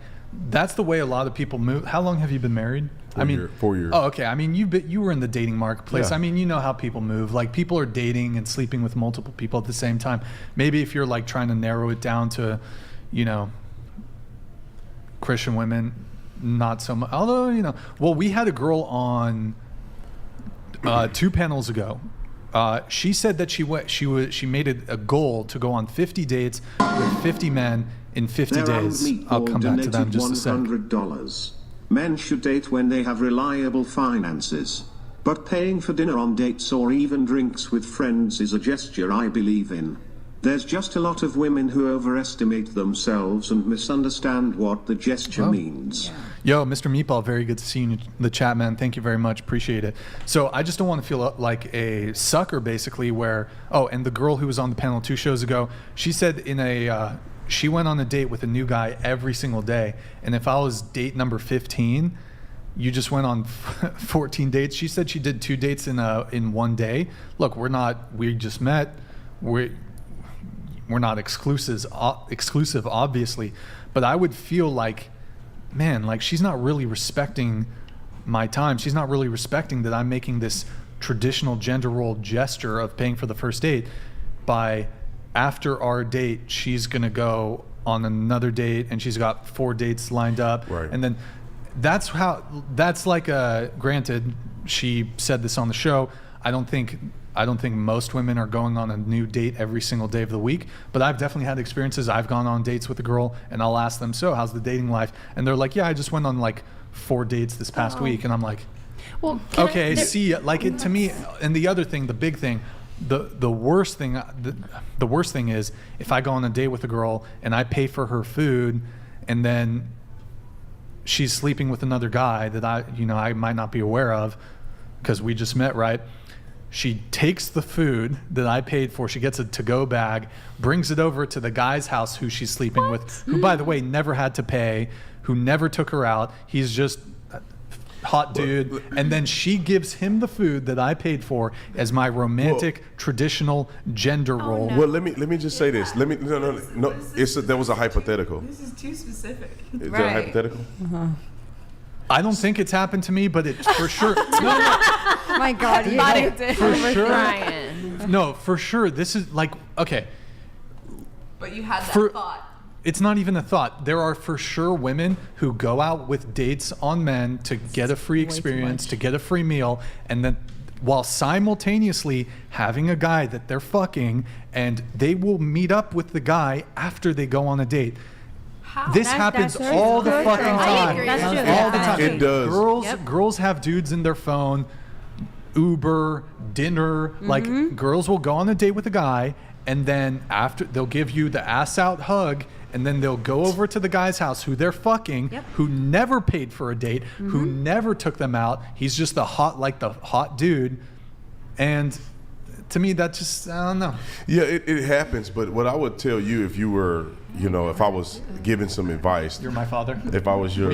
that's the way a lot of people move. How long have you been married? 4 years. Oh, okay. I mean, you were in the dating marketplace. Yeah. I mean, you know how people move. Like people are dating and sleeping with multiple people at the same time. Maybe if you're like trying to narrow it down to, you know, Christian women, not so much. Although, you know, well, we had a girl on 2 panels ago. She said that she made it a goal to go on 50 dates with 50 men in 50 days. I'll come back to that in just a sec. $100. Men should date when they have reliable finances. But paying for dinner on dates or even drinks with friends is a gesture I believe in. There's just a lot of women who overestimate themselves and misunderstand what the gesture means. Yo, Mr. Meatball, very good to see you in the chat, man. Thank you very much. Appreciate it. So I just don't want to feel like a sucker, basically, where, and the girl who was on the panel 2 shows ago, she said she went on a date with a new guy every single day. And if I was date number 15, you just went on 14 dates. She said she did 2 dates in one day. Look, we just met. We're not exclusive, obviously. But I would feel like, man, like she's not really respecting my time. She's not really respecting that I'm making this traditional gender role gesture of paying for the first date by after our date, she's going to go on another date and she's got 4 dates lined up. Right. And then that's like granted, she said this on the show. I don't think most women are going on a new date every single day of the week, but I've definitely had experiences. I've gone on dates with a girl and I'll ask them, so how's the dating life? And they're like, yeah, I just went on like 4 dates this past week. And I'm like, well, like it to me. And the other thing, the big thing, the worst thing is if I go on a date with a girl and I pay for her food and then she's sleeping with another guy that I might not be aware of because we just met, right? She takes the food that I paid for, she gets a to-go bag, brings it over to the guy's house who she's sleeping with, who, by the way, never had to pay, who never took her out. He's just a hot dude. And then she gives him the food that I paid for as my romantic, traditional gender role. Well, let me just say this. No. That was a hypothetical. This is too specific. Is that a hypothetical? Uh-huh. I don't think it's happened to me, but it for sure. My God, you for sure. No, for sure. This is like, okay. But you had that thought. It's not even a thought. There are for sure women who go out with dates on men to get a free experience, to get a free meal, and then while simultaneously having a guy that they're fucking, and they will meet up with the guy after they go on a date. This happens all the fucking time. All the time. It does. Girls have dudes in their phone, Uber, dinner. Like girls will go on a date with a guy, and then after they'll give you the ass out hug, and then they'll go over to the guy's house who they're fucking, who never paid for a date, who never took them out. He's just the hot dude, and to me that just, I don't know. Yeah, it happens. But what I would tell you, if you were, if I was giving some advice. You're my father. If I was your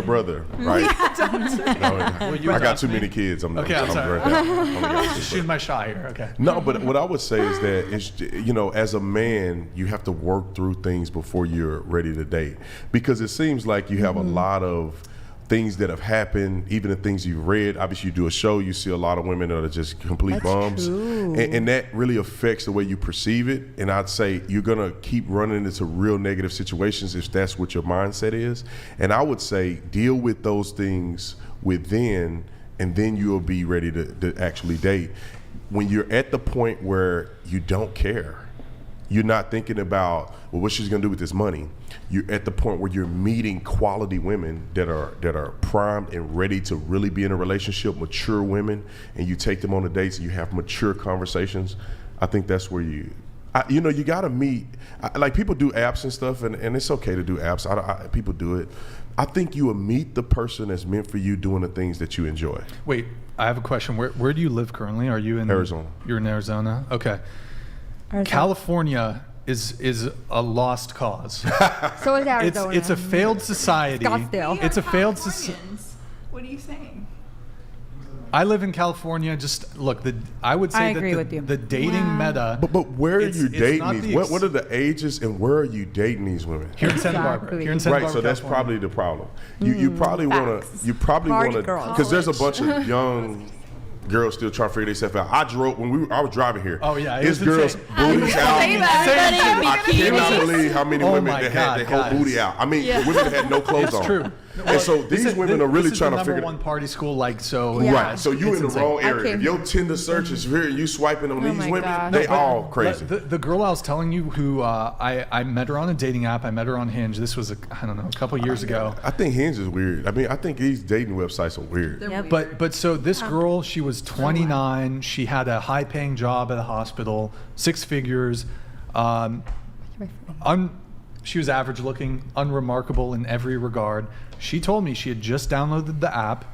brother, right? I got too many kids. I'm sorry. I'm shooting my shot here. Okay. No, but what I would say is that as a man, you have to work through things before you're ready to date, because it seems like you have a lot of things that have happened, even the things you've read. Obviously, you do a show, you see a lot of women that are just complete bums. And that really affects the way you perceive it. And I'd say you're going to keep running into real negative situations if that's what your mindset is. And I would say deal with those things within, and then you'll be ready to actually date. When you're at the point where you don't care, you're not thinking about, well, what she's gonna do with this money. You're at the point where you're meeting quality women that are primed and ready to really be in a relationship, mature women, and you take them on the dates and you have mature conversations. I think that's where you gotta meet. Like people do apps and stuff, and it's okay to do apps. People do it. I think you will meet the person that's meant for you doing the things that you enjoy. Wait, I have a question. Where do you live currently? Are you in Arizona? You're in Arizona? Okay. California is a lost cause. So is Arizona. It's a failed society. Scottsdale. It's a failed society. What are you saying? I live in California. Just look, I would say I agree that with you. the dating meta. But where are It's- you it's dating not these? the What are the ages and where are you dating these women? Here in Santa Barbara. Exactly. Here in Santa Right, Barbara, so that's California. probably the problem. You probably want facts. to Party girls. because there's a bunch of young girls still trying to figure themselves out. I drove I was driving here. Oh, yeah, it it's was girls insane. booties out. I cannot believe how many Oh women my that God, had their whole guys. booty out. I mean, women that had no clothes It's on. true. And so these women are really this is trying the to figure number one party school, like so. Yeah. Right, so you It's in the insane. wrong area. Okay. If your Tinder search is here and you swiping on these my women, gosh. they No, but all crazy. The girl I was telling you who I met her on a dating app. I met her on Hinge. This was a couple years ago. I think Hinge is weird. I mean, I think these dating websites are weird. But so this girl, she was 29. She had a high paying job at a hospital, 6 figures. She was average looking, unremarkable in every regard. She told me she had just downloaded the app.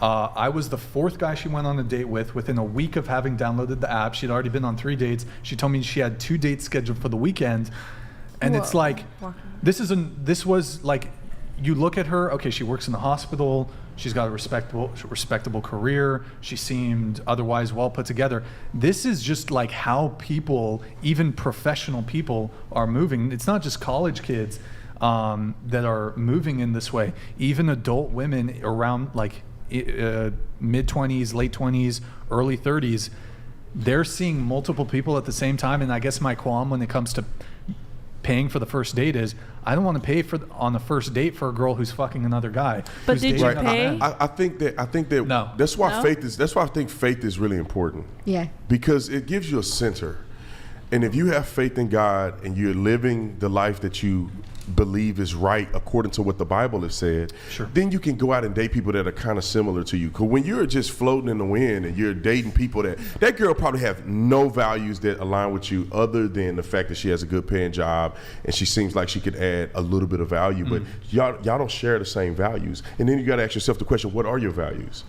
I was the 4th guy she went on a date with within a week of having downloaded the app. She'd already been on 3 dates. She told me she had 2 dates scheduled for the weekend. And it's like, this was like, you look at her, okay, she works in the hospital. She's got a respectable career. She seemed otherwise well put together. This is just like how people, even professional people, are moving. It's not just college kids that are moving in this way. Even adult women around like mid-20s, late 20s, early 30s, they're seeing multiple people at the same time. And I guess my qualm when it comes to paying for the first date is I don't want to pay on the first date for a girl who's fucking another guy. But who's did dating you another pay? man. I think that No. that's why No? that's why I think faith is really important. Yeah. Because it gives you a center. And if you have faith in God and you're living the life that you believe is right according to what the Bible has said, Sure. then you can go out and date people that are kind of similar to you. Because when you're just floating in the wind and you're dating people that girl probably have no values that align with you other than the fact that she has a good paying job and she seems like she could add a little bit of value, but y'all don't share the same values. And then you got to ask yourself the question, what are your values?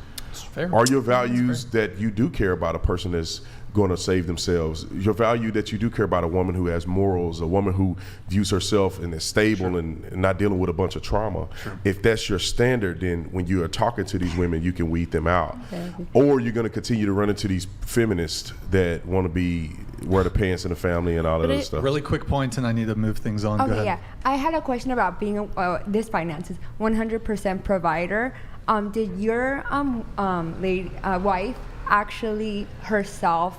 Fair. Are your values that you do care about a person that's going to save themselves? Your value that you do care about a woman who has morals, a woman who views herself and is stable and not dealing with a bunch of trauma. If that's your standard, then when you are talking to these women, you can weed them out. Or you're going to continue to run into these feminists that want to wear the pants in the family and all that other stuff. Really quick point, and I need to move things on. Go Okay, ahead. yeah. I had a question about being this finances 100% provider. Did your wife actually herself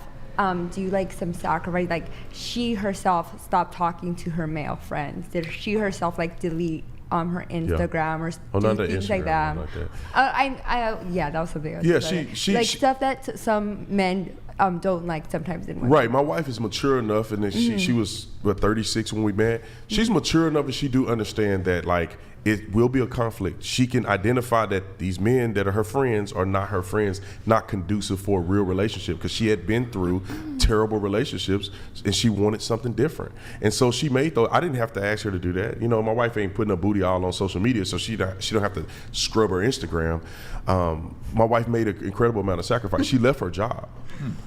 do like some sacrifice? Like she herself stopped talking to her male friends? Did she herself like delete her Instagram or not do the things Instagram, like that? not that. Yeah, that was something else. Yeah, she like stuff that some men don't like sometimes in women. Right, my wife is mature enough, and then she was 36 when we met. She's mature enough, and she do understand that like it will be a conflict. She can identify that these men that are her friends are not her friends, not conducive for a real relationship, because she had been through terrible relationships and she wanted something different. And so she made those. I didn't have to ask her to do that. You know, my wife ain't putting her booty all on social media, so she don't have to scrub her Instagram. My wife made an incredible amount of sacrifice. She left her job.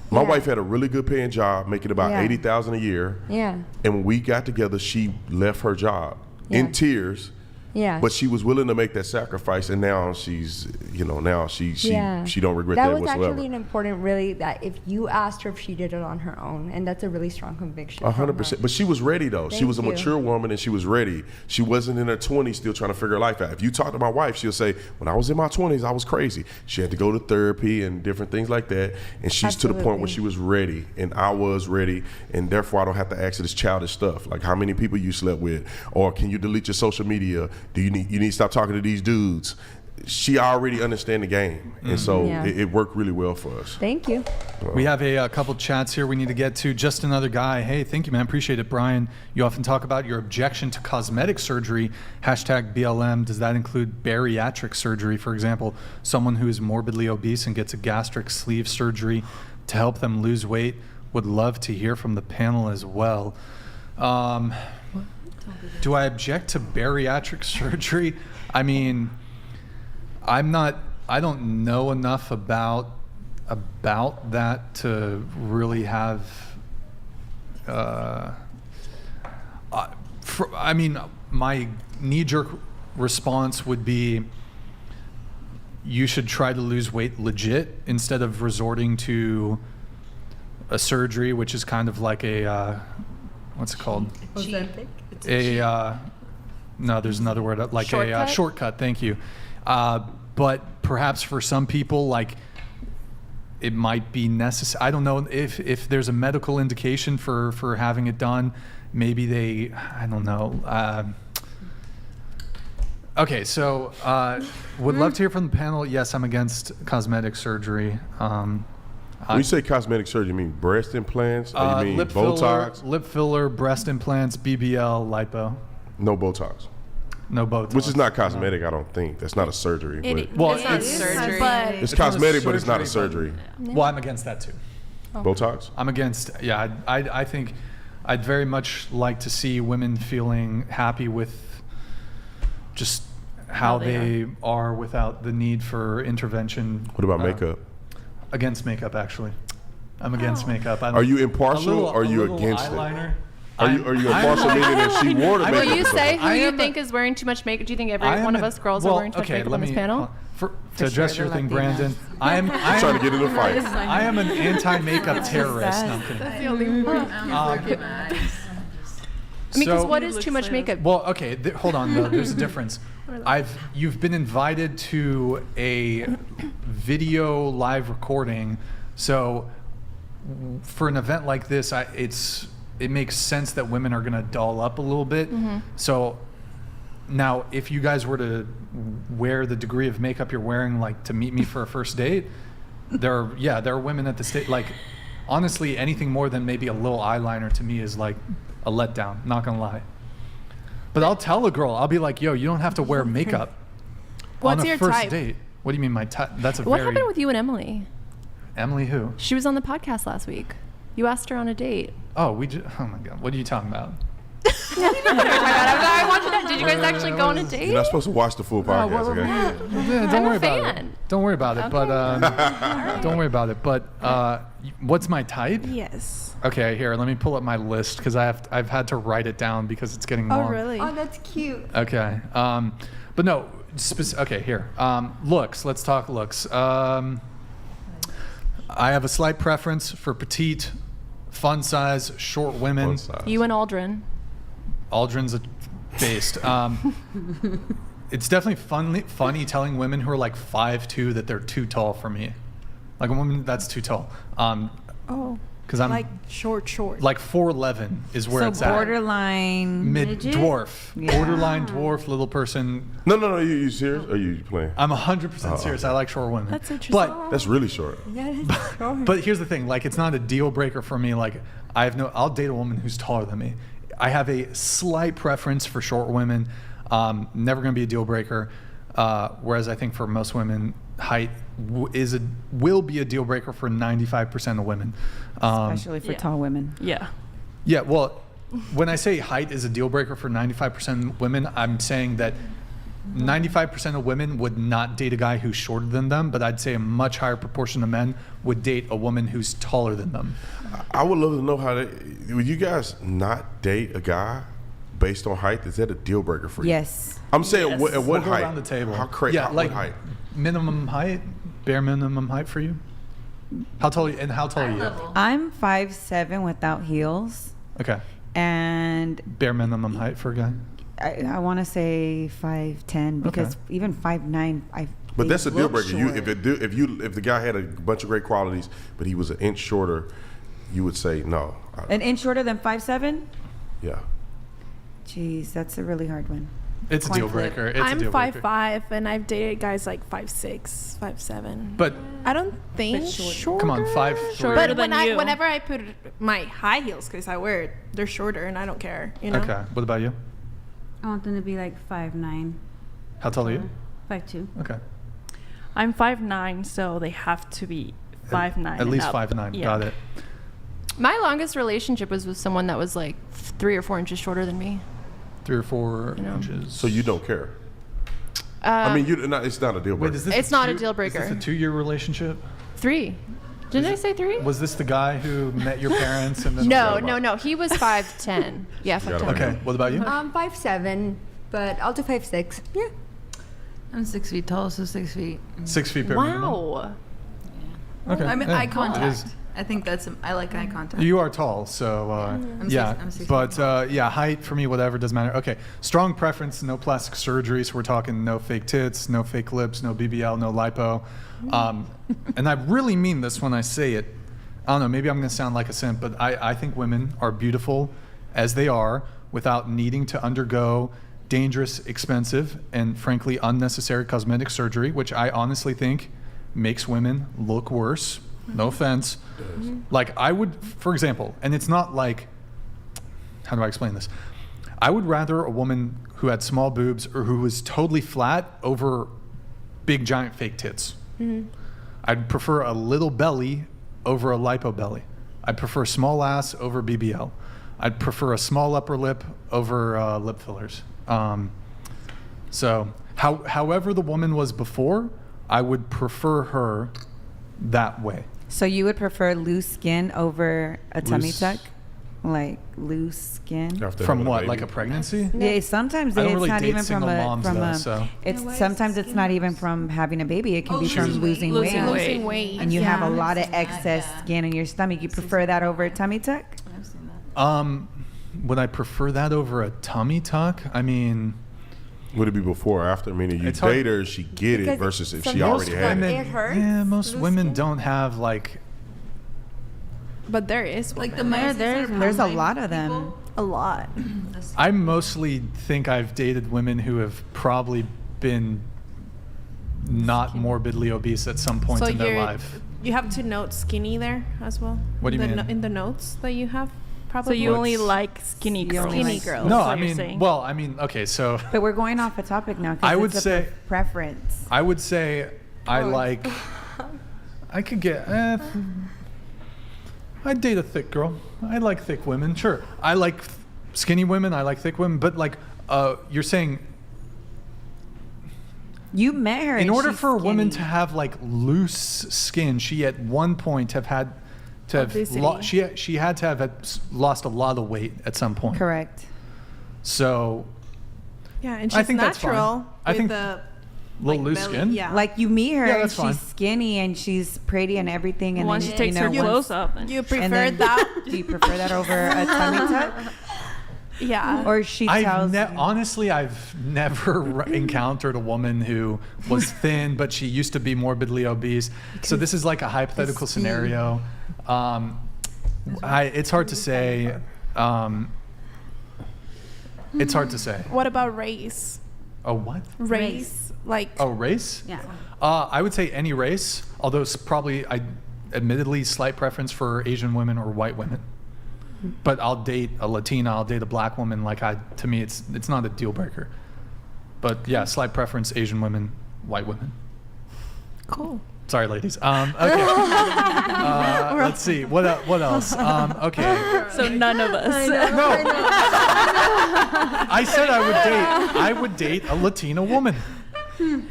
My wife had a really good paying job, making about $80,000 a year. Yeah. And when we got together, she left her job in tears. Yeah. But she was willing to make that sacrifice, and now she's, she don't regret that was whatsoever. actually an important, really, that if you asked her if she did it on her own, and that's a really strong conviction. 100%. But she was ready though. She was a mature woman, and she was ready. She wasn't in her 20s still trying to figure her life out. If you talk to my wife, she'll say, when I was in my 20s, I was crazy. She had to go to therapy and different things like that. And she's to the point where she was ready, and I was ready, and therefore I don't have to ask her this childish stuff like how many people you slept with, or can you delete your social media? Do you need to stop talking to these dudes? She already understand the game, and so it worked really well for us. Thank you. We have a couple chats here we need to get to. Just another guy. Hey, thank you, man. Appreciate it. Brian, you often talk about your objection to cosmetic surgery. #BLM. Does that include bariatric surgery? For example, someone who is morbidly obese and gets a gastric sleeve surgery to help them lose weight. Would love to hear from the panel as well. Do I object to bariatric surgery? I mean, I don't know enough about that to really have I mean, my knee-jerk response would be, you should try to lose weight legit instead of resorting to a surgery, which is kind of like a what's it called? No, there's another word, like Shortcut? a shortcut. Thank you. But perhaps for some people, like, it might be necessary. I don't know if there's a medical indication for having it done. Maybe I don't know. Okay, so would love to hear from the panel. Yes, I'm against cosmetic surgery. When you say cosmetic surgery, you mean breast implants? Or you mean lip Botox? lip filler, breast implants, BBL, lipo. No Botox. No Botox. Which is not cosmetic, I don't think. That's not a surgery. Well, it's not surgery, but it's cosmetic, but it's not a surgery. Well, I'm against that too. Botox? I'm against. Yeah, I think I'd very much like to see women feeling happy with just how they are without the need for intervention. What about makeup? Against makeup, actually. I'm against makeup. Are you impartial or are you against eyeliner. it? Are you impartial, meaning that she wore the makeup? Will you say who you am think is wearing too much makeup? Do you think every one of us girls are wearing too much makeup on this panel? To address your thing, Brandon, I'm trying to get in a fight. I am an anti-makeup terrorist. No, I'm kidding. That's the only one I'm I mean, because what is too much makeup? Well, okay, hold on though. There's a difference. You've been invited to a video live recording, so for an event like this, it makes sense that women are gonna doll up a little bit. So now, if you guys were to wear the degree of makeup you're wearing, like to meet me for a first date, there are women at the state. Like, honestly, anything more than maybe a little eyeliner to me is like a letdown. Not gonna lie. But I'll tell a girl, I'll be like, yo, you don't have to wear makeup What's on a your first type? date. What do you mean my type? That's a What very... happened with you and Emily? Emily who? She was on the podcast last week. You asked her on a date. Oh, oh my God. What are you talking about? I want you to. Did you guys actually go on a date? You're not supposed to watch the full podcast, okay? Yeah, don't worry about it. Don't worry about it. But don't worry about it. But what's my type? Yes. Okay, here. Let me pull up my list because I've had to write it down because it's getting long. Oh, really? Oh, that's cute. Okay. But no. Okay, here. Looks. Let's talk looks. I have a slight preference for petite, fun size, short women. You and Aldrin. Aldrin's based. It's definitely funny telling women who are like 5'2" that they're too tall for me. Like a woman that's too tall. Because I'm like short. Like 4'11" is where it's so borderline mid dwarf. Yeah. Borderline dwarf, little person. No. You serious? Or are you playing? I'm 100% serious. I like short women. That's interesting. But that's really short. Yeah, that's short. But here's the thing. Like, it's not a deal breaker for me. Like, I'll date a woman who's taller than me. I have a slight preference for short women. Never going to be a deal breaker. Whereas I think for most women, height will be a deal breaker for 95% of women. Especially for tall women. Yeah. Yeah, well, when I say height is a deal breaker for 95% of women, I'm saying that 95% of women would not date a guy who's shorter than them, but I'd say a much higher proportion of men would date a woman who's taller than them. I would love to know would you guys not date a guy based on height? Is that a deal breaker for you? Yes. I'm saying, at what We'll go height? around the table. How crazy? Yeah, like what height? minimum height, bare minimum height for you? How tall are you? And how tall are you? I'm 5'7" without heels. Okay. And bare minimum height for a guy? I want to say 5'10" because even 5'9", But that's a deal breaker. If the guy had a bunch of great qualities, but he was an inch shorter, you would say no. An inch shorter than 5'7"? Yeah. Jeez, that's a really hard one. It's a deal breaker. I'm 5'5", and I've dated guys like 5'6", 5'7". But I don't think shorter. Come on, 5'3". But whenever I put my high heels, because I wear it, they're shorter, and I don't care. You know. Okay. What about you? I want them to be like 5'9". How tall are you? 5'2". Okay. I'm 5'9", so they have to be 5'9". At least 5'9". Yeah. Got it. My longest relationship was with someone that was like 3 or 4 inches shorter than me. 3 or 4 inches. So you don't care? I mean, it's not a deal breaker. Wait, is this it's not a deal breaker. Is this a 2-year relationship? 3. Didn't I say 3? Was this the guy who met your parents and then? No. He was 5'10". Yeah, 5'10". Okay. What about you? 5'7", but I'll do 5'6". Yeah. I'm 6 feet tall, so 6 feet. 6 feet per minimum? Wow. Okay. I mean, Yeah, eye it is. contact. I think I like eye contact. You are tall, so I'm yeah. 6 But yeah, height for me, whatever, doesn't matter. Okay, strong preference, no plastic surgery. So we're talking no fake tits, no fake lips, no BBL, no lipo. And I really mean this when I say it. I don't know, maybe I'm going to sound like a simp, but I think women are beautiful as they are without needing to undergo dangerous, expensive, and frankly unnecessary cosmetic surgery, which I honestly think makes women look worse. No offense. Like I would, for example, and it's not like, how do I explain this? I would rather a woman who had small boobs or who was totally flat over big giant fake tits. I'd prefer a little belly over a lipo belly. I'd prefer small ass over BBL. I'd prefer a small upper lip over lip fillers. So however the woman was before, I would prefer her that way. So you would prefer loose skin over a tummy Loose- tuck? Like loose skin? After From having a what, baby. like a pregnancy? Yeah, sometimes I don't it's really not date even from single a moms, from though, a. so. It's sometimes it's not even from having a baby. It can be from losing weight. Losing weight. And you have a lot of excess skin in your stomach. You prefer that over a tummy tuck? Would I prefer that over a tummy tuck? I mean, Would it be before or after? I mean, you It's hard- date her, she get it, Because versus if some she already most had women- it. It hurts. yeah, most Loose women skin. don't have like. But there is Like the women. There's a lot of them. a lot. I mostly think I've dated women who have probably been not morbidly obese at some point So in their life. you have to note skinny there as well. What do you mean? In the notes that you have, So probably. you only What's- like skinny girls. Skinny girls. No, That's I what you're mean, saying. well, I mean, okay, so But we're going off a topic now. 'Cause I would it's a say- preference. I would say I like. I could get. I'd date a thick girl. I like thick women. Sure, I like skinny women. I like thick women. But like, you're saying, You met her. in and order she's for a woman to skinny. have like loose skin, she at one point have had to have Obesity. she had to have lost a lot of weight at some point. Correct. So Yeah, and I she's think that's fine. natural. I with think the little loose belly. skin. Yeah. Like you meet her Yeah, and that's she's fine. skinny and she's pretty and everything. And Once then, she takes her once- clothes up, then you prefer and then- that? Do you prefer that over a tummy tuck? Yeah. Or she tells you. Honestly, I've never encountered a woman who was thin, but she used to be morbidly obese. So this is like a hypothetical scenario. It's hard to say. It's hard to say. What about race? Oh, what? Race. Like. Oh, race? Yeah. I would say any race, although it's probably, admittedly, slight preference for Asian women or white women. But I'll date a Latina, I'll date a black woman. To me, it's not a deal breaker. But yeah, slight preference, Asian women, white women. Cool. Sorry, ladies. Okay. Let's see. What else? Okay. so none of us. No. I said I would date a Latina woman.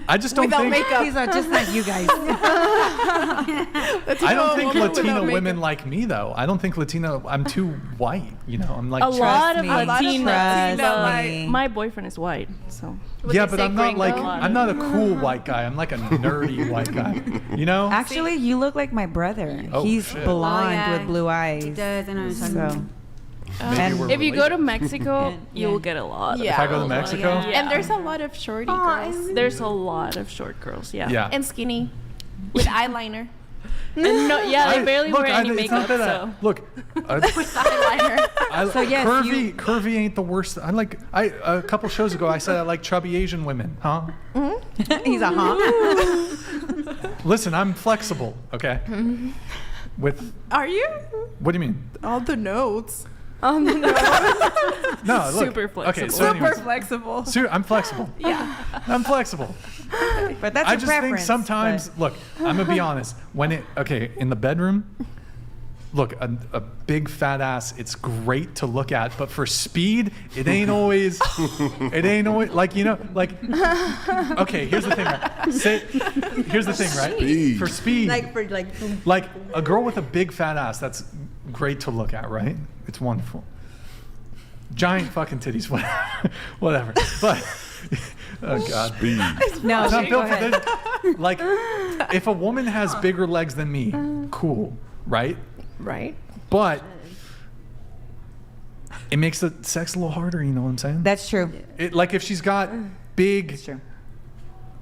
I just don't Without think makeup. These are just like you guys. I don't think woman Latina without women makeup. like me though. I don't think Latina. I'm too white. I'm like A lot of me. Latinas. Trust me. My boyfriend is white, so. yeah, but I'm not like gringo? I'm not a cool white guy. I'm like a nerdy white guy. Actually, you look like my brother. Oh, He's shit. blonde yeah. with blue eyes. He does, I know what you're talking So Maybe And we're If you go to related. Mexico, you will get a lot. Yeah. If I go to Mexico, Yeah. And there's a lot of shorty girls. There's a lot of short girls. Yeah. yeah. And skinny. With eyeliner. And no, yeah, they barely wear any it's not makeup. that So. look. Eyeliner. So yes, curvy ain't the worst. A couple shows ago I said I like chubby Asian women, huh? he's a honk. Listen, I'm flexible, okay? With Are you? what do you mean? All the notes. No, look. Super Okay, flexible. so anyways, flexible. I'm flexible. Yeah. I'm flexible. But that's I a just preference. think sometimes, look, I'm gonna be honest. In the bedroom, look, a big fat ass, it's great to look at, but for speed, it ain't always like, you know, like, okay, here's the thing, right? Here's the thing, right? Speed. For speed, like a girl with a big fat ass, that's great to look at, right? It's wonderful. Giant fucking titties, whatever. But, oh God. Speed. No, It's not go built for ahead. this. Like, if a woman has bigger legs than me, cool, right? Right. But it makes the sex a little harder, you know what I'm saying? That's true. Like if she's got big, That's true.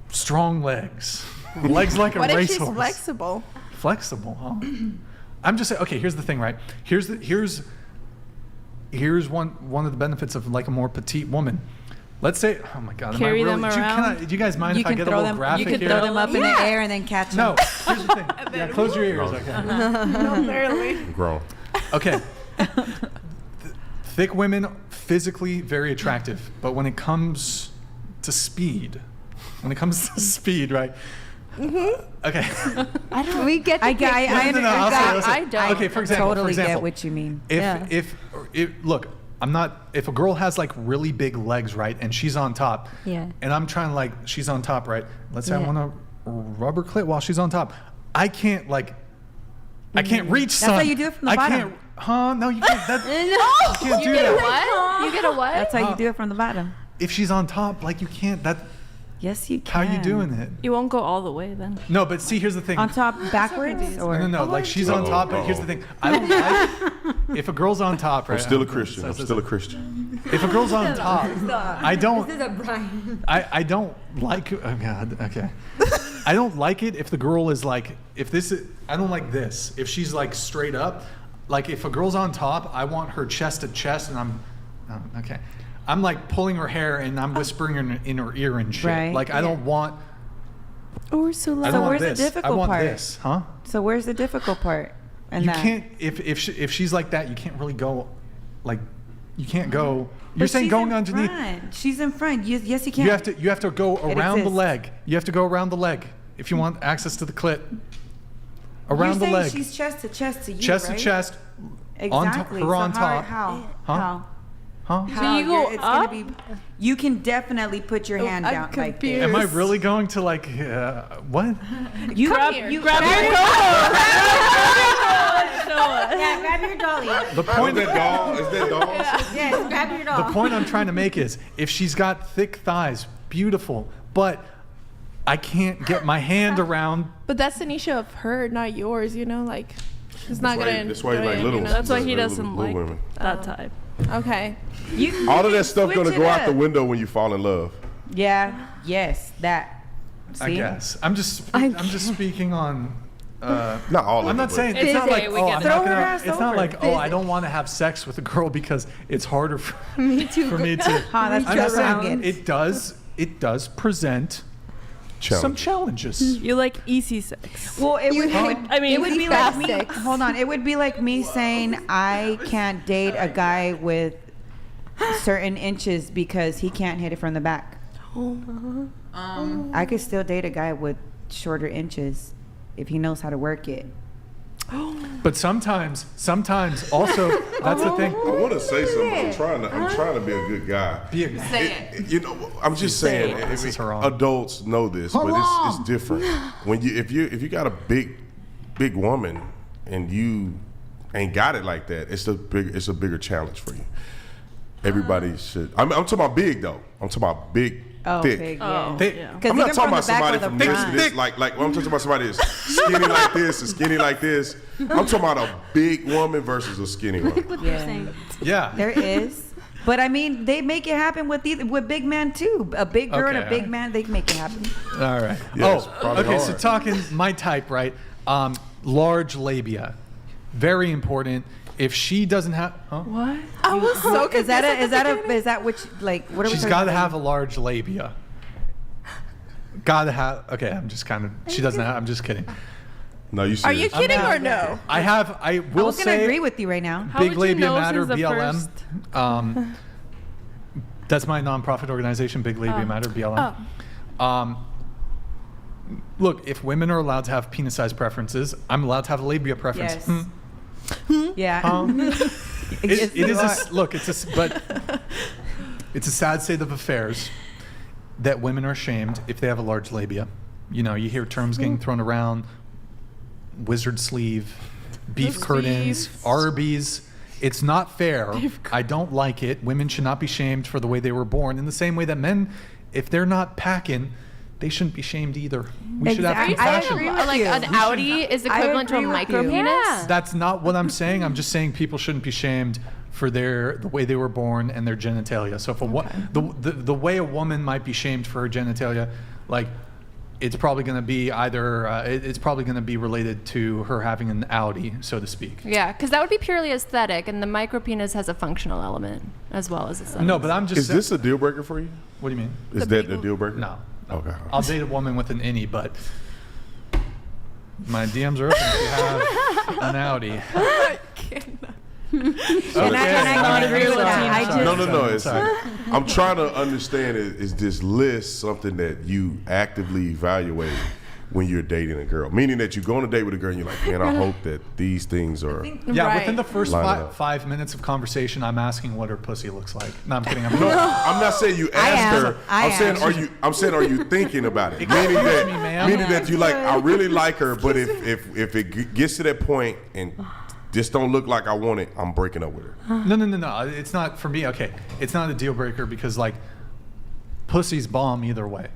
strong legs like a What if racehorse. she's flexible? Flexible, huh? I'm just saying. Okay, here's the thing, right? Here's one of the benefits of like a more petite woman. Let's say, oh my God, Carry them do around. you guys mind You if I can get a throw little them. graphic You can here? throw them up in the air and then catch them. No, here's the thing. Yeah, close your ears, okay? No, barely. Grown. Okay. Thick women, physically very attractive, but when it comes to speed, right? Okay. I don't. We get. I I'll say. I don't. Okay, for example, totally get what you mean. if look, I'm not. If a girl has like really big legs, right, and she's on top, Yeah. and I'm trying to like, she's on top, right? Let's say I Yeah. want to rubber clit while she's on top. I can't like. I can't reach. That's how you do it from the bottom. Can't. Huh? No, you can't. That, No. you can't do that. What? You get a what? That's how you do it from the bottom. If she's on top, like you can't. That. Yes, you How can. are you doing it? You won't go all the way then. No, but see, here's the thing. On top, backwards, or No. Like she's on top, but here's the thing. I don't like if a girl's on top, right? I'm still a Christian. I'm still a Christian. If a girl's on top, I don't. This is a Brian. I don't like. Oh God. Okay. I don't like it if the girl is like. If this is. I don't like this. If she's like straight up, like if a girl's on top, I want her chest to chest, and I'm. Oh, okay. I'm like pulling her hair and I'm whispering in her ear and shit. Right. Like I don't want. Ursula. I don't So want where's the this. difficult I want part? this, huh? So where's the difficult part? And You can't if she's like that, you can't really go, like, you can't go. You're saying going underneath. Front. She's in front. Yes, you can. You have to go around the exists. leg. You have to go around the leg if you want access to the clit. Around the You're saying leg. she's chest to chest to you, Chest right? to chest. Exactly. Her on So top. How? Huh? How? Huh? How? you go It's up? Gonna be, you can definitely put your hand I'm down like confused. this. Am I really going to like what? You Come grab, here. you Grab grab your Yeah, grab your dolly. The point. Is that doll? Is that doll? Yes, grab your doll. The point I'm trying to make is if she's got thick thighs, beautiful, but I can't get my hand around. But that's an issue of her, not yours. You know, like it's not gonna. That's why you like enjoy it, little. you know? That's why he little- doesn't little like women. that type. Okay. All of that stuff Switch gonna it go out the up. window when you fall in love. Yeah. Yes. That. See? I guess I'm just speaking on. Not all of I'm it, not but- saying It's it's not okay, like we oh get I'm it. not Throw her gonna. ass It's not over. like oh I don't want to have sex with a girl because it's harder for me to. Huh, that's I'm just just saying saying it does present some challenges. You like easy sex. Well, it would. I mean, it would be like fast me. sex. Hold on. It would be like me saying I can't date a guy with certain inches because he can't hit it from the back. I could still date a guy with shorter inches if he knows how to work it. But sometimes also that's the thing. I want to say something. I'm trying to be a good guy. Be a- You know, I'm just saying. I This mean, is her own. adults know this, but it's different. When if you got a big woman and you ain't got it like that, it's a bigger challenge for you. Everybody should. I'm talking about big though. I'm talking about big, Oh, thick. big, yeah. Thick. Yeah. Because I'm not even talking from about the back somebody or the from this to front. this. Like when I'm talking about somebody that's skinny like this and skinny like this. I'm talking about a big woman versus a skinny woman. What you're saying. Yeah. There is. But I mean, they make it happen with big men too. A big girl and Okay, a big alright. man, they can make it happen. All right. Yeah, it's oh, probably okay. So hard. talking my type, right? Large labia, very important. If she doesn't have, What? I was so confused. Is that which like what are we she's talking got to about? have a large labia. Got to have. Okay, I'm just kind of. She doesn't have. I'm just kidding. No, you Are you serious? kidding not- or no? I I will was gonna say. agree with you right now. How Big would you Labia know Matter, since the BLM. first- That's my nonprofit organization, Big Labia Matter, BLM. Oh. Look, if women are allowed to have penis size preferences, I'm allowed to have a labia preference. Yes. Yeah. It is look. But it's a sad state of affairs that women are shamed if they have a large labia. You know, you hear terms getting thrown around: wizard sleeve, beef curtains, Arby's. It's not fair. I don't like it. Women should not be shamed for the way they were born. In the same way that men, if they're not packing, they shouldn't be shamed either. We should have compassion. Like an Audi is equivalent to a micro penis. Yeah. That's not what I'm saying. I'm just saying people shouldn't be shamed for the way they were born and their genitalia. So if the way a woman might be shamed for her genitalia, like it's probably going to be it's probably going to be related to her having an Audi, so to speak. Yeah, because that would be purely aesthetic, and the micro penis has a functional element as well as aesthetic. No, but I'm just. Is this a deal breaker for you? What do you mean? Is that the deal breaker? No. Okay. I'll date a woman with an innie, but my DMs are open if you have an Audi. And I can agree with that. No. I'm trying to understand, is this list something that you actively evaluate when you're dating a girl? Meaning that you go on a date with a girl and you're like, man, I hope that these things are. Yeah, within the first 5 minutes of conversation, I'm asking what her pussy looks like. No, I'm kidding. I'm not saying you asked her. I'm saying, are you thinking about it? Meaning that you like, I really like her, but if it gets to that point and just don't look like I want it, I'm breaking up with her. No. It's not for me. Okay, it's not a deal breaker because like, pussy's bomb either way.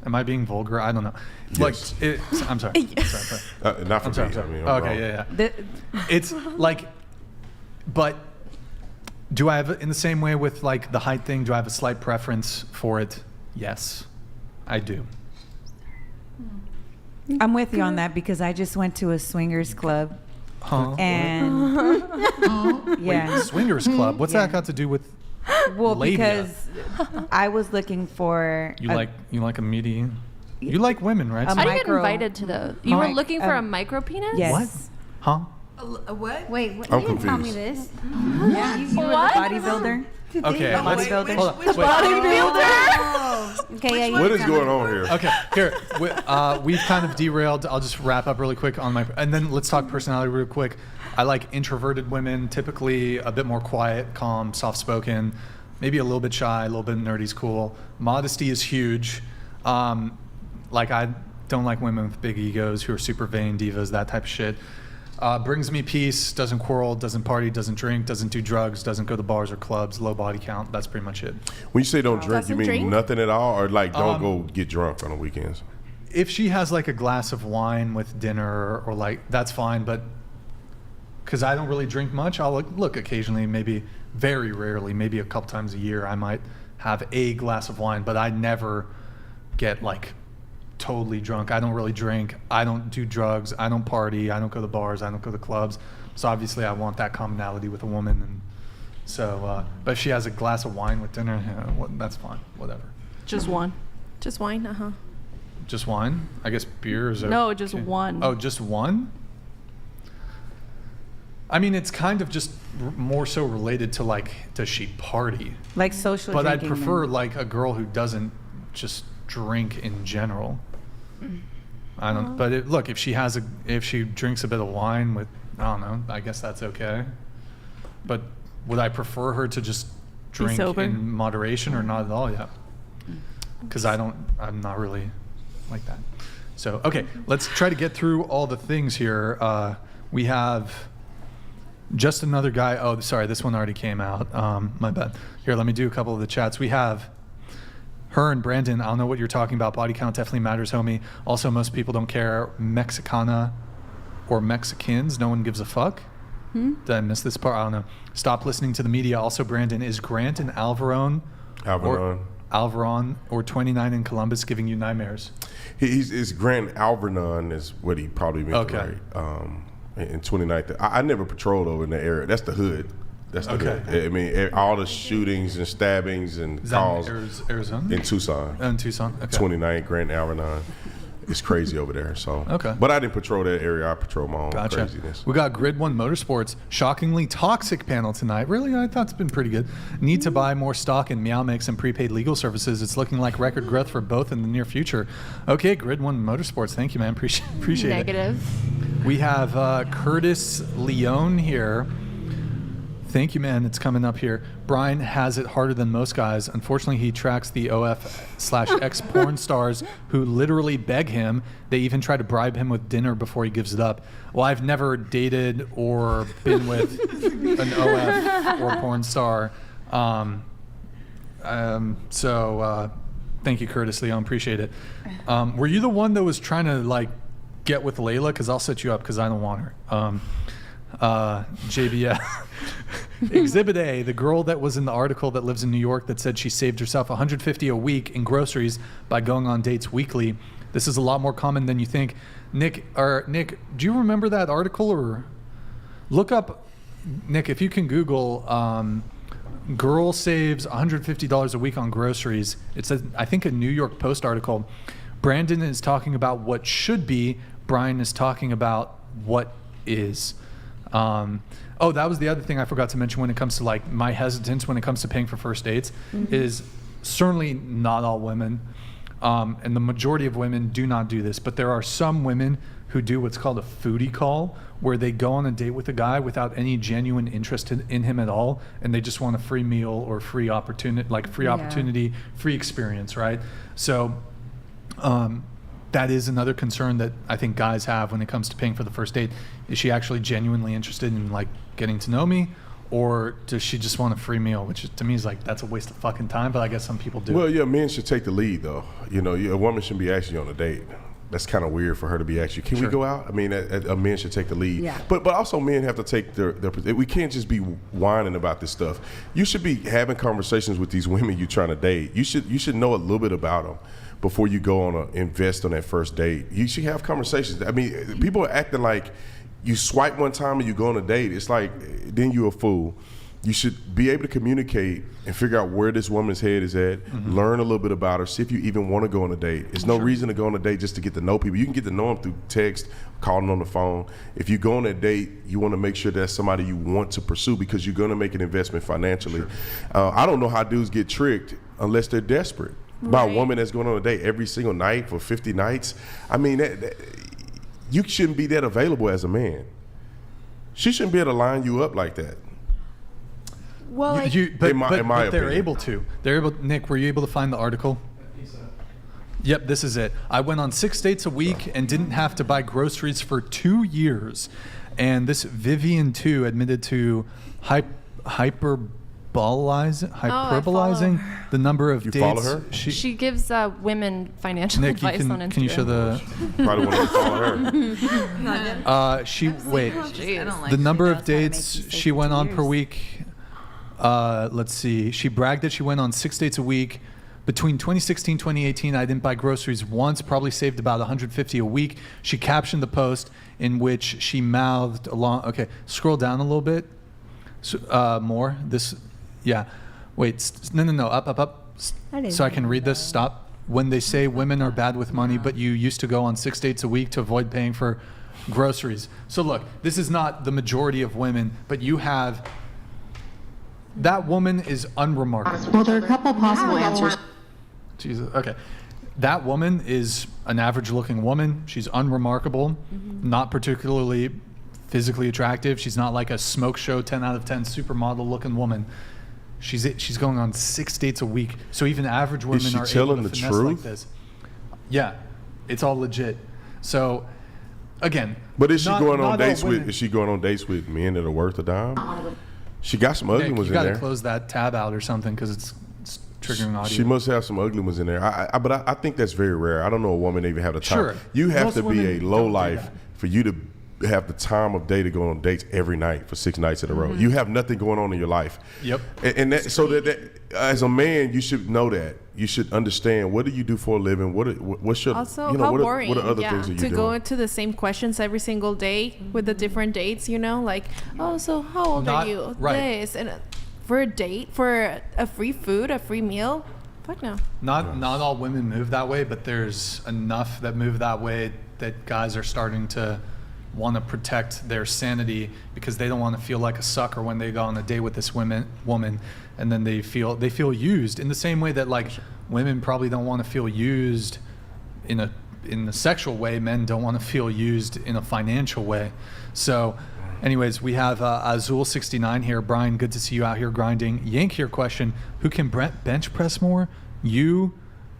Am I being vulgar? I don't know. Yes. Like, I'm sorry. Sorry. Not for me. I'm sorry. I mean, okay, yeah. It's like, but do I have, in the same way with like the height thing, do I have a slight preference for it? Yes, I do. I'm with you on that because I just went to a swingers club. Huh? And yeah. Wait, swingers club? What's that got to do with labia? Because I was looking for you like a meaty. You like women, right? How do you get invited to those? You were looking for a micro penis? Yes. What? Huh? A what? Wait, what? I'm You didn't tell me confused. this. Yeah, you were the bodybuilder. Okay, let's bodybuilder. hold on. Which Wait. bodybuilder? Okay, yeah. What is going on here? Okay, here we've kind of derailed. I'll just wrap up really quick on and then let's talk personality real quick. I like introverted women, typically a bit more quiet, calm, soft-spoken, maybe a little bit shy, a little bit nerdy's cool. Modesty is huge. Like I don't like women with big egos who are super vain divas, that type of shit. Brings me peace, doesn't quarrel, doesn't party, doesn't drink, doesn't do drugs, doesn't go to bars or clubs, low body count. That's pretty much it. When you say don't drink, you Doesn't mean drink? nothing at all, or like don't go get drunk on the weekends? If she has like a glass of wine with dinner or like, that's fine, but because I don't really drink much, I'll look occasionally, maybe very rarely, maybe a couple times a year, I might have a glass of wine, but I never get like totally drunk. I don't really drink. I don't do drugs. I don't party. I don't go to bars. I don't go to clubs. So obviously I want that commonality with a woman. And so, but if she has a glass of wine with dinner, that's fine. Whatever. Just one. Just wine, Just wine? I guess beer is No, just okay. one. Oh, just one? I mean, it's kind of just more so related to like, does she party? Like social But I'd drinking prefer then. like a girl who doesn't just drink in general. I don't. But look, if she drinks a bit of wine with, I don't know. I guess that's okay. But would I prefer her to just drink sober? in moderation or not at all? Yeah. Because I'm not really like that. So okay, let's try to get through all the things here. We have just another guy. Oh, sorry, this one already came out. My bad. Here, let me do a couple of the chats. We have her and Brandon. I don't know what you're talking about. Body count definitely matters, homie. Also, most people don't care. Mexicana or Mexicans, no one gives a fuck. Did I miss this part? I don't know. Stop listening to the media. Also, Brandon, is Grant and Alvaron or 29 in Columbus giving you nightmares? It's Grant Alvernon is what he probably meant to Okay. write. In 29th, I never patrolled over in the area. That's the hood. That's the Okay. hood. I mean, all the shootings and stabbings and Is calls that in Arizona? in Tucson. In Tucson. Okay. 29th, Grant Alvernon. It's crazy over there. So Okay. But I didn't patrol that area. I patrol my own Gotcha. craziness. We got Grid 1 Motorsports. Shockingly toxic panel tonight. Really? I thought it's been pretty good. Need to buy more stock in Meow Mix and prepaid legal services. It's looking like record growth for both in the near future. Okay, Grid 1 Motorsports. Thank you, man. Appreciate it. Negative. We have Curtis Leone here. Thank you, man. It's coming up here. Brian has it harder than most guys. Unfortunately, he tracks the OF/X porn stars who literally beg him. They even try to bribe him with dinner before he gives it up. Well, I've never dated or been with an OF or porn star. So thank you, Curtis Leone. Appreciate it. Were you the one that was trying to like get with Layla? Because I'll set you up because I don't want her. JBL. Exhibit A, the girl that was in the article that lives in New York that said she saved herself $150 a week in groceries by going on dates weekly. This is a lot more common than you think. Nick, do you remember that article? Or look up, Nick, if you can Google girl saves $150 a week on groceries. It says, I think, a New York Post article. Brandon is talking about what should be. Brian is talking about what is. Oh, that was the other thing I forgot to mention when it comes to like my hesitance when it comes to paying for first dates is certainly not all women. And the majority of women do not do this, but there are some women who do what's called a foodie call, where they go on a date with a guy without any genuine interest in him at all, and they just want a free meal or free opportunity, free experience, right? So that is another concern that I think guys have when it comes to paying for the first date. Is she actually genuinely interested in like getting to know me, or does she just want a free meal? Which to me is like, that's a waste of fucking time, but I guess some people do. Well, yeah, men should take the lead though. You know, a woman shouldn't be asking you on a date. That's kind of weird for her to be asking, can we go out? I mean, a man should take the lead. Yeah. But also men have to take their we can't just be whining about this stuff. You should be having conversations with these women you're trying to date. You should know a little bit about them before you go on invest on that first date. You should have conversations. I mean, people are acting like you swipe one time and you go on a date. It's like, then you're a fool. You should be able to communicate and figure out where this woman's head is at, learn a little bit about her, see if you even want to go on a date. There's no reason to go on a date just to get to know people. You can get to know them through text, calling on the phone. If you go on a date, you want to make sure that's somebody you want to pursue because you're going to make an investment financially. I don't know how dudes get tricked unless they're desperate by a woman that's going on a date every single night for 50 nights. I mean, you shouldn't be that available as a man. She shouldn't be able to line you up like that. Well, but they're able to. They're able. Nick, were you able to find the article? Yep, this is it. I went on 6 dates a week and didn't have to buy groceries for 2 years. And this Vivian too admitted to hyperbolizing the number of dates. You follow her? She gives women financial Nick, advice on Instagram. Can you show the? Probably want to follow her. The number of dates she went on per week. Let's see. She bragged that she went on 6 dates a week. Between 2016 and 2018, I didn't buy groceries once, probably saved about $150 a week. She captioned the post in which she mouthed along. Okay, scroll down a little bit. So, more. This, yeah. Wait, no, up. So I can read this. Stop. When they say women are bad with money, but you used to go on 6 dates a week to avoid paying for groceries. So look, this is not the majority of women, but you have. That woman is unremarkable. Well, there are a couple possible answers. Jesus. Okay. That woman is an average-looking woman. She's unremarkable, not particularly physically attractive. She's not like a smoke show 10 out of 10 supermodel-looking woman. She's going on 6 dates a week. So even average women are able to finesse like this. Yeah, it's all legit. So again, but is she going on dates with? Is she going on dates with men that are worth a dime? She got some ugly ones in there. You got to close that tab out or something because it's triggering audio. She must have some ugly ones in there. But I think that's very rare. I don't know a woman that even have the time. Sure. You have to be a low life for you to have the time of day to go on dates every night for 6 nights in a row. You have nothing going on in your life. Yep. And that as a man, you should know that. You should understand, what do you do for a living? What's your, also, how boring. What are other things that you do? To go into the same questions every single day with the different dates, like, oh, so how old are you? Right. This. And for a date, for a free food, a free meal, fuck no. Not all women move that way, but there's enough that move that way that guys are starting to want to protect their sanity because they don't want to feel like a sucker when they go on a date with this woman, and then they feel used in the same way that like women probably don't want to feel used in a in the sexual way, men don't want to feel used in a financial way. So anyways, we have Azul69 here. Brian, good to see you out here grinding. Yank here question, who can bench press more? You,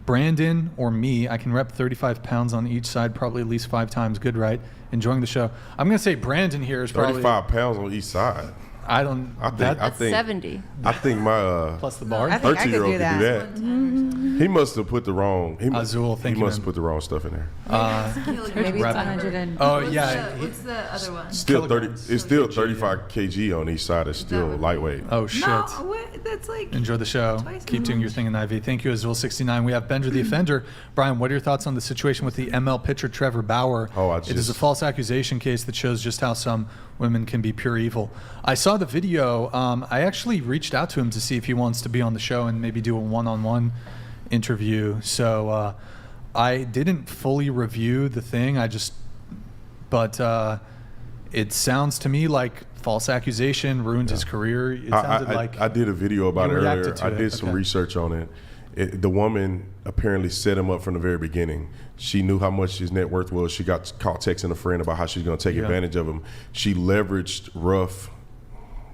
Brandon, or me? I can rep 35 pounds on each side, probably at least 5 times. Good, right? Enjoying the show. I'm going to say Brandon here is probably 35 pounds on each side. I think That's 70. I think my plus the bar. I think I could 13-year-old do could that. do that. He must have put the wrong. Azul, thank he you, must man. have put the wrong stuff in there. Maybe Rep- 200 and Oh yeah. What's the other one? Still 30. Kilograms. It's still 35 kg on each side. It's still lightweight. Oh shit. No, what? That's like. Enjoy the show. Twice Keep as doing your much. thing in IV. Thank you, Azul69. We have Bender the Offender. Brian, what are your thoughts on the situation with the ML pitcher Trevor Bauer? It is a false accusation case that shows just how some women can be pure evil. I saw the video. I actually reached out to him to see if he wants to be on the show and maybe do a one-on-one interview. So I didn't fully review the thing. But it sounds to me like false accusation ruined his career. It sounded like I did a video about you it reacted earlier. to I it. did some Okay. research on it. The woman apparently set him up from the very beginning. She knew how much his net worth was. She got caught texting a friend about how she's going to take advantage of him. She leveraged rough,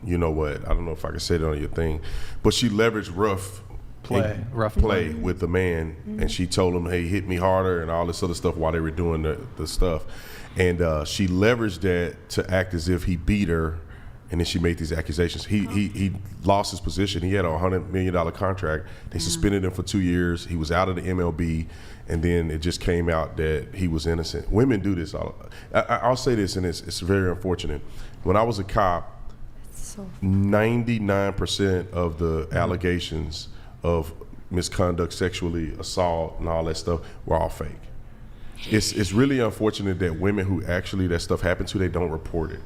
you know what? I don't know if I can say it on your thing, but she leveraged rough play with the man, and she told him, "Hey, hit me harder," and all this other stuff while they were doing the stuff. And she leveraged that to act as if he beat her, and then she made these accusations. He lost his position. He had a $100 million contract. They suspended him for 2 years. He was out of the MLB, and then it just came out that he was innocent. Women do this. I'll say this, and it's very unfortunate. When I was a cop, 99% of the allegations of misconduct, sexually assault, and all that stuff were all fake. It's really unfortunate that women who actually that stuff happened to, they don't report it.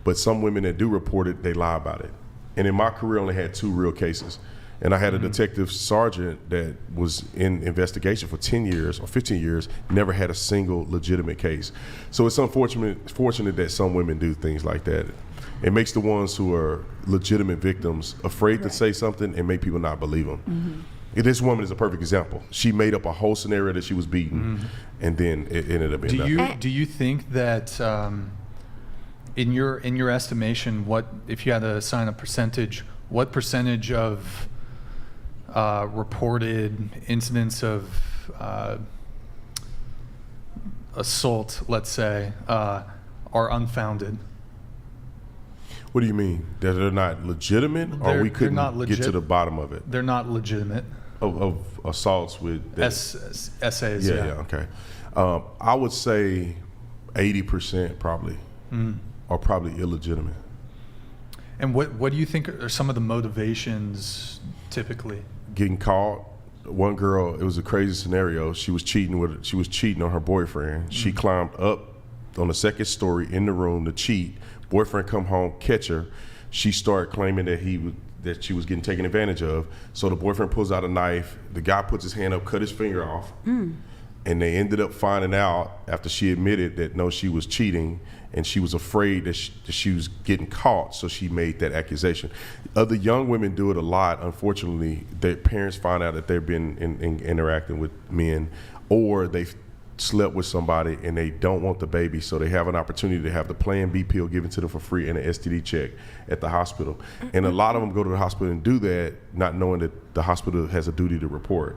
But some women that do report it, they lie about it. And in my career, I only had 2 real cases. And I had a detective sergeant that was in investigation for 10 years or 15 years, never had a single legitimate case. So it's fortunate that some women do things like that. It makes the ones who are legitimate victims afraid to say something and make people not believe them. This woman is a perfect example. She made up a whole scenario that she was beaten, and then it ended up being nothing. Do you think that in your estimation, what if you had to assign a percentage, what percentage of reported incidents of assault, let's say, are unfounded? What do you mean? That they're not legitimate, or we couldn't get to the bottom of it? They're not legitimate. Of assaults with essays. Yeah, okay. I would say 80% probably are probably illegitimate. And what do you think are some of the motivations typically? Getting caught. One girl, it was a crazy scenario. She was cheating on her boyfriend. She climbed up on the second story in the room to cheat. Boyfriend come home, catch her. She started claiming that she was getting taken advantage of. So the boyfriend pulls out a knife. The guy puts his hand up, cut his finger off. And they ended up finding out after she admitted that no, she was cheating, and she was afraid that she was getting caught, so she made that accusation. Other young women do it a lot. Unfortunately, their parents find out that they've been interacting with men, or they've slept with somebody and they don't want the baby, so they have an opportunity to have the Plan B pill given to them for free and an STD check at the hospital. And a lot of them go to the hospital and do that, not knowing that the hospital has a duty to report.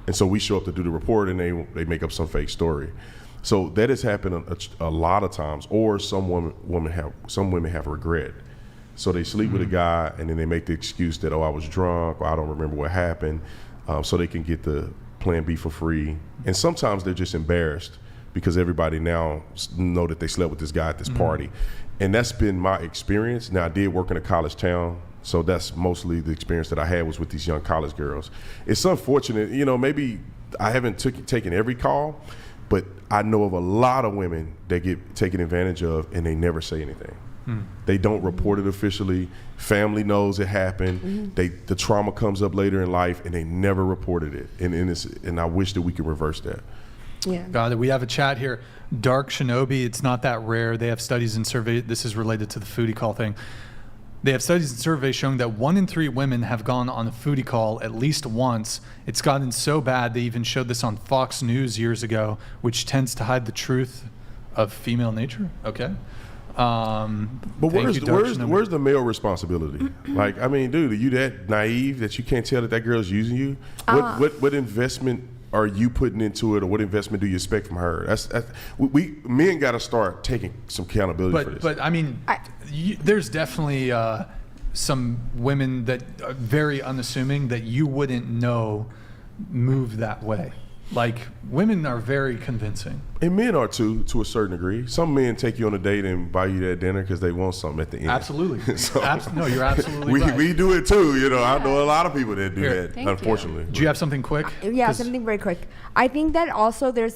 And so we show up to do the report, and they make up some fake story. So that has happened a lot of times. Or some women have regret. So they sleep with a guy, and then they make the excuse that, oh, I was drunk, or I don't remember what happened, so they can get the Plan B for free. And sometimes they're just embarrassed because everybody now know that they slept with this guy at this party. And that's been my experience. Now, I did work in a college town, so that's mostly the experience that I had was with these young college girls. It's unfortunate, maybe I haven't taken every call, but I know of a lot of women that get taken advantage of and they never say anything. They don't report it officially. Family knows it happened. The trauma comes up later in life, and they never reported it. And I wish that we could reverse that. Yeah. Got it. We have a chat here. Dark Shinobi, it's not that rare. They have studies and surveys. This is related to the Foodie call thing. They have studies and surveys showing that 1 in 3 women have gone on a Foodie call at least once. It's gotten so bad they even showed this on Fox News years ago, which tends to hide the truth of female nature. Okay. But where's the male responsibility? Like, I mean, dude, are you that naive that you can't tell that girl's using you? What investment are you putting into it, or what investment do you expect from her? We men got to start taking some accountability for this. But I mean, there's definitely some women that are very unassuming that you wouldn't know move that way. Like, women are very convincing. And men are too, to a certain degree. Some men take you on a date and buy you that dinner because they want something at the end. Absolutely. No, you're absolutely right. We do it too. You know, I know a lot of people that do that, unfortunately. Do you have something quick? Yeah, something very quick. I think that also there's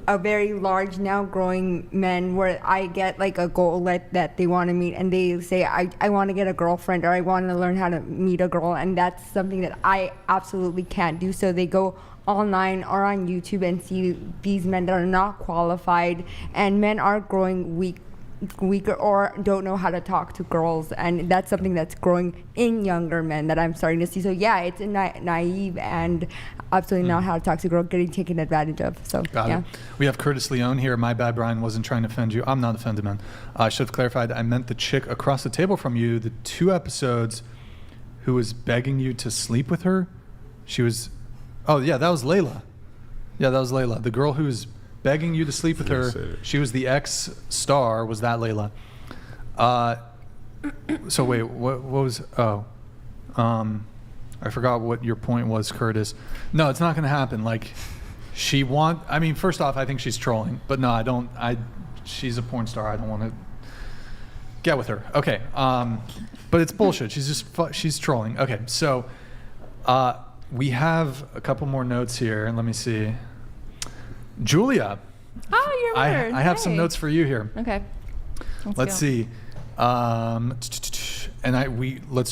a very large now growing men where I get like a goal that they want to meet, and they say I want to get a girlfriend, or I want to learn how to meet a girl, and that's something that I absolutely can't do. So they go online or on YouTube and see these men that are not qualified, and men are growing weaker or don't know how to talk to girls, and that's something that's growing in younger men that I'm starting to see. So yeah, it's naive and absolutely not how to talk to a girl, getting taken advantage of. So Got it. We have Curtis Leone here. My bad, Brian, wasn't trying to offend you. I'm not offended, man. I should have clarified. I meant the chick across the table from you, the 2 episodes, who was begging you to sleep with her. She was, oh yeah, that was Layla. Yeah, that was Layla. The girl who was begging you to sleep with her. She was the ex-star. Was that Layla? So wait, what was? I forgot what your point was, Curtis. No, it's not going to happen. Like, I mean, first off, I think she's trolling. But no, I don't. She's a porn star. I don't want to get with her. Okay. But it's bullshit. She's trolling. Okay. So, we have a couple more notes here. Let me see. Julia. Oh, you're weird. I have some notes for you here. Okay. Let's see. Let's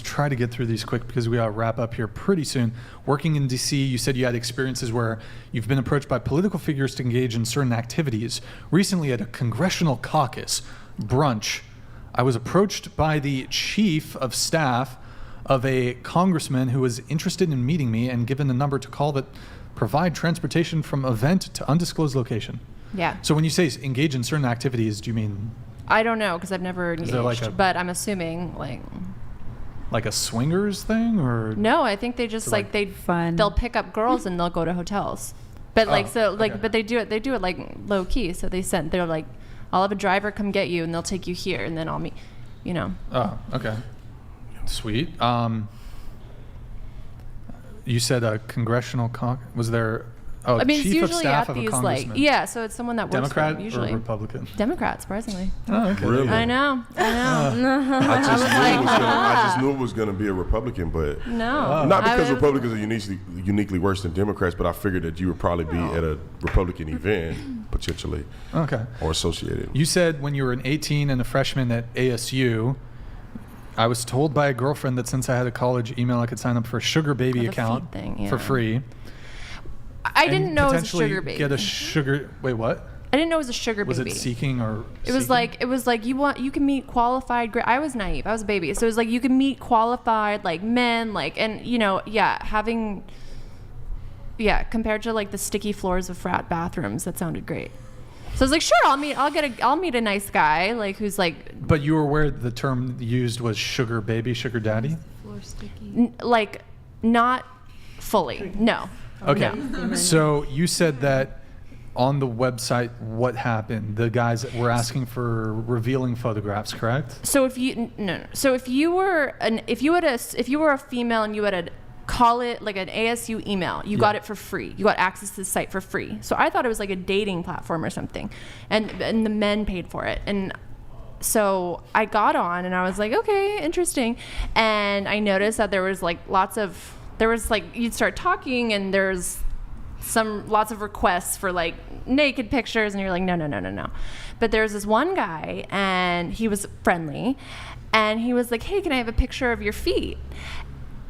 try to get through these quick because we gotta wrap up here pretty soon. Working in DC, you said you had experiences where you've been approached by political figures to engage in certain activities. Recently at a congressional caucus brunch, I was approached by the chief of staff of a congressman who was interested in meeting me and given the number to call that provide transportation from event to undisclosed location. Yeah. So when you say engage in certain activities, do you mean? I don't know because I've never engaged, but I'm assuming like a swingers thing, or no? I think they just they'll pick up girls and they'll go to hotels, but but they do it like low key. So they're like, I'll have a driver come get you and they'll take you here and then I'll meet, you know. Oh, okay, sweet. You said a congressional was there? Oh, I mean, chief it's of usually staff at of these a so it's someone that works Democrat for them, usually. Or Republican? Democrat, surprisingly. Oh, okay. Really? I know. I just knew it was going to be a Republican, but no, not because Republicans are uniquely worse than Democrats, but I figured that you would probably be at a Republican event potentially, or associated. You said when you were an 18 and a freshman at ASU, I was told by a girlfriend that since I had a college email, I could sign up for a Sugarbaby account for free. I didn't know it was a Sugarbaby. Get a sugar. Wait, what? I didn't know it was a Sugarbaby. Was it seeking or? It was like you can meet qualified. I was naive. I was a baby, so it was like you can meet qualified men, and compared to like the sticky floors of frat bathrooms, that sounded great. So I was like, sure, I'll meet a nice guy who's like. But you were aware the term used was sugar baby, sugar daddy? Floor sticky. Not fully. No. Okay. No. So you said that on the website, what happened? The guys were asking for revealing photographs, correct? So if you were a female and you had call it like an ASU email, you got it for free. You got access to the site for free. So I thought it was like a dating platform or something, and the men paid for it. And so I got on and I was like, okay, interesting. And I noticed that there was you'd start talking and there's lots of requests for like naked pictures, and you're like, no. But there's this one guy and he was friendly and he was like, hey, can I have a picture of your feet?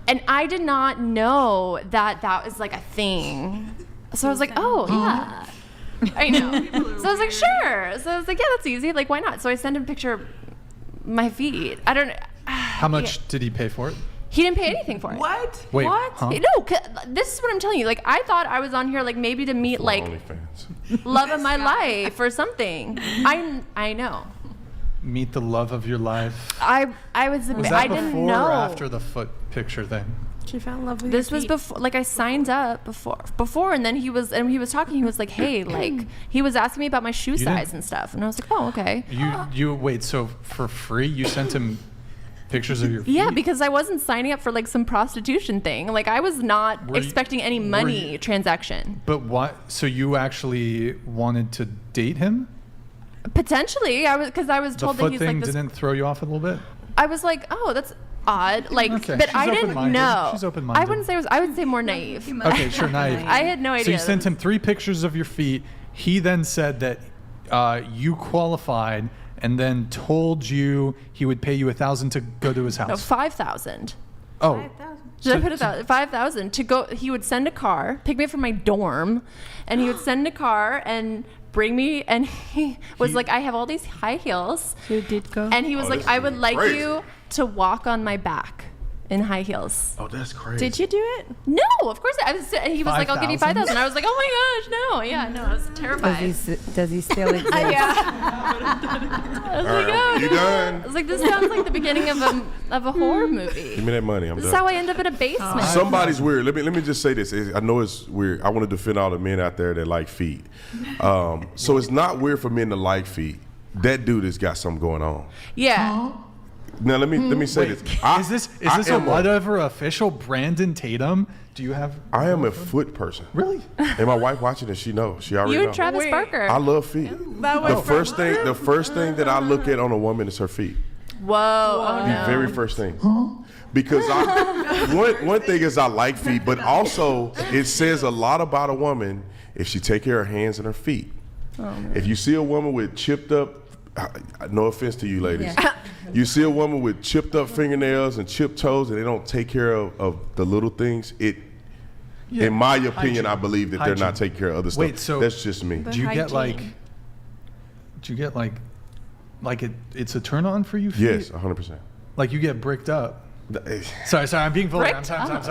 And I did not know that was like a thing. So I was like, oh yeah. I know. So I was like, sure. So I was like, yeah, that's easy. Like, why not? So I sent him a picture of my feet. I don't. How much did he pay for it? He didn't pay anything for it. What? Wait, What? huh? No, this is what I'm telling you. Like, I thought I was on here like maybe to meet like OnlyFans. love of my life or something. I know. Meet the love of your life. I was Was that I didn't before know. or after the foot picture thing? She fell in love with This your was feet. before, like I signed up before, and then he was talking. He was like, "Hey, like," he was asking me about my shoe didn't- size and stuff, and I was like, "Oh, okay." You wait. So for free, you sent him pictures of your feet? Yeah, because I wasn't signing up for like some prostitution thing. Like I was not Were you- expecting any were money you- transaction. But what? So you actually wanted to date him? Potentially, I was The told that foot he's thing like this. didn't throw you off a little bit? I was like, "Oh, that's odd." Like, Okay, but she's I didn't open-minded. know. She's open-minded. I wouldn't say I would say more naive. Okay, sure, naive. I had no So idea. you sent him 3 pictures of your feet. He then said that you qualified, and then told you he would pay you $1,000 to go to his No, house. 5,000. Oh, Should I put it 5,000 to go? He would send a car, pick me up from my dorm, and he would send a car and bring me. And he was like, "I have all these high heels." So you did go. And he was like, this "I is would like crazy. you to walk on my back in high heels." Oh, that's crazy. Did you do it? No, of course. I was. And he was like, "I'll give you 5,000? 5,000." I was like, "Oh my gosh, no, yeah, no." I was terrified. Does he still exist? I was like, "Oh, You no." done? I was like, "This sounds like the beginning of a horror movie." Give me that money. I'm This done. is how I end up in a basement. Somebody's weird. Let me just say this. I know it's weird. I want to defend all the men out there that like feet. So it's not weird for men to like feet. That dude has got something going on. Yeah. Now let me say wait. this. Is this a whatever official Brandon Tatum? Do you have? I am a foot person. Really? And my wife watching this, she knows. She already You knows. and Travis Barker. I love feet. The first thing that I look at on a woman is her feet. Whoa. Oh, The no. very first thing. Because one thing is I like feet, but also it says a lot about a woman if she take care of her hands and her feet. If you see a woman with chipped up, no offense to you ladies, you see a woman with chipped up fingernails and chipped toes and they don't take care of the little things, in my opinion, Hygiene. I believe that they're not Hygiene. taking care of other stuff. Wait, so that's just me. Do you get like it's a turn on for you? Feet? Yes, 100%. Like you get bricked up. Sorry, I'm being vulgar. I'm sorry.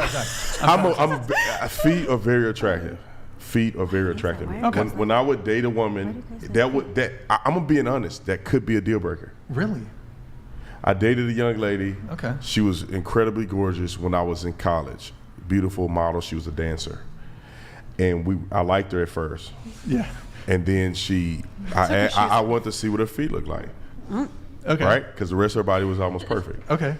Feet are very attractive. Feet are very attractive. Okay. When I would date a woman, I'm gonna be honest, that could be a deal breaker. Really? I dated a young lady. Okay. She was incredibly gorgeous when I was in college. Beautiful model. She was a dancer, and I liked her at first. Yeah. And then I wanted to see what her feet looked like. Okay. Right? Because the rest of her body was almost perfect. Okay.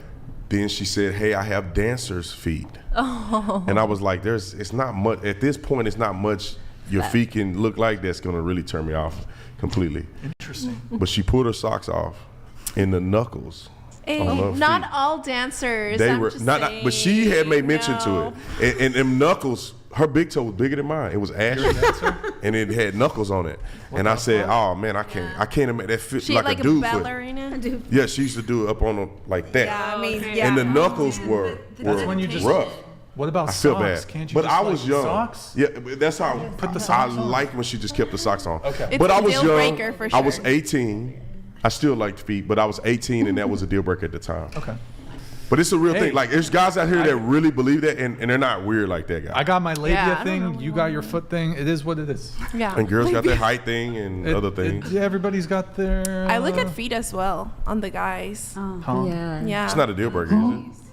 Then she said, "Hey, I have dancer's feet." Oh. And I was like, it's not much, at this point, it's not much your feet can look like that's gonna really turn me off completely. Interesting. But she pulled her socks off and the knuckles on her Not feet. all dancers. They I'm were just not, saying, but she had made mention to it. And them knuckles, her big toe was bigger than mine. It was ashy, and it had knuckles on it. And I said, "Oh man, I can't imagine that fit She like had like a dude foot." ballerina. Yeah, she used to do it up on them like that. Yeah, I mean, And the knuckles were when you just- rough. What about I feel socks? bad. Can't you But just I was young. Socks? Yeah, but that's how Put the socks I on. like when she just kept the socks on. Okay. It's But a I was deal young. breaker for I was sure. 18. I still liked feet, but I was 18 and that was a deal breaker at the time. Okay. But it's a real Hey. thing. Like there's guys out here that really believe that and they're not weird like that guy. I got my labia Yeah, I don't thing. know. You got your foot thing. It is what it is. Yeah. And girls got their height thing and other things. Yeah, everybody's got their. I look at feet as well on the guys. Huh? Yeah. It's not a deal breaker, is it?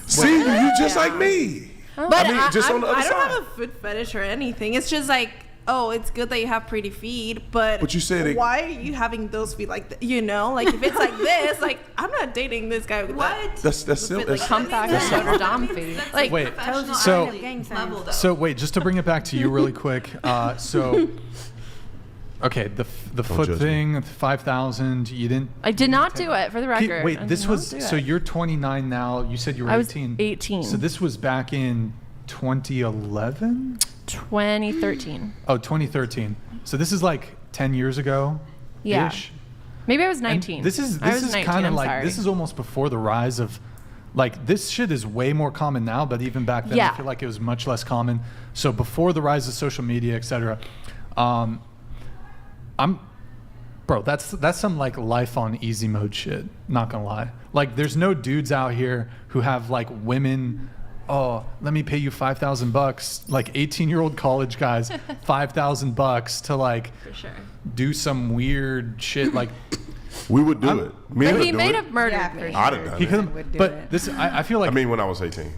See, you just like me. But I mean, just on the other I don't side. have a foot fetish or anything. It's just like, oh, it's good that you have pretty feet, but you said it- why are you having those feet like that? You know, like if it's like this, like I'm not dating this guy with that. That's simple. like, Compact Notre Dame feet. Like, Wait. Level, So wait, just to bring it back to you really quick. Okay, the foot judge me. thing, 5,000. You didn't. I did not do it for the record. Wait, I this did was not do so it. you're 29 now. You said you were I was 18. 18. So this was back in 2011. 2013. Oh, 2013. So this is like 10 years ago. Yeah. Ish. Maybe I was And 19. This I is was 19, kind of I'm like sorry. this is almost before the rise of, like, this shit is way more common now, but even back then Yeah. I feel like it was much less common. So before the rise of social media, etc. Bro, that's some like life on easy mode shit. Not gonna lie. Like, there's no dudes out here who have like women. Oh, let me pay you $5,000. Like 18-year-old college guys, $5,000 to like For sure. do some weird shit. Like, We would do it. Me But would he do may it. have murdered Yeah, me. for I'd sure. have done he it. couldn't. Would do But it. this, I feel like I mean, when I was 18,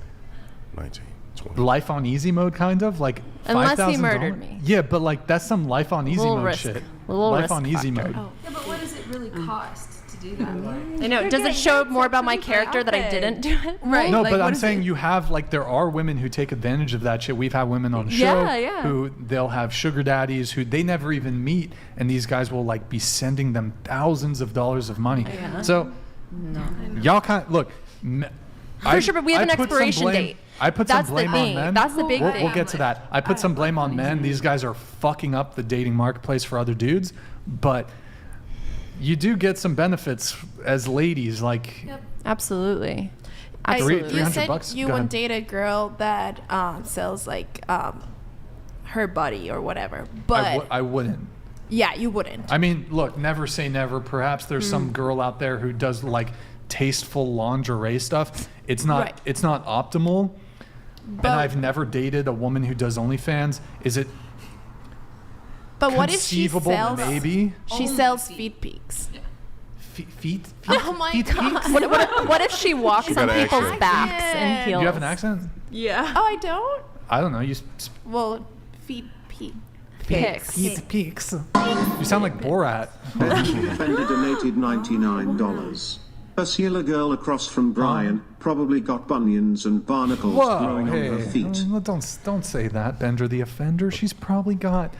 19, 20. life on easy mode, kind of like. Unless he $5,000? murdered me. Yeah, but like that's some life on easy Little mode risk. shit. Little Life risk on easy factor. mode. Yeah, but what does it really cost to do that? I know. Does it show more about my character that I didn't do it? Right. No, Like, but what I'm is saying it? you have like there are women who take advantage of that shit. We've had women on the show Yeah. who they'll have sugar daddies who they never even meet, and these guys will like be sending them thousands of dollars of money. Yeah. So y'all kind of look. For sure, but we have an expiration date. I put That's some the blame thing. on men. That's the big We'll thing. get to that. I put some blame on men. These guys are fucking up the dating marketplace for other dudes, but you do get some benefits as ladies. Like, Absolutely. You $300 said bucks? you Go wouldn't ahead. date a girl that sells like her body or whatever. But I wouldn't. yeah, you wouldn't. I mean, look, never say never. Perhaps there's some girl out there who does like tasteful lingerie stuff. It's not Right. it's not optimal. But- and I've never dated a woman who does OnlyFans. Is it But what if she conceivable? sells? Maybe She sells feet pics. feet. Oh my god! What if she walks She on got an people's accent. backs and Do heels? You have an accent? Yeah. Oh, I don't. I don't know. You Well, feet pics. Pics. peaks. You sound like Borat. Offender donated $99. A Sierra girl across from Brian probably got bunions and barnacles Whoa, growing hey, on her feet. don't say that, Bender the offender. She's probably got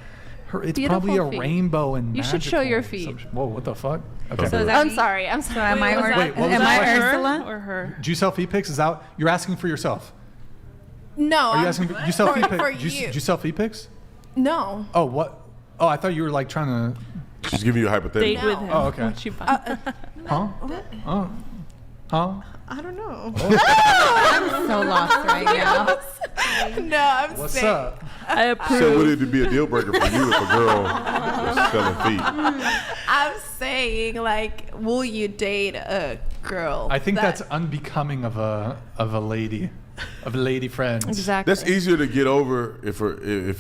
her. It's probably a Beautiful feet. rainbow and. You should show your magical. feet. Whoa, what the fuck? Okay. So is that- I'm sorry. I'm sorry. Am I Wait, what was am the I question? Ursula? Or her. Do you sell feet pics? Is that you're asking for yourself? No. Are you asking? Do you sell feet for pics? you. Do you sell feet pics? No. Oh, what? Oh, I thought you were like trying to. She's giving you a Date hypothetical. with him. Oh, okay. What you find. Huh? Oh. Huh? I don't know. I'm so lost right now. No, I'm What's saying. up? I approve. So would it be a deal breaker for you if a girl was selling feet? I'm saying, like, will you date a girl? I think that- that's unbecoming of a lady, of a lady friend. Exactly. That's easier to get over if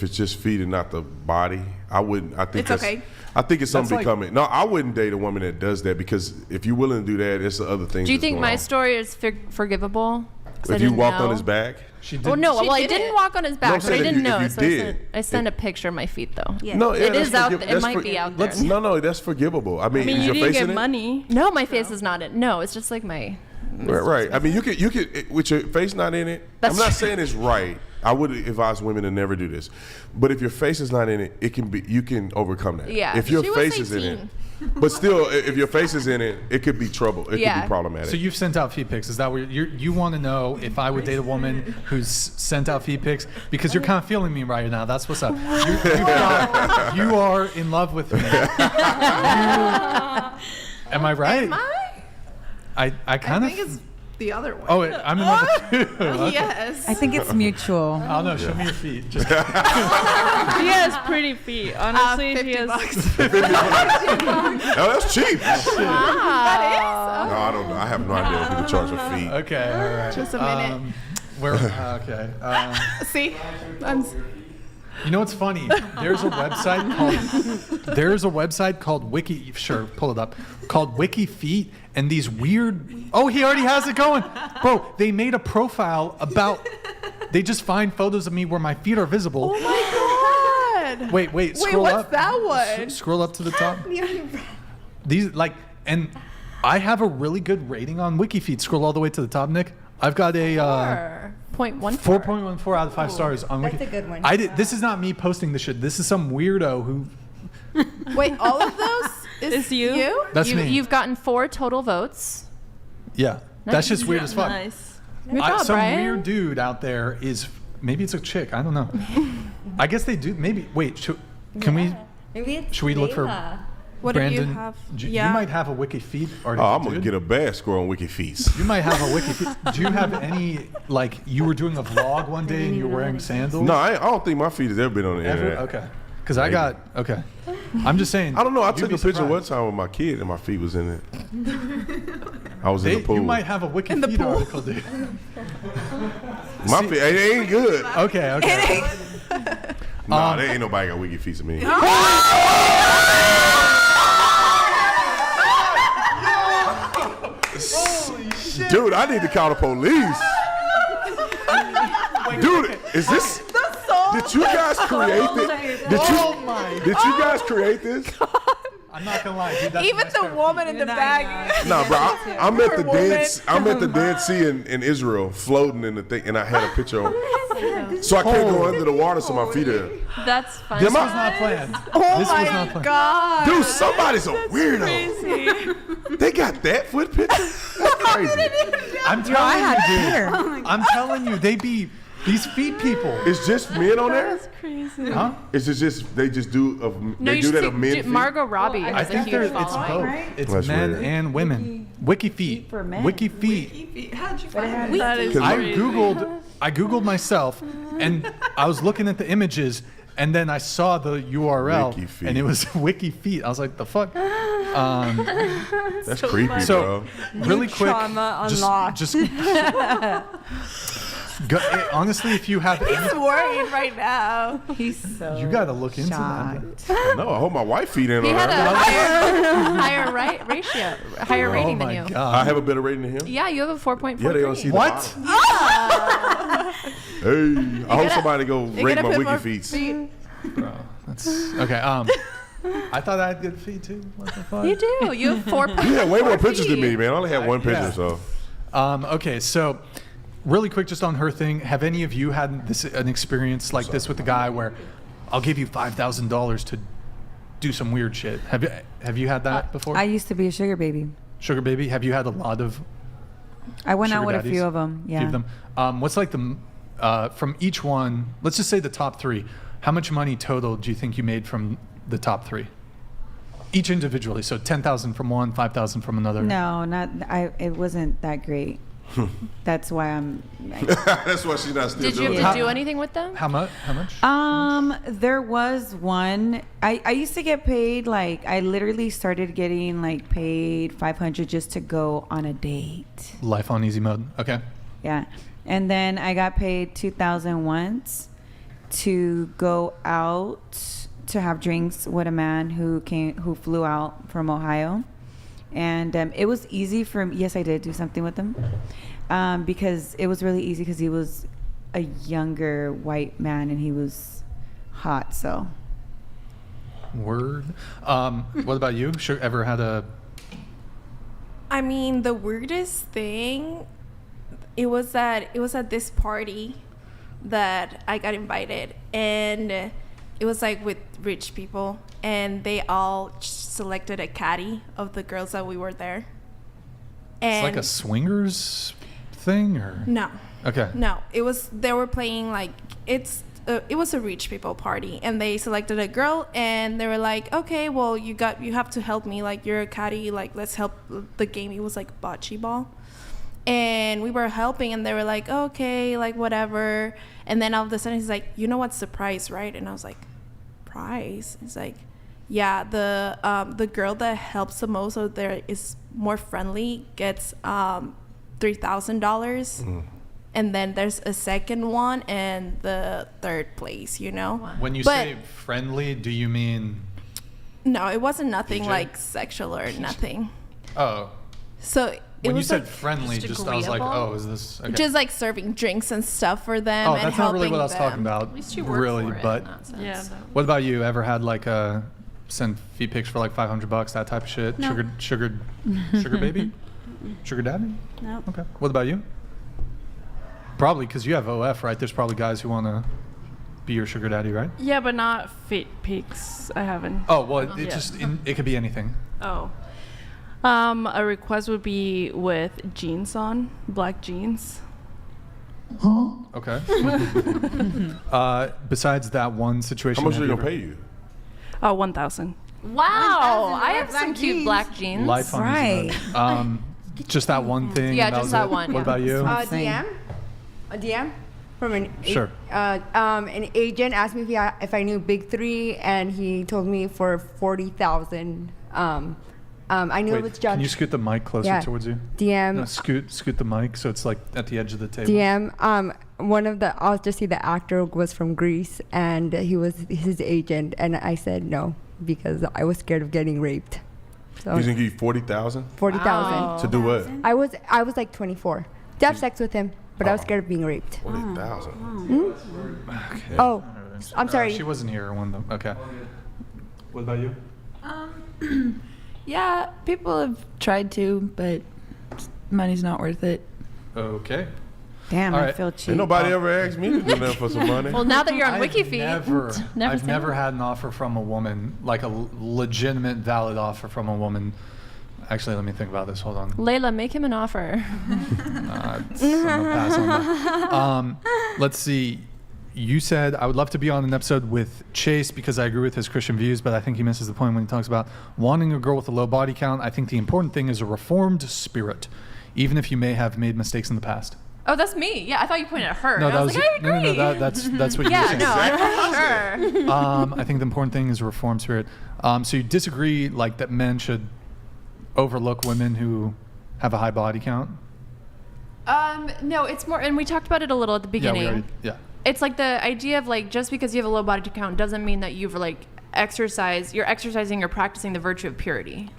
it's just feet and not the body. I wouldn't. I think It's that's okay. I think it's That's like- unbecoming. No, I wouldn't date a woman that does that because if you're willing to do that, it's the other things. Do you that's think going my on. story is forgivable? 'Cause I If you didn't walked on know? his back, She did. Oh no! She Well, I did didn't it. walk on his I'm back, but I saying if didn't you- know. if you So did, I sent a picture of my feet though. Yeah. no, yeah, It that's is out forgiv- there. It that's might for- be out there. No, that's forgivable. I mean, I mean, is you your didn't face get in money. No, my face is not it. No, it's just like my. it? Right. I mean, you could with your face not in it. That's I'm not true. saying it's right. I would advise women to never do this, but if your face is not in it, it can be. You can overcome that. Yeah. If your She was face is in it, 18. but still, if your face is in it, it could be trouble. It could Yeah. be problematic. So you've sent out feet pics. Is that what you want to know if I would date a woman who's sent out feet pics? Because you're kind of feeling me right now. That's what's up. You are in love with me. Am I right? Am I? I kind I of. think it's the other one. Oh, I'm in love with you. Okay. Yes. I think it's mutual. I don't know. Show me your feet. Just He has pretty feet. Honestly, he has. Oh, that's cheap. No, That I don't know. I have no idea what people charge for feet. okay. All right. Just a minute. Where? Okay. is. See, I'm. You know what's funny? There's a website called Wiki. Sure, pull it up. Called wikifeet, and these weird. Oh, he already has it going, bro. They made a profile about. They just find photos of me where my feet are visible. Oh my god. Wait. Scroll what's up. that one? Scroll up to the top. These and I have a really good rating on Wikifeet. Scroll all the way to the top, Nick. I've got a 0.14. 4.14 out of 5 stars on Wiki. That's a good one. This is not me posting the shit. This is some weirdo who. Wait, all of those Is you? That's me. You've gotten 4 total votes. Yeah, that's just weird as fuck. Nice. Good job, Some Brian. weird dude out there is maybe it's a chick. I don't know. I guess they do. Maybe wait. Can we? Maybe it's Should we look for Layla. What Brandon? do you have? You might have a Wikifeet already. Oh, I'm gonna dude. get a bad score on Wikifeet. You might have a Wikifeet. Do you have any like you were doing a vlog one day and you were wearing sandals? No, I don't think my feet has ever been on the Ever? internet. Okay. Because I got okay. I'm just saying. I don't know. I you'd took be a picture surprised. one time with my kid and my feet was in it. I was in the pool. You might have a wikifeet article, dude. My feet, it ain't good. Okay. Nah, there ain't nobody got wikifeet to me. Holy shit. Dude, I need to call the police. Dude, is this? Did you guys create this? Did you guys create this? I'm not gonna lie, dude. That's Even my the favorite. woman in the bag. Nah, bro. I'm at the Poor woman. I'm at the Dead Sea in Israel, floating in the thing, and I had a picture on. So I can't go under the water, so my feet are. That's funny. This was not planned. Oh This was not my planned. god. Dude, somebody's a weirdo. They got that foot picture? That's crazy. I'm telling you, dude. I'm telling you, they be these feet people. It's just men on there? That's crazy. Huh? It's just they just do No, they you do should that see of men feet? Margot Robbie I has a think huge it's following. both. It's That's men weird. and women. Wikifeet. for men. Wikifeet. How'd you find That is I crazy. googled myself, and I was looking at the images, and then I saw the URL, Wikifeet. and it was Wikifeet. I was like, the fuck. That's creepy, So, bro. really quick, trauma just go, honestly, if you have, He's worried right now. He's so. you got to look into that. I know. I hope my wife feet in He on had her. a higher Oh rating than my you. I god. have a better rating than him. Yeah, you have a 4.43. Yeah, they don't see the What? bottom. Hey, I hope somebody go rate my put more wiki Bro, that's okay. I thought I had good feet too. What the fuck? You do. You have 4.4 You had way more pictures than me, man. I only had one picture, Yeah. so. Okay, so really quick, just on her thing, have any of you had an experience like this with a guy where I'll give you $5,000 to do some weird shit? Have you had that before? I used to be a sugar baby. Sugar baby, have you had a lot of? I went out Sugar with a daddies? few of them. Few Yeah. of them. What's like the from each one? Let's just say the top three. How much money total do you think you made from the top three? Each individually. So 10,000 from one, 5,000 from another. No, not. It wasn't that great. That's why I'm. That's why she's not still Did you doing have it. to do anything with them? How much? How much? There was one. I used to get paid, like, I literally started getting like paid $500 just to go on a date. Life on easy mode. Okay. Yeah. And then I got paid $2,000 once to go out to have drinks with a man who flew out from Ohio. And it was easy for me. Yes, I did do something with him because it was really easy because he was a younger white man and he was hot. So Word. What about you? Ever had a? I mean, the weirdest thing, it was at this party that I got invited, and it was like with rich people, and they all selected a caddy of the girls that we were there. And It's like a swingers thing, or no, okay. no, they were playing like it was a rich people party, and they selected a girl, and they were like, okay, well, you have to help me, like, you're a caddy, like, let's help the game. It was like bocce ball, and we were helping, and they were like, okay, like, whatever. And then all of a sudden he's like, you know what's the prize, right? And I was like, prize? He's like, yeah, the girl that helps the most or there is more friendly gets $3,000. And then there's a second one and the third place, you know? When you But- say friendly, do you mean? No, it wasn't nothing DJ? like sexual or nothing. Oh, So it when you was said like friendly, just I was like, oh, is this? Okay. just like serving drinks and stuff for them Oh, and that's not helping really what I was talking them. about. At least you work Really, for it but in that sense. Yeah. what about you? Ever had like a send feet pics for like $500, that type of shit? No. Sugar baby, sugar daddy. No. Okay. What about you? Probably because you have OF, right? There's probably guys who want to be your sugar daddy, right? Yeah, but not fit pics. I haven't. Oh well, it Yeah. just it could be anything. Oh. A request would be with jeans on, black jeans. Okay. Besides that one situation, How much are have they you gonna ever- pay you? 1,000. Wow, I have black some cute jeans. black jeans. Life on Right. Easy Mode. Just that one thing. Yeah, and just was that it? one, What yeah. about you? DM? A DM? from an Sure. an agent asked me if I knew Big 3, and he told me for 40,000. I knew it was John. Can you scoot the mic closer Yeah. towards you? DM. No, scoot the mic so it's like at the edge of the table. DM. I'll just see the actor was from Greece, and he was his agent, and I said no because I was scared of getting raped. So He's gonna give you 40,000. 40,000. To do what? I was like 24 to have sex with him, but I was scared of being raped. 40,000. Okay. Oh, I'm sorry. She wasn't here when the. Okay. What about you? Yeah, people have tried to, but money's not worth it. Okay. Damn, All I right. feel cheap. Ain't nobody ever asked me to do that for some money. Well, now that you're on I've wikifeet, I've never had an offer from a woman, like a legitimate, valid offer from a woman. Actually, let me think about this. Hold on. Layla, make him an offer. I'm gonna pass on that. Let's see. You said, I would love to be on an episode with Chase because I agree with his Christian views, but I think he misses the point when he talks about wanting a girl with a low body count. I think the important thing is a reformed spirit, even if you may have made mistakes in the past. Oh, that's me. Yeah, I thought you pointed at her. No, I that was was like, I agree. no, that's what you were Yeah, saying. no, I'm for sure. I think the important thing is a reformed spirit. So you disagree, like that men should overlook women who have a high body count? No, it's more, and we talked about it a little at the beginning. Yeah. It's like the idea of like, just because you have a low body count doesn't mean that you've like you're exercising or practicing the virtue of purity.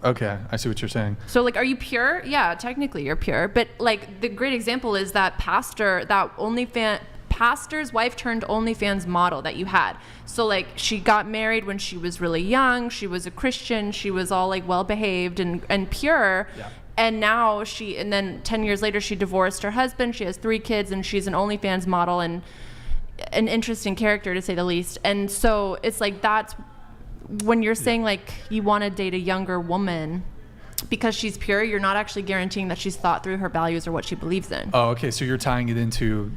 Okay, I see what you're saying. So like, are you pure? Yeah, technically you're pure. But like the great example is that pastor's wife turned OnlyFans model that you had. So like, she got married when she was really young. She was a Christian. She was all like well behaved and pure. Yeah. And now and then 10 years later, she divorced her husband. She has 3 kids, and she's an OnlyFans model and an interesting character to say the least. And so it's like, that's when you're saying like you want to date a younger woman because she's pure, you're not actually guaranteeing that she's thought through her values or what she believes in. Oh, okay. So you're tying it into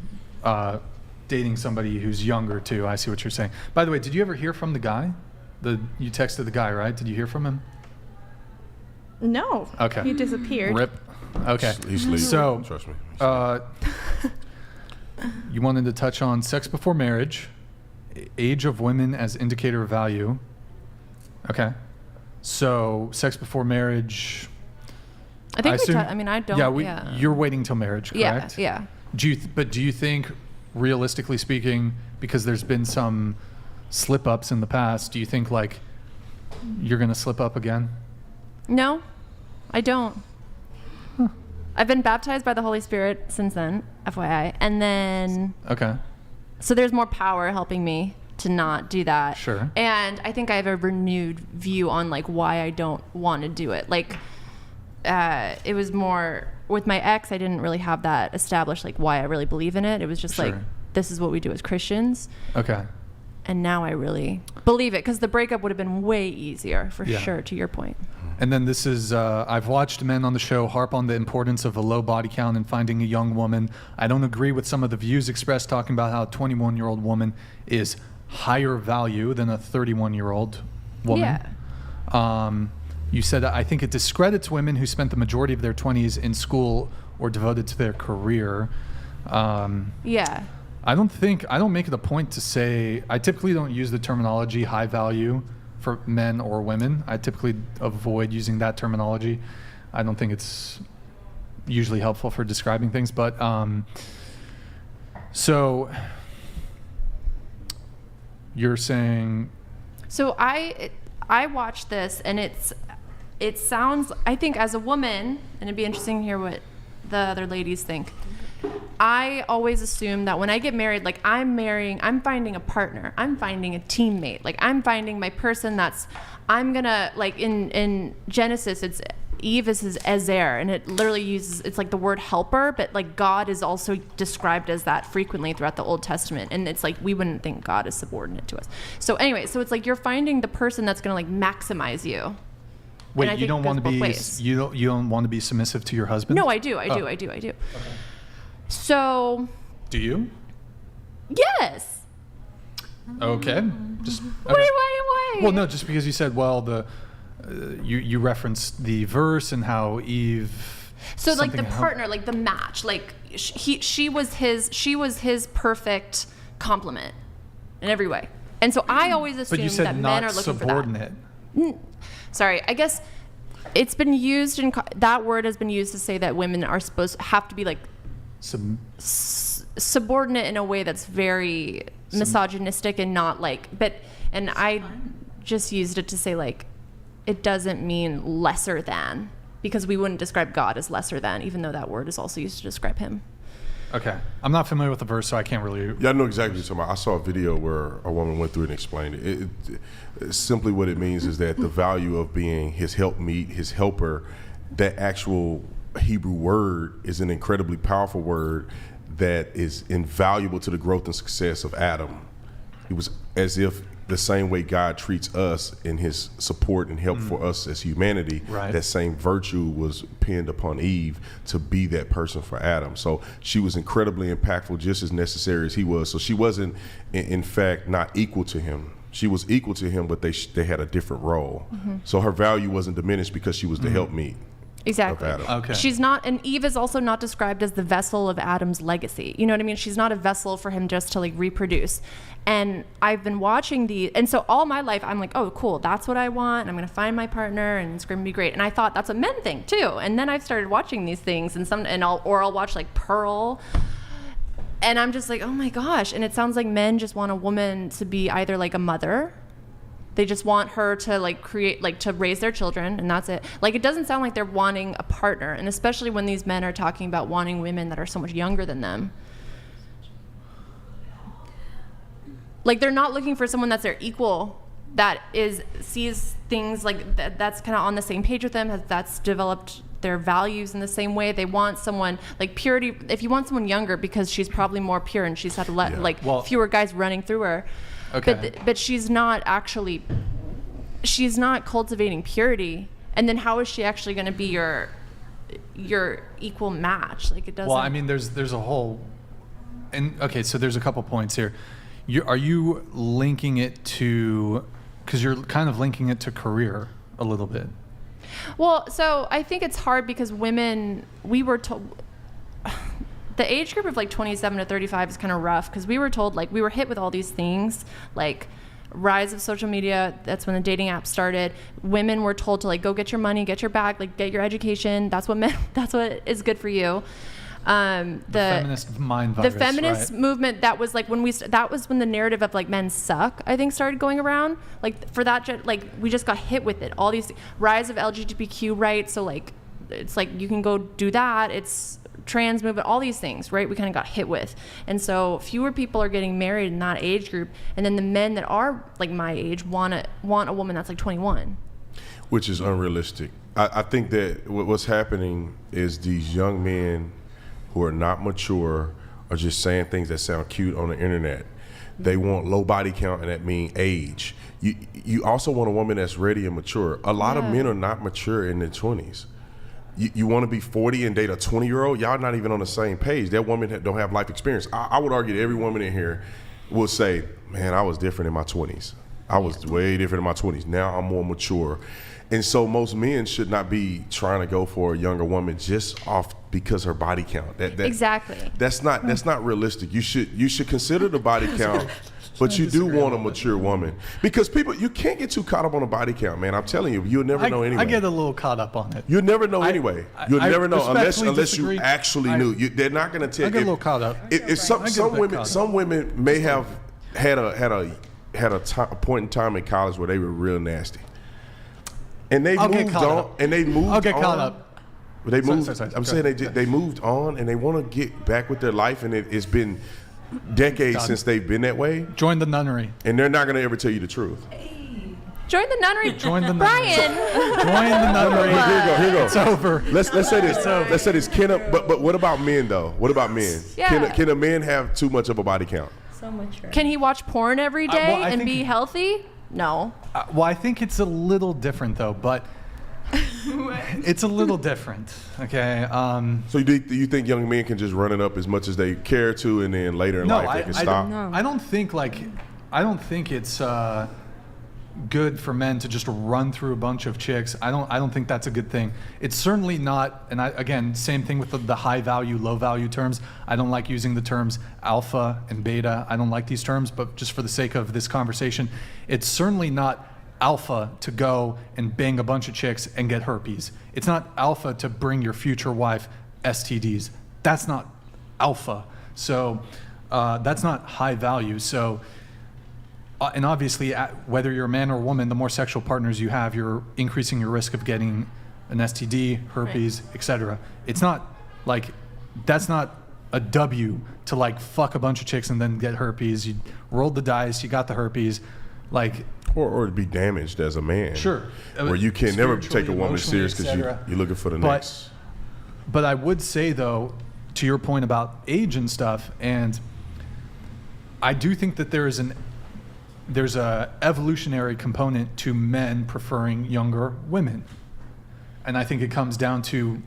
dating somebody who's younger too. I see what you're saying. By the way, did you ever hear from the guy? You texted the guy, right? Did you hear from him? No. Okay. He disappeared. Rip. Okay. He's leaving. So, trust me. You wanted to touch on sex before marriage, age of women as indicator of value. Okay. So, sex before marriage. I think I don't. Yeah, you're waiting till marriage, correct? Yeah. Do you think, realistically speaking, because there's been some slip ups in the past, do you think like you're gonna slip up again? No, I don't. I've been baptized by the Holy Spirit since then, FYI. And then... Okay. So there's more power helping me to not do that. Sure. And I think I have a renewed view on like why I don't want to do it. Like, it was more... With my ex, I didn't really have that established, like why I really believe in it. It was just like, this is what we do as Christians. Okay. And now I really believe it, because the breakup would have been way easier, for sure, to your point. And then this is, I've watched men on the show harp on the importance of a low body count and finding a young woman. I don't agree with some of the views expressed talking about how a 21-year-old woman is higher value than a 31-year-old woman. Yeah. You said, I think it discredits women who spent the majority of their 20s in school or devoted to their career. Yeah. I don't make it a point to say, I typically don't use the terminology high value for men or women. I typically avoid using that terminology. I don't think it's usually helpful for describing things, but so you're saying... So I watched this, and it sounds, I think as a woman, and it'd be interesting to hear what the other ladies think. I always assume that when I get married, like I'm finding a partner, I'm finding a teammate, like I'm finding my person I'm gonna, like in Genesis, it's Eve is his Ezer, and it literally uses, it's like the word helper, but like God is also described as that frequently throughout the Old Testament, and it's like we wouldn't think God is subordinate to us. So anyway, so it's like you're finding the person that's gonna like maximize you. Wait, you don't want to be you don't want to be submissive to your husband? No, I do. Okay. So. Do you? Yes. Okay. Just. Okay. Why? Well, no, just because you said, well, you referenced the verse and how Eve So like the something partner, like the match, like she was his perfect complement in every way. And so I always But you assume said that not men are looking subordinate. for that. Sorry, I guess it's been used that word has been used to say that women are have to be like subordinate in a way that's very misogynistic and not like, and I just used it to say like, it doesn't mean lesser than, because we wouldn't describe God as lesser than, even though that word is also used to describe him. Okay. I'm not familiar with the verse, so I can't really... Yeah, I know exactly what you're talking about. I saw a video where a woman went through it and explained it. Simply what it means is that the value of being his helpmeet, his helper, that actual Hebrew word is an incredibly powerful word that is invaluable to the growth and success of Adam. It was as if the same way God treats us in his support and help for us as humanity, that same virtue was pinned upon Eve to be that person for Adam. So she was incredibly impactful, just as necessary as he was. So she wasn't, in fact, not equal to him. She was equal to him, but they had a different role. So her value wasn't diminished because she was the helpmeet. Exactly. Okay. She's not, and Eve is also not described as the vessel of Adam's legacy. You know what I mean? She's not a vessel for him just to like reproduce. And I've been watching and so all my life I'm like, oh, cool, that's what I want. And I'm going to find my partner and it's going to be great. And I thought that's a men thing too. And then I've started watching these things and I'll watch like Pearl. And I'm just like, oh my gosh. And it sounds like men just want a woman to be either like a mother. They just want her to like create, like to raise their children, and that's it. Like, it doesn't sound like they're wanting a partner, and especially when these men are talking about wanting women that are so much younger than them. Like, they're not looking for someone that's their equal, that sees things like that's kind of on the same page with them, that's developed their values in the same way. They want someone like purity. If you want someone younger, because she's probably more pure and she's had fewer guys running through her. Okay. But she's not cultivating purity. And then how is she actually going to be your equal match? Like, it doesn't. Well, I mean, there's a whole, and okay, so there's a couple points here. Are you linking it to, because you're kind of linking it to career a little bit? Well, so I think it's hard because women, we were told, the age group of like 27 to 35 is kind of rough because we were told, like, we were hit with all these things, like rise of social media. That's when the dating app started. Women were told to like go get your money, get your bag, like get your education. That's what is good for you. The feminist mind virus, the feminist movement, that was like that was when the narrative of like men suck, I think, started going around. Like, for that, like, we just got hit with it. All these rise of LGBTQ rights. So like, it's like you can go do that. It's trans movement, all these things, right? We kind of got hit with. And so fewer people are getting married in that age group. And then the men that are like my age want a woman that's like 21. Which is unrealistic. I think that what's happening is these young men who are not mature are just saying things that sound cute on the internet. They want low body count, and that means age. You also want a woman that's ready and mature. A lot of men are not mature in their 20s. You want to be 40 and date a 20-year-old? Y'all not even on the same page. That woman don't have life experience. I would argue that every woman in here will say, man, I was different in my 20s. I was way different in my 20s. Now I'm more mature. And so most men should not be trying to go for a younger woman just off because her body count. Exactly. That's not realistic. You should consider the body count. But you do want a mature woman, because you can't get too caught up on a body count, man. I'm telling you'll never know anyway. I get a little caught up on it. You'll never know anyway. You'll never know unless you actually knew. They're not going to tell you. I get a little caught up. Some women may have had a point in time in college where they were real nasty, and they moved on. And they moved on. I'll get caught up. They moved. I'm saying they moved on, and they want to get back with their life, and it's been decades since they've been that way. Join the nunnery. And they're not going to ever tell you the truth. Join the nunnery. Join the nunnery. Brian. Join the nunnery. Here you go. It's over. Let's say this. Let's say this. But what about men though? What about men? Yeah. Can a man have too much of a body count? So mature. Can he watch porn every day and be healthy? No. Well, I think it's a little different though, but it's a little different. Okay. So do you think young men can just run it up as much as they care to, and then later in life they can stop? I don't think it's good for men to just run through a bunch of chicks. I don't think that's a good thing. It's certainly not, and again, same thing with the high value, low value terms. I don't like using the terms alpha and beta. I don't like these terms, but just for the sake of this conversation, it's certainly not alpha to go and bang a bunch of chicks and get herpes. It's not alpha to bring your future wife STDs. That's not alpha. So that's not high value. So, and obviously, whether you're a man or a woman, the more sexual partners you have, you're increasing your risk of getting an STD, herpes, etc. It's not like, that's not a W to like fuck a bunch of chicks and then get herpes. You rolled the dice, you got the herpes, like. Or to be damaged as a man. Sure. Where you can never take a woman serious because you're looking for the next. But I would say, though, to your point about age and stuff, and I do think that there's a evolutionary component to men preferring younger women. And I think it comes down to,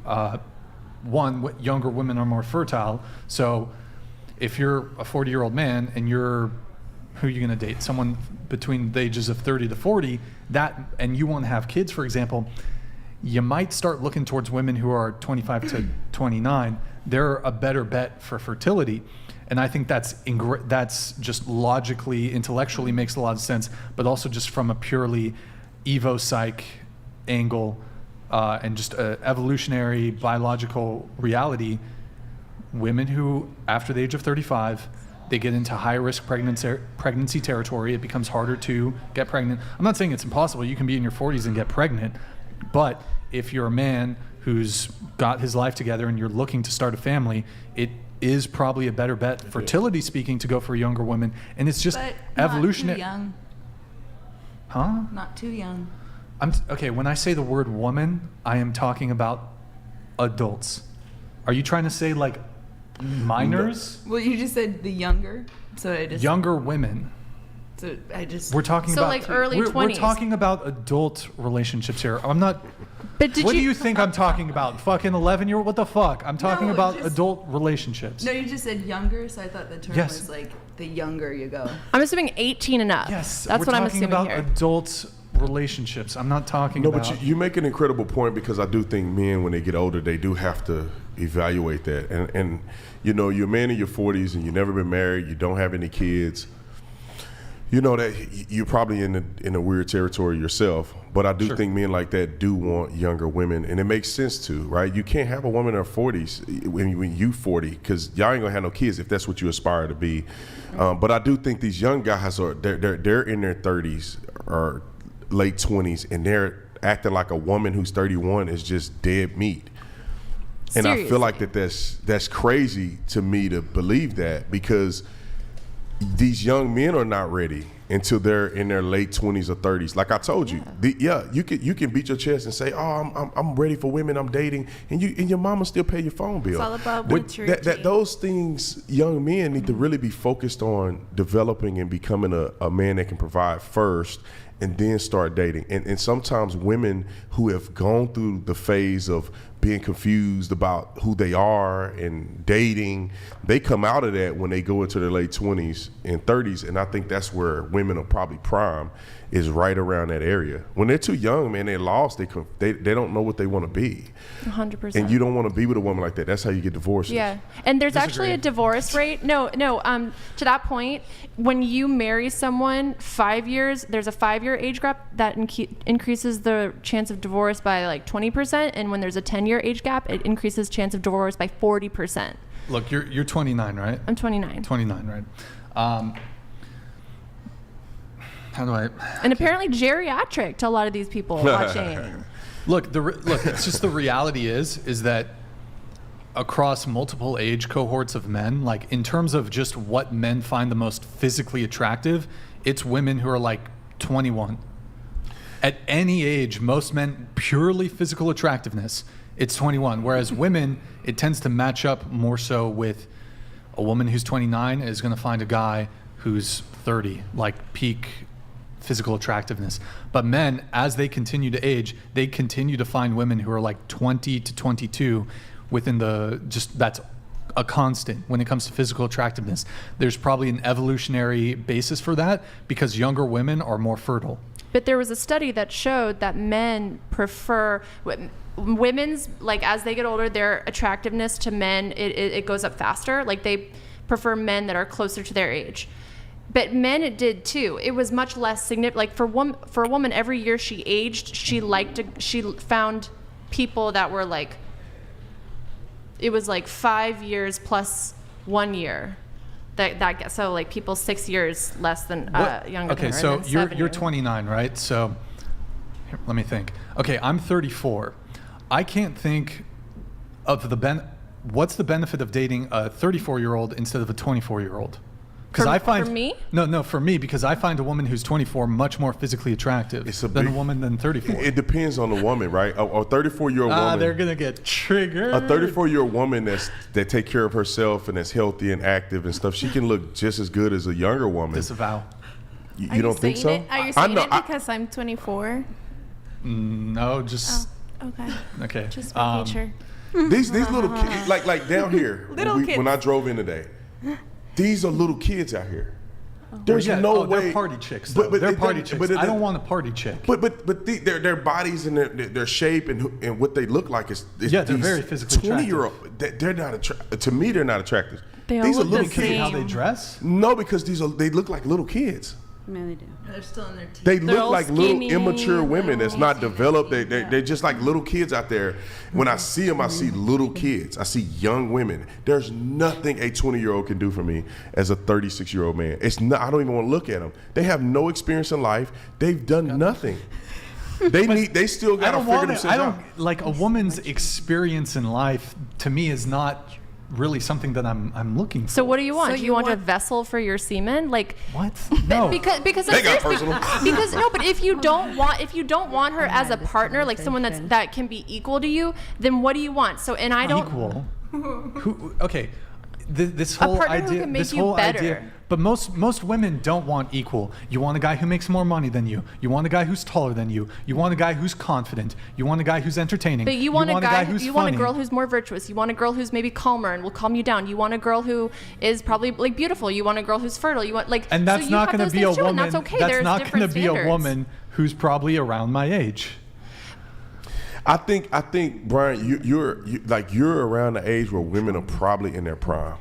one, younger women are more fertile. So if you're a 40-year-old man and who are you going to date? Someone between the ages of 30 to 40, and you want to have kids, for example, you might start looking towards women who are 25 to 29. They're a better bet for fertility. And I think that's just logically, intellectually makes a lot of sense, but also just from a purely evo-psych angle and just evolutionary biological reality, women who, after the age of 35, they get into high-risk pregnancy territory. It becomes harder to get pregnant. I'm not saying it's impossible. You can be in your 40s and get pregnant. But if you're a man who's got his life together and you're looking to start a family, it is probably a better bet, fertility speaking, to go for younger women. And it's just evolutionary. Not too young. Huh? Not too young. Okay, when I say the word woman, I am talking about adults. Are you trying to say like minors? Well, you just said the younger, so I just younger women. So I just we're talking so about like early 20s. We're talking about adult relationships here. I'm not. But what do you think I'm talking about? Fucking 11-year-old? What the fuck? I'm talking about adult relationships. No, you just said younger, so I thought the term was like the younger you go. I'm assuming 18 and up. Yes, that's what I'm assuming about here. adult relationships. I'm not talking about. No, but you make an incredible point, because I do think men, when they get older, they do have to evaluate that. And you know, you're a man in your 40s and you've never been married, you don't have any kids. You know that you're probably in a weird territory yourself, but I do think men like that do want younger women, and it makes sense to, right? You can't have a woman in her 40s when you 40, because y'all ain't gonna have no kids if that's what you aspire to be. But I do think these young guys they're in their 30s or late 20s, and they're acting like a woman who's 31 is just dead meat. And seriously. I feel like that's crazy to me to believe that, because these young men are not ready until they're in their late 20s or 30s. Like I told you, you can beat your chest and say, "Oh, I'm ready for women. I'm dating," and your mama still pay your phone bill. It's all about maturity. Those things, young men need to really be focused on developing and becoming a man that can provide first, and then start dating. And sometimes women who have gone through the phase of being confused about who they are and dating, they come out of that when they go into their late 20s and 30s. And I think that's where women are probably prime, is right around that area. When they're too young, man, they're lost. They don't know what they want to be. 100%. And you don't want to be with a woman like that. That's how you get divorced. Yeah. And there's actually a divorce rate. No, to that point, when you marry someone, 5 years, there's a 5-year age gap that increases the chance of divorce by like 20%. And when there's a 10-year age gap, it increases chance of divorce by 40%. Look, you're 29, right? I'm 29. 29, right? How do I? And apparently geriatric to a lot of these people watching. Look, it's just the reality is that across multiple age cohorts of men, like in terms of just what men find the most physically attractive, it's women who are like 21. At any age, most men, purely physical attractiveness, it's 21. Whereas women, it tends to match up more so with a woman who's 29 is going to find a guy who's 30, like peak physical attractiveness. But men, as they continue to age, they continue to find women who are like 20 to 22 within that's a constant when it comes to physical attractiveness. There's probably an evolutionary basis for that, because younger women are more fertile. But there was a study that showed that men prefer women's, like as they get older, their attractiveness to men, it goes up faster. Like they prefer men that are closer to their age. But men, it did too. It was much less significant. Like for a woman, every year she aged, she found people that were like, it was like 5 years plus 1 year. So like people 6 years less than younger. Okay, than her, so and then you're 29, right? So here, let me think. Okay, I'm 34. I can't think of what's the benefit of dating a 34-year-old instead of a 24-year-old? Because for me? No, for me, because I find a woman who's 24 much more physically attractive than a woman than 34. It depends on the woman, right? A 34-year-old woman. They're gonna get triggered. A 34-year-old woman that take care of herself and that's healthy and active and stuff, she can look just as good as a younger woman. Disavow. You don't think so? Are you saying it because I'm 24? No, just. Oh, okay. Okay. Just for future. These little kids, like down here, when I drove in today, these are little kids out here. There's no way. They're party chicks. They're party chicks. But I don't want a party chick. But their bodies and their shape and what they look like is they're very physically 20-year-old. They're not to me. They're not attractive. These are little kids. How they dress? No, because they look like little kids. No, they do. They're still in their teens. They look like little immature women that's not developed. They're just like little kids out there. When I see them, I see little kids. I see young women. There's nothing a 20-year-old can do for me as a 36-year-old man. It's not. I don't even want to look at them. They have no experience in life. They've done nothing. They still got to figure themselves out. Like a woman's experience in life to me is not really something that I'm looking for. So what do you want? So do you want a vessel for your semen? Like what? No. Because they got personal. Because no, but if you don't want her as a partner, like someone that can be equal to you, then what do you want? So and I don't equal. Okay. This whole partner who idea, can make this you whole better. idea, but most women don't want equal. You want a guy who makes more money than you. You want a guy who's taller than you. You want a guy who's confident. You want a guy who's entertaining. But you want a guy who's you funny. want a girl who's more virtuous. You want a girl who's maybe calmer and will calm you down. You want a girl who is probably like beautiful. You want a girl who's fertile. You want like and that's so not going to be a woman. That's okay. That's There's not going to be standards. a woman who's probably around my age. I think Brian, you're around the age where women are probably in their prime.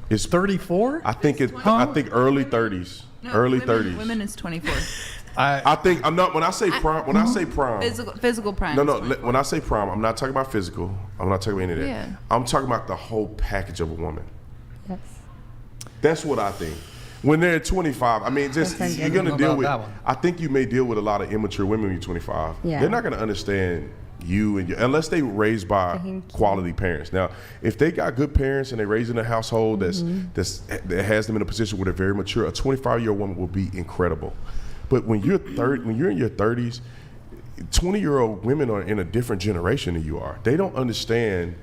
It's 34. I think early 30s. No, early women, 30s. Women is 24. I think I'm not when I say prime. When I say prime, physical prime. No. When I say prime, I'm not talking about physical. I'm not talking about any of that. Yeah. I'm talking about the whole package of a woman. Yes. That's what I think. When they're 25, I mean, just you're gonna deal with. I think you may deal with a lot of immature women when you're 25. Yeah. They're not gonna understand you and unless they raised by quality parents. Now, if they got good parents and they raised in a household that has them in a position where they're very mature, a 25-year-old woman will be incredible. But when you're in your 30s, 20-year-old women are in a different generation than you are. They don't understand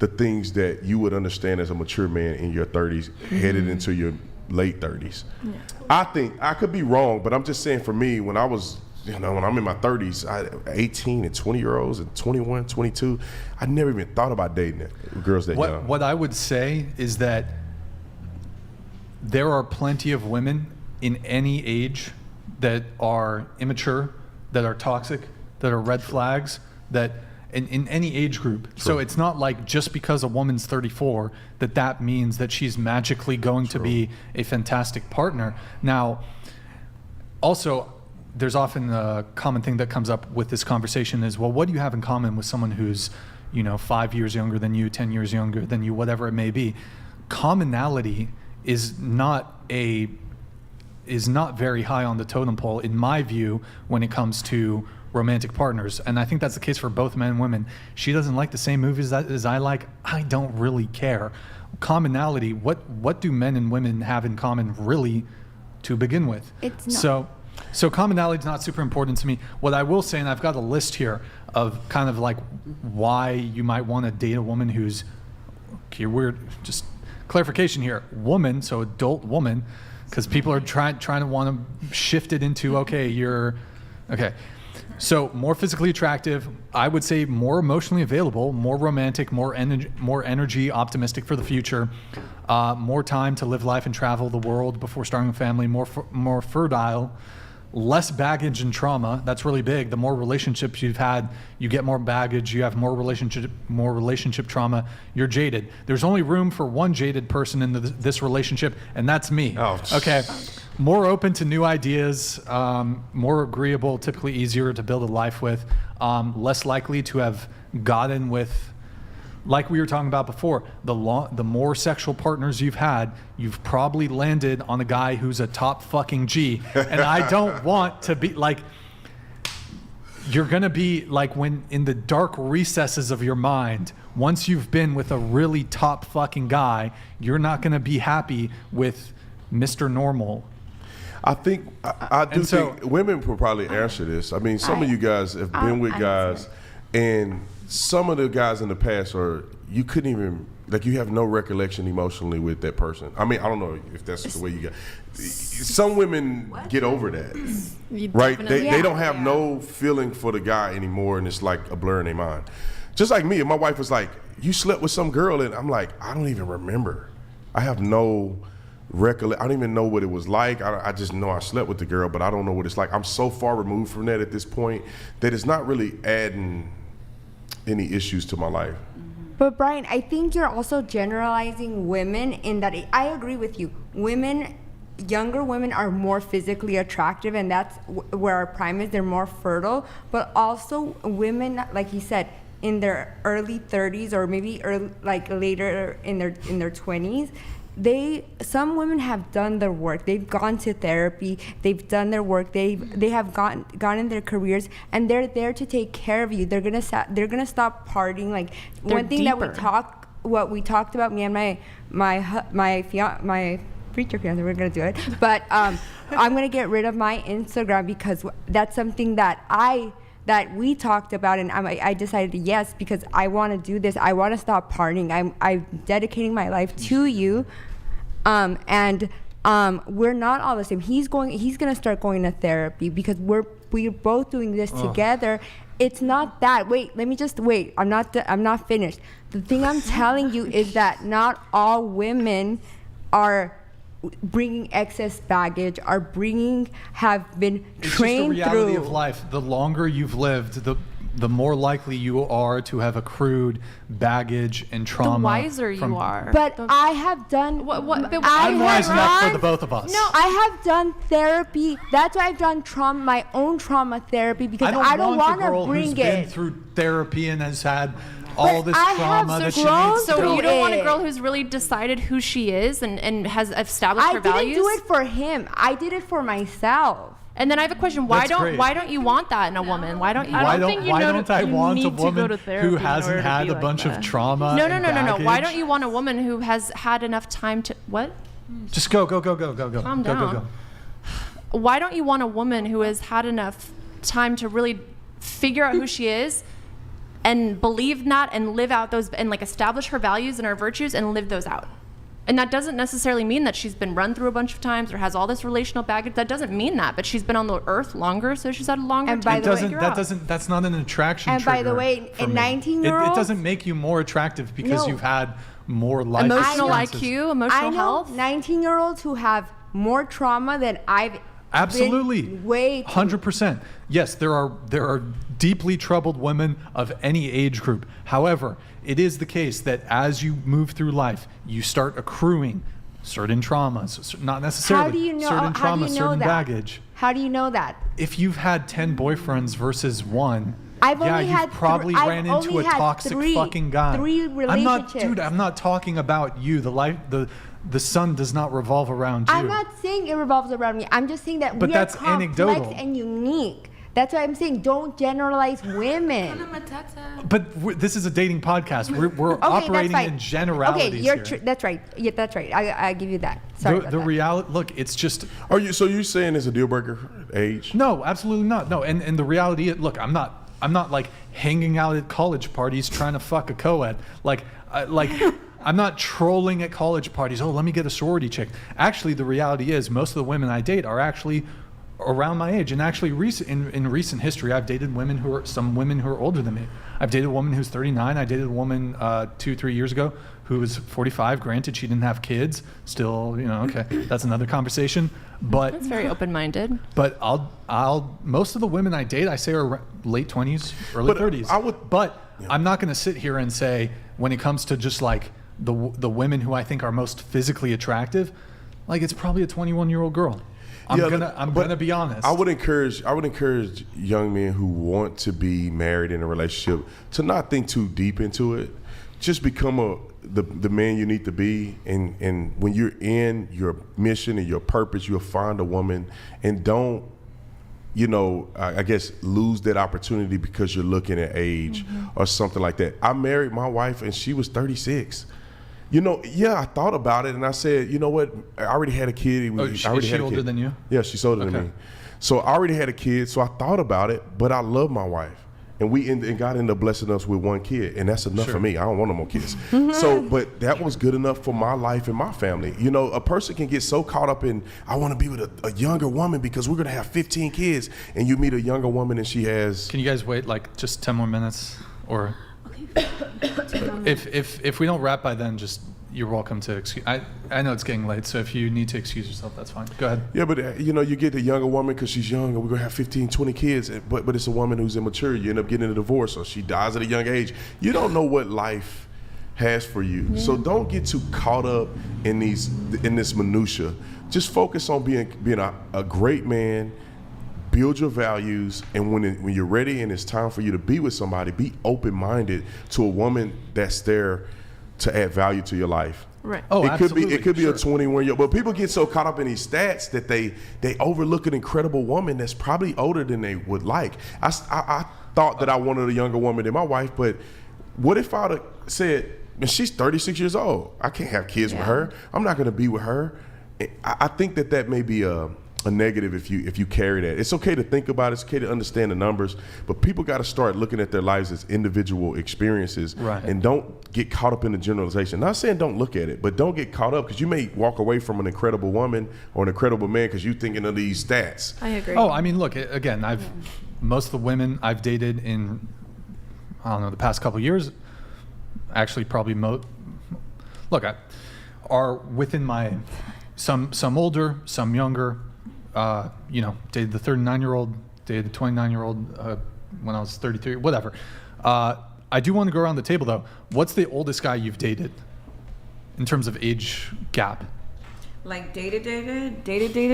the things that you would understand as a mature man in your 30s, headed into your late 30s. Yeah. I think I could be wrong, but I'm just saying for me, when I was when I'm in my 30s, 18 and 20-year-olds and 21, 22, I never even thought about dating girls that young. What I would say is that there are plenty of women in any age that are immature, that are toxic, that are red flags, that in any age group. True. So it's not like just because a woman's 34 that means that she's magically going to be a fantastic partner. Now, also, there's often a common thing that comes up with this conversation is, well, what do you have in common with someone who's, 5 years younger than you, 10 years younger than you, whatever it may be? Commonality is not very high on the totem pole, in my view, when it comes to romantic partners. And I think that's the case for both men and women. She doesn't like the same movies as I like. I don't really care. Commonality, what do men and women have in common really to begin with? It's not. So commonality is not super important to me. What I will say, and I've got a list here of kind of like why you might want to date a woman who's, keyword, just clarification here, woman, so adult woman, because people are trying to want to shift it into, okay. So more physically attractive, I would say more emotionally available, more romantic, more energy, optimistic for the future, more time to live life and travel the world before starting a family, more fertile, less baggage and trauma. That's really big. The more relationships you've had, you get more baggage, you have more relationship trauma, you're jaded. There's only room for one jaded person in this relationship, and that's me. Oh. Okay. More open to new ideas, more agreeable, typically easier to build a life with, less likely to have gotten with, like we were talking about before, the more sexual partners you've had, you've probably landed on a guy who's a top fucking G. And I don't want to be like, you're going to be like when in the dark recesses of your mind, once you've been with a really top fucking guy, you're not going to be happy with Mr. Normal. I think, I do think women will probably answer this. I mean, some of you guys have been with guys, and some of the guys in the past you couldn't even, like, you have no recollection emotionally with that person. I mean, I don't know if that's the way you got. Some women get over that, right? They don't have no feeling for the guy anymore, and it's like a blur in their mind. Just like me, and my wife was like, you slept with some girl, and I'm like, I don't even remember. I have no I don't even know what it was like. I just know I slept with the girl, but I don't know what it's like. I'm so far removed from that at this point that it's not really adding any issues to my life. But Brian, I think you're also generalizing women in that I agree with you. Younger women are more physically attractive, and that's where our prime is. They're more fertile. But also women, like you said, in their early 30s or maybe later in their 20s, some women have done their work. They've gone to therapy. They've done their work. They have gone in their careers, and they're there to take care of you. They're gonna stop partying. Like one thing that we talked about, me and my future fiance, we're gonna do it. But I'm gonna get rid of my Instagram because that's something that we talked about, and I decided yes, because I want to do this. I want to stop partying. I'm dedicating my life to you, and we're not all the same. He's gonna start going to therapy because we're both doing this together. It's not that. Wait, let me just wait. I'm not finished. The thing I'm telling you is that not all women are bringing excess baggage, have been trained through. It's just the reality of life. The longer you've lived, the more likely you are to have accrued baggage and trauma. The wiser you are. But I have done. I'm wise enough for the both of us. No, I have done therapy. That's why I've done my own trauma therapy, because I don't want to bring it. Been through therapy and has had all this trauma that she needs. So you don't want a girl who's really decided who she is and has established her values? I didn't do it for him. I did it for myself. And then I have a question. Why don't you want that in a woman? Why don't I want a woman who hasn't had a bunch of trauma? No. Why don't you want a woman who has had enough time to what? Just go. Calm down. Go. Why don't you want a woman who has had enough time to really figure out who she is and believe in that and live out those and like establish her values and her virtues and live those out? And that doesn't necessarily mean that she's been run through a bunch of times or has all this relational baggage. That doesn't mean that, but she's been on the earth longer, so she's had a longer time to figure out. That's not an attraction trigger. And by the way, in 19-year-olds, it doesn't make you more attractive because you've had more life emotional experiences. IQ, emotional health. 19-year-olds who have more trauma than I've absolutely been way 100%. Yes, there are deeply troubled women of any age group. However, it is the case that as you move through life, you start accruing certain traumas, not necessarily certain trauma, certain baggage. How do you know that? If you've had 10 boyfriends versus one, you've probably ran into a toxic fucking guy. 3 relationships. I'm not talking about you. The sun does not revolve around you. I'm not saying it revolves around me. I'm just saying that we are complex anecdotal and unique. That's why I'm saying don't generalize women. But this is a dating podcast. We're operating in generalities here. That's right. Yeah, that's right. I give you that. Sorry about that. Reality. Look, it's just. So you're saying it's a deal breaker? Age? No, absolutely not. No, and the reality is, look, I'm not like hanging out at college parties trying to fuck a co-ed. I'm not trolling at college parties. Oh, let me get a sorority chick. Actually, the reality is most of the women I date are around my age. And actually, in recent history, I've dated some women who are older than me. I've dated a woman who's 39. I dated a woman 2-3 years ago who was 45. Granted, she didn't have kids. Still, okay, that's another conversation. But That's very open-minded. But most of the women I date, I say are late 20s, early 30s. But I'm not going to sit here and say when it comes to just like the women who I think are most physically attractive, like it's probably a 21-year-old girl. I'm gonna be honest. I would encourage young men who want to be married in a relationship to not think too deep into it. Just become the man you need to be, and when you're in your mission and your purpose, you'll find a woman, and don't, I guess, lose that opportunity because you're looking at age or something like that. I married my wife and she was 36. I thought about it and I said, you know what? I already had a kid. Is she older than you? Yeah, she's older than me. So I already had a kid, so I thought about it, but I love my wife. And God ended up blessing us with one kid, and that's enough for me. I don't want no more kids. But that was good enough for my life and my family. A person can get so caught up in, I want to be with a younger woman because we're going to have 15 kids, and you meet a younger woman and she has... Can you guys wait like just 10 more minutes? Or if we don't wrap by then, just you're welcome to excuse. I know it's getting late, so if you need to excuse yourself, that's fine. Go ahead. Yeah, but you get the younger woman because she's young, and we're gonna have 15, 20 kids. But it's a woman who's immature. You end up getting a divorce, or she dies at a young age. You don't know what life has for you, so don't get too caught up in this minutia. Just focus on being a great man. Build your values, and when you're ready and it's time for you to be with somebody, be open-minded to a woman that's there to add value to your life. Right. Oh, it could be a 21-year-old, but people get so caught up in these stats that they overlook an incredible woman that's probably older than they would like. I thought that I wanted a younger woman than my wife, but what if I'd have said, she's 36 years old, I can't have kids with her, I'm not going to be with her. I think that may be a negative if you carry that. It's okay to think about it. It's okay to understand the numbers, but people got to start looking at their lives as individual experiences, and don't get caught up in the generalization. Not saying don't look at it, but don't get caught up, because you may walk away from an incredible woman or an incredible man because you're thinking of these stats. I agree. Oh, I mean, look, again, most of the women I've dated in, I don't know, the past couple of years, actually probably are within my, some older, some younger. Dated the 39-year-old, dated the 29-year-old when I was 33, whatever. I do want to go around the table, though. What's the oldest guy you've dated in terms of age gap? Like dated,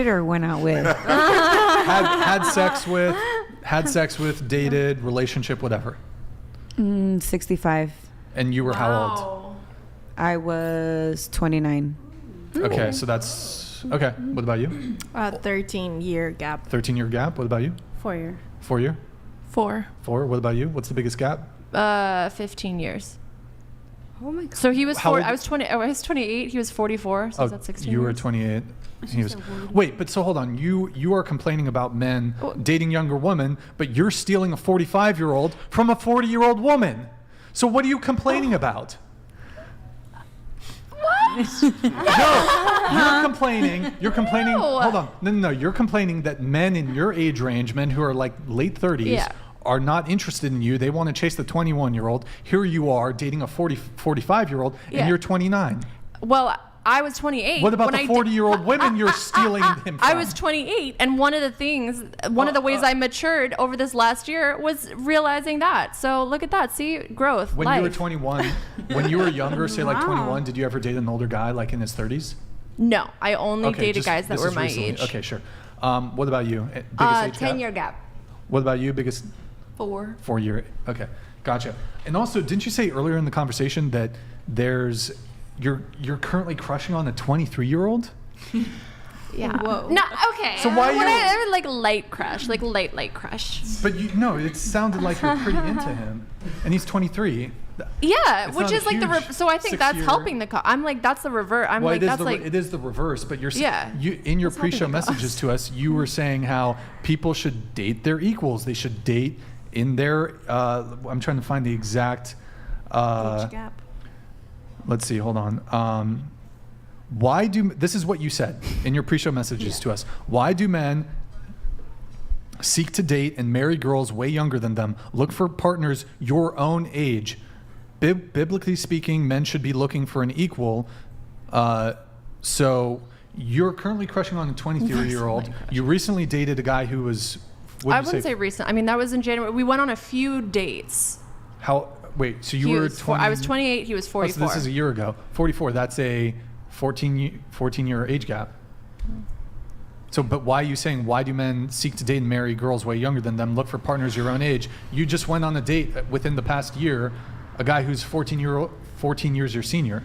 or went out with? had sex with, dated, relationship, whatever. 65. And you were how old? I was 29. Okay, so that's... Okay, what about you? 13-year gap. 13-year gap. What about you? 4 year. 4 year? 4. 4. What about you? What's the biggest gap? 15 years. Oh my God. So he was How old? I was 28. He was 44. So that's 16 you were years. 28. He was. Wait, but so hold on. You are complaining about men dating younger women, but you're stealing a 45-year-old from a 40-year-old woman. So what are you complaining about? You're complaining. No. Hold on. No. You're complaining that men in your age range, men who are like late 30s, are not interested in you. They want to chase the 21-year-old. Here you are dating a 45-year-old, and you're 29. Well, I was 28. What about the 40-year-old women you're stealing him from? I was 28, and one of the ways I matured over this last year was realizing that. So look at that. See, growth. When you were 21, when you were younger, say like 21, did you ever date an older guy like in his 30s? No, I only dated guys that were my age. Okay, sure. What about you? Biggest age gap? 10-year gap. What about you? Biggest? 4. 4 year. Okay, gotcha. And also, didn't you say earlier in the conversation that you're currently crushing on a 23-year-old? Yeah. Whoa. No. Okay. So why I like light crush, like light crush. But it sounded like you're pretty into him, and he's 23. Yeah, It's which not is a like huge so I think that's 6-year helping the I'm like, that's the reverse. I'm well, like, that's like it is the reverse. But you're Yeah. you in your That's helping pre-show the messages to us, you were saying how people should date their equals. They should date in their. I'm trying to find the exact. Age gap. Let's see. Hold on. This is what you said in your pre-show messages to us. Why do men seek to date and marry girls way younger than them. Look for partners your own age. Biblically speaking, men should be looking for an equal. So you're currently crushing on a 23-year-old. You recently dated a guy who was, I wouldn't say recent. I mean, that was in January. We went on a few dates. Wait, so you were 20? I was 28, he was 44. Oh, so this is a year ago. 44, that's a 14-year age gap. So, but why are you saying, why do men seek to date and marry girls way younger than them? Look for partners your own age. You just went on a date within the past year, a guy who's 14 years your senior.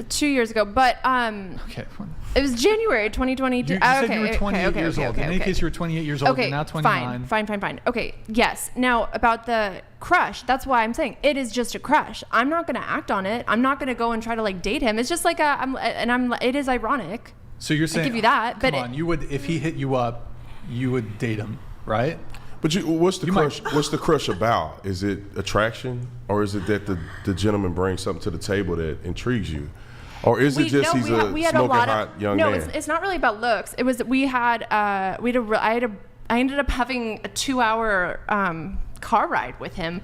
2 years ago, but okay. It was January 2022. You said you were 28 years old. In any case, you were 28 years old. You're now 29. Fine. Okay, yes. Now, about the crush, that's why I'm saying it is just a crush. I'm not going to act on it. I'm not going to go and try to like date him. It's just like it is ironic. So you're saying, I give you that, but come on, you would, if he hit you up, you would date him, right? But what's the crush? What's the crush about? Is it attraction, or is it that the gentleman brings something to the table that intrigues you, or is it just he's a smoking hot young man? No, it's not really about looks. It was I ended up having a 2-hour car ride with him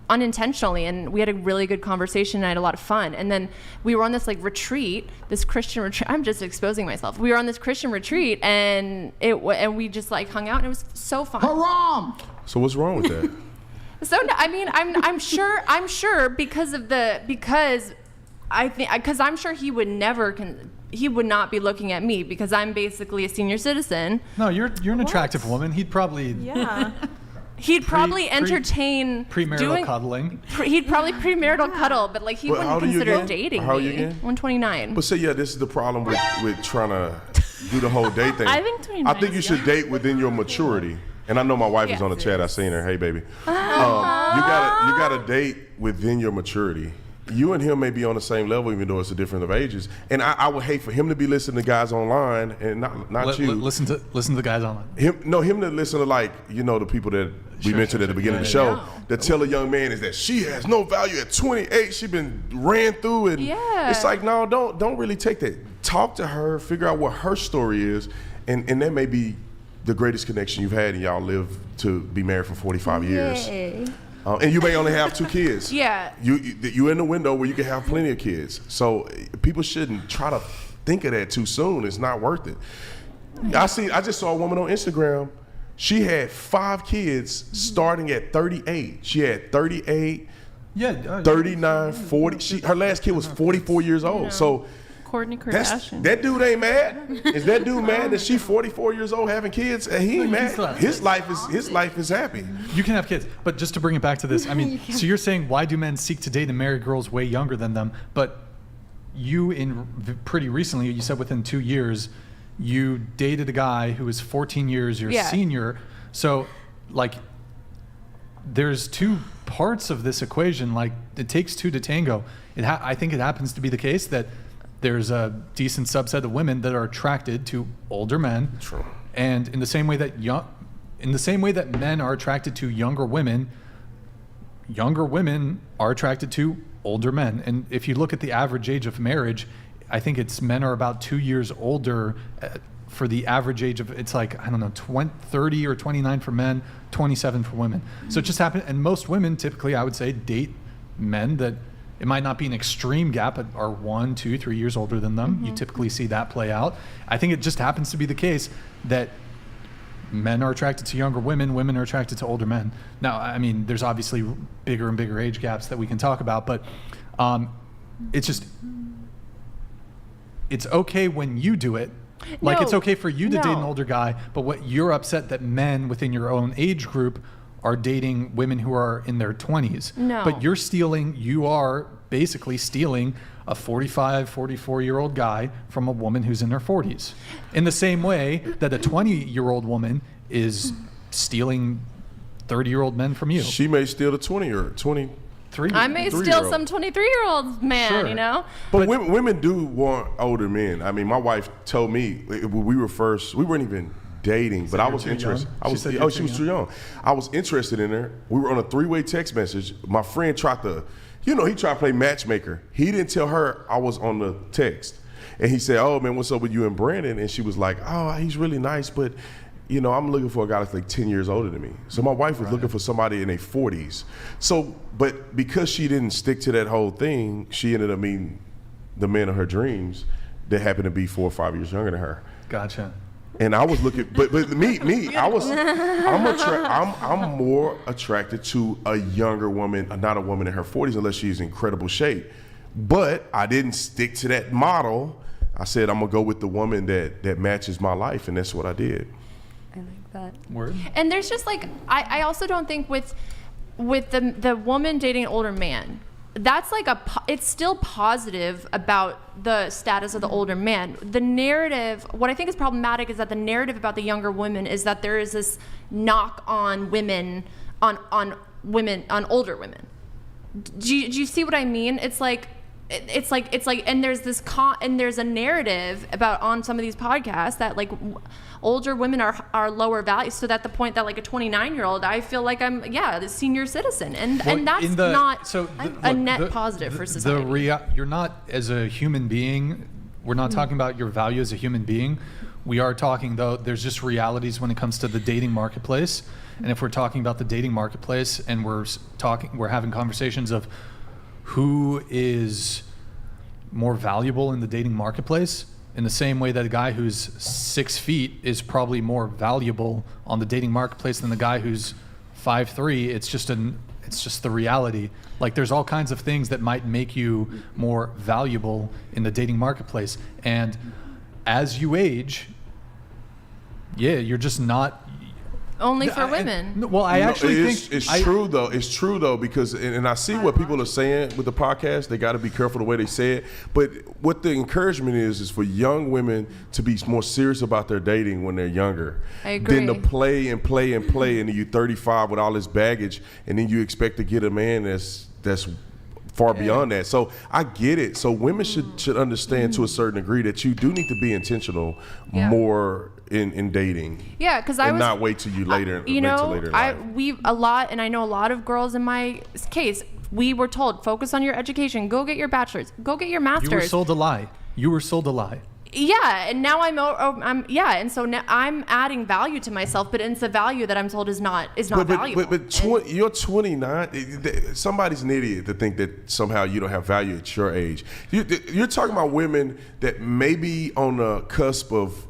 unintentionally, and we had a really good conversation and I had a lot of fun. And then we were on this like retreat, this Christian retreat. I'm just exposing myself. We were on this Christian retreat and we just like hung out and it was so fun. Haram! So what's wrong with that? So I mean, I'm sure because I'm sure he would not be looking at me because I'm basically a senior citizen. No, you're an attractive woman. He'd probably He'd probably entertain premarital cuddling. He'd probably premarital cuddle, but like he wouldn't consider dating me. How old are you again? 129. But this is the problem with trying to do the whole date thing. I think you should date within your maturity. And I know my wife is on the chat. I seen her. Hey, baby. You gotta date within your maturity. You and him may be on the same level, even though it's a difference of ages. And I would hate for him to be listening to guys online and not you. Listen to the guys online. Him to listen to the people that we mentioned at the beginning of the show that tell a young man is that she has no value at 28. She been ran through, and it's like, no, don't really take that. Talk to her, figure out what her story is, and that may be the greatest connection you've had, and y'all live to be married for 45 years. And you may only have 2 kids. Yeah. You're in the window where you can have plenty of kids. So people shouldn't try to think of that too soon. It's not worth it. I just saw a woman on Instagram. She had 5 kids starting at 38. She had 38, 39, 40. Her last kid was 44 years old. So Kourtney Kardashian. That dude ain't mad. Is that dude mad that she's 44 years old having kids? He ain't mad. His life is happy. You can have kids, but just to bring it back to this, I mean, so you're saying, why do men seek to date and marry girls way younger than them? But you, pretty recently, you said within 2 years, you dated a guy who was 14 years your senior. So, like, there's 2 parts of this equation. Like, it takes 2 to tango. I think it happens to be the case that there's a decent subset of women that are attracted to older men. True. And in the same way that men are attracted to younger women are attracted to older men. And if you look at the average age of marriage, I think men are about 2 years older for the average age of, it's like, I don't know, 30 or 29 for men, 27 for women. So it just happened. And most women typically, I would say, date men that it might not be an extreme gap, but are 1, 2, 3 years older than them. You typically see that play out. I think it just happens to be the case that men are attracted to younger women, women are attracted to older men. Now, I mean, there's obviously bigger and bigger age gaps that we can talk about, but it's okay when you do it. Like, it's okay for you to date an older guy, but what you're upset that men within your own age group are dating women who are in their 20s. No. But you are basically stealing a 45, 44-year-old guy from a woman who's in her 40s. In the same way that a 20-year-old woman is stealing 30-year-old men from you. She may steal the 23. I may steal some 23-year-old man, sure. But women do want older men. I mean, my wife told me when we weren't even dating, but I was interested. She was too young. I was interested in her. We were on a 3-way text message. My friend tried to play matchmaker. He didn't tell her I was on the text. And he said, "Oh man, what's up with you and Brandon?" And she was like, "Oh, he's really nice, but you know, I'm looking for a guy that's like 10 years older than me. So my wife was looking for somebody in their 40s. So, but because she didn't stick to that whole thing, she ended up meeting the man of her dreams that happened to be 4 or 5 years younger than her. Gotcha. And I was looking, but me, I'm more attracted to a younger woman, not a woman in her 40s, unless she's in incredible shape. But I didn't stick to that model. I said I'm gonna go with the woman that matches my life, and that's what I did. I like that. Word. And there's just like, I also don't think with the woman dating an older man, that's like it's still positive about the status of the older man. The narrative, what I think is problematic is that the narrative about the younger women is that there is this knock on women, on older women. Do you see what I mean? It's like, and there's this and there's a narrative about on some of these podcasts that like older women are lower value. So that the point that like a 29-year-old, I feel like I'm the senior citizen, and that's not a net positive for society. You're not, as a human being, we're not talking about your value as a human being. We are talking, though, there's just realities when it comes to the dating marketplace. And if we're talking about the dating marketplace and we're having conversations of who is more valuable in the dating marketplace, in the same way that a guy who's 6 feet is probably more valuable on the dating marketplace than the guy who's 5'3", it's just the reality. Like, there's all kinds of things that might make you more valuable in the dating marketplace. And as you age, you're just not. Only for women. Well, I actually think it's true though. It's true though, because and I see what people are saying with the podcast. They got to be careful the way they say it. But what the encouragement is for young women to be more serious about their dating when they're younger. I agree. Than to play and play and play, and then you're 35 with all this baggage, and then you expect to get a man that's far beyond that. So I get it. So women should understand to a certain degree that you do need to be intentional more in dating. Yeah, because I was not wait till you later. You know, and I know a lot of girls in my case. We were told, focus on your education. Go get your bachelor's. Go get your master's. You were sold a lie. Yeah, and now and so now I'm adding value to myself, but it's a value that I'm told is not valuable. But you're 29. Somebody's an idiot to think that somehow you don't have value at your age. You're talking about women that may be on the cusp of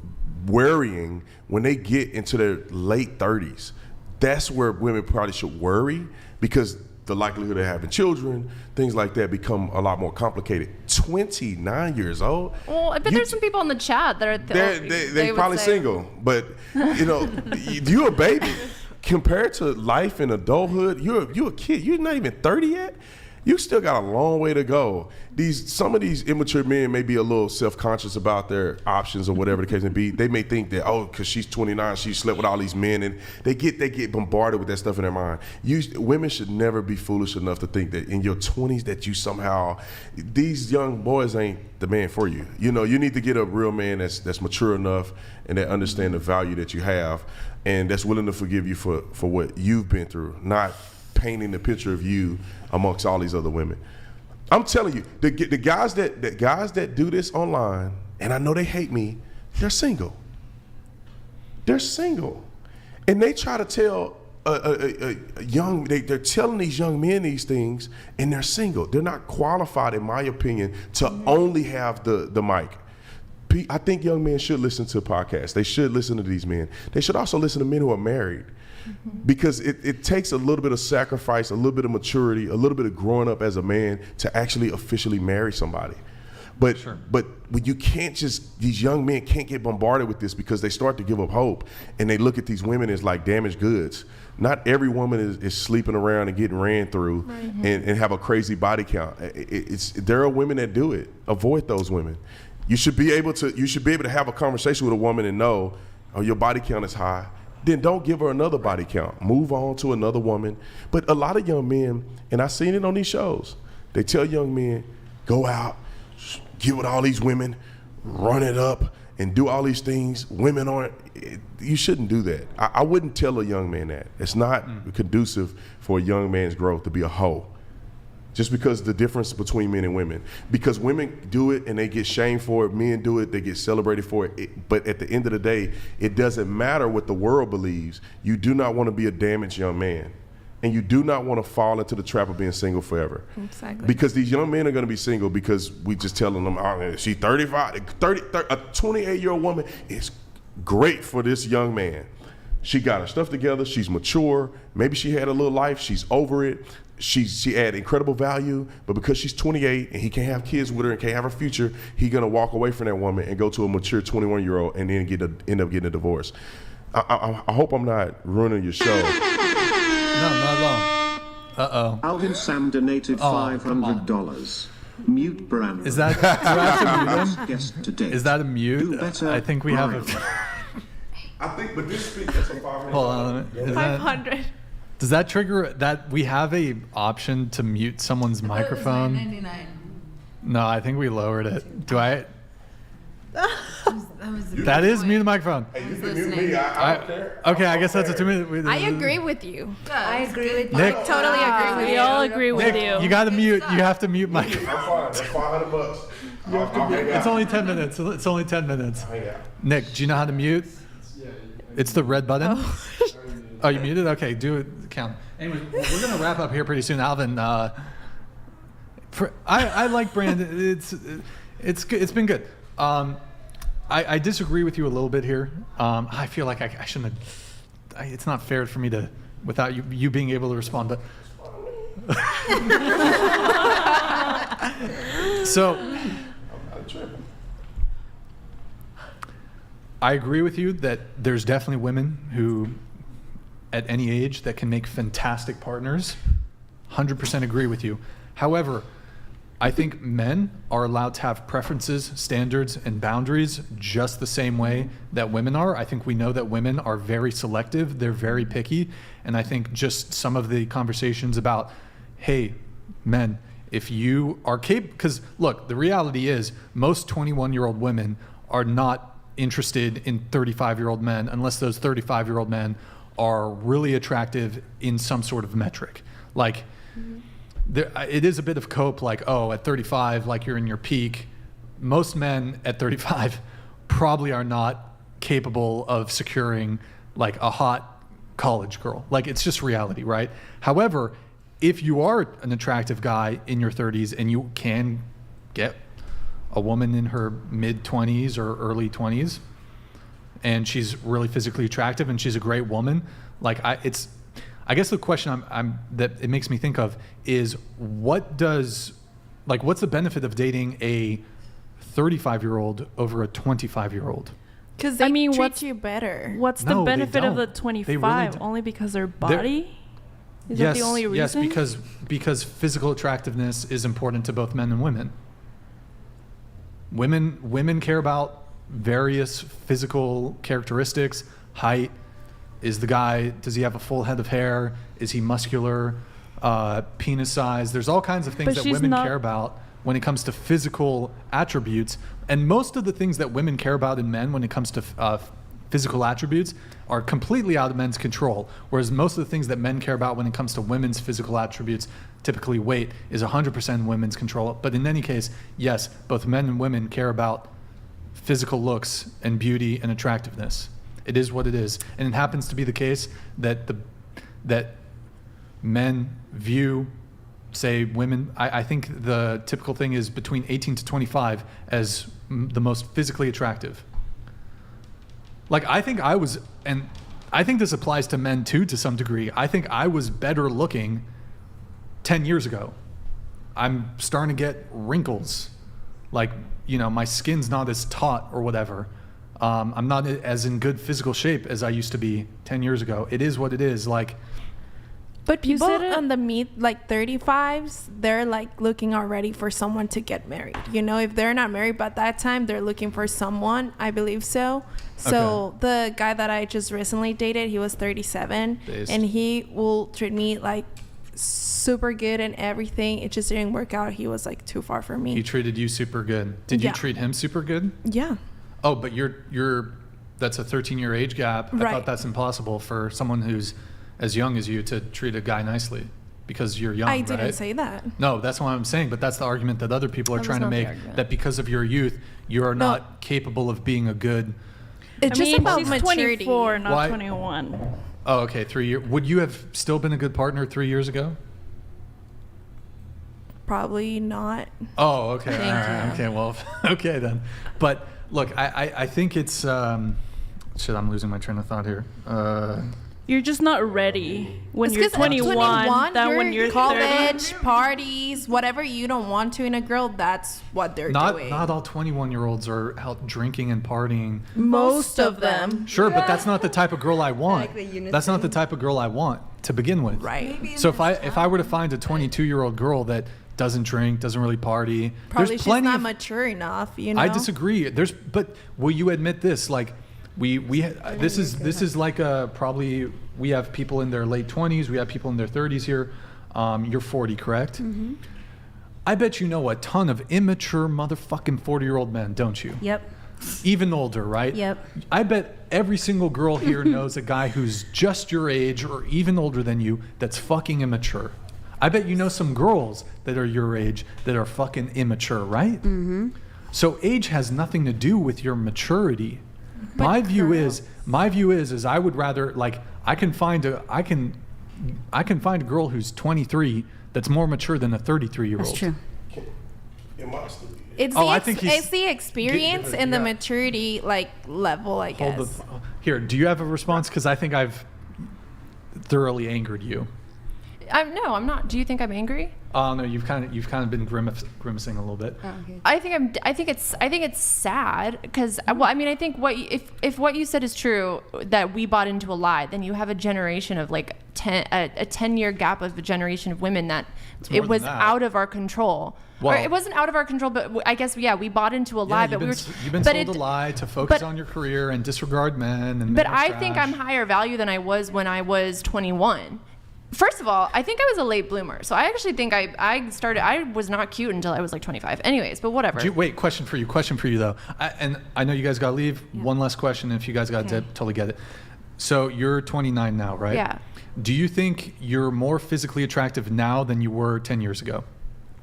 worrying when they get into their late 30s. That's where women probably should worry, because the likelihood of having children, things like that, become a lot more complicated. 29 years old. Well, but there's some people in the chat that are they're probably single, but you know, you're a baby compared to life in adulthood. You're a kid. You're not even 30 yet. You still got a long way to go. Some of these immature men may be a little self-conscious about their options or whatever the case may be. They may think that, because she's 29, she slept with all these men, and they get bombarded with that stuff in their mind. Women should never be foolish enough to think that in your 20s that you somehow, these young boys ain't the man for you. You know, you need to get a real man that's mature enough and that understand the value that you have, and that's willing to forgive you for what you've been through, not painting the picture of you amongst all these other women. I'm telling you, the guys that do this online, and I know they hate me, they're single. They're single, and they try to tell they're telling these young men these things, and they're single. They're not qualified, in my opinion, to only have the mic. I think young men should listen to podcasts. They should listen to these men. They should also listen to men who are married. Because it takes a little bit of sacrifice, a little bit of maturity, a little bit of growing up as a man to actually officially marry somebody. But when you can't these young men can't get bombarded with this, because they start to give up hope, and they look at these women as like damaged goods. Not every woman is sleeping around and getting ran through and have a crazy body count. There are women that do it. Avoid those women. You should be able to have a conversation with a woman and know, your body count is high. Then don't give her another body count. Move on to another woman. But a lot of young men, and I've seen it on these shows, they tell young men, go out, get with all these women, run it up, and do all these things. Women aren't, you shouldn't do that. I wouldn't tell a young man that. It's not conducive for a young man's growth to be a hoe. Just because the difference between men and women. Because women do it and they get shamed for it, men do it, they get celebrated for it. But at the end of the day, it doesn't matter what the world believes. You do not want to be a damaged young man. And you do not want to fall into the trap of being single forever. Exactly. Because these young men are going to be single because we just telling them, oh, she's 35, a 28-year-old woman is great for this young man. She got her stuff together, she's mature, maybe she had a little life, she's over it. She had incredible value, but because she's 28 and he can't have kids with her and can't have her future, he's gonna walk away from that woman and go to a mature 21-year-old and then end up getting a divorce. I hope I'm not ruining your show. No, not at all. Uh-oh. Alvin Sam donated $500. Mute brand. Is that, do I have to mute him? Guest to date. Is that a mute? Do better, I think we have a... I think, but this speak, that's a $500. Hold on. Is that, 500. does that trigger that we have a option to mute someone's microphone? $9.99. No, I think we lowered it. Do I? That is mute the microphone. Hey, you can mute me. I don't care. Okay, I guess that's a 2 minute. I agree with you. I agree with you. Nick, I totally agree with We you. all agree with Nick, you. you got to mute. You have to mute microphone. I'm fine. That's $500. I'll hang out. It's only 10 minutes. It's only 10 minutes. Hang out. Nick, do you know how to mute? It's the red button. Oh, you muted? Okay, do it. Count. Anyway, we're gonna wrap up here pretty soon, Alvin. I like Brandon. It's been good. I disagree with you a little bit here. I feel like I shouldn't have. It's not fair for me to without you being able to respond, but. So. I agree with you that there's definitely women who, at any age, that can make fantastic partners. 100% agree with you. However, I think men are allowed to have preferences, standards, and boundaries just the same way that women are. I think we know that women are very selective. They're very picky. And I think just some of the conversations about, hey, men, if you are capable, because look, the reality is most 21-year-old women are not interested in 35-year-old men unless those 35-year-old men are really attractive in some sort of metric. Like, it is a bit of cope, like, oh, at 35, like you're in your peak. Most men at 35 probably are not capable of securing like a hot college girl. Like, it's just reality, right? However, if you are an attractive guy in your 30s and you can get a woman in her mid-20s or early 20s, and she's really physically attractive and she's a great woman, like I guess the question that it makes me think of is what's the benefit of dating a 35-year-old over a 25-year-old? Because they treat you better. What's the benefit of the 25? Only because their body? Is that the only reason? Yes, because physical attractiveness is important to both men and women. Women care about various physical characteristics. Height. Does he have a full head of hair? Is he muscular? Penis size. There's all kinds of things that women care about when it comes to physical attributes. And most of the things that women care about in men when it comes to physical attributes are completely out of men's control. Whereas most of the things that men care about when it comes to women's physical attributes, typically weight, is 100% in women's control. But in any case, yes, both men and women care about physical looks and beauty and attractiveness. It is what it is. And it happens to be the case that that men view, say, women, I think the typical thing is between 18 to 25 as the most physically attractive. Like, I think I was, and I think this applies to men too to some degree, I think I was better looking 10 years ago. I'm starting to get wrinkles. Like, my skin's not as taut or whatever. I'm not as in good physical shape as I used to be 10 years ago. It is what it is. Like, but people on the 35s, they're like looking already for someone to get married. If they're not married by that time, they're looking for someone. I believe so. So the guy that I just recently dated, he was 37, and he will treat me like super good and everything. It just didn't work out. He was like too far for me. He treated you super good. Did you treat him super good? Yeah. Oh, but that's a 13-year age gap. Right. I thought that's impossible for someone who's as young as you to treat a guy nicely. because you're young, I didn't right? say that. No, that's what I'm saying, but that's the argument that other people are That was trying to not the make, argument. that because of your youth, you are not capable of being a good... It's just about she's maturity. 24, not Why- 21. Oh, okay, 3 years. Would you have still been a good partner 3 years ago? Probably not. Oh, okay. Thank All right. you. Okay, well, okay then. But look, I think it's... shit, I'm losing my train of thought here. You're just not ready when It's you're 'cause at 21 than when you're 30. college, parties, whatever you don't want to in a girl, that's what they're doing. Not all 21-year-olds are out drinking and partying. Most of them. Sure, but that's not the type of girl I want. Like the unison. That's not the type of girl I want to begin with. Right. So if I were to find a 22-year-old girl that doesn't drink, doesn't really party, Probably there's she's plenty not of, mature enough, you know? I disagree. But will you admit this? Like, this is like probably we have people in their late 20s, we have people in their 30s here. You're 40, correct? Mm-hmm. I bet you know a ton of immature motherfucking 40-year-old men, don't you? Yep. Even older, right? Yep. I bet every single girl here knows a guy who's just your age or even older than you that's fucking immature. I bet you know some girls that are your age that are fucking immature, right? Mm-hmm. So age has nothing to do with your maturity. My view is I would rather, like, I can find a girl who's 23 that's more mature than a 33-year-old. That's true. It's Oh, the, I think he's- it's the experience and the yeah. maturity level, I guess. Here, do you have a response? Because I think I've thoroughly angered you. No, I'm not. Do you think I'm angry? Oh no, you've kind of been grimacing a little bit. I think it's sad because well, I mean, I think if what you said is true, that we bought into a lie, then you have a generation of like a 10-year gap of a generation of women that more it than was that. out of our control. Well- or it wasn't out of our control, but I guess we bought into a lie. Yeah, But you've been but sold a lie to focus on your career and disregard men. And But men are I think trash. I'm higher value than I was when I was 21. First of all, I think I was a late bloomer. So I actually think I was not cute until I was like 25. Anyways, but whatever. Wait, question for you though. And I know you guys got to leave. Yeah. One last question, if you guys got to totally get it. So you're 29 now, right? Yeah. Do you think you're more physically attractive now than you were 10 years ago?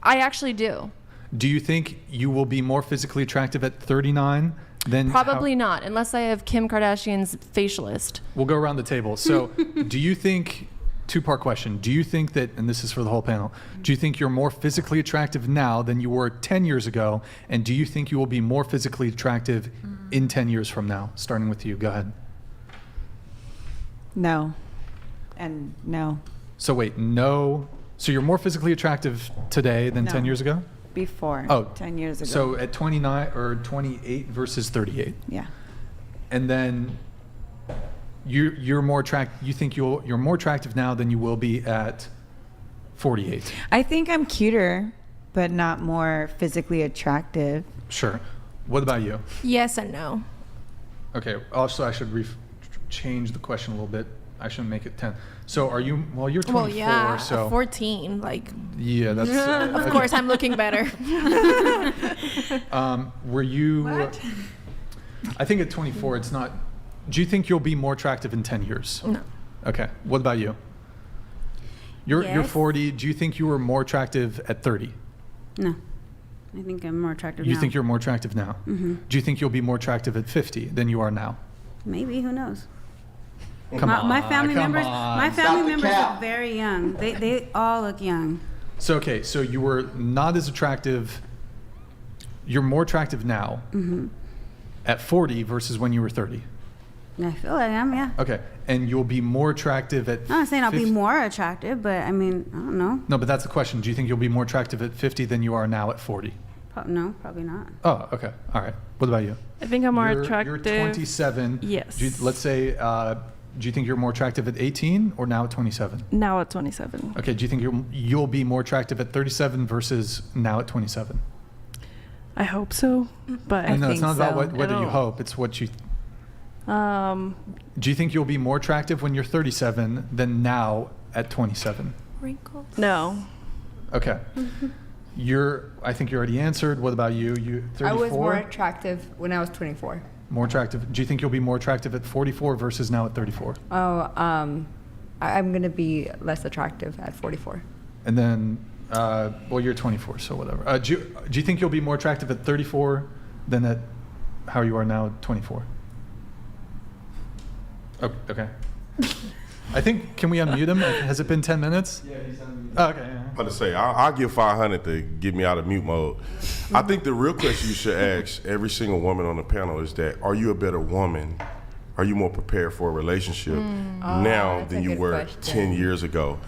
I actually do. Do you think you will be more physically attractive at 39 than... Probably not, unless I have Kim Kardashian's facialist. We'll go around the table. So do you think... Two-part question. Do you think that, and this is for the whole panel, do you think you're more physically attractive now than you were 10 years ago? And do you think you will be more physically attractive in 10 years from now? Starting with you. Go ahead. No. And no. So wait, no. So you're more physically attractive today than 10 years ago? Before. Oh, 10 years ago. So at 29 or 28 versus 38. Yeah. And then you're more attractive. You think you're more attractive now than you will be at 48. I think I'm cuter, but not more physically attractive. Sure. What about you? Yes and no. Okay. Also, I should change the question a little bit. I shouldn't make it 10. So are you? Well, you're 24. Well, yeah, so 14. Like. Yeah, that's. Of course, I'm looking better. Were you? What? I think at 24, it's not. Do you think you'll be more attractive in 10 years? No. Okay. What about you? You're Yes. 40. Do you think you were more attractive at 30? No. I think I'm more attractive You now. think you're more attractive now? Mm-hmm. Do you think you'll be more attractive at 50 than you are now? Maybe, who knows? Come on. My family come members, on. my family members cap. look very young. They all look young. So, okay. So you were not as attractive. You're more attractive now at 40 versus when you were 30. I feel like I am, yeah. Okay. And you'll be more attractive at I'm not saying I'll be 50 more attractive, but I mean, I don't know. No, but that's the question. Do you think you'll be more attractive at 50 than you are now at 40? No, probably not. Oh, okay. All right. What about you? I think I'm more You're attractive. 27. Yes. Let's say, do you think you're more attractive at 18 or now at 27? Now at 27. Okay. Do you think you'll be more attractive at 37 versus now at 27? I hope so, but No, it's think not about so. whether I you don't- hope. It's what you. Do you think you'll be more attractive when you're 37 than now at 27? Wrinkles. no. Okay. I think you already answered. What about you? You 34? I was more attractive when I was 24. More attractive. Do you think you'll be more attractive at 44 versus now at 34? Oh, I'm gonna be less attractive at 44. And then, well, you're 24, so whatever. Do you think you'll be more attractive at 34 than at how you are now at 24? Oh, okay. I think, can we unmute him? Has it been 10 minutes? Yeah, he's unmuted. Oh, okay. Yeah. I'm about to say, I'll give 500 to get me out of mute mode. I think the real question you should ask every single woman on the panel is that, are you a better woman? Are you more prepared for a relationship now than you were 10 years ago?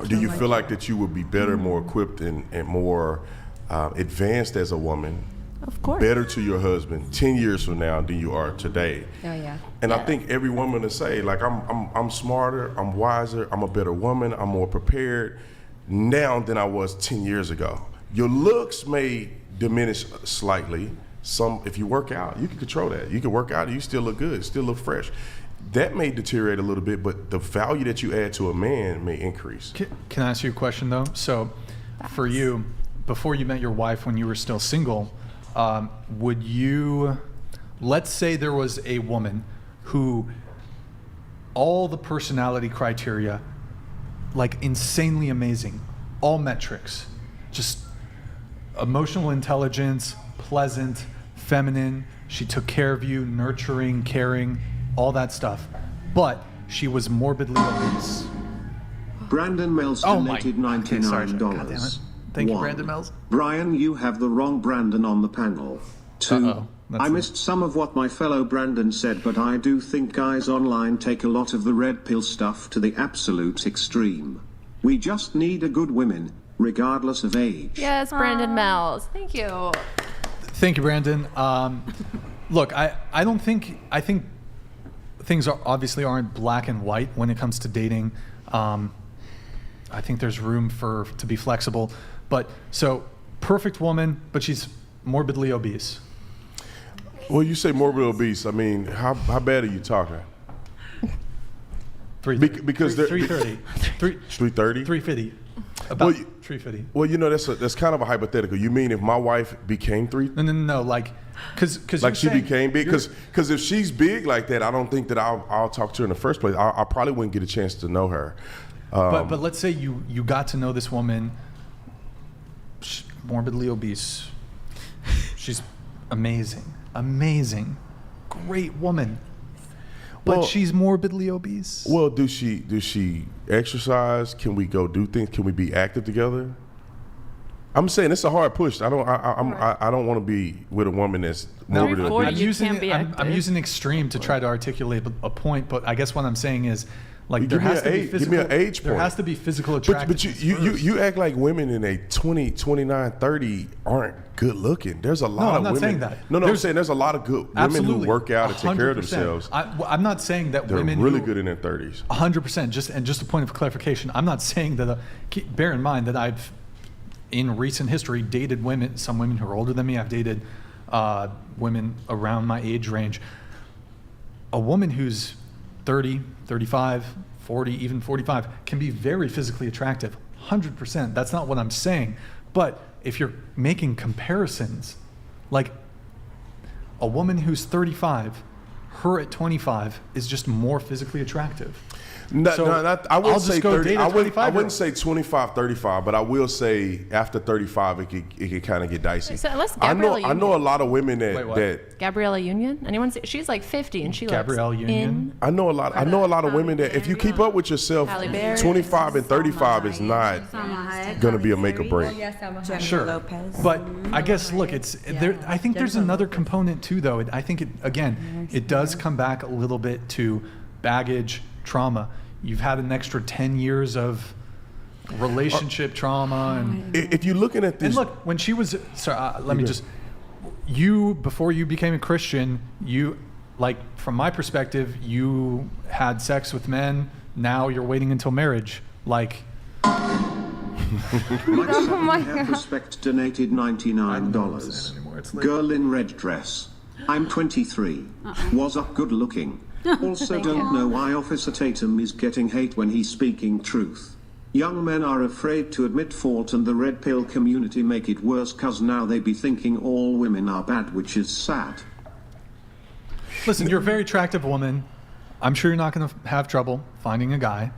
Do you feel like that you would be better, more equipped, and more advanced as a woman? Of course. Better to your husband 10 years from now than you are today. Oh yeah. And I think every woman to say, like, I'm smarter, I'm wiser, I'm a better woman, I'm more prepared now than I was 10 years ago. Your looks may diminish slightly. If you work out, you can control that. You can work out and you still look good, still look fresh. That may deteriorate a little bit, but the value that you add to a man may increase. Can I ask you a question though? So, for you, before you met your wife, when you were still single, would you, let's say there was a woman who all the personality criteria, like insanely amazing, all metrics, just emotional intelligence, pleasant, feminine, she took care of you, nurturing, caring, all that stuff, but she was morbidly obese. Brandon Mills donated $99. God damn it. Thank you, Brandon Mills. Brian, you have the wrong Brandon on the panel. 2. I missed some of what my fellow Brandon said, but I do think guys online take a lot of the red pill stuff to the absolute extreme. We just need a good women, regardless of age. Yes, Brandon Mills. Thank you. Thank you, Brandon. Look, I think things aren't black and white when it comes to dating. I think there's room to be flexible. But so, perfect woman, but she's morbidly obese. Well, you say morbid obese. I mean, how bad are you talking? 330. Because 330. 330. 350. About 350. Well, you know, that's kind of a hypothetical. You mean if my wife became 3? No, like, because like she became big. Because if she's big like that, I don't think that I'll talk to her in the first place. I probably wouldn't get a chance to know her. But let's say you got to know this woman, morbidly obese. She's amazing, great woman. But she's morbidly obese. Well, does she exercise? Can we go do things? Can we be active together? I'm saying it's a hard push. I don't want to be with a woman that's morbidly obese. I'm using extreme to try to articulate a point, but I guess what I'm saying is, like, there has to be physical. Give me an age point. There has to be physical attractiveness. But you act like women in a 20, 29, 30 aren't good looking. There's a lot of women. No, I'm not saying that. No, I'm saying there's a lot of good women who work out and take care of themselves. I'm not saying that they're women really good in their 30s. 100%. Just a point of clarification. I'm not saying that. Bear in mind that I've, in recent history, dated women. Some women who are older than me. I've dated women around my age range. A woman who's 30, 35, 40, even 45 can be very physically attractive. 100%. That's not what I'm saying. But if you're making comparisons, like a woman who's 35, her at 25 is just more phically attractive. I wouldn't say 30. I wouldn't say 25, 35, but I will say after 35, it could kind of get dicey. So let's I know a lot of women that Gabriella Union. Anyone see? She's like 50 and she Gabrielle looks Union. I know a lot of women that if you keep up with yourself, 25 and 35 is not going to be a make or break. Sure, but I guess look, it's there. I think there's another component too, though. I think it does come back a little bit to baggage, trauma. You've had an extra 10 years of relationship trauma, and if you're looking at this, and look, when she was before you became a Christian, you, like, from my perspective, you had sex with men. Now you're waiting until marriage, like. My God. Respect donated $99. Girl in red dress. I'm 23. Was up good looking. Also don't know why Officer Tatum is getting hate when he's speaking truth. Young men are afraid to admit fault, and the red pill community make it worse, cause now they be thinking all women are bad, which is sad. Listen, you're a very attractive woman. I'm sure you're not going to have trouble finding a guy.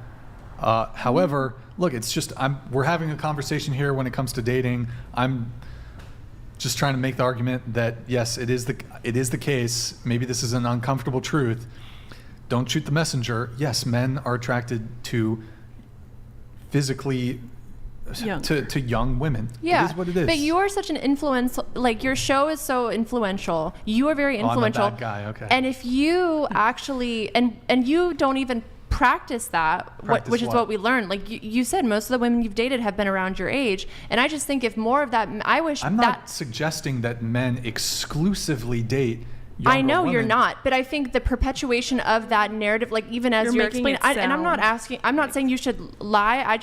However, look, it's just we're having a conversation here when it comes to dating. I'm just trying to make the argument that yes, it is the case. Maybe this is an uncomfortable truth. Don't shoot the messenger. Yes, men are attracted to physically to young women. Yeah, it is what it is. But you are such an influence. Like your show is so influential. You are very influential. I'm a bad guy. Okay. And if you actually and you don't even practice that, which is what we learned. Like you said, most of the women you've dated have been around your age, and I just think if more of that, I'm not suggesting that men exclusively date. I know women. you're not, but I think the perpetuation of that narrative, like even as you're explaining, and I'm not saying you should lie. I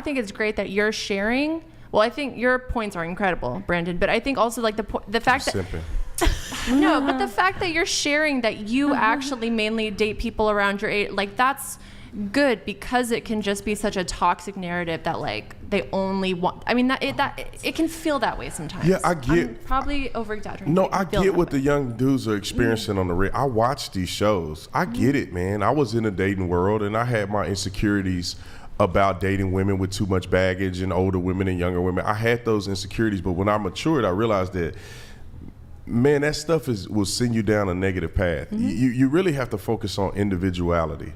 think it's great that you're sharing. Well, I think your points are incredible, Brandon, but I think also like the fact that. No, but the fact that you're sharing that you actually mainly date people around your age, like that's good, because it can just be such a toxic narrative that like they only want. I mean, that it can feel that way sometimes. Yeah, I get. I'm probably over exaggerating. No, I get what the young dudes are experiencing on the rig. I watch these shows. I get it, man. I was in the dating world and I had my insecurities about dating women with too much baggage and older women and younger women. I had those insecurities, but when I matured, I realized that, man, that stuff will send you down a negative path. You really have to focus on individuality.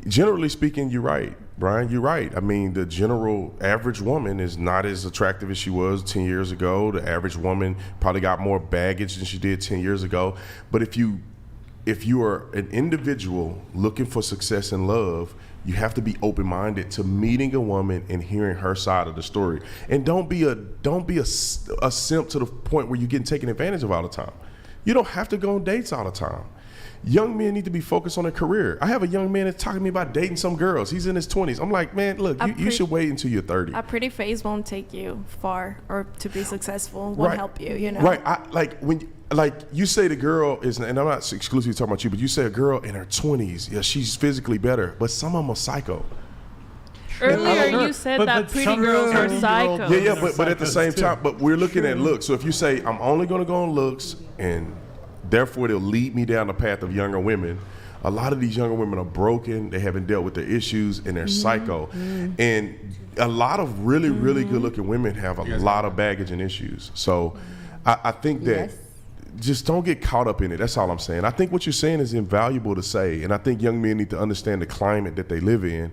Generally speaking, you're right, Brian, you're right. I mean, the general average woman is not as attractive as she was 10 years ago. The average woman probably got more baggage than she did 10 years ago. But if you are an individual looking for success and love, you have to be open-minded to meeting a woman and hearing her side of the story. And don't be a simp to the point where you're getting taken advantage of all the time. You don't have to go on dates all the time. Young men need to be focused on their career. I have a young man that's talking to me about dating some girls. He's in his 20s. I'm like, man, look, you should wait until you're 30. A pretty face won't take you far, or to be successful won't help you, you know? Right. Like you say the girl is, and I'm not exclusively talking about you, but you say a girl in her 20s, yeah, she's physically better, but some of them are psycho. Earlier you said that pretty girls are psycho. Yeah, but at the same time, but we're looking at looks. So if you say, I'm only going to go on looks, and therefore they'll lead me down the path of younger women, a lot of these younger women are broken, they haven't dealt with their issues, and they're psycho. And a lot of really, really good-looking women have a lot of baggage and issues. So I think that just don't get caught up in it. That's all I'm saying. I think what you're saying is invaluable to say, and I think young men need to understand the climate that they live in,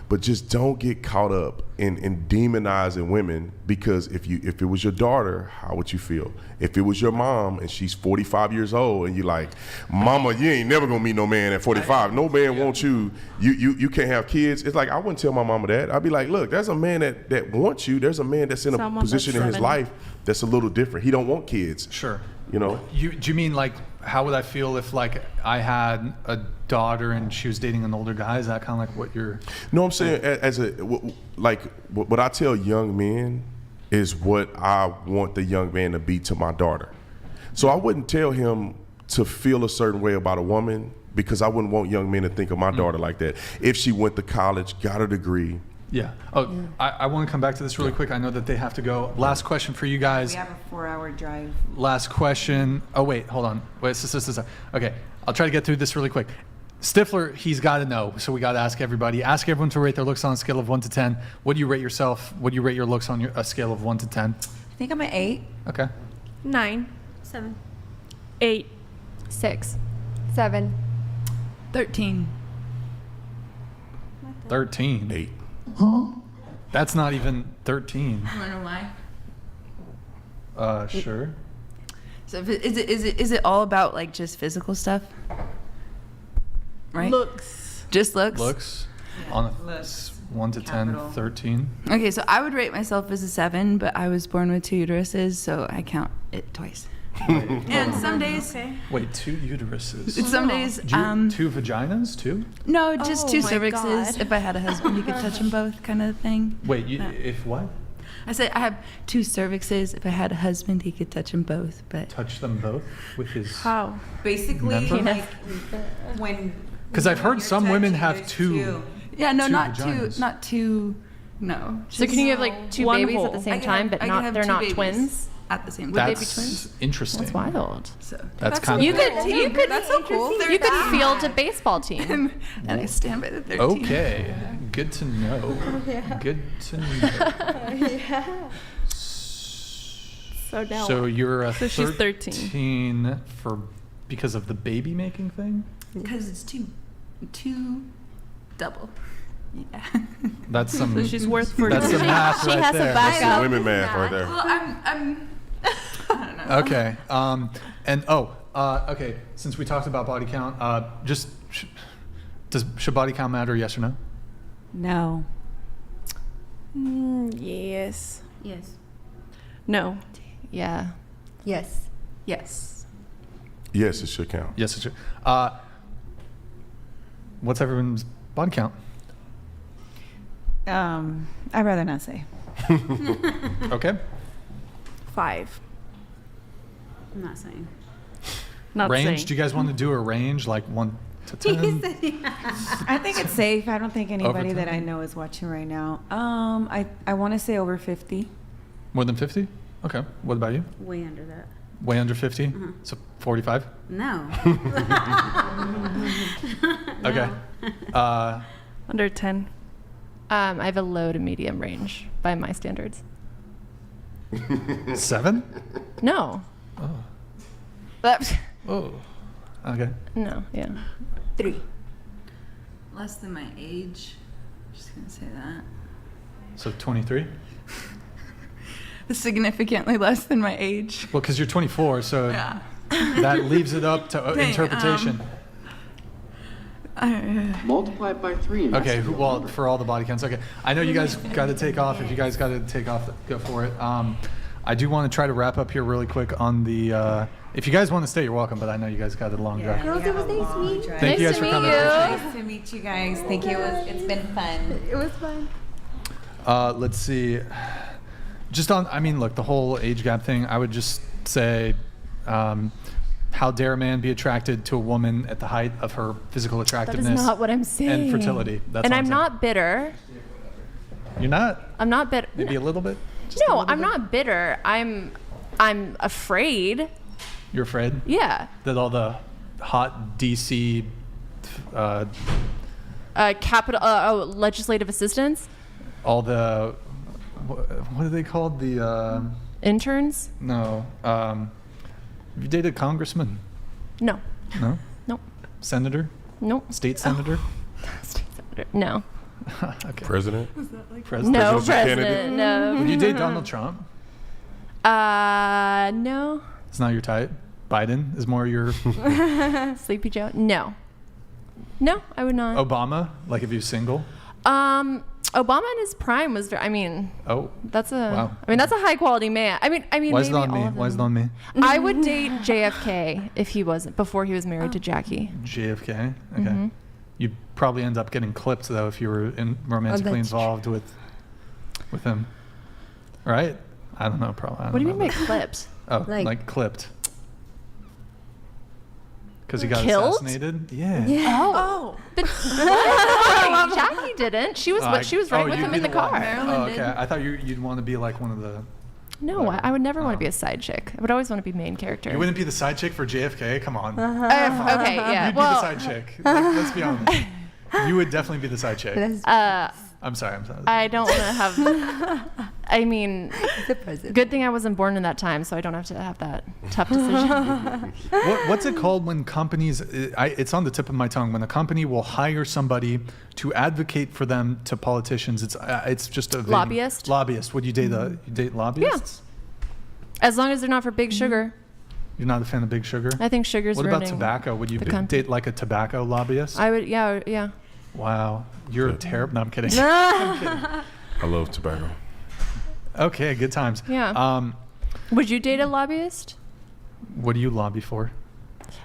but just don't get caught up in demonizing women, because if it was your daughter, how would you feel? If it was your mom and she's 45 years old and you're like, mama, you ain't never gonna meet no man at 45. No man wants you. You can't have kids. It's like, I wouldn't tell my mama that. I'd be like, look, there's a man that wants you. There's a man that's in a position in his life that's a little different. He don't want kids. Sure. You know? Do you mean like, how would I feel if like I had a daughter and she was dating an older guy? Is that kind of like what you're? No, I'm saying what I tell young men is what I want the young man to be to my daughter. So I wouldn't tell him to feel a certain way about a woman, because I wouldn't want young men to think of my daughter like that. If she went to college, got a degree. Yeah. I want to come back to this really quick. I know that they have to go. Last question for you guys. We have a 4-hour drive. Last question. Oh, wait, hold on. Wait, okay, I'll try to get through this really quick. Stifler, he's got to know, so we got to ask everybody. Ask everyone to rate their looks on a scale of 1 to 10. What do you rate yourself? What do you rate your looks on a scale of 1 to 10? I think I'm an 8. Okay. 9. 7. 8. 6. 7. 13. 13. 8. Huh? That's not even 13. I don't know why. Sure. So is it all about like just physical stuff? Right? Looks. Just looks? Looks on a 1 to 10, 13. Okay, so I would rate myself as a 7, but I was born with 2 uteruses, so I count it twice. And some days, Wait, 2 uteruses. some days, 2 vaginas, too? no, just 2 my cervixes. God. If I had a husband, you could touch them both, kind of thing. Wait, No. if what? I said I have 2 cervixes. If I had a husband, he could touch them both. But Touch them both with his. How? Basically, Member? like when. Because I've heard you're some women touching, have there's 2. yeah, no, 2 not vaginas. 2, not 2. No. So can you have like 2 One babies hole. at the same I can time, have- but I can have they're 2 not babies. twins? at the same time. Would they be That's twins? interesting. That's wild. So That's so kind You of could That's so cool. You could field a baseball team. And I stand by the 13. okay. Good to know. Good to know. So now. So you're a So she's 13. 13 because of the baby making thing? Because it's two double. Yeah. That's some. So she's worth 40. That's some math She right has a there. That's backup. some women math right there. Well, I'm I don't know. Okay. Okay. Since we talked about body count, should body count matter? Yes or no? No. Yes. Yes. No. Yeah. Yes. Yes. Yes, it should count. Yes, it should. What's everyone's body count? I'd rather not say. Okay. 5. I'm not saying. Not Range? saying. Do you guys want to do a range like 1 to 10? I think it's safe. I don't think anybody that 10? I know is watching right now. I want to say over 50. More than 50? Okay. What about you? Way under that. Way under 50? So 45? No. Okay. Under 10. I have a low to medium range by my standards. 7? No. Oh. But Oh. Okay. no. Yeah. 3. Less than my age. Just gonna say that. So 23? Significantly less than my age. Well, because you're 24, so Yeah. that leaves it up to Dang, interpretation. Multiply it by 3. And Okay, that's the real well, number. for all the body counts. Okay, I know you guys got to take off. If you guys got to take off, go for it. I do want to try to wrap up here really quick on the. If you guys want to stay, you're welcome. But I know you guys got a long drive. Girls, it was nice to meet you. Thank you guys Nice to for meet coming. you. Appreciate it. Nice to meet you guys. Thank you. It's been fun. It was fun. Let's see. Just on, I mean, look, the whole age gap thing. I would just say, how dare a man be attracted to a woman at the height of her physical That attractiveness is not what I'm saying. and fertility. That's and all I'm saying. not bitter. You're not. I'm not bitter. Maybe a little bit. Just a No, little I'm bit? not bitter. I'm afraid. You're afraid Yeah. that all the hot DC. Capital legislative assistants, All the what are they called? The interns. no. Have you dated a congressman? No. No. Nope. Senator? Nope. State senator? No. Okay. President? President? No Presidential candidate? president. No. Would you date Donald Trump? No. It's not your type. Biden is more your. Sleepy Joe. No. No, I would not. Obama, like if you're single. Obama in his prime was very. I mean, Oh. that's a. Wow. I mean, that's a high quality man. I mean, Why is it maybe on me? all of Why is it them. on me? I would date JFK if he wasn't before he was married to Jackie. JFK. Okay. Mm-hmm. You'd probably end up getting clipped though if you were romantically that's involved with him. Right? I don't know. Probably. I don't What do you know. mean by clipped? Oh, Like- like clipped. Because he got Killed? assassinated. Yeah. Oh. But why? Jackie didn't. She was she was right with you'd him be in the one. car. Oh, okay. I thought you'd want to be like one of the. No, I would never want Oh. to be a side chick. I would always want to be main character. You wouldn't be the side chick for JFK. Come on. Okay, yeah. You'd Well, be the side chick. Like, let's be honest. You would definitely be the side chick. I'm sorry. I don't want to have. I mean, The president. good thing I wasn't born in that time, so I don't have to have that tough decision. What's it called when companies? It's on the tip of my tongue. When a company will hire somebody to advocate for them to politicians, it's just a vague- Lobbyist? Lobbyist. Would you date you date lobbyists? As long as they're not for Big Sugar. You're not a fan of Big Sugar. I think sugar's What about ruining tobacco? Would you the country. date like a tobacco lobbyist? I would. Yeah. Wow, you're a terrible. No, I'm kidding. I'm kidding. I love tobacco. Okay, good times. Yeah. Would you date a lobbyist? What do you lobby for?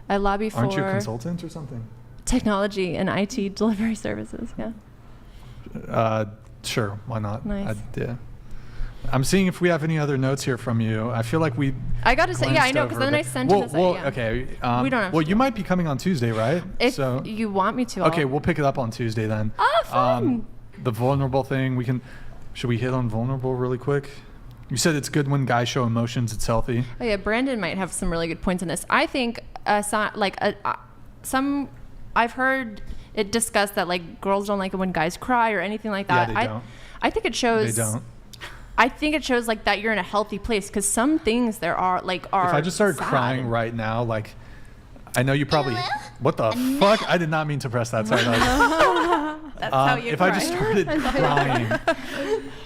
I lobby for Aren't you a consultant or something? technology and IT delivery services. Yeah. Sure, why not? Nice. Yeah. I'm seeing if we have any other notes here from you. I feel like we. I got to say, yeah, I know, because glanced then I over sent it. him this. Well, yeah. okay. We don't have well, to you do might be coming on Tuesday, right? If so. you want me to. Okay, I'll- we'll pick it up on Tuesday then. Oh, fun. The vulnerable thing, we can. Should we hit on vulnerable really quick? You said it's good when guys show emotions. It's healthy. Oh yeah, Brandon might have some really good points on this. I think I've heard it discussed that like girls don't like it when guys cry or anything like that. Yeah, they don't. I think it shows. They don't. I think it shows like that you're in a healthy place, because some things there are like are. If I just started sad. crying right now, like, I know you probably. What the fuck? I did not mean to press that. Sorry. That's how you if cry. I just started crying,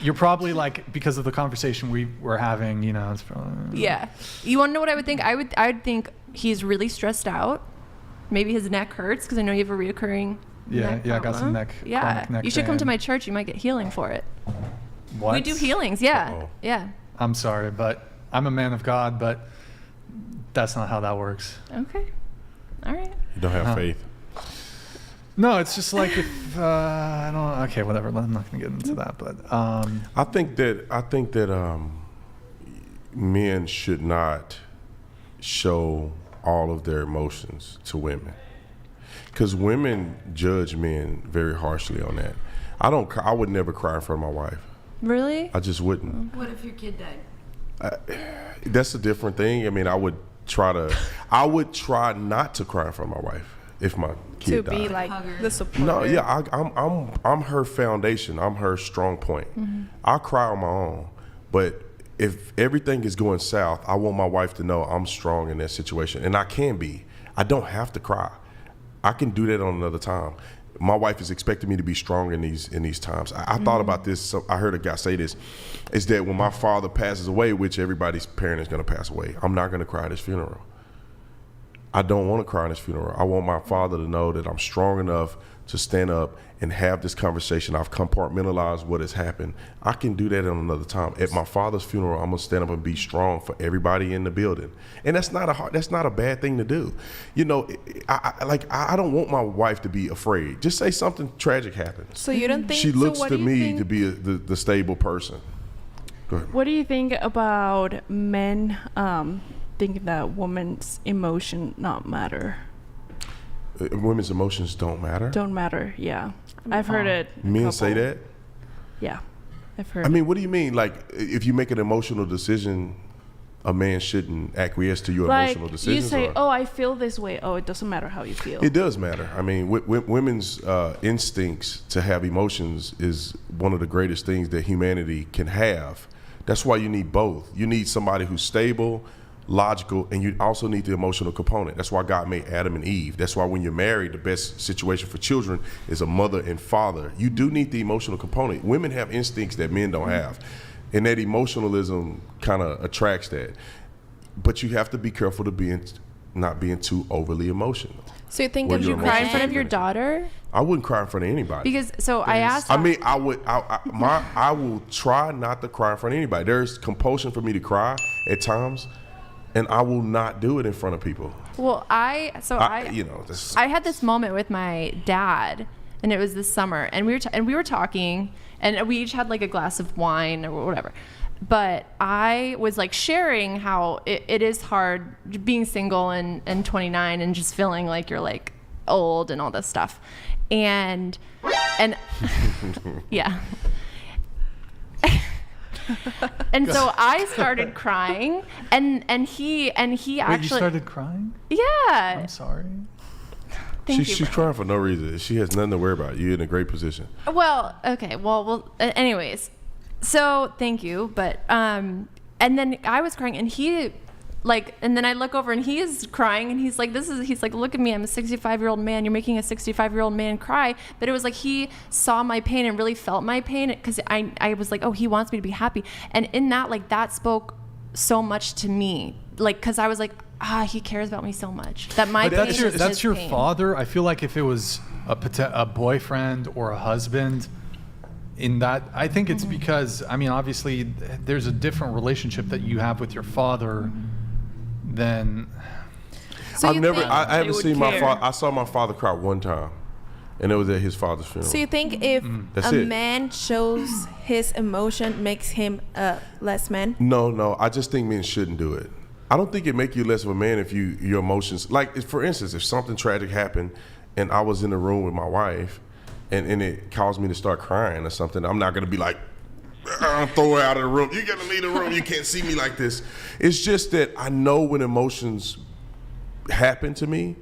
you're probably like, because of the conversation we were having, you know. It's probably, Yeah. You want to know what I would think? I would think he's really stressed out. Maybe his neck hurts, because I know you have a reoccurring. Yeah, neck I got problem. some neck. Yeah, chronic neck you should come to pain. my church. You might get healing for it. What? We do healings. Yeah, Uh-oh. yeah. I'm sorry, but I'm a man of God, but that's not how that works. Okay. All right. You don't have Huh. faith. No, it's just like if I don't. Okay, whatever. I'm not gonna get into that, but I think that men should not show all of their emotions to women, because women judge men very harshly on that. I would never cry in front of my wife. Really? I just wouldn't. What if your kid died? That's a different thing. I mean, I would try not to cry in front of my wife if my kid To died. be like the support. No, yeah, I'm her foundation. I'm her strong point. I'll cry on my own, but if everything is going south, I want my wife to know I'm strong in that situation, and I can be. I don't have to cry. I can do that on another time. My wife is expecting me to be strong in these times. I thought about this. So I heard a guy say this: is that when my father passes away, which everybody's parent is going to pass away, I'm not going to cry at his funeral. I don't want to cry in his funeral. I want my father to know that I'm strong enough to stand up and have this conversation. I've compartmentalized what has happened. I can do that on another time. At my father's funeral, I'm gonna stand up and be strong for everybody in the building, and that's not a bad thing to do. You know, I don't want my wife to be afraid. Just say something tragic happens. So you don't think She looks so what to do you me think? to be the stable person. Go ahead. What do you think about men thinking that women's emotion not matter? Women's emotions don't matter. Don't matter. Yeah, I've heard it. a Men say couple- that. Yeah, I've heard. I mean, what do you mean? Like, if you make an emotional decision, a man shouldn't acquiesce to your like emotional decisions? you say, or- "Oh, I feel this way." Oh, it doesn't matter how you feel. It does matter. I mean, women's instincts to have emotions is one of the greatest things that humanity can have. That's why you need both. You need somebody who's stable, logical, and you also need the emotional component. That's why God made Adam and Eve. That's why when you're married, the best situation for children is a mother and father. You do need the emotional component. Women have instincts that men don't have, and that emotionalism kind of attracts that. But you have to be careful to not being too overly emotional. So you think Where if your you Cry cry in front of your daughter? daughter? I wouldn't cry in front of anybody. Because I asked. I mean, I will try not to cry in front of anybody. There's compulsion for me to cry at times, and I will not do it in front of people. Well, I had this moment with my dad, and it was this summer, and we were talking, and we each had like a glass of wine or whatever. But I was like sharing how it is hard being single and 29 and just feeling like you're like old and all this stuff, and yeah. And so I started crying, and he actually. Wait, you started crying? Yeah. I'm sorry. She's crying for no reason. She has nothing to worry about. You're in a great position. Well, okay. Well. Anyways, so thank you. But and then I was crying, and he, like, and then I look over, and he is crying, and he's like, he's like, look at me, I'm a 65-year-old man. You're making a 65-year-old man cry. But it was like he saw my pain and really felt my pain, because I was like, oh, he wants me to be happy, and in that, like, that spoke so much to me, like, because I was like, he cares about me so much that my pain is That's his your pain. father. I feel like if it was a boyfriend or a husband, in that, I think it's because, I mean, obviously there's a different relationship that you have with your father than. So you think I haven't would seen my care? father. I saw my father cry one time, and it was at his father's funeral. So you think if That's a it. man shows his emotion makes him a less man? No, I just think men shouldn't do it. I don't think it make you less of a man if your emotions, like, for instance, if something tragic happened and I was in the room with my wife and it caused me to start crying or something, I'm not gonna be like, trying to throw her out of the room. You got to leave the room. You can't see me like this. It's just that I know when emotions happen to me,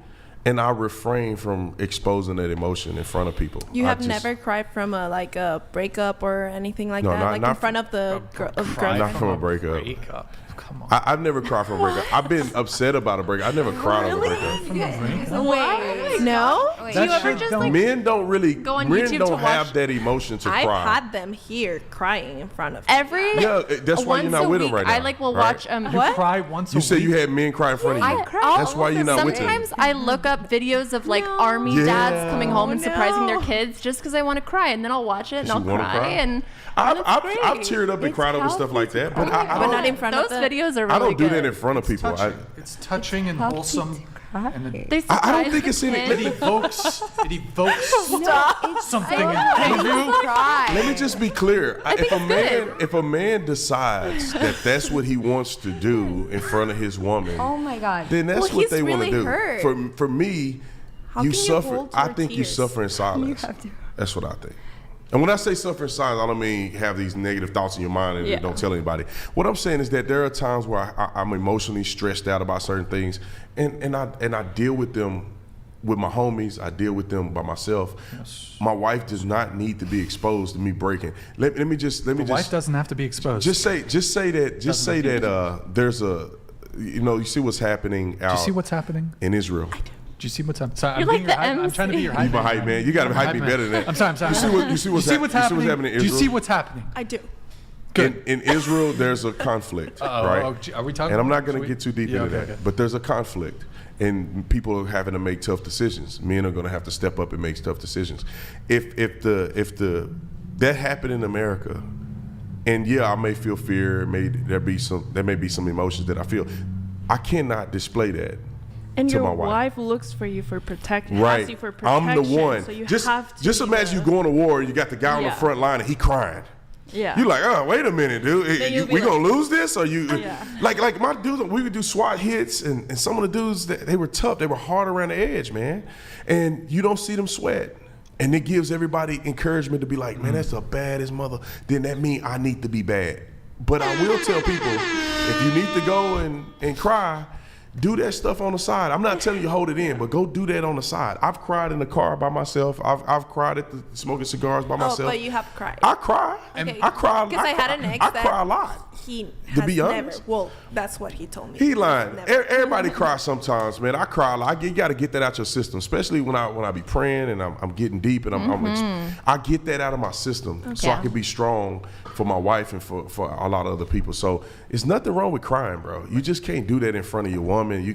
and I refrain from exposing that emotion in front of people. You have never cried from a breakup or anything like that, not in front of the girl. Not from a breakup. Come on. I've never cried from a breakup. I've been upset about a breakup. I never cried over a breakup. Wait, no? Do you ever just like Men don't really. go on Men YouTube don't to have watch- that emotion to I've cry. had them here crying in front of every Yeah, that's why you're once not a with them week, right now. I like will right? watch You What? cry once a You week. said you had men cry in front of you. That's why you're not with them. Sometimes I look up videos of like army Yeah. dads coming home and surprising their No. kids just because I want to cry, and then I'll watch it and You I'll wanna cry, and I've great. teared up and It's cried over stuff healthy like to that, but cry. I But not don't. in front Those of the... videos are really I don't do good. that in front of people. It's touching and wholesome. And They I surprise don't think the it's in it. kids. it evokes something in Let you. cry. Let me just be clear. If a man decides that that's what he wants to do in front of his woman, Oh my God. then that's Well, what he's they want to really do. hurt. For me, How you can you suffer. hold I your think you tears? suffer in silence. That's what I think. And when I say suffer in silence, I don't mean have these negative thoughts in your mind and Yeah. don't tell anybody. What I'm saying is that there are times where I'm emotionally stressed out about certain things, and I deal with them with my homies. I deal with them by myself. Yes. My wife does not need to be exposed to me breaking. Let me just. Wife doesn't have to be exposed. Just say that there's a, you see what's happening out. Do you see what's happening? In Israel? Do you see what's happening? Sorry, You're like the I'm trying to be your hype. You my hype man. You got to hype me better than that. I'm sorry. You see what's happening in Israel? Do you see what's happening? I do. Good. In Israel, there's a conflict, right? Are we talking? And I'm not going to get too deep into that, okay. but there's a conflict, and people are having to make tough decisions. Men are going to have to step up and make tough decisions. If that happened in America, and yeah, I may feel fear. There may be some emotions that I feel. I cannot display that. And to your my wife. looks for you for protection. Right. Has you for protection. I'm the one. So you just have to just be imagine the- you going to war and you got the guy on the Yeah. front line and he crying. Yeah. You like, oh, wait a minute, dude. Then you'll be We like- gonna lose this? Or you Yeah. like my dudes? We would do SWAT hits, and some of the dudes they were tough. They were hard around the edge, man. And you don't see them sweat. And it gives everybody encouragement to be like, man, that's the baddest mother. Then that means I need to be bad. But I will tell people, if you need to go and cry, do that stuff on the side. I'm not telling you hold it in, but go do that on the side. I've cried in the car by myself. I've cried at the smoking cigars by myself. Oh, but you have cried. I cry. Okay. I cry. Because I had an ex I that cry a lot. He To has be never. honest. Well, that's what he told me. He lying. Never. Everybody cries sometimes, man. I cry a lot. You got to get that out your system, especially when I be praying and I'm getting deep and I get that out of my system so I can be strong for my wife and for a lot of other people. So it's nothing wrong with crying, bro. You just can't do that in front of your woman. You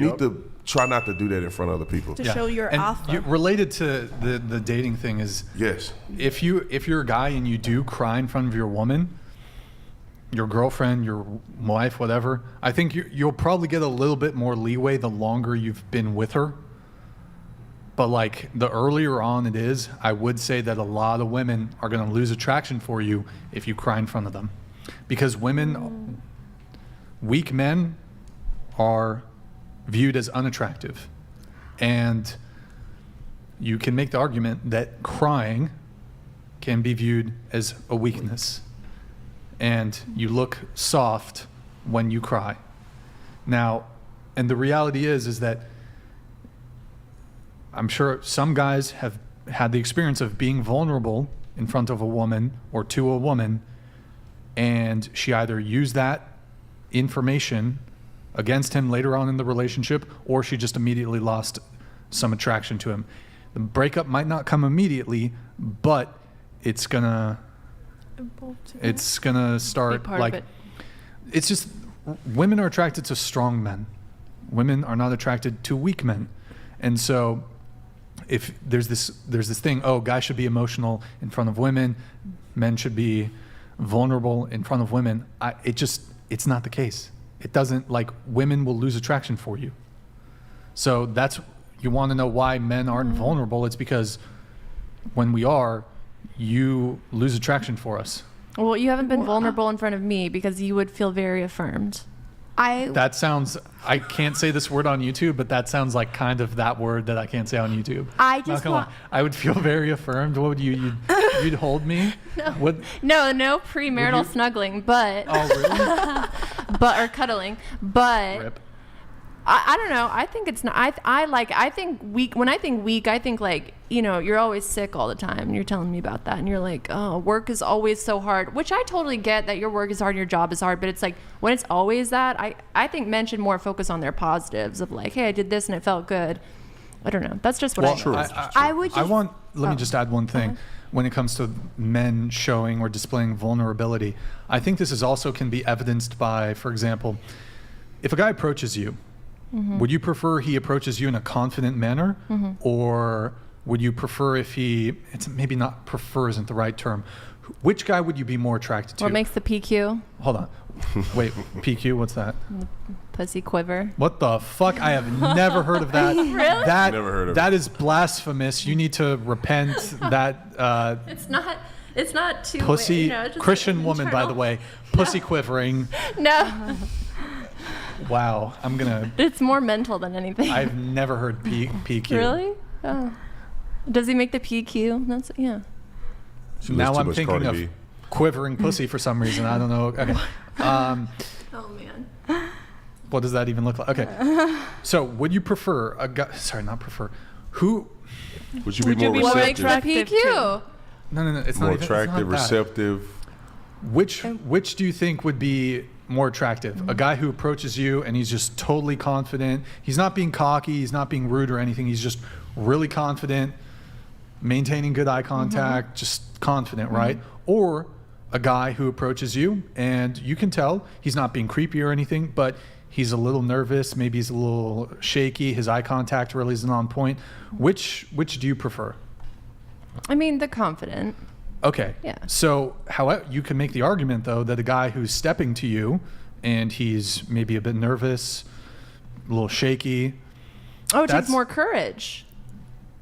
need to try not to do that in front of other people. To show your and alpha. related to the dating thing is Yes. if you're a guy and you do cry in front of your woman, your girlfriend, your wife, whatever, I think you'll probably get a little bit more leeway the longer you've been with her. But like the earlier on it is, I would say that a lot of women are going to lose attraction for you if you cry in front of them. Because women, weak men are viewed as unattractive. And you can make the argument that crying can be viewed as a weakness. And you look soft when you cry. Now, and the reality is that I'm sure some guys have had the experience of being vulnerable in front of a woman or to a woman, and she either used that information against him later on in the relationship, or she just immediately lost some attraction to him. The breakup might not come immediately, but it's gonna start part like of it. it's just women are attracted to strong men. Women are not attracted to weak men. And so if there's this thing, oh, guys should be emotional in front of women, men should be vulnerable in front of women. It's not the case. It doesn't, like, women will lose attraction for you. So that's, you want to know why men aren't vulnerable. It's because when we are, you lose attraction for us. Well, you haven't been vulnerable in front of me because you would feel very affirmed. That sounds, I can't say this word on YouTube, but that sounds like kind of that word that I can't say on YouTube. I Not just gonna want. lie. I would feel very affirmed. What would you You'd hold me? No. What? No premarital snuggling, but Oh, really? but or cuddling, but Rip. I don't know. I think it's not. I think weak. When I think weak, I think like, you know, you're always sick all the time. And you're telling me about that, and you're like, oh, work is always so hard. Which I totally get that your work is hard, and your job is hard. But it's like when it's always that, I think men should more focus on their positives of like, hey, I did this and it felt good. I don't know. That's just what I True. I would just, Let me just add one thing. When it comes to men showing or displaying vulnerability, I think this is also can be evidenced by, for example, if a guy approaches you, would you prefer he approaches you in a confident manner, or would you prefer if it's maybe not prefer isn't the right term. Which guy would you be more attracted to? What makes the PQ? Hold on. Wait, PQ, what's that? Pussy quiver. What the fuck? I have never heard of that. Really? Never heard of that it. is blasphemous. You need to repent. That It's not too pussy, you know, just Christian like woman, by the way, pussy quivering. No. Wow, I'm gonna. It's more mental than anything. I've never heard PQ. Really? Oh. Does he make the PQ? That's yeah. Now I'm much thinking Cardi of B. quivering pussy for some reason. I don't know. Okay. Oh man. What does that even look like? Okay. So would you prefer a guy? Sorry, not prefer. Who? Would you be more What makes receptive? the PQ? No. It's More not even. attractive, it's not that. receptive. Which do you think would be more attractive? A guy who approaches you and he's just totally confident. He's not being cocky. He's not being rude or anything. He's just really confident, maintaining good eye contact, just confident, right? Or a guy who approaches you and you can tell he's not being creepy or anything, but he's a little nervous. Maybe he's a little shaky. His eye contact really isn't on point. Which do you prefer? I mean, the confident. Okay. Yeah. So, however, you can make the argument though that a guy who's stepping to you and he's maybe a bit nervous, a little shaky. Oh, it takes more courage.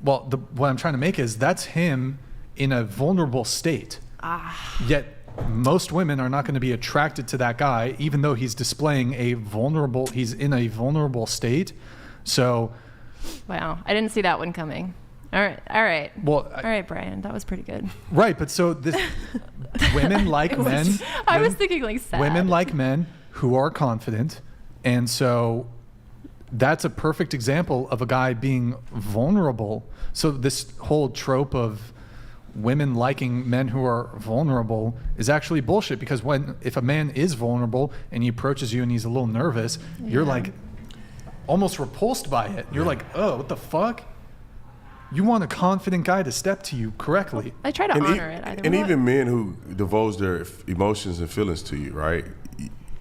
Well, what I'm trying to make is that's him in a vulnerable state. Yet most women are not going to be attracted to that guy, even though he's displaying he's in a vulnerable state. So. Wow, I didn't see that one coming. All right. Well, all right, Brian, that was pretty good. Right, but so this women like men. I was thinking like sad. Women like men who are confident, and so that's a perfect example of a guy being vulnerable. So this whole trope of women liking men who are vulnerable is actually bullshit, because if a man is vulnerable and he approaches you and he's a little nervous, you're like almost repulsed by it. You're like, oh, what the fuck? You want a confident guy to step to you correctly. I try to honor it. And even men who divulge their emotions and feelings to you, right?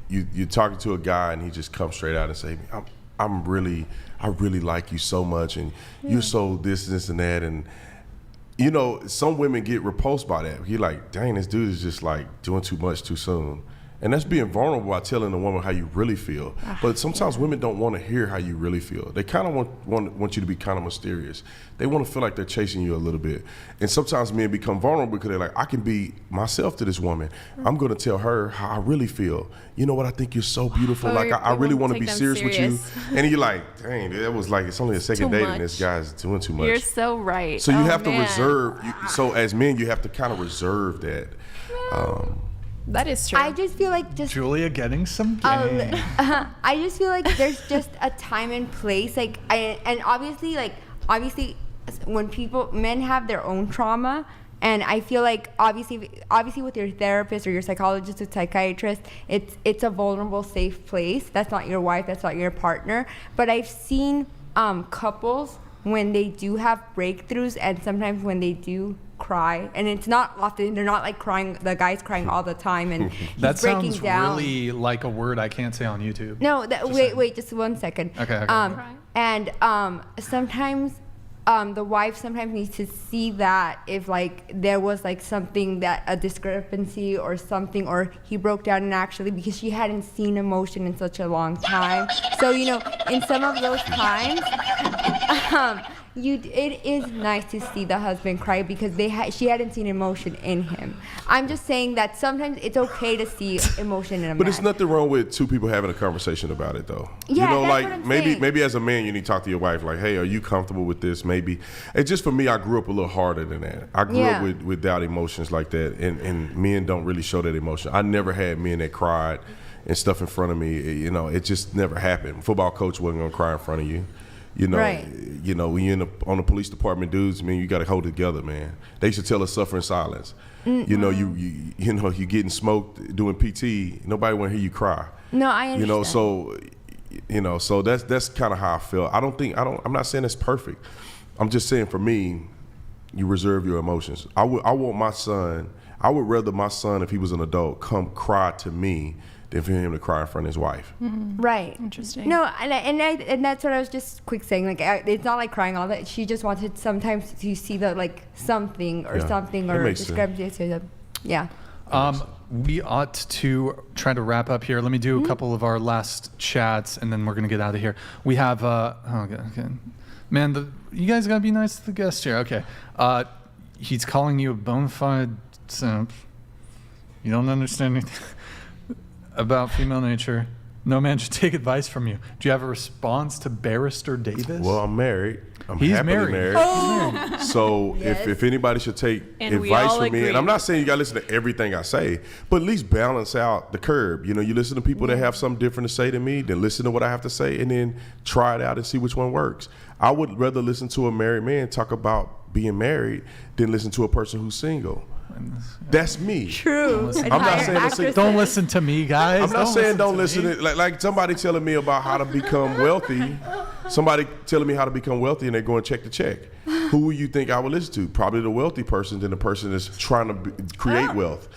You're talking to a guy and he just comes straight out and say, I really like you so much, and you're so this and that, and you know, some women get repulsed by that. You're like, dang, this dude is just like doing too much too soon. And that's being vulnerable by telling a woman how you really feel. But sometimes women don't want to hear how you really feel. They kind of want you to be kind of mysterious. They want to feel like they're chasing you a little bit. And sometimes men become vulnerable because they're like, I can be myself to this woman. I'm going to tell her how I really feel. You know what? I think you're so beautiful. Like, I really want to be serious with you. And you're like, dang, that was like, it's only a second date and this guy's doing too much. You're so right. So you have to reserve. So as men, you have to kind of reserve that. That is true. I just feel like Julia getting some game. I just feel like there's just a time and place, like, and obviously when men have their own trauma, and I feel like obviously with your therapist or your psychologist or psychiatrist, it's a vulnerable, safe place. That's not your wife, that's not your partner. But I've seen couples when they do have breakthroughs, and sometimes when they do cry, and it's not often, they're not like crying, the guy's crying all the time and he's that breaking sounds down. Really like a word I can't say on YouTube. No, wait, just 1 second. Okay. And sometimes the wife sometimes needs to see that if like there was like something, that a discrepancy or something, or he broke down, and actually because she hadn't seen emotion in such a long time. So, you know, in some of those times, it is nice to see the husband cry because she hadn't seen emotion in him. I'm just saying that sometimes it's okay to see emotion in a man. But there's nothing wrong with two people having a conversation about it, though. Yeah, you know, that's like what I'm maybe saying. maybe as a man you need to talk to your wife, like, hey, are you comfortable with this? Maybe. It's just for me, I grew up a little harder than that. I grew up without emotions like that, and men don't really show that emotion. I never had men that cried and stuff in front of me. You know, it just never happened. Football coach wasn't gonna cry in front of you. You know, Right. you know, when you're on the police department, dudes, man, you got to hold it together, man. They used to tell us suffer in silence. You know, you know, you getting smoked doing PT. Nobody want to hear you cry. No, I understand. You know, so that's kind of how I feel. I'm not saying it's perfect. I'm just saying for me, you reserve your emotions. I would rather my son, if he was an adult, come cry to me than for him to cry in front of his wife. Right. Interesting. No, and that's what I was just quick saying. Like, it's not like crying all that. She just wanted sometimes to see the like something or discrepancy. Yeah. We ought to try to wrap up here. Let me do a couple of our last chats, and then we're gonna get out of here. We have okay. Man, you guys gotta be nice to the guest here. Okay. He's calling you a bona fide simp. You don't understand anything about female nature. No man should take advice from you. Do you have a response to Barrister Davis? Well, I'm married. He's happily married. married. So if anybody should take advice from me, and I'm not saying you got to listen to everything I say, but at least balance out the curve. You know, you listen to people that have something different to say to me, then listen to what I have to say, and then try it out and see which one works. I would rather listen to a married man talk about being married than listen to a person who's single. That's me. True. I'm not saying don't listen to me, guys. I'm not saying don't listen to like somebody telling me about how to become wealthy. Somebody telling me how to become wealthy, and they go and check the check. Who will you think I would listen to? Probably the wealthy person than the person that's trying to create wealth.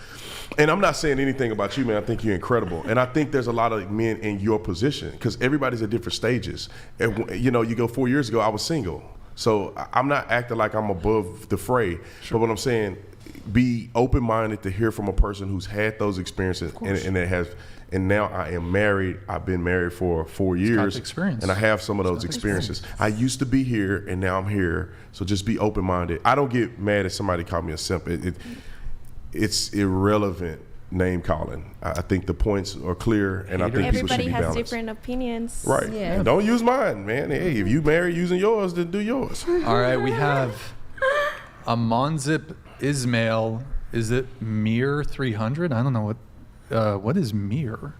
And I'm not saying anything about you, man. I think you're incredible. And I think there's a lot of men in your position because everybody's at different stages. And, you know, you go 4 years ago, I was single. So I'm not acting like I'm above the fray. But what I'm saying, be open-minded to hear from a person who's had those experiences and now I am married. I've been married for 4 years and I have some of those experiences. I used to be here and now I'm here. So just be open-minded. I don't get mad if somebody called me a simp. It's irrelevant name calling. I think the points are clear and I think people should be balanced. Everybody has different opinions. Right. Yeah. And don't use mine, man. Hey, if you married using yours, then do yours. All right, we have Amonzip Ismail. Is it Mir 300? I don't know what is Mir.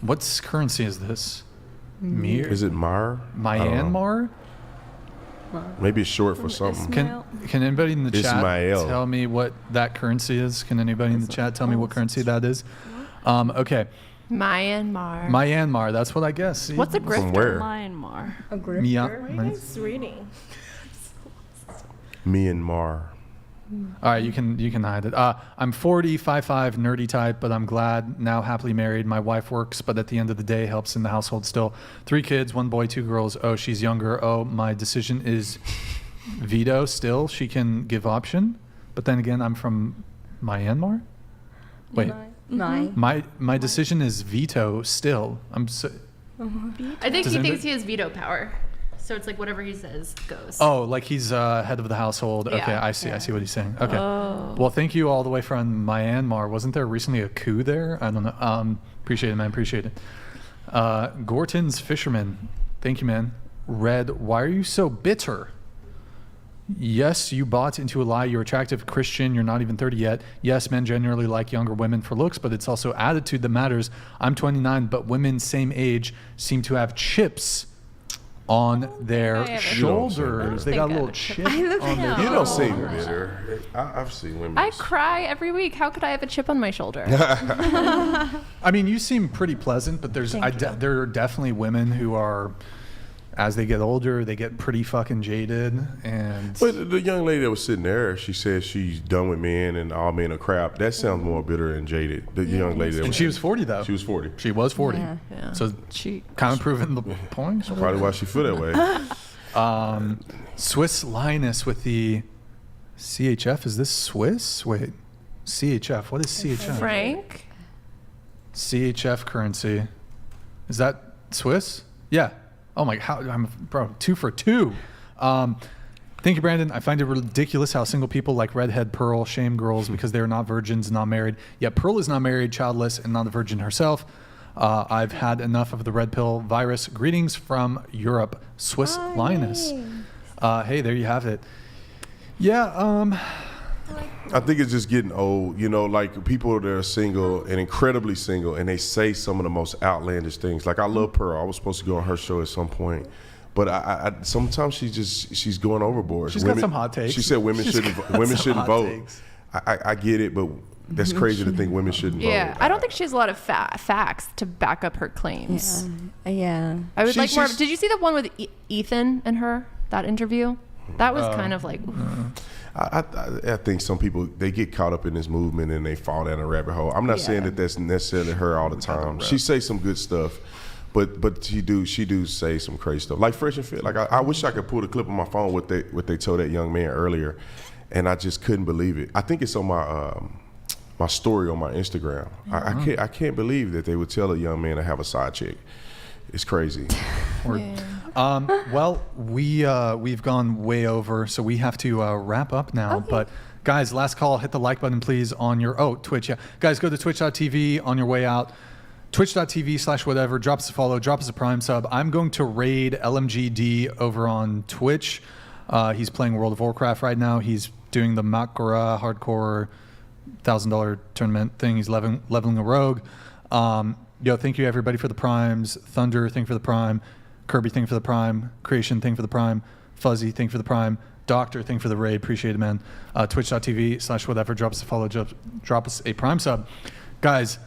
What's currency is this? Mir. Is it Mar? Myanmar? Maybe it's short for something. Can anybody in the chat Ismail. tell me what that currency is? Can anybody in the chat tell me what currency that is? Okay. Myanmar. That's what I guess. See? What's a grifter? From where? Myanmar. A grifter. Nice reading. Myanmar. All right, you can hide it. I'm 40, 5'5", nerdy type, but I'm glad now happily married. My wife works, but at the end of the day helps in the household still. 3 kids, 1 boy, 2 girls. Oh, she's younger. Oh, my decision is veto still. She can give option, but then again, I'm from Myanmar. Wait, my decision is veto still. I think he thinks he has veto power. So it's like whatever he says goes. Oh, like he's head of the household. Yeah. Okay, I see what he's saying. Okay. Oh. Well, thank you all the way from Myanmar. Wasn't there recently a coup there? I don't know. Appreciate it, man. Appreciate it. Gorton's Fisherman. Thank you, man. Red, why are you so bitter? Yes, you bought into a lie. You're attractive Christian. You're not even 30 yet. Yes, men generally like younger women for looks, but it's also attitude that matters. I'm 29, but women same age seem to have chips on their shoulders. They got a little chip on their You don't seem bitter. I've seen women. I cry every week. How could I have a chip on my shoulder? I mean, you seem pretty pleasant, but there are definitely women who are, as they get older, they get pretty fucking jaded. And But the young lady that was sitting there, she said she's done with men and all men are crap. That sounds more bitter and jaded. The young lady that and she was 40 though. She was 40. She was 40. Yeah. So she kind of proving the point. Probably why she feel that way. Swiss Linus with the CHF. Is this Swiss? Wait. CHF. What is CHF? Frank? CHF currency. Is that Swiss? Yeah. Oh my, I'm 2 for 2. Thank you, Brandon. I find it ridiculous how single people like Redhead Pearl shame girls because they are not virgins, not married. Yet Pearl is not married, childless, and not a virgin herself. I've had enough of the red pill virus. Greetings from Europe, Swiss Lioness. Hey, there you have it. Yeah. I think it's just getting old. You know, like people that are single and incredibly single, and they say some of the most outlandish things. Like I love Pearl. I was supposed to go on her show at some point. But I sometimes she's going overboard. She's got some hot takes. She said women shouldn't vote. I get it, but that's crazy to think women shouldn't vote. Yeah, I don't think she has a lot of facts to back up her claims. Yeah. I would like more. Did you see the one with Ethan and her, that interview? That was kind of like... I think some people, they get caught up in this movement and they fall down a rabbit hole. I'm not saying that that's necessarily her all the time. She says some good stuff. But she do say some crazy stuff, like Fresh and Fit. Like I wish I could pull the clip on my phone what they told that young man earlier, and I just couldn't believe it. I think it's on my story on my Instagram. I can't believe that they would tell a young man to have a side chick. It's crazy. Well, we've gone way over, so we have to wrap up now. Okay. But guys, last call. Hit the like button, please, on your Twitch. Yeah, guys, go to twitch.tv on your way out. Twitch.tv/whatever. Drop us a follow. Drop us a Prime sub. I'm going to raid LMGD over on Twitch. He's playing World of Warcraft right now. He's doing the Makara hardcore $1,000 tournament thing. He's leveling a rogue. Thank you everybody for the primes. Thunder, thank you for the prime. Kirby, thank you for the prime. Creation, thank you for the prime. Fuzzy, thank you for the prime. Doctor, thank you for the raid. Appreciate it, man. Twitch.tv/whatever. Drop us a follow. Drop us a Prime sub. Guys,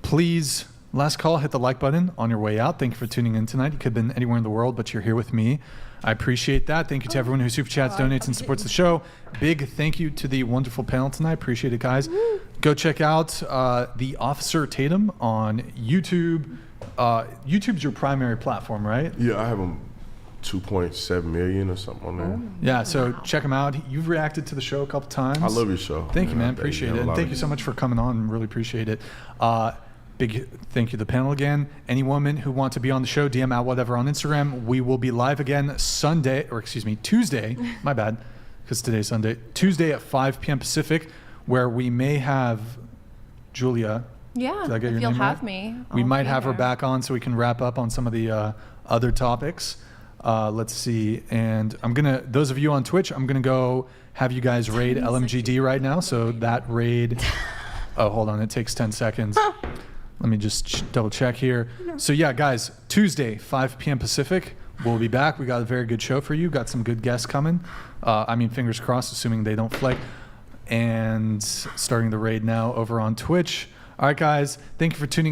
please, last call, hit the like button on your way out. Thank you for tuning in tonight. You could have been anywhere in the world, but you're here with me. I appreciate that. Thank you to everyone who super chats, donates, and supports the show. Big thank you to the wonderful panel tonight. Appreciate it, guys. Go check out the Officer Tatum on YouTube. YouTube's your primary platform, right? Yeah, I have them 2.7 million or something on there. Yeah, so check him out. You've reacted to the show a couple times. I love your show. Thank you, man. Appreciate it. And thank you so much for coming on. Really appreciate it. Big thank you to the panel again. Any women who want to be on the show, DM out whatever on Instagram. We will be live again Tuesday. My bad, because today's Sunday. Tuesday at 5 p.m. Pacific, where we may have Julia. Yeah, Did I get if your you'll name have right? me. We might have her back on so we can wrap up on some of the other topics. Let's see. And those of you on Twitch, I'm going to go have you guys raid LMGD right now. So that raid, hold on. It takes 10 seconds. Let me just double check here. So yeah, guys, Tuesday, 5 p.m. Pacific, we'll be back. We got a very good show for you. Got some good guests coming. Fingers crossed, assuming they don't flake. And starting the raid now over on Twitch. All right, guys, thank you for tuning in.